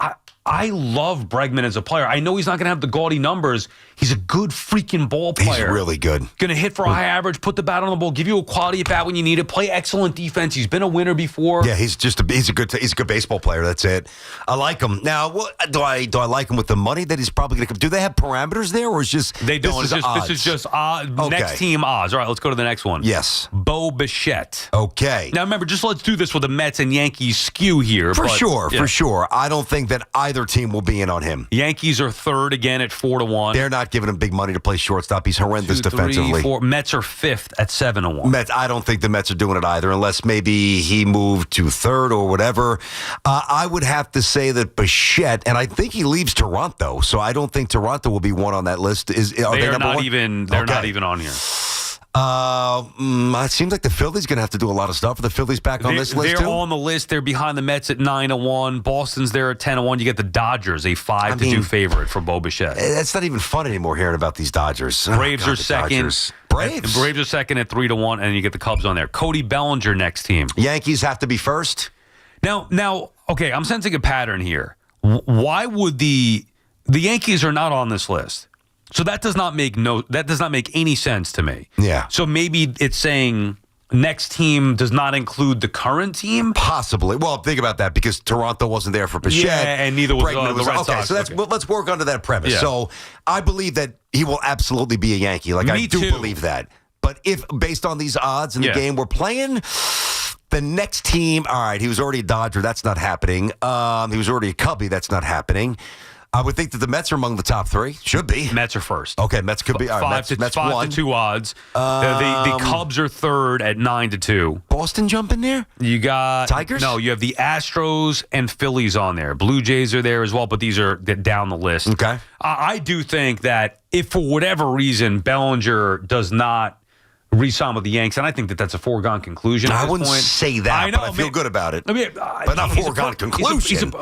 I love Bregman as a player. I know he's not going to have the gaudy numbers. He's a good freaking ball player. He's really good. Going to hit for a high average, put the bat on the ball, give you a quality at bat when you need it, play excellent defense. He's been a winner before. Yeah, he's a good baseball player. That's it. I like him. Now, do I like him with the money that he's probably going to come? Do they have parameters there, or is just they don't? This is just Okay. Next team odds. All right, let's go to the next one. Yes, Bo Bichette. Okay. Now remember, just let's do this with the Mets and Yankees skew here. For sure. I don't think that either team will be in on him. Yankees are third again at 4-1. They're not giving him big money to play shortstop. He's horrendous defensively. 4. Mets are fifth at 7-1. Mets. I don't think the Mets are doing it either, unless maybe he moved to third or whatever. I would have to say that Bichette, and I think he leaves Toronto, so I don't think Toronto will be one on that list. Are they number not one? even. They're not even on here. It seems like the Phillies going to have to do a lot of stuff. Are the Phillies back on this list They're too? on the list. They're behind the Mets at 9-1. Boston's there at 10-1. You get the Dodgers, a 5-2 favorite for Bo Bichette. That's not even fun anymore hearing about these Dodgers. Braves are second. Dodgers. Braves are second at 3-1, and you get the Cubs on there. Cody Bellinger next team. Yankees have to be first. Now, okay, I'm sensing a pattern here. Why would the Yankees are not on this list? So that does not make any sense to me. Yeah. So maybe it's saying next team does not include the current team? Possibly. Well, think about that because Toronto wasn't there for Bichette. Yeah, and neither was Bregman the Red okay, Sox. so let's work under that premise. Yeah. So I believe that he will absolutely be a Yankee. I do believe that. But if based on these odds in the game we're playing, the next team, all right, he was already a Dodger. That's not happening. He was already a Cubby. That's not happening. I would think that the Mets are among the top 3. Should be. Mets are first. Okay, Mets could be. All right, Mets 5-2 odds. The Cubs are third at 9-2. Boston jump in there? You got Tigers? No, you have the Astros and Phillies on there. Blue Jays are there as well, but these are down the list. Okay. I do think that if for whatever reason Bellinger does not re-sign with the Yanks, and I think that that's a foregone conclusion. I wouldn't say that, but I feel good about it. I mean, but not foregone conclusion.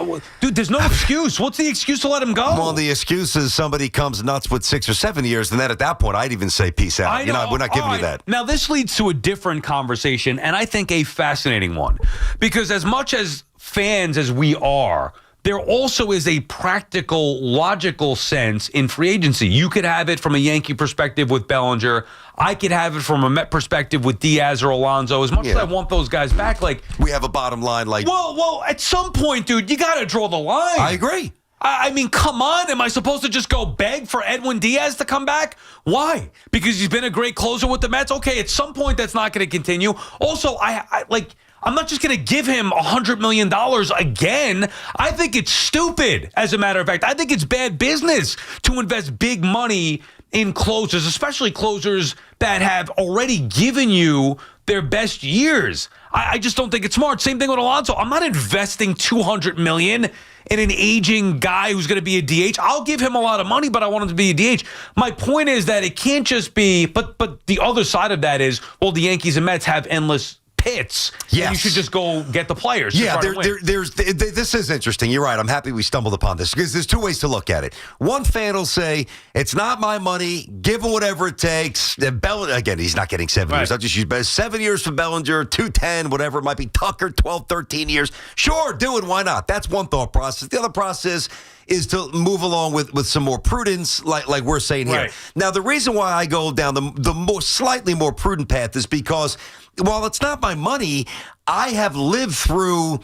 Dude, there's no excuse. What's the excuse to let him go? Well, the excuse is somebody comes nuts with 6 or 7 years, and then at that point, I'd even say peace out. We're not giving you that. Now, this leads to a different conversation, and I think a fascinating one, because as much as fans as we are, there also is a practical, logical sense in free agency. You could have it from a Yankee perspective with Bellinger. I could have it from a Met perspective with Diaz or Alonso. As much as I want those guys back, we have a bottom line. Well, at some point, dude, you got to draw the line. I agree. I mean, come on. Am I supposed to just go beg for Edwin Diaz to come back? Why? Because he's been a great closer with the Mets? Okay, at some point that's not going to continue. Also, I'm not just going to give him $100 million again. I think it's stupid, as a matter of fact. I think it's bad business to invest big money in closers, especially closers that have already given you their best years. I just don't think it's smart. Same thing with Alonso. I'm not investing $200 million in an aging guy who's going to be a DH. I'll give him a lot of money, but I want him to be a DH. My point is that it can't just be, but the other side of that is, well, the Yankees and Mets have endless pits. Yes. And you should just go get the players. Yeah, this is interesting. You're right. I'm happy we stumbled upon this because there's two ways to look at it. One fan will say, it's not my money. Give him whatever it takes. Again, he's not getting 7 years. I'll just use 7 years for Bellinger, 210, whatever it might be. Tucker, 12, 13 years. Sure, do it. Why not? That's one thought process. The other process is to move along with some more prudence, like we're saying here. Right. Now, the reason why I go down the slightly more prudent path is because while it's not my money, I have lived through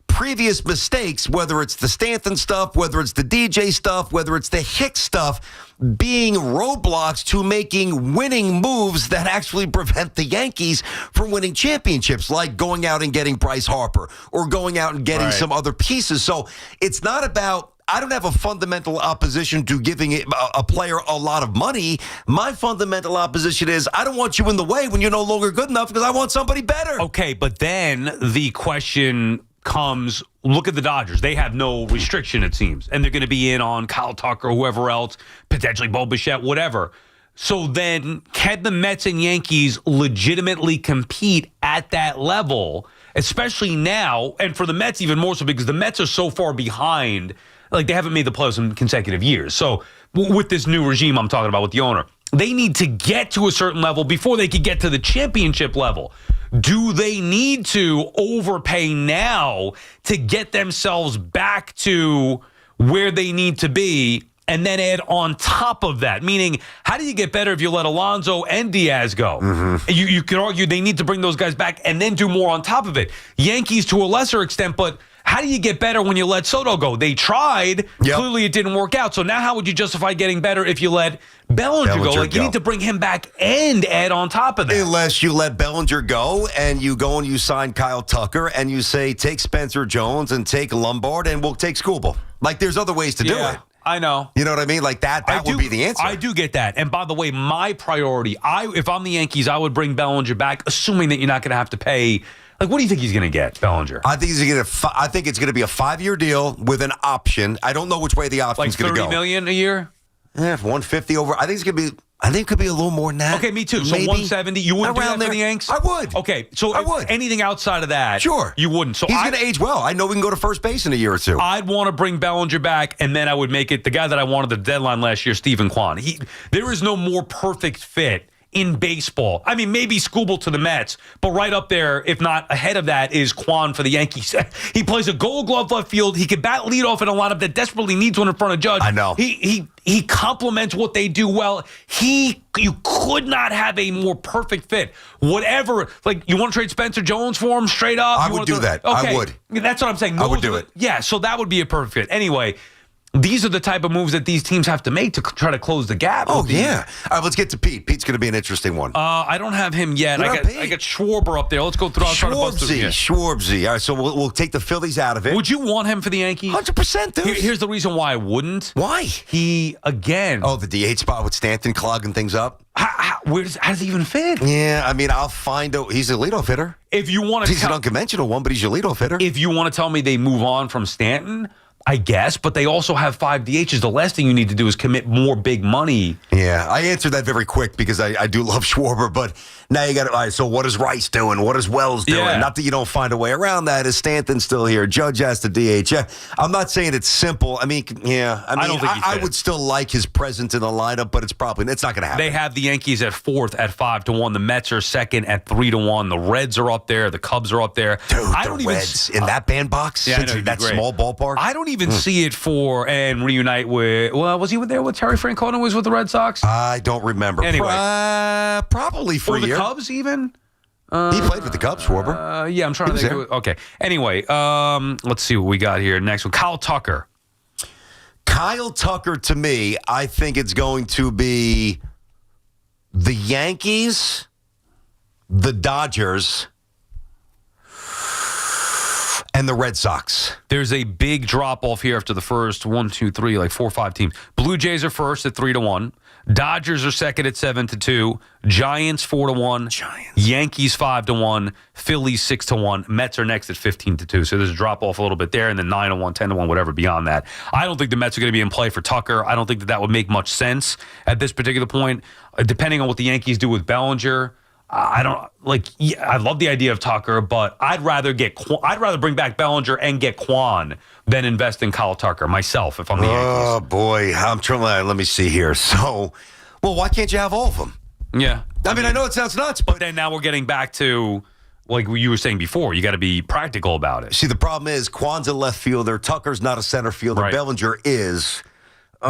previous mistakes, whether it's the Stanton stuff, whether it's the DJ stuff, whether it's the Hicks stuff, being roadblocks to making winning moves that actually prevent the Yankees from winning championships, like going out and getting Bryce Harper or going out and getting some other pieces. So it's not about, I don't have a fundamental opposition to giving a player a lot of money. My fundamental opposition is I don't want you in the way when you're no longer good enough because I want somebody better. Okay, but then the question comes, look at the Dodgers. They have no restriction, it seems, and they're going to be in on Kyle Tucker, whoever else, potentially Bo Bichette, whatever. So then can the Mets and Yankees legitimately compete at that level, especially now, and for the Mets even more so because the Mets are so far behind. Like, they haven't made the playoffs in consecutive years. So with this new regime I'm talking about with the owner, they need to get to a certain level before they could get to the championship level. Do they need to overpay now to get themselves back to where they need to be and then add on top of that? Meaning, how do you get better if you let Alonso and Diaz go? Mm-hmm. You could argue they need to bring those guys back and then do more on top of it. Yankees to a lesser extent, but how do you get better when you let Soto go? They tried. Yep. Clearly, it didn't work out. So now how would you justify getting better if you let Bellinger go? Like, you need to bring him back and add on top of that. Unless you let Bellinger go and you go and you sign Kyle Tucker and you say, take Spencer Jones and take Lombard and we'll take Skubal. Like, there's other ways to do it. I know. You know what I mean? Like, that would be the answer. I do get that. And by the way, my priority, if I'm the Yankees, I would bring Bellinger back, assuming that you're not going to have to pay. Like, what do you think he's going to get, Bellinger? I think it's going to be a 5-year deal with an option. I don't know which way the option's going to go. Like $30 million a year? Yeah, 150 over. I think it's going to be. I think it could be a little more than that. Okay, me too. So 170. You wouldn't do that for the Yanks? I would. Okay, so I would. Anything outside of that, sure, you wouldn't. So he's going to age well. I know we can go to first base in a year or two. I'd want to bring Bellinger back, and then I would make it the guy that I wanted at the deadline last year, Stephen Kwan. There is no more perfect fit in baseball. I mean, maybe Skubal to the Mets, but right up there, if not ahead of that, is Kwan for the Yankees. He plays a Gold Glove left field. He can bat leadoff in a lineup that desperately needs one in front of Judge. I know. He complements what they do well. You could not have a more perfect fit. Whatever, like, you want to trade Spencer Jones for him straight up? I would do that. Okay. I would. That's what I'm saying. I would do it. Yeah, so that would be a perfect fit. Anyway, these are the type of moves that these teams have to make to try to close the gap. Oh, yeah. All right, let's get to Pete. Pete's going to be an interesting one. I don't have him yet. I got Schwarber up there. Let's go through. Schwarbsy. All right, so we'll take the Phillies out of it. Would you want him for the Yankees? 100%, dude. Here's the reason why I wouldn't. Why? Again. Oh, the DH spot with Stanton clogging things up? How does he even fit? Yeah, I mean, I'll find out. He's a leadoff hitter. If you want to, he's an unconventional one, but he's your leadoff hitter. If you want to tell me they move on from Stanton, I guess, but they also have 5 DHs. The last thing you need to do is commit more big money. Yeah, I answered that very quick because I do love Schwarber, but now you got to, all right, so what is Rice doing? What is Wells doing? Yeah. Not that you don't find a way around that. Is Stanton still here? Judge has to DH. Yeah, I'm not saying it's simple. I mean, I don't think I would still like his presence in the lineup, but it's not going to happen. They have the Yankees at 4th at 5-1. The Mets are 2nd at 3-1. The Reds are up there. The Cubs are up there. Dude, the Reds in that bandbox? Yeah, that small ballpark? I don't even see it for and reunite with. Well, was he there with Terry Francona? Was with the Red Sox? I don't remember. Anyway, probably for a year. The Cubs even. He played with the Cubs, Schwarber. Yeah, I'm trying to think. Okay. Anyway, let's see what we got here next one. Kyle Tucker. Kyle Tucker, to me, I think it's going to be the Yankees, the Dodgers, and the Red Sox. There's a big drop-off here after the first 1, 2, 3, like 4 or 5 teams. Blue Jays are first at 3-1. Dodgers are second at 7-2. Giants 4-1. Yankees 5-1. Phillies 6-1. Mets are next at 15-2. So there's a drop-off a little bit there, and then 9-1, 10-1, whatever beyond that. I don't think the Mets are going to be in play for Tucker. I don't think that would make much sense at this particular point. Depending on what the Yankees do with Bellinger, I don't like. Yeah, I love the idea of Tucker, but I'd rather bring back Bellinger and get Quan than invest in Kyle Tucker myself if I'm the Yankees. Oh boy, I'm trying. Let me see here. So, well, why can't you have all of them? Yeah, I mean, I know it sounds nuts, but then now we're getting back to like you were saying before. You got to be practical about it. See, the problem is Quan's a left fielder. Tucker's not a center fielder. Right. Bellinger is. You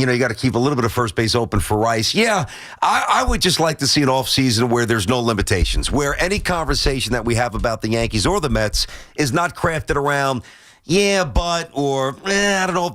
got to keep a little bit of first base open for Rice. Yeah, I would just like to see an offseason where there's no limitations, where any conversation that we have about the Yankees or the Mets is not crafted around, yeah, but, or, I don't know if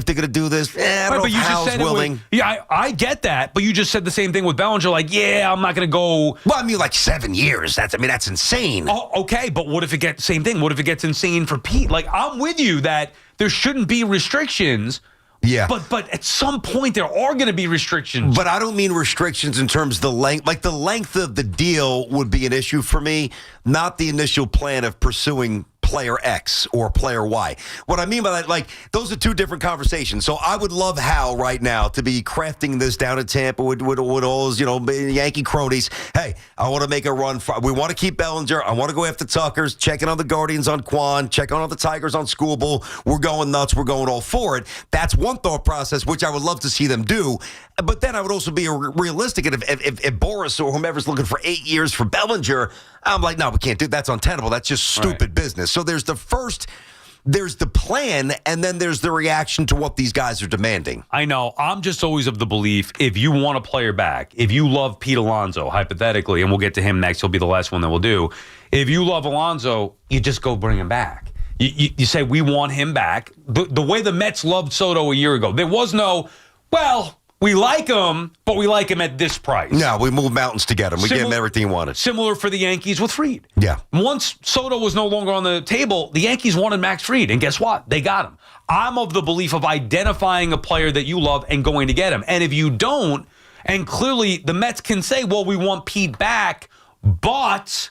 they're gonna do this. I don't know if Hal's willing. I get that, but you just said the same thing with Bellinger. Like, yeah, I'm not gonna go. Well, I mean, like 7 years. That's insane. Oh, okay, but what if it gets same thing? What if it gets insane for Pete? Like, I'm with you that there shouldn't be restrictions. Yeah. But at some point there are going to be restrictions. But I don't mean restrictions in terms of the length. Like the length of the deal would be an issue for me, not the initial plan of pursuing player X or player Y. What I mean by that, like, those are two different conversations. So I would love Hal right now to be crafting this down in Tampa with all his, Yankee cronies. Hey, I want to make a run. We want to keep Bellinger. I want to go after Tuckers, checking on the Guardians on Quan, checking on the Tigers on Skubal. We're going nuts. We're going all for it. That's one thought process, which I would love to see them do. But then I would also be realistic. And if Boris or whomever's looking for 8 years for Bellinger, I'm like, no, we can't do that. That's untenable. That's just stupid business. So there's the plan, and then there's the reaction to what these guys are demanding. I know. I'm just always of the belief, if you want a player back, if you love Pete Alonso, hypothetically, and we'll get to him next, he'll be the last one that we'll do. If you love Alonso, you just go bring him back. You say, we want him back. The way the Mets loved Soto a year ago, there was no, well, we like him, but we like him at this price. No, we moved mountains to get him. We gave him everything he wanted. Similar for the Yankees with Fried. Yeah. Once Soto was no longer on the table, the Yankees wanted Max Fried, and guess what? They got him. I'm of the belief of identifying a player that you love and going to get him. And if you don't, and clearly the Mets can say, well, we want Pete back, but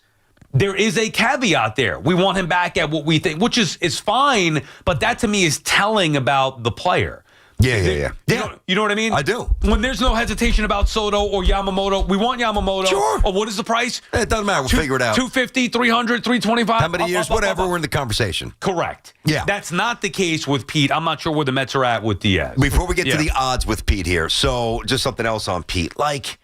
there is a caveat there. We want him back at what we think, which is fine, but that to me is telling about the player. Yeah. You know what I mean? I do. When there's no hesitation about Soto or Yamamoto, we want Yamamoto. Sure. Or what is the price? It doesn't matter. We'll figure it out. 250, 300, 325. How many years? Whatever. We're in the conversation. Correct. Yeah. That's not the case with Pete. I'm not sure where the Mets are at with Diaz. Before we get to the odds with Pete here, so just something else on Pete. Like,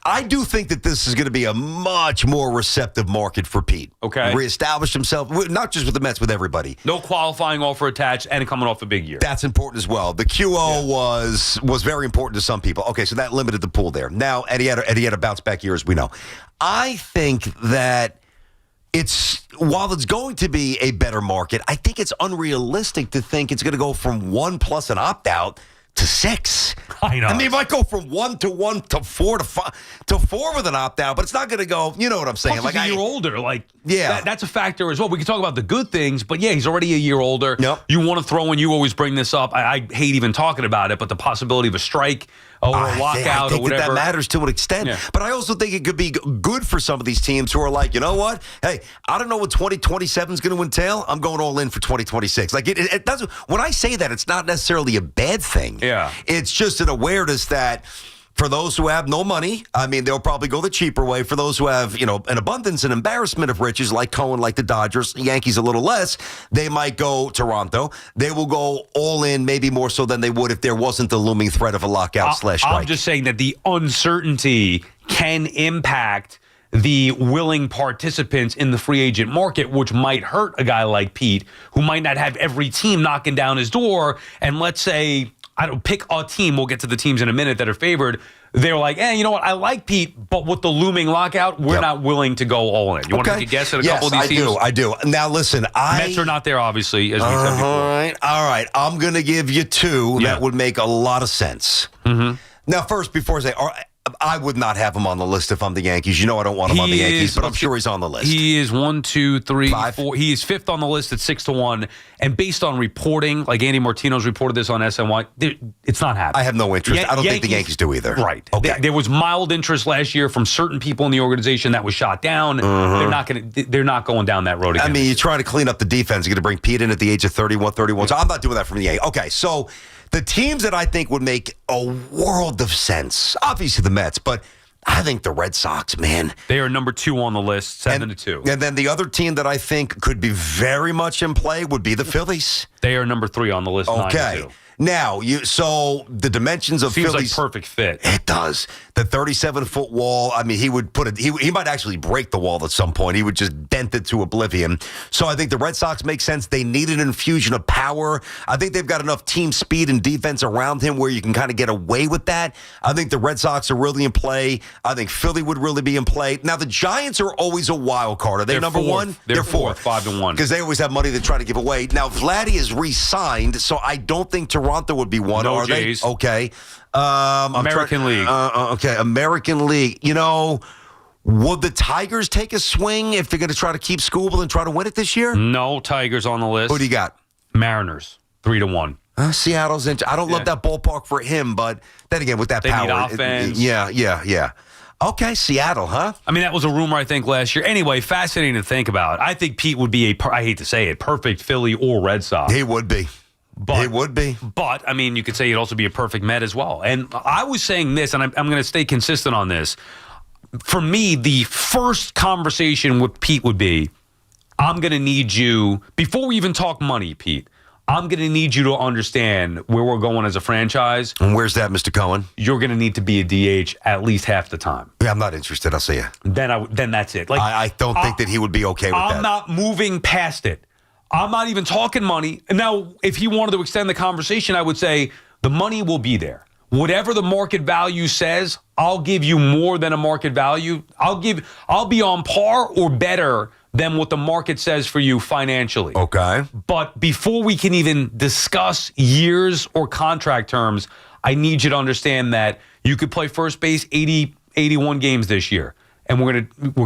I do think that this is going to be a much more receptive market for Pete. Okay. Reestablish himself, not just with the Mets, with everybody. No qualifying offer attached and coming off a big year. That's important as well. The QO was very important to some people. Okay, so that limited the pool there. Now, Eddie had a bounce back year, as we know. I think that while it's going to be a better market, I think it's unrealistic to think it's going to go from 1 plus an opt-out to 6. I know. I mean, it might go from 1 to 1 to 4 to 5 to 4 with an opt-out, but it's not going to go, you know what I'm saying? Plus, he's a year older. Like, yeah. That's a factor as well. We can talk about the good things, but yeah, he's already a year older. Yep. You want to throw in, you always bring this up. I hate even talking about it, but the possibility of a strike or a lockout or whatever. That matters to an extent. Yeah. But I also think it could be good for some of these teams who are like, you know what? Hey, I don't know what 2027 is going to entail. I'm going all in for 2026. Like, it doesn't. When I say that, it's not necessarily a bad thing. Yeah. It's just an awareness that for those who have no money, I mean, they'll probably go the cheaper way. For those who have, an abundance and embarrassment of riches, like Cohen, like the Dodgers, the Yankees a little less, they might go Toronto. They will go all in, maybe more so than they would if there wasn't the looming threat of a lockout / strike. I'm just saying that the uncertainty can impact the willing participants in the free agent market, which might hurt a guy like Pete, who might not have every team knocking down his door. And let's say, pick a team. We'll get to the teams in a minute that are favored. they're like, you know what? I like Pete, but with the looming lockout, we're not willing to go all in. You want to take a guess at a couple of these teams? I do. Now, listen, Mets are not there, obviously, as we said before. All right. I'm going to give you two that would make a lot of sense. Mm-hmm. Now, first, before I say, I would not have him on the list if I'm the Yankees. You know I don't want him on the Yankees, but I'm sure he's on the list. He is 1, 2, 3, 4. He is fifth on the list at 6-1. And based on reporting, like Andy Martino's reported this on SNY, it's not happening. I have no interest. I don't think the Yankees do either. Right. Okay. There was mild interest last year from certain people in the organization that was shot down. They're not going down that road again. I mean, you're trying to clean up the defense. You're going to bring Pete in at the age of 31. So I'm not doing that from the Yankees. Okay, so the teams that I think would make a world of sense, obviously the Mets, but I think the Red Sox, man. They are number 2 on the list, 7-2. And then the other team that I think could be very much in play would be the Phillies. They are number 3 on the list, 9-2. Now, so the dimensions of Seems Phillies. like perfect fit. It does. The 37-foot wall, I mean, he would put it, he might actually break the wall at some point. He would just dent it to oblivion. So I think the Red Sox make sense. They need an infusion of power. I think they've got enough team speed and defense around him where you can kind of get away with that. I think the Red Sox are really in play. I think Philly would really be in play. Now, the Giants are always a wild card. Are they number one? They're fourth, 5-1. Because they always have money to try to give away. Now, Vladdy is re-signed, so I don't think Toronto would be one. No are Jays. They? Okay. American League. Okay, American League. You know, would the Tigers take a swing if they're going to try to keep Skubal and try to win it this year? No Tigers on the list. Who do you got? Mariners, 3-1. Seattle's I don't love that ballpark for him, but then again, with that They power. need offense. Yeah. Okay, Seattle, huh? I mean, that was a rumor, I think, last year. Anyway, fascinating to think about. I think Pete would be I hate to say it, perfect Philly or Red Sox. He would be. It would be. But, I mean, you could say he'd also be a perfect Met as well. And I was saying this, and I'm going to stay consistent on this. For me, the first conversation with Pete would be, I'm going to need you, before we even talk money, Pete, I'm going to need you to understand where we're going as a franchise. And where's that, Mr. Cohen? You're going to need to be a DH at least half the time. Yeah, I'm not interested. I'll see you. Then that's it. Like I don't think that he would be okay with that. I'm not moving past it. I'm not even talking money. Now, if he wanted to extend the conversation, I would say the money will be there. Whatever the market value says, I'll give you more than a market value. I'll be on par or better than what the market says for you financially. Okay. But before we can even discuss years or contract terms, I need you to understand that you could play first base 81 games this year. And we're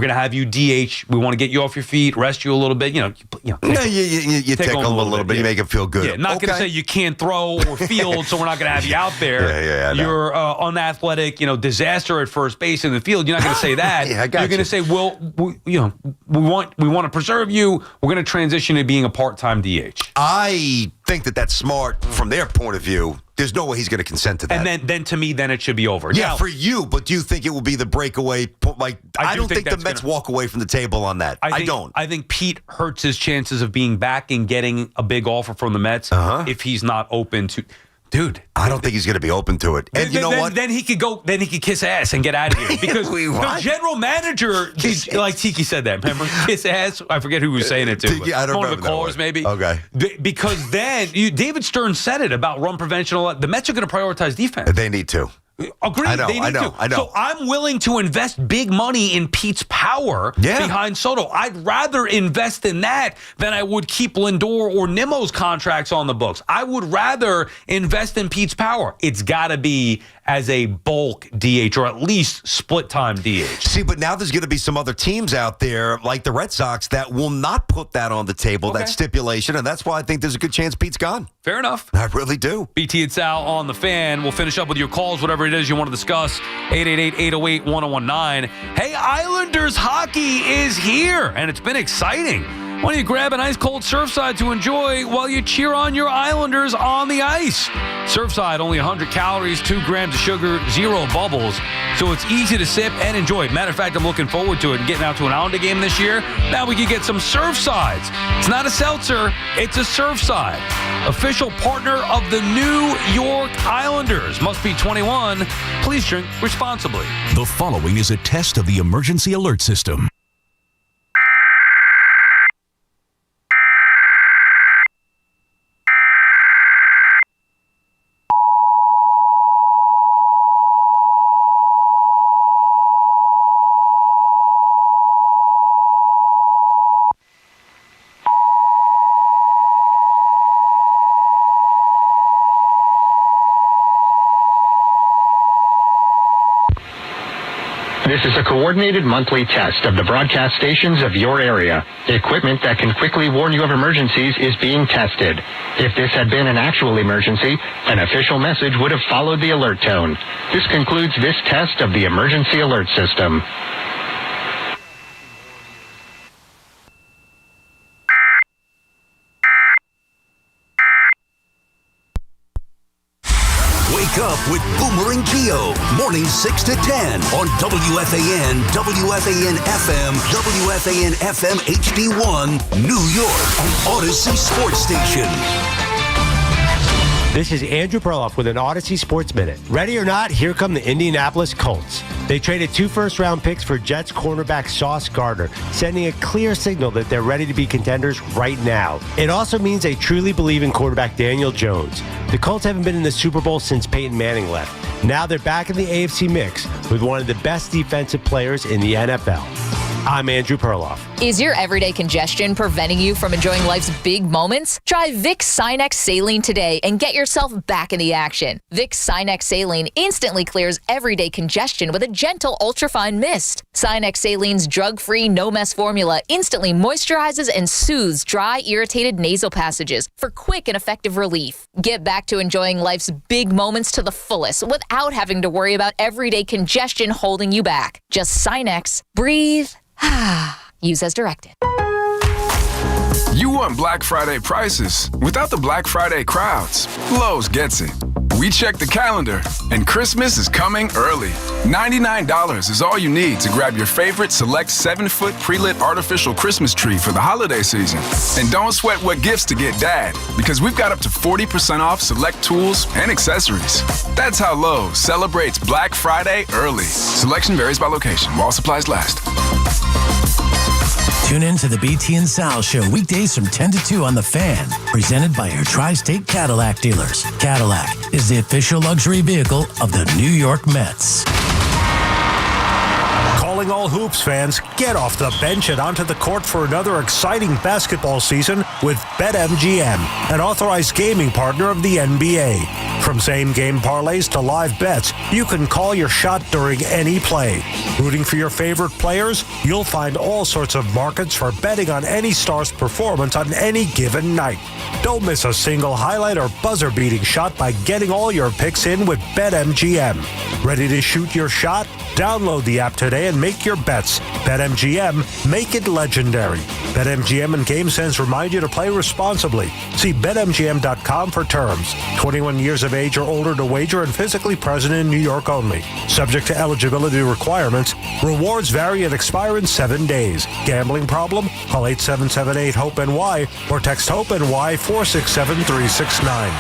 gonna have you DH. We want to get you off your feet, rest you a little bit. You tickle him a little bit. You make him feel good. Yeah, not gonna say you can't throw or field, so we're not gonna have you out there. Yeah. You're unathletic, disaster at first base in the field. You're not gonna say that. Yeah, I got You're gonna say, well, we want to preserve you. We're gonna transition to being a part-time DH. I think that's smart from their point of view. There's no way he's going to consent to that. And then to me, then it should be over. Yeah, now, for you, but do you think it will be the breakaway? I don't think the Mets walk away from the table on that. I don't. I think Pete hurts his chances of being back and getting a big offer from the Mets if he's not open to. Dude, I don't think he's going to be open to it. And you know what? Then he could go. Then he could kiss ass and get out of here because the general manager, like Tiki said that. Remember, kiss ass. I forget who was saying it to. Tiki, I don't one remember of the callers, maybe. Okay. Because then David Stern said it about run prevention. The Mets are going to prioritize defense. They need to. Agreed. I know. So I'm willing to invest big money in Pete's power behind Soto. I'd rather invest in that than I would keep Lindor or Nimmo's contracts on the books. I would rather invest in Pete's power. It's got to be as a bulk DH or at least split time DH. See, but now there's going to be some other teams out there like the Red Sox that will not put that on the table, that stipulation, and that's why I think there's a good chance Pete's gone. Fair enough. I really do. BT and Sal on the Fan. We'll finish up with your calls, whatever it is you want to discuss. 888-808-1019. Hey, Islanders hockey is here, and it's been exciting. Why don't you grab an ice cold Surfside to enjoy while you cheer on your Islanders on the ice? Surfside, only 100 calories, 2 grams of sugar, 0 bubbles. So it's easy to sip and enjoy. Matter of fact, I'm looking forward to it and getting out to an Islander game this year. Now we can get some Surfsides. It's not a seltzer, it's a Surfside. Official partner of the New York Islanders. Must be 21. Please drink responsibly. The following is a test of the emergency alert system. This is a coordinated monthly test of the broadcast stations of your area. Equipment that can quickly warn you of emergencies is being tested. If this had been an actual emergency, an official message would have followed the alert tone. This concludes this test of the emergency alert system. Wake up with Boomer and Gio. Mornings 6 to 10 on WFAN, WFAN FM, WFAN FM HD1, New York, and Odyssey Sports Station. This is Andrew Perloff with an Odyssey Sports Minute. Ready or not, here come the Indianapolis Colts. They traded 2 first-round picks for Jets cornerback Sauce Gardner, sending a clear signal that they're ready to be contenders right now. It also means they truly believe in quarterback Daniel Jones. The Colts haven't been in the Super Bowl since Peyton Manning left. Now they're back in the AFC mix with one of the best defensive players in the NFL. I'm Andrew Perloff. Is your everyday congestion preventing you from enjoying life's big moments? Try Vicks Sinex Saline today and get yourself back in the action. Vicks Sinex Saline instantly clears everyday congestion with a gentle ultrafine mist. Sinex Saline's drug-free, no-mess formula instantly moisturizes and soothes dry, irritated nasal passages for quick and effective relief. Get back to enjoying life's big moments to the fullest without having to worry about everyday congestion holding you back. Just Sinex. Breathe. Use as directed. You want Black Friday prices without the Black Friday crowds. Lowe's gets it. We check the calendar, and Christmas is coming early. $99 is all you need to grab your favorite select 7-foot pre-lit artificial Christmas tree for the holiday season. And don't sweat what gifts to get Dad, because we've got up to 40% off select tools and accessories. That's how Lowe's celebrates Black Friday early. Selection varies by location, while supplies last. Tune in to the BT and Sal Show weekdays from 10 to 2 on The Fan, presented by your Tri-State Cadillac dealers. Cadillac is the official luxury vehicle of the New York Mets. Calling all Hoops fans, get off the bench and onto the court for another exciting basketball season with BetMGM, an authorized gaming partner of the NBA. From same-game parlays to live bets, you can call your shot during any play. Rooting for your favorite players? You'll find all sorts of markets for betting on any star's performance on any given night. Don't miss a single highlight or buzzer-beating shot by getting all your picks in with BetMGM. Ready to shoot your shot? Download the app today and make your bets. BetMGM, make it legendary. BetMGM and GameSense remind you to play responsibly. See BetMGM.com for terms. 21 years of age or older to wager and physically present in New York only. Subject to eligibility requirements. Rewards vary and expire in 7 days. Gambling problem? Call 877-8-HOPE-NY or text HOPE-NY 467-369.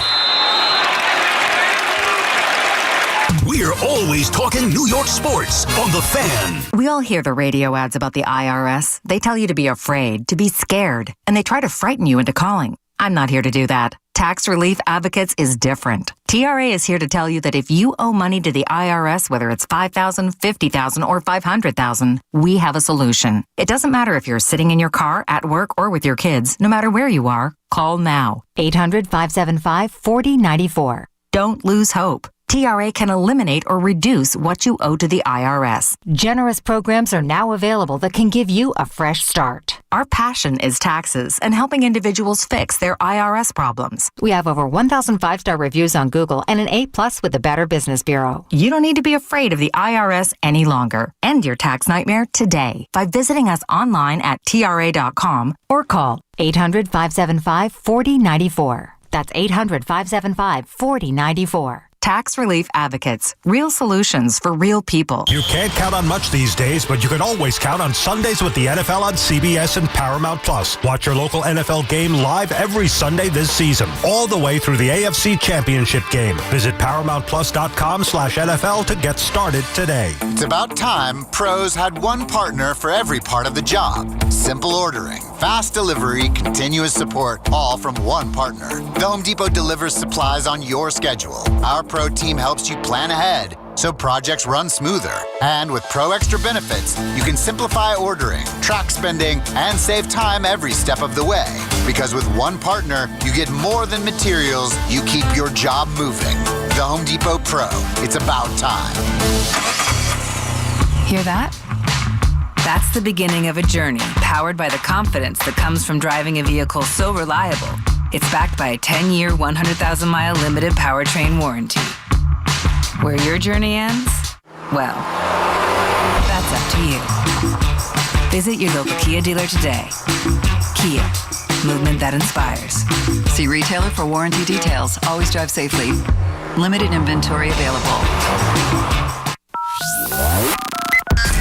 We're always talking New York sports on The Fan. We all hear the radio ads about the IRS. They tell you to be afraid, to be scared, and they try to frighten you into calling. I'm not here to do that. Tax Relief Advocates is different. TRA is here to tell you that if you owe money to the IRS, whether it's $5,000, $50,000, or $500,000, we have a solution. It doesn't matter if you're sitting in your car, at work, or with your kids. No matter where you are, call now. 800-575-4094. Don't lose hope. TRA can eliminate or reduce what you owe to the IRS. Generous programs are now available that can give you a fresh start. Our passion is taxes and helping individuals fix their IRS problems. We have over 1,000 5-star reviews on Google and an A+ with the Better Business Bureau. You don't need to be afraid of the IRS any longer. End your tax nightmare today by visiting us online at TRA.com or call 800-575-4094. That's 800-575-4094. Tax Relief Advocates. Real solutions for real people. You can't count on much these days, but you can always count on Sundays with the NFL on CBS and Paramount Plus. Watch your local NFL game live every Sunday this season, all the way through the AFC Championship game. Visit ParamountPlus.com/NFL to get started today. It's about time pros had one partner for every part of the job. Simple ordering, fast delivery, continuous support, all from one partner. The Home Depot delivers supplies on your schedule. Our Pro team helps you plan ahead so projects run smoother. And with Pro Extra benefits, you can simplify ordering, track spending, and save time every step of the way. Because with one partner, you get more than materials, you keep your job moving. The Home Depot Pro. It's about time. Hear that? That's the beginning of a journey powered by the confidence that comes from driving a vehicle so reliable, it's backed by a 10-year, 100,000-mile limited powertrain warranty. Where your journey ends? Well, that's up to you. Visit your local Kia dealer today. Kia, movement that inspires. See retailer for warranty details. Always drive safely. Limited inventory available.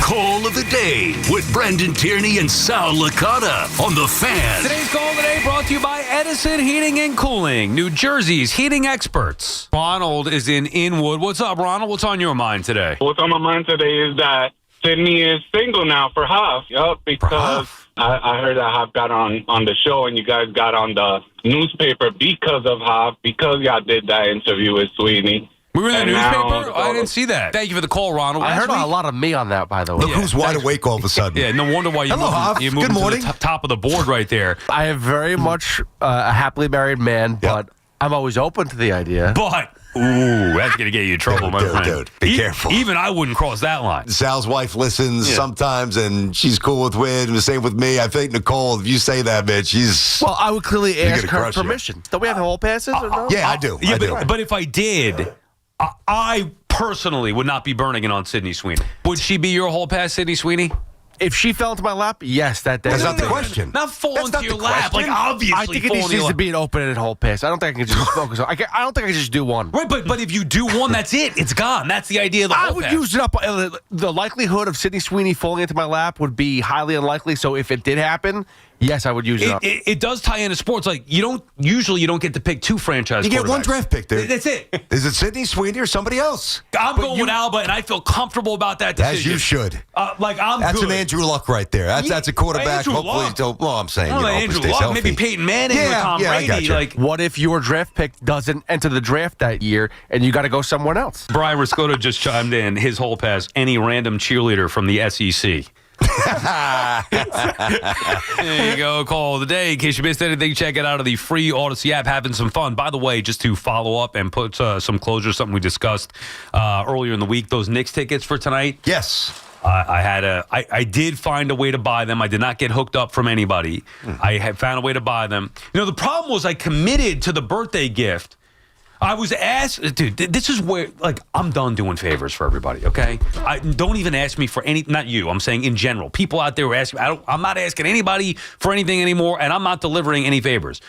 Call of the day with Brandon Tierney and Sal Licata on the Fan. Today's Call of the Day brought to you by Edison Heating and Cooling, New Jersey's heating experts. Ronald is in Inwood. What's up, Ronald? What's on your mind today? What's on my mind today is that Sydney is single now for Huff. Yup, because I heard that Huff got on the show and you guys got on the newspaper because of Huff, because y'all did that interview with Sweeney. We were in the newspaper? I didn't see that. Thank you for the call, Ronald. I heard a lot of me on that, by the way. Look who's wide awake all of a sudden. Yeah, no wonder why you moved to the top of the board right there. I am very much a happily married man, but I'm always open to the idea. But, ooh, that's going to get you in trouble, my friend. Dude, be careful. Even I wouldn't cross that line. Sal's wife listens sometimes, and she's cool with Wid, and the same with me. I think Nicole, if you say that, bitch, she's... Well, I would clearly ask her permission. Don't we have hall passes or no? Yeah, I do. Yeah, I do. But if I did... I personally would not be burning it on Sydney Sweeney. Would she be your whole pass, Sydney Sweeney? If she fell into my lap, yes, that day. That's not the question. Not fall into your lap. Like, obviously, I think it needs to be an open-ended whole pass. I don't think I can just focus on. I don't think I can just do one. Right, but if you do one, that's it. It's gone. That's the idea of the whole I would pass. use it up. The likelihood of Sydney Sweeney falling into my lap would be highly unlikely. So if it did happen, yes, I would use it up. It does tie into sports. Like, you don't get to pick two franchise You get one quarterbacks. draft pick, dude. That's it. Is it Sydney Sweeney or somebody else? I'm going with Alba, and I feel comfortable about that decision. As you should. That's an Andrew Luck right there. That's a quarterback. Andrew Hopefully, Luck. well, I'm saying, Andrew stays Luck, healthy. maybe Peyton Manning or Tom Brady. I got you. Like, what if your draft pick doesn't enter the draft that year and you got to go somewhere else? Brian Riscotto just chimed in. His whole pass, any random cheerleader from the SEC. There you go. Call of the day. In case you missed anything, check it out of the free Odyssey app. Having some fun. By the way, just to follow up and put some closure, something we discussed earlier in the week, those Knicks tickets for tonight. Yes. I did find a way to buy them. I did not get hooked up from anybody. I had found a way to buy them. The problem was I committed to the birthday gift. I was asked, dude, this is where, I'm done doing favors for everybody, okay? Don't even ask me for any, not you, I'm saying in general. People out there who ask me, I'm not asking anybody for anything anymore, and I'm not delivering any favors.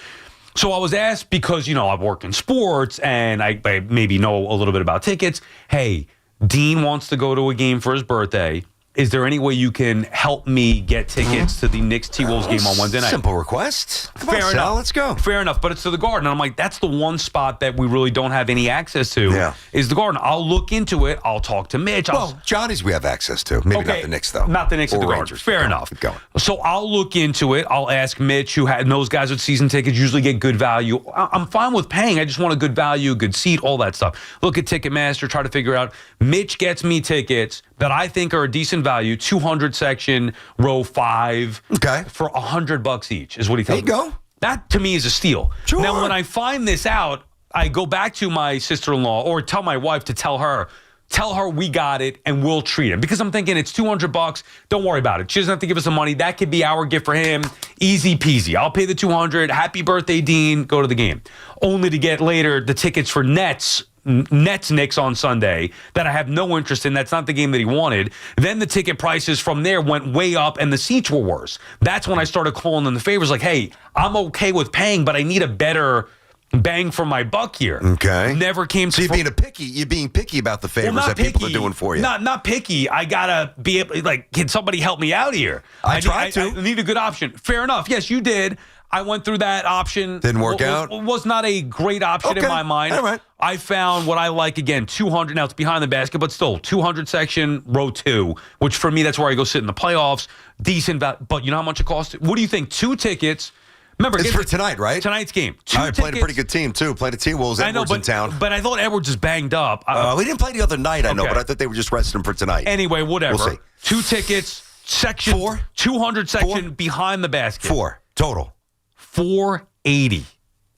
So I was asked because, I work in sports, and I maybe know a little bit about tickets. Hey, Dean wants to go to a game for his birthday. Is there any way you can help me get tickets to the Knicks T-Wolves game on Wednesday night? Simple request. Fair enough. Let's go. Fair enough, but it's to the Garden. I'm like, that's the one spot that we really don't have any access to is the Garden. I'll look into it. I'll talk to Mitch. Johnny's we have access to. Maybe not the Knicks, though. Not the Knicks at the Garden. Fair enough. Keep going. So I'll look into it. I'll ask Mitch, who knows guys with season tickets usually get good value. I'm fine with paying. I just want a good value, good seat, all that stuff. Look at Ticketmaster, try to figure out. Mitch gets me tickets that I think are a decent value, 200 section, row 5, for $100 each is what he tells me. There you go. That, to me, is a steal. Sure. Now, when I find this out, I go back to my sister-in-law or tell my wife to tell her we got it and we'll treat him. Because I'm thinking it's $200. Don't worry about it. She doesn't have to give us the money. That could be our gift for him. Easy peasy. I'll pay the $200. Happy birthday, Dean. Go to the game. Only to get later the tickets for Nets Knicks on Sunday that I have no interest in. That's not the game that he wanted. Then the ticket prices from there went way up and the seats were worse. That's when I started calling them the favors like, hey, I'm okay with paying, but I need a better bang for my buck here. Okay. Never came to... So you're being picky about the favors that people are doing for you. Not picky. I gotta be able, can somebody help me out here? I tried to. I need a good option. Fair enough. Yes, you did. I went through that option. Didn't work out? Was not a great option in my mind. All right. I found what I like, again, 200. Now, it's behind the basket, but still, 200 section, row 2, which for me, that's where I go sit in the playoffs. Decent, but you know how much it costs? What do you think? 2 tickets. Remember, it's for tonight, right? Tonight's game. Played a pretty good team, too. Played a T-Wolves. Edwards in town. But I thought Edwards is banged up. We didn't play the other night, I know, but I thought they were just resting him for tonight. Anyway, whatever. We'll see. 2 tickets, section 4, 200 section behind the basket. 4 total. $480.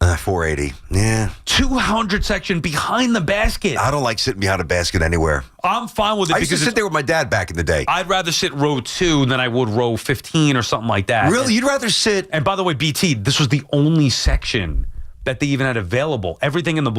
480. Yeah. 200 section behind the basket. I don't like sitting behind a basket anywhere. I'm fine with it I used to sit there with my dad back in the day. I'd rather sit row 2 than I would row 15 or something like that. Really? You'd rather sit... And by the way, BT, this was the only section that they even had available. Everything in the